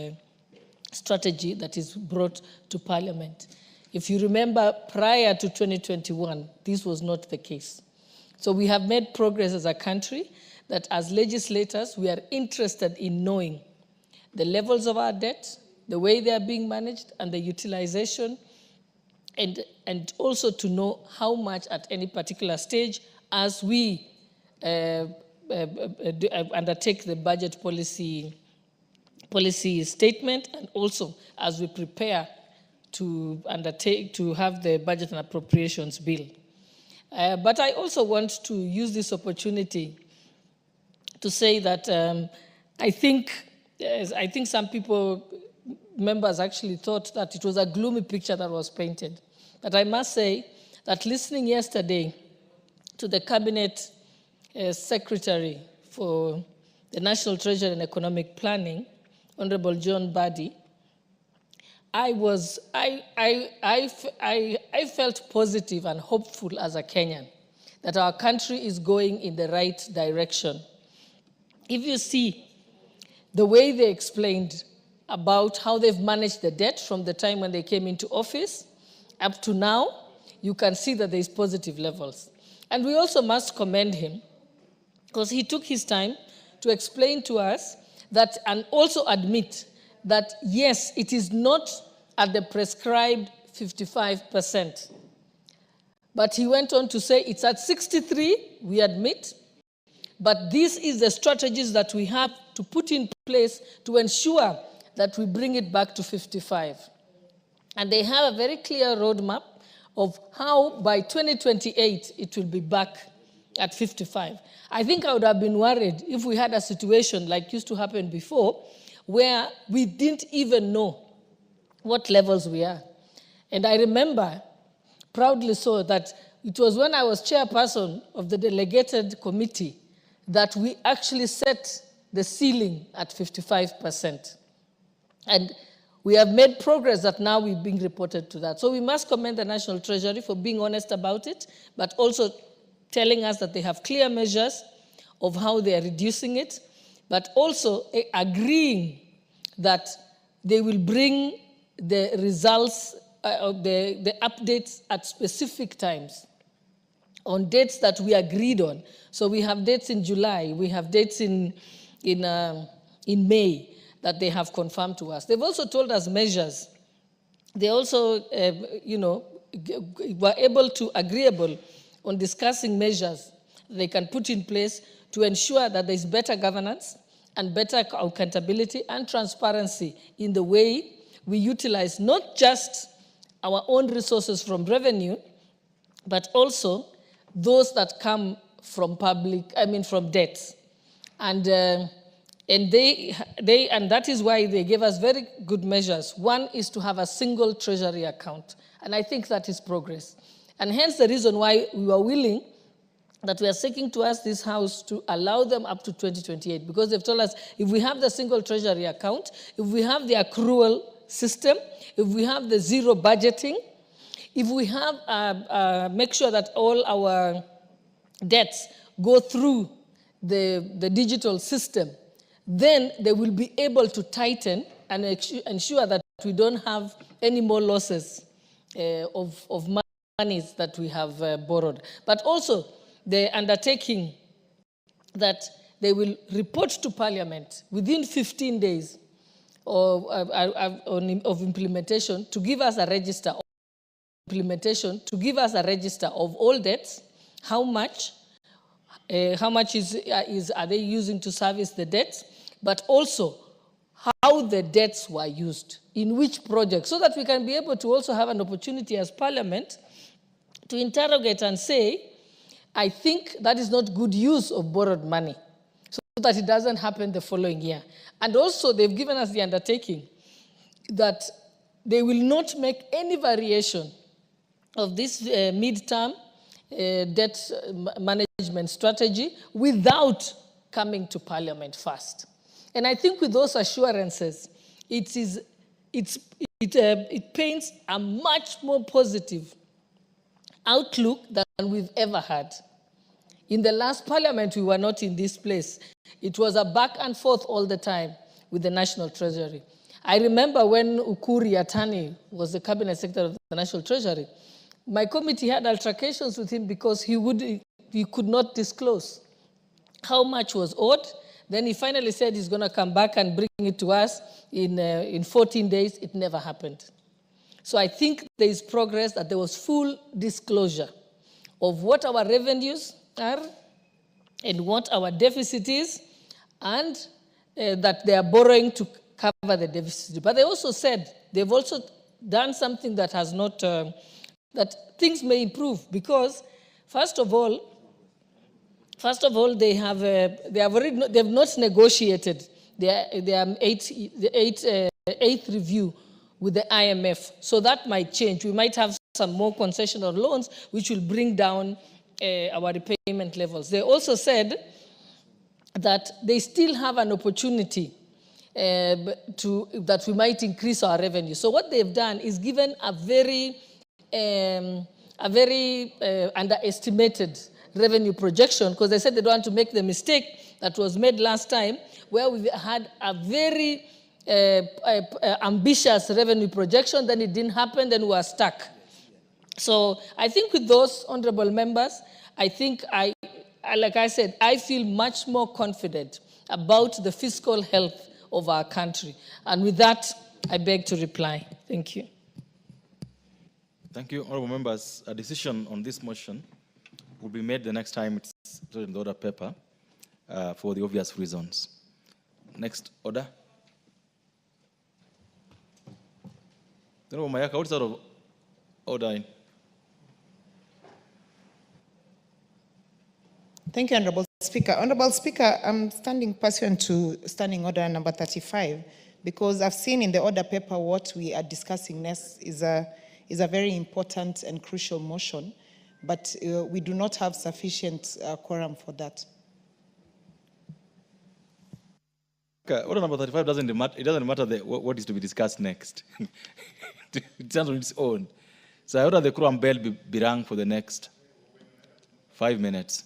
strategy that is brought to Parliament. If you remember, prior to 2021, this was not the case. So we have made progress as a country that as legislators, we are interested in knowing the levels of our debt, the way they are being managed, and the utilization, and also to know how much at any particular stage as we undertake the budget policy statement, and also as we prepare to have the budget and appropriations bill. But I also want to use this opportunity to say that I think some members actually thought that it was a gloomy picture that was painted. But I must say that listening yesterday to the Cabinet Secretary for the National Treasury and Economic Planning, Honorable John Badi, I felt positive and hopeful as a Kenyan that our country is going in the right direction. If you see the way they explained about how they've managed the debt from the time when they came into office up to now, you can see that there's positive levels. And we also must commend him because he took his time to explain to us that, and also admit that, yes, it is not at the prescribed 55%. But he went on to say it's at 63, we admit, but this is the strategies that we have to put in place to ensure that we bring it back to 55. And they have a very clear roadmap of how by 2028 it will be back at 55. I think I would have been worried if we had a situation like used to happen before, where we didn't even know what levels we are. And I remember proudly so that it was when I was chairperson of the delegated committee that we actually set the ceiling at 55%. And we have made progress that now we're being reported to that. So we must commend the National Treasury for being honest about it, but also telling us that they have clear measures of how they are reducing it, but also agreeing that they will bring the results, the updates at specific times on dates that we agreed on. So we have dates in July, we have dates in May that they have confirmed to us. They've also told us measures. They also, were agreeable on discussing measures they can put in place to ensure that there's better governance and better accountability and transparency in the way we utilize not just our own resources from revenue, but also those that come from from debts. And that is why they gave us very good measures. One is to have a single treasury account. And I think that is progress. And hence the reason why we were willing that we are seeking to ask this House to allow them up to 2028, because they've told us if we have the single treasury account, if we have the accrual system, if we have the zero budgeting, if we have make sure that all our debts go through the digital system, then they will be able to tighten and ensure that we don't have any more losses of monies that we have borrowed. But also the undertaking that they will report to Parliament within 15 days of implementation to give us a register of all debts, how much are they using to service the debts, but also how the debts were used, in which project, so that we can be able to also have an opportunity as Parliament to interrogate and say, I think that is not good use of borrowed money, so that it doesn't happen the following year. And also they've given us the undertaking that they will not make any variation of this midterm debt management strategy without coming to Parliament first. And I think with those assurances, it paints a much more positive outlook than we've ever had. In the last Parliament, we were not in this place. It was a back and forth all the time with the National Treasury. I remember when Ukuri Yatani was the Cabinet Secretary of the National Treasury, my committee had altercations with him because he could not disclose how much was owed. Then he finally said he's going to come back and bring it to us in 14 days. It never happened. So I think there is progress, that there was full disclosure of what our revenues are and what our deficit is, and that they are borrowing to cover the deficit. But they also said they've also done something that has not, that things may improve, because first of all, they have not negotiated their eighth review with the IMF. So that might change. We might have some more concessional loans, which will bring down our repayment levels. They also said that they still have an opportunity that we might increase our revenue. So what they've done is given a very underestimated revenue projection, because they said they don't want to make the mistake that was made last time, where we had a very ambitious revenue projection, then it didn't happen, then we were stuck. So I think with those honorable members, I think like I said, I feel much more confident about the fiscal health of our country. And with that, I beg to reply. Thank you. Thank you, honorable members. A decision on this motion will be made the next time it's put in the order paper for the obvious reasons. Next order. Honorable Mayaka, what's out of order? Thank you, Honorable Speaker. Honorable Speaker, I'm standing pursuant to Standing Order number 35, because I've seen in the order paper what we are discussing next is a very important and crucial motion, but we do not have sufficient quorum for that. Okay, order number 35 doesn't matter. It doesn't matter what is to be discussed next. It stands on its own. So I order the quorum bell be rung for the next 5 minutes.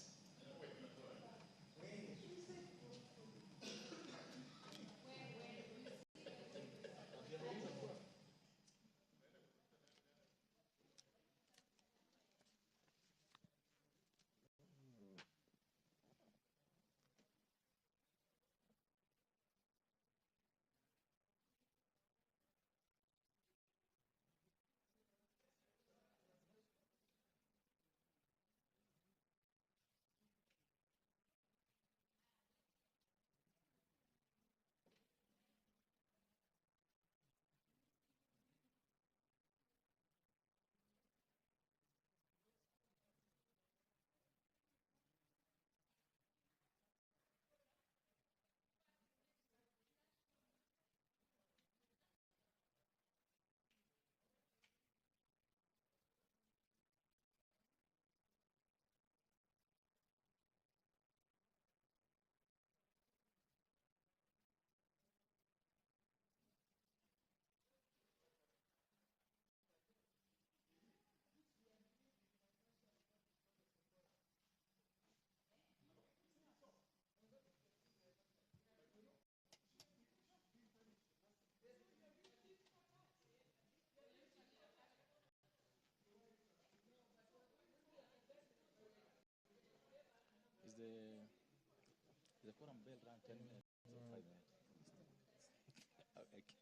Is the forum bell run 10 minutes or 5 minutes? Okay.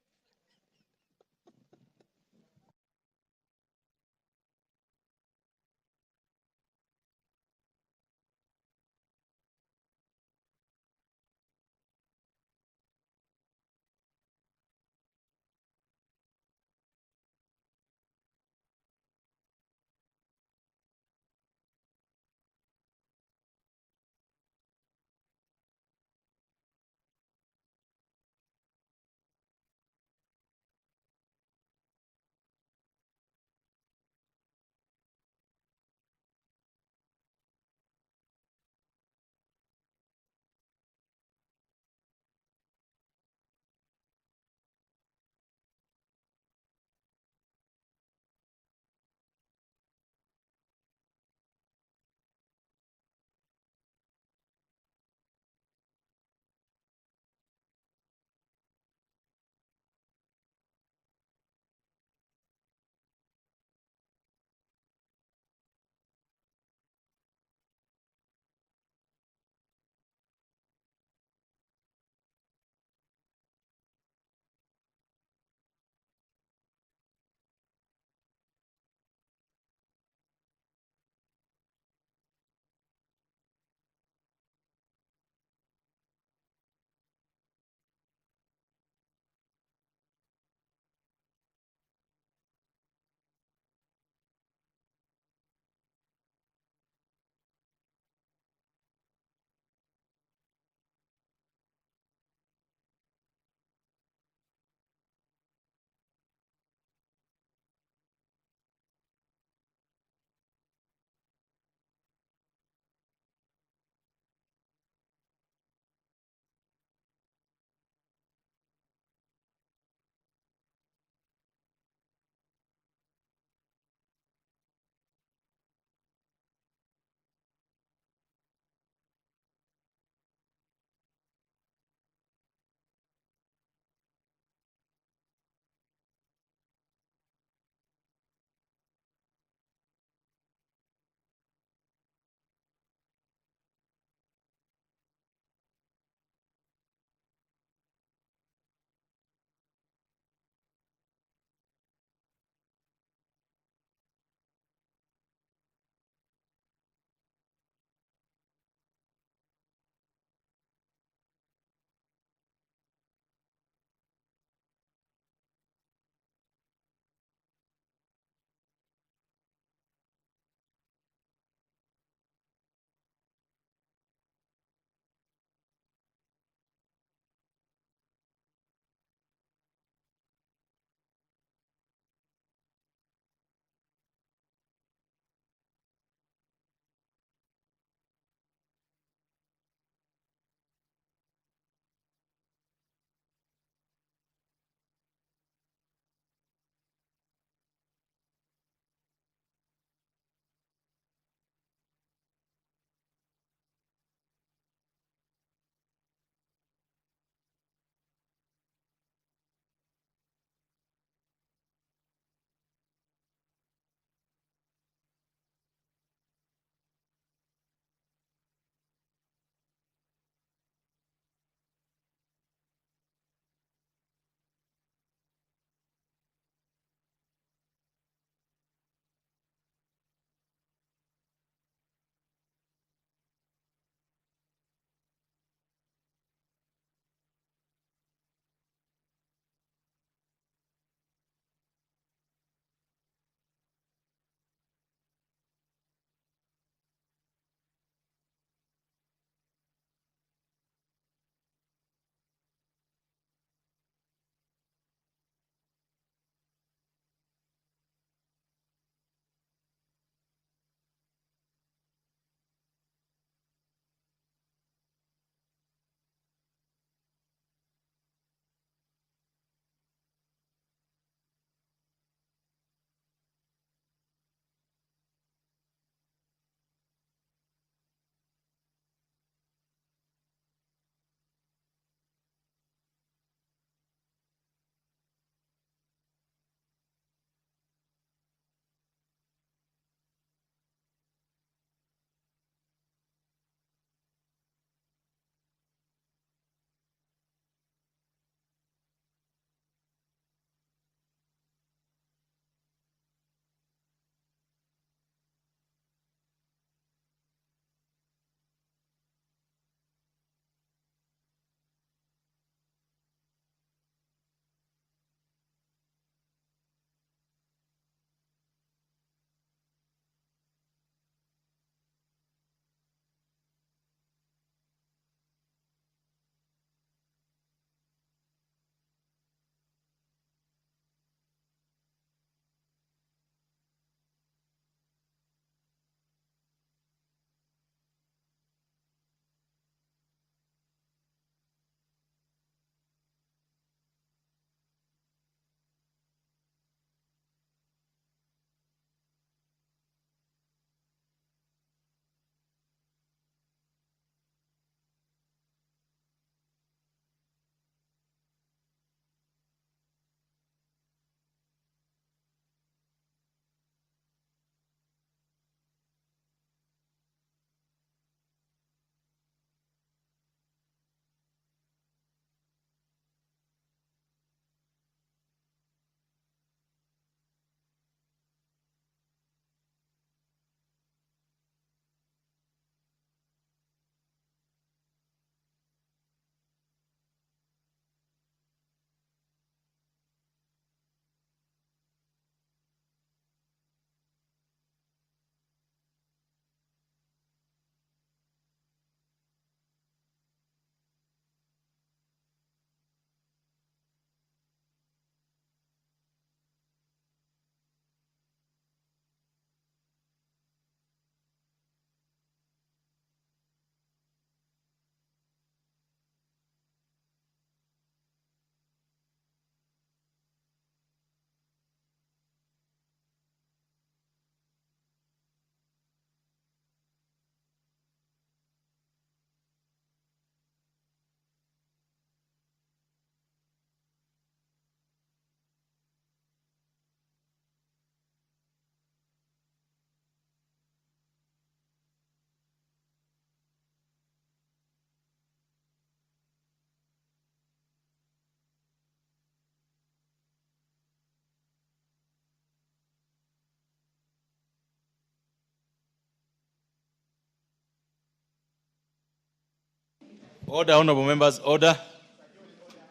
Order, honorable members, order.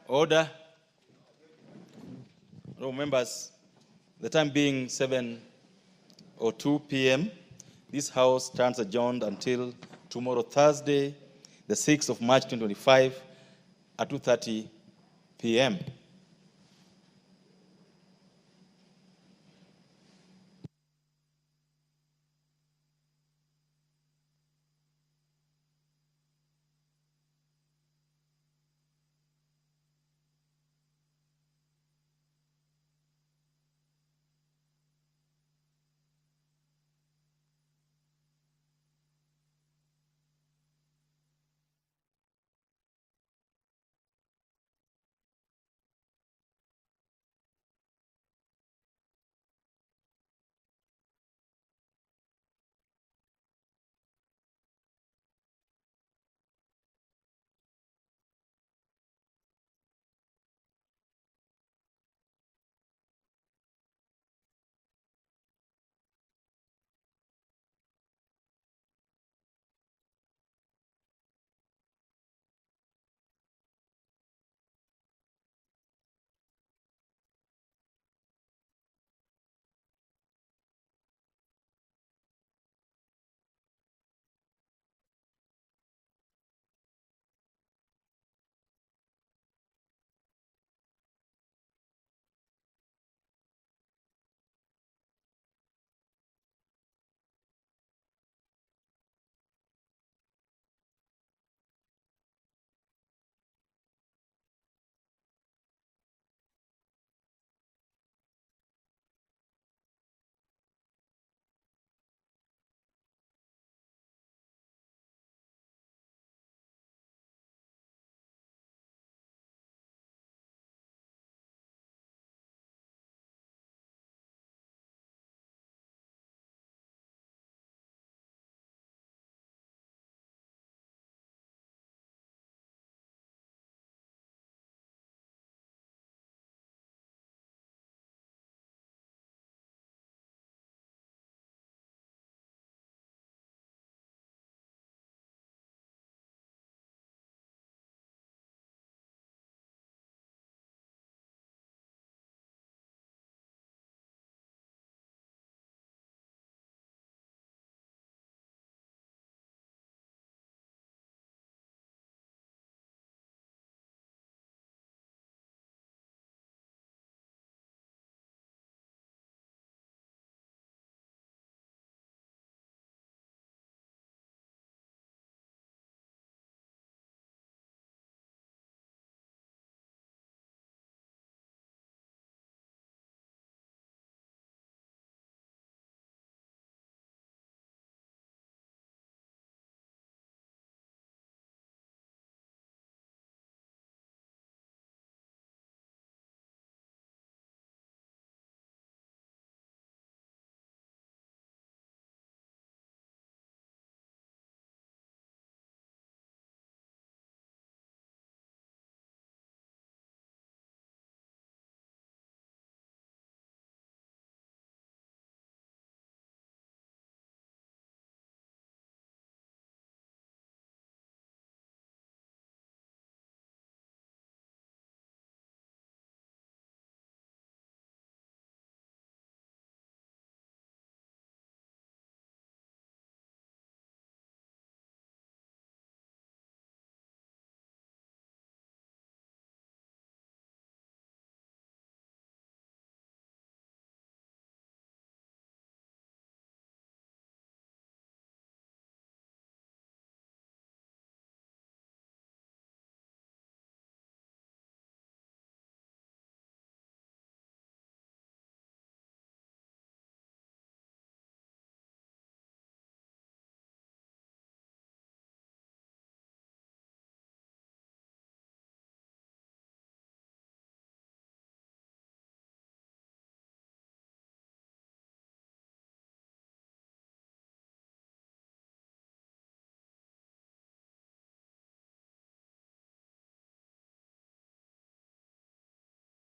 Order. Honorable members, the time being 7:02 p.m., this House stands adjourned until tomorrow, Thursday, the 6th of March 2025 at 2:30 p.m.